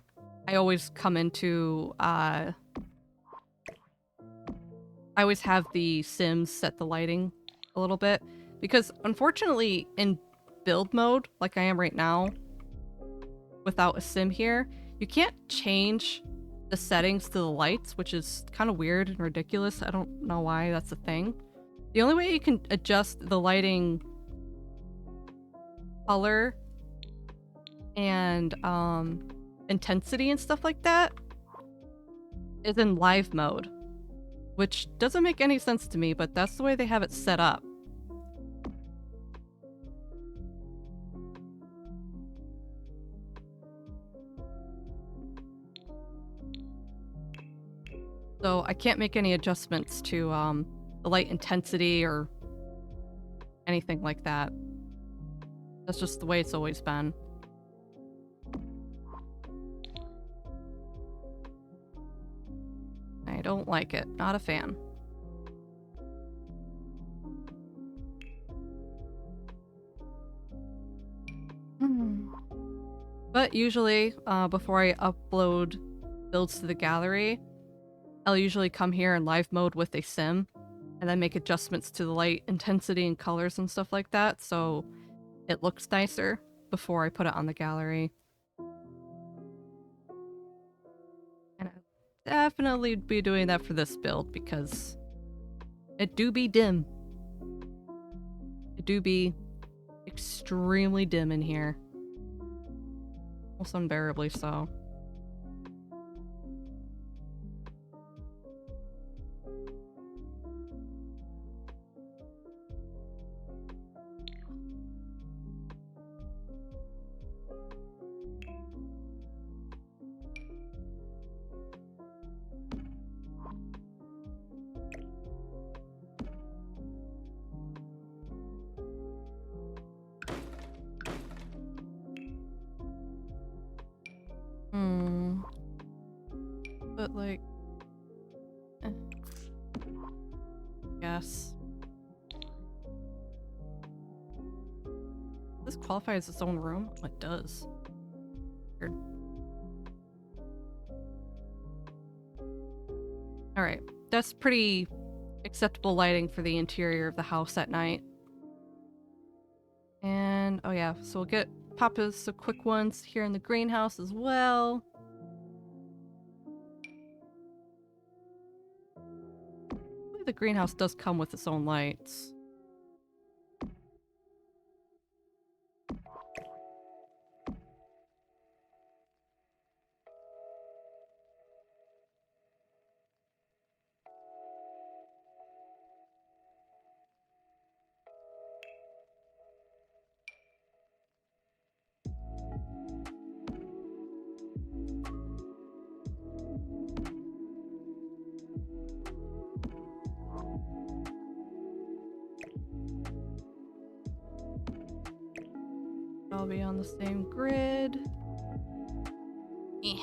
S1: always come into, I always have the Sims set the lighting a little bit, because unfortunately in build mode, like I am right now, without a Sim here, you can't change the settings to the lights, which is kind of weird and ridiculous. I don't know why that's a thing. The only way you can adjust the lighting color and intensity and stuff like that is in live mode, which doesn't make any sense to me, but that's the way they have it set up. So I can't make any adjustments to the light intensity or anything like that. That's just the way it's always been. I don't like it. Not a fan. But usually, before I upload builds to the gallery, I'll usually come here in live mode with a sim and then make adjustments to the light intensity and colors and stuff like that, so it looks nicer before I put it on the gallery. And I'll definitely be doing that for this build because it do be dim. It do be extremely dim in here. Almost unbearably so. But like, yes. Does this qualify as its own room? Oh, it does. Weird. Alright, that's pretty acceptable lighting for the interior of the house at night. And, oh yeah, so we'll get Papa's quick ones here in the greenhouse as well. The greenhouse does come with its own lights. I'll be on the same grid. Eh.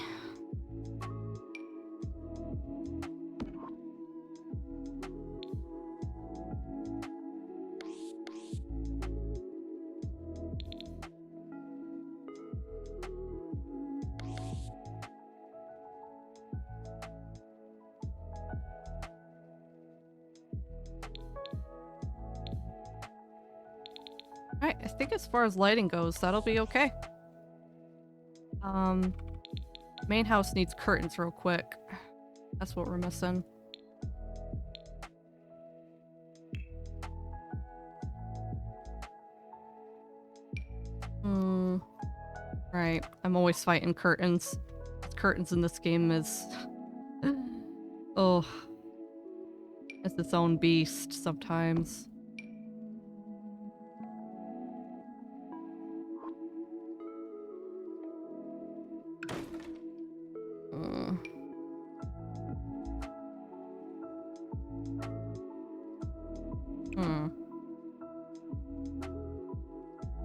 S1: Alright, I think as far as lighting goes, that'll be okay. Main house needs curtains real quick. That's what we're missing. Right. I'm always fighting curtains. Curtains in this game is... oh. It's its own beast sometimes.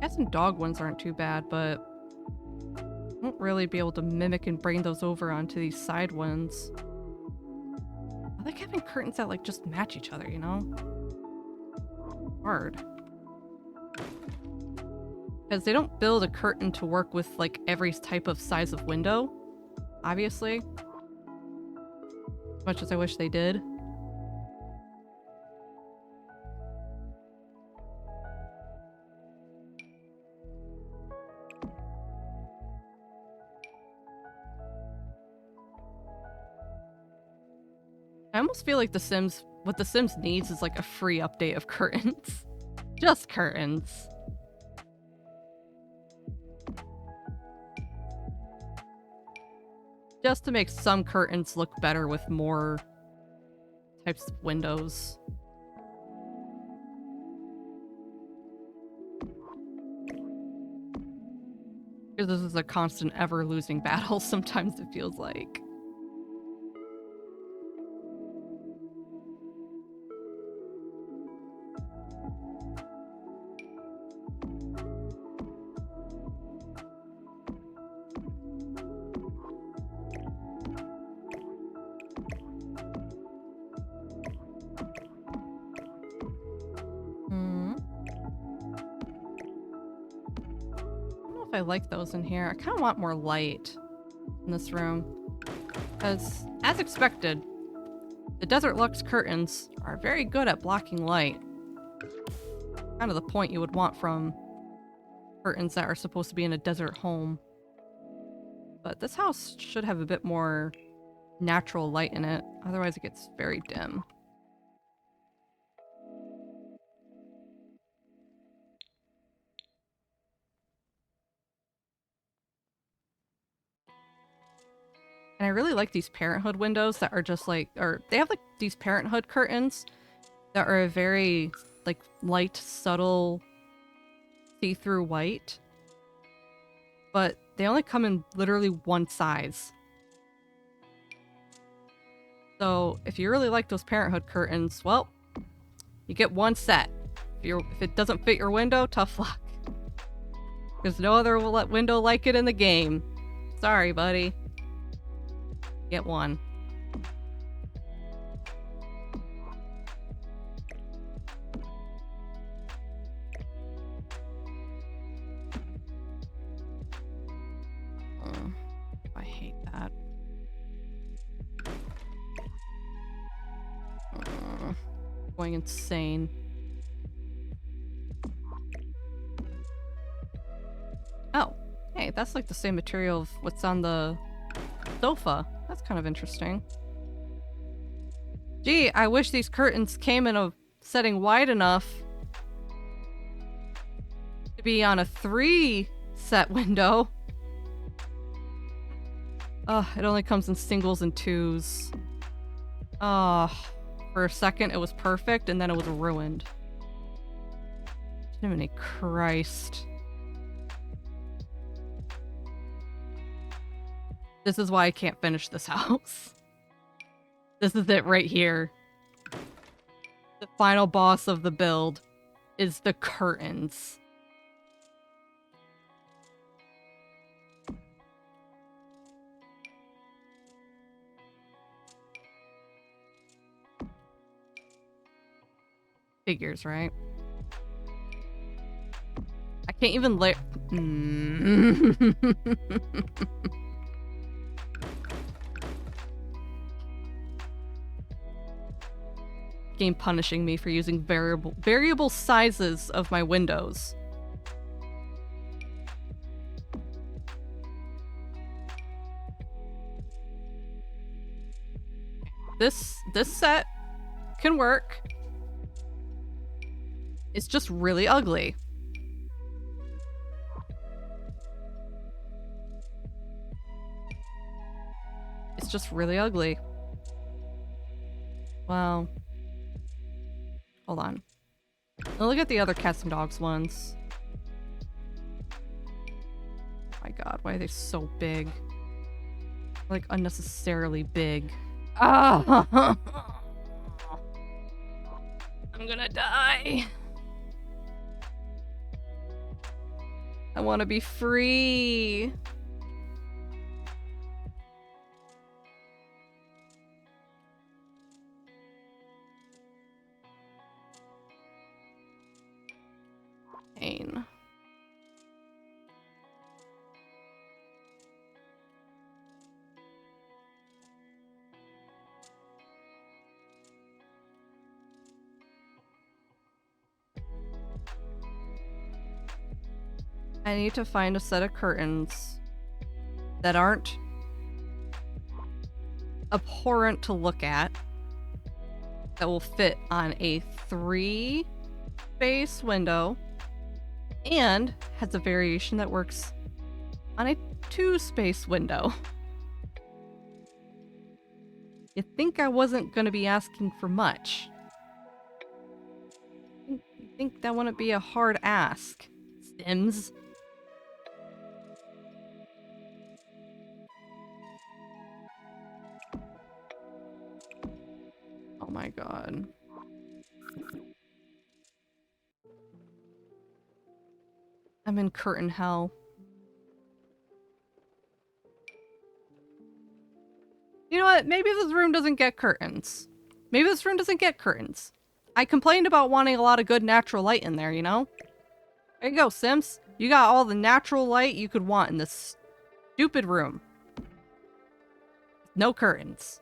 S1: Cats and dog ones aren't too bad, but I won't really be able to mimic and bring those over onto these side ones. I like having curtains that like just match each other, you know? Hard. Because they don't build a curtain to work with like every type of size of window, obviously. As much as I wish they did. I almost feel like what The Sims needs is like a free update of curtains. Just curtains. Just to make some curtains look better with more types of windows. Because this is a constant ever-losing battle, sometimes it feels like. I like those in here. I kind of want more light in this room. Because, as expected, the Desert Lux curtains are very good at blocking light. Kind of the point you would want from curtains that are supposed to be in a desert home. But this house should have a bit more natural light in it. Otherwise it gets very dim. And I really like these parenthood windows that are just like, or they have like these parenthood curtains that are a very like light, subtle, see-through white. But they only come in literally one size. So if you really like those parenthood curtains, well, you get one set. If it doesn't fit your window, tough luck. There's no other window like it in the game. Sorry, buddy. Get one. I hate that. Going insane. Oh, hey, that's like the same material of what's on the sofa. That's kind of interesting. Gee, I wish these curtains came in a setting wide enough to be on a 3 set window. It only comes in singles and 2s. For a second it was perfect and then it was ruined. Jiminy Christ. This is why I can't finish this house. This is it right here. The final boss of the build is the curtains. Figures, right? I can't even Game punishing me for using variable sizes of my windows. This set can work. It's just really ugly. It's just really ugly. Wow. Hold on. Now look at the other cats and dogs ones. Oh my god, why are they so big? Like, unnecessarily big. Ah! I'm gonna die. I want to be free. Pain. I need to find a set of curtains that aren't abhorrent to look at, that will fit on a 3-space window and has a variation that works on a 2-space window. You'd think I wasn't going to be asking for much. You think that wouldn't be a hard ask, Sims? Oh my god. I'm in curtain hell. You know what? Maybe this room doesn't get curtains. Maybe this room doesn't get curtains. I complained about wanting a lot of good natural light in there, you know? There you go, Sims. You got all the natural light you could want in this stupid room. No curtains.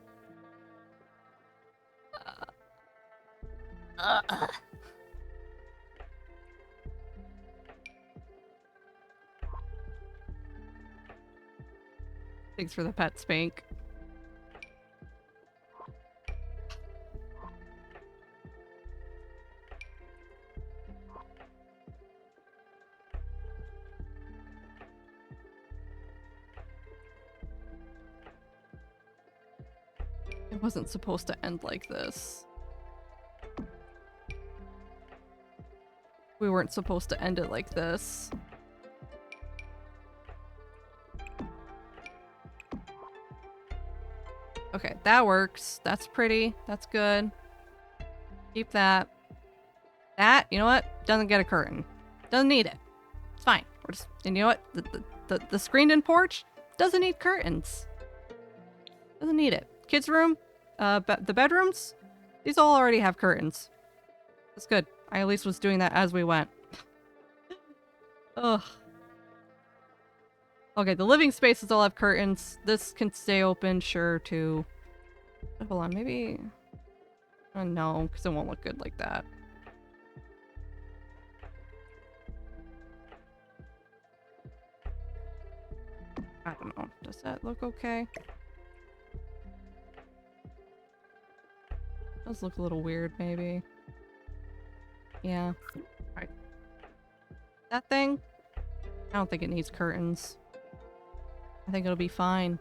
S1: Thanks for the pet spank. It wasn't supposed to end like this. We weren't supposed to end it like this. Okay, that works. That's pretty. That's good. Keep that. That, you know what? Doesn't get a curtain. Doesn't need it. It's fine. We're just, and you know what? The screened-in porch doesn't need curtains. Doesn't need it. Kids' room, the bedrooms, these all already have curtains. That's good. I at least was doing that as we went. Ugh. Okay, the living spaces all have curtains. This can stay open, sure, too. Hold on, maybe... no, because it won't look good like that. I don't know. Does that look okay? Does look a little weird, maybe. Yeah. Alright. That thing? I don't think it needs curtains. I think it'll be fine.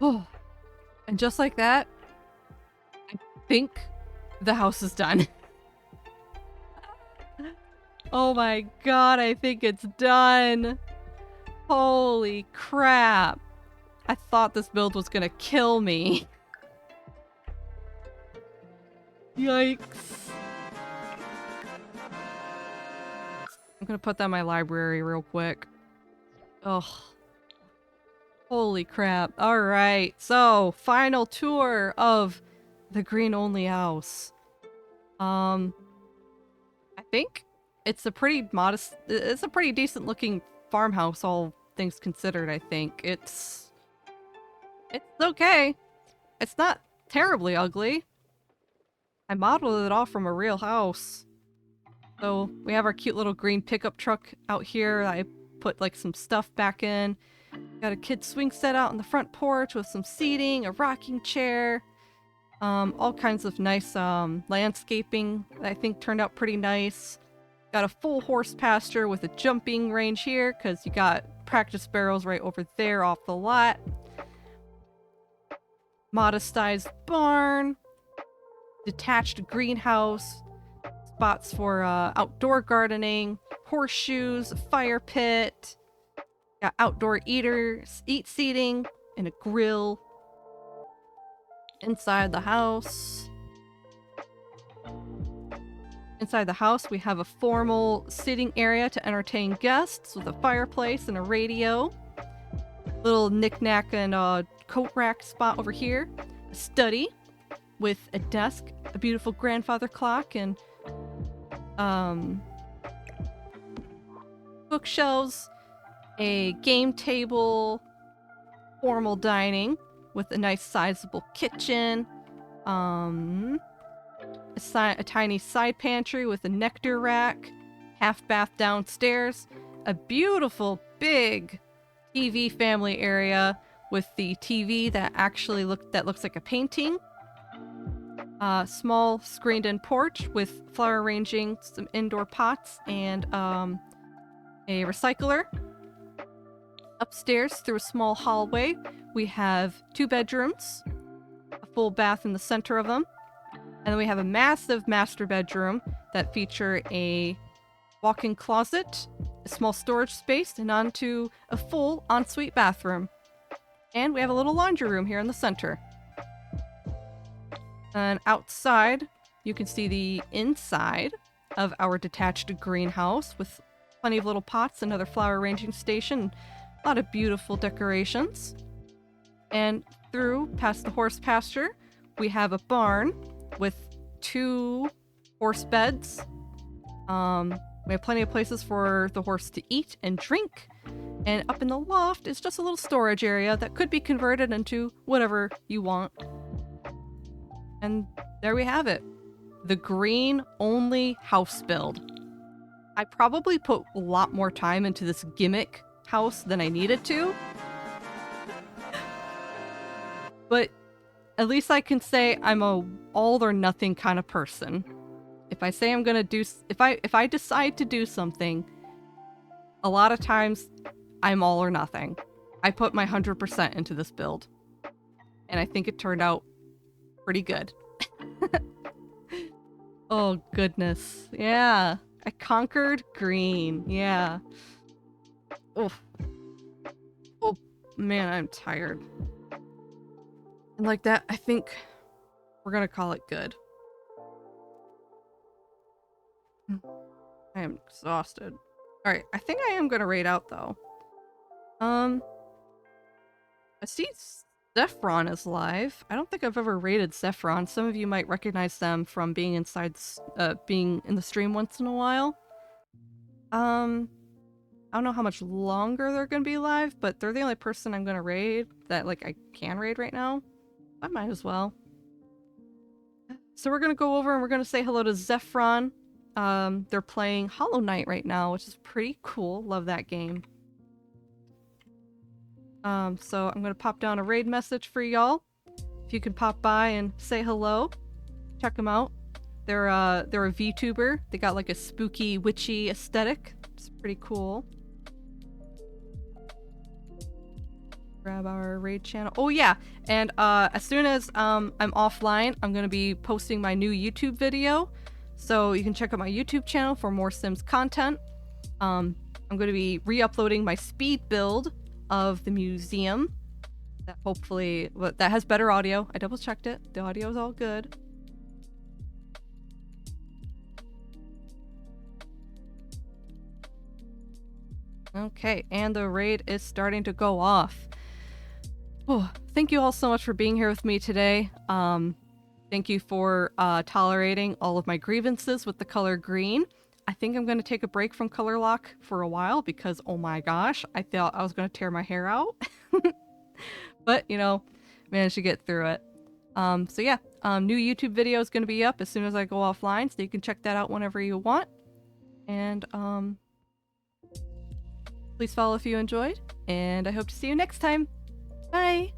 S1: Oh. And just like that, I think the house is done. Oh my god, I think it's done. Holy crap. I thought this build was gonna kill me. Yikes. I'm gonna put that in my library real quick. Ugh. Holy crap. Alright, so final tour of the green-only house. I think it's a pretty modest, it's a pretty decent looking farmhouse, all things considered, I think. It's okay. It's not terribly ugly. I modeled it off from a real house. So we have our cute little green pickup truck out here. I put like some stuff back in. Got a kid swing set out on the front porch with some seating, a rocking chair, all kinds of nice landscaping that I think turned out pretty nice. Got a full horse pasture with a jumping range here because you got practice barrels right over there off the lot. Modest sized barn, detached greenhouse, spots for outdoor gardening, horseshoes, a fire pit, got outdoor eat seating, and a grill. Inside the house, we have a formal sitting area to entertain guests with a fireplace and a radio. Little knick-knack and coat rack spot over here. A study with a desk, a beautiful grandfather clock, and bookshelves, a game table, formal dining with a nice sizable kitchen, a tiny side pantry with a nectar rack, half bath downstairs, a beautiful big TV family area with the TV that actually looks like a painting. Small screened-in porch with flower arranging, some indoor pots, and a recycler. Upstairs, through a small hallway, we have 2 bedrooms, a full bath in the center of them, and then we have a massive master bedroom that feature a walk-in closet, a small storage space, and onto a full ensuite bathroom. And we have a little laundry room here in the center. And outside, you can see the inside of our detached greenhouse with plenty of little pots, another flower arranging station, a lot of beautiful decorations. And through past the horse pasture, we have a barn with 2 horse beds. We have plenty of places for the horse to eat and drink. And up in the loft is just a little storage area that could be converted into whatever you want. And there we have it. The green-only house build. I probably put a lot more time into this gimmick house than I needed to. But at least I can say I'm a all or nothing kind of person. If I say I'm gonna do, if I decide to do something, a lot of times I'm all or nothing. I put my 100% into this build, and I think it turned out pretty good. Oh goodness, yeah, I conquered green. Yeah. Oof. Oh man, I'm tired. And like that, I think we're gonna call it good. I am exhausted. Alright, I think I am gonna raid out though. I see Zephron is live. I don't think I've ever raided Zephron. Some of you might recognize them from being inside, being in the stream once in a while. I don't know how much longer they're gonna be live, but they're the only person I'm gonna raid that, like, I can raid right now. I might as well. So we're gonna go over and we're gonna say hello to Zephron. They're playing Hollow Knight right now, which is pretty cool. Love that game. So I'm gonna pop down a raid message for y'all. If you could pop by and say hello, check them out. They're a VTuber. They got like a spooky, witchy aesthetic. It's pretty cool. Grab our raid channel. Oh yeah, and as soon as I'm offline, I'm gonna be posting my new YouTube video. So you can check out my YouTube channel for more Sims content. I'm going to be re-uploading my speed build of the museum. That hopefully, that has better audio. I double checked it. The audio is all good. Okay, and the raid is starting to go off. Oh, thank you all so much for being here with me today. Thank you for tolerating all of my grievances with the color green. I think I'm going to take a break from color lock for a while because, oh my gosh, I thought I was going to tear my hair out. But, you know, managed to get through it. So yeah, new YouTube video is going to be up as soon as I go offline, so you can check that out whenever you want. And Please follow if you enjoyed, and I hope to see you next time. Bye!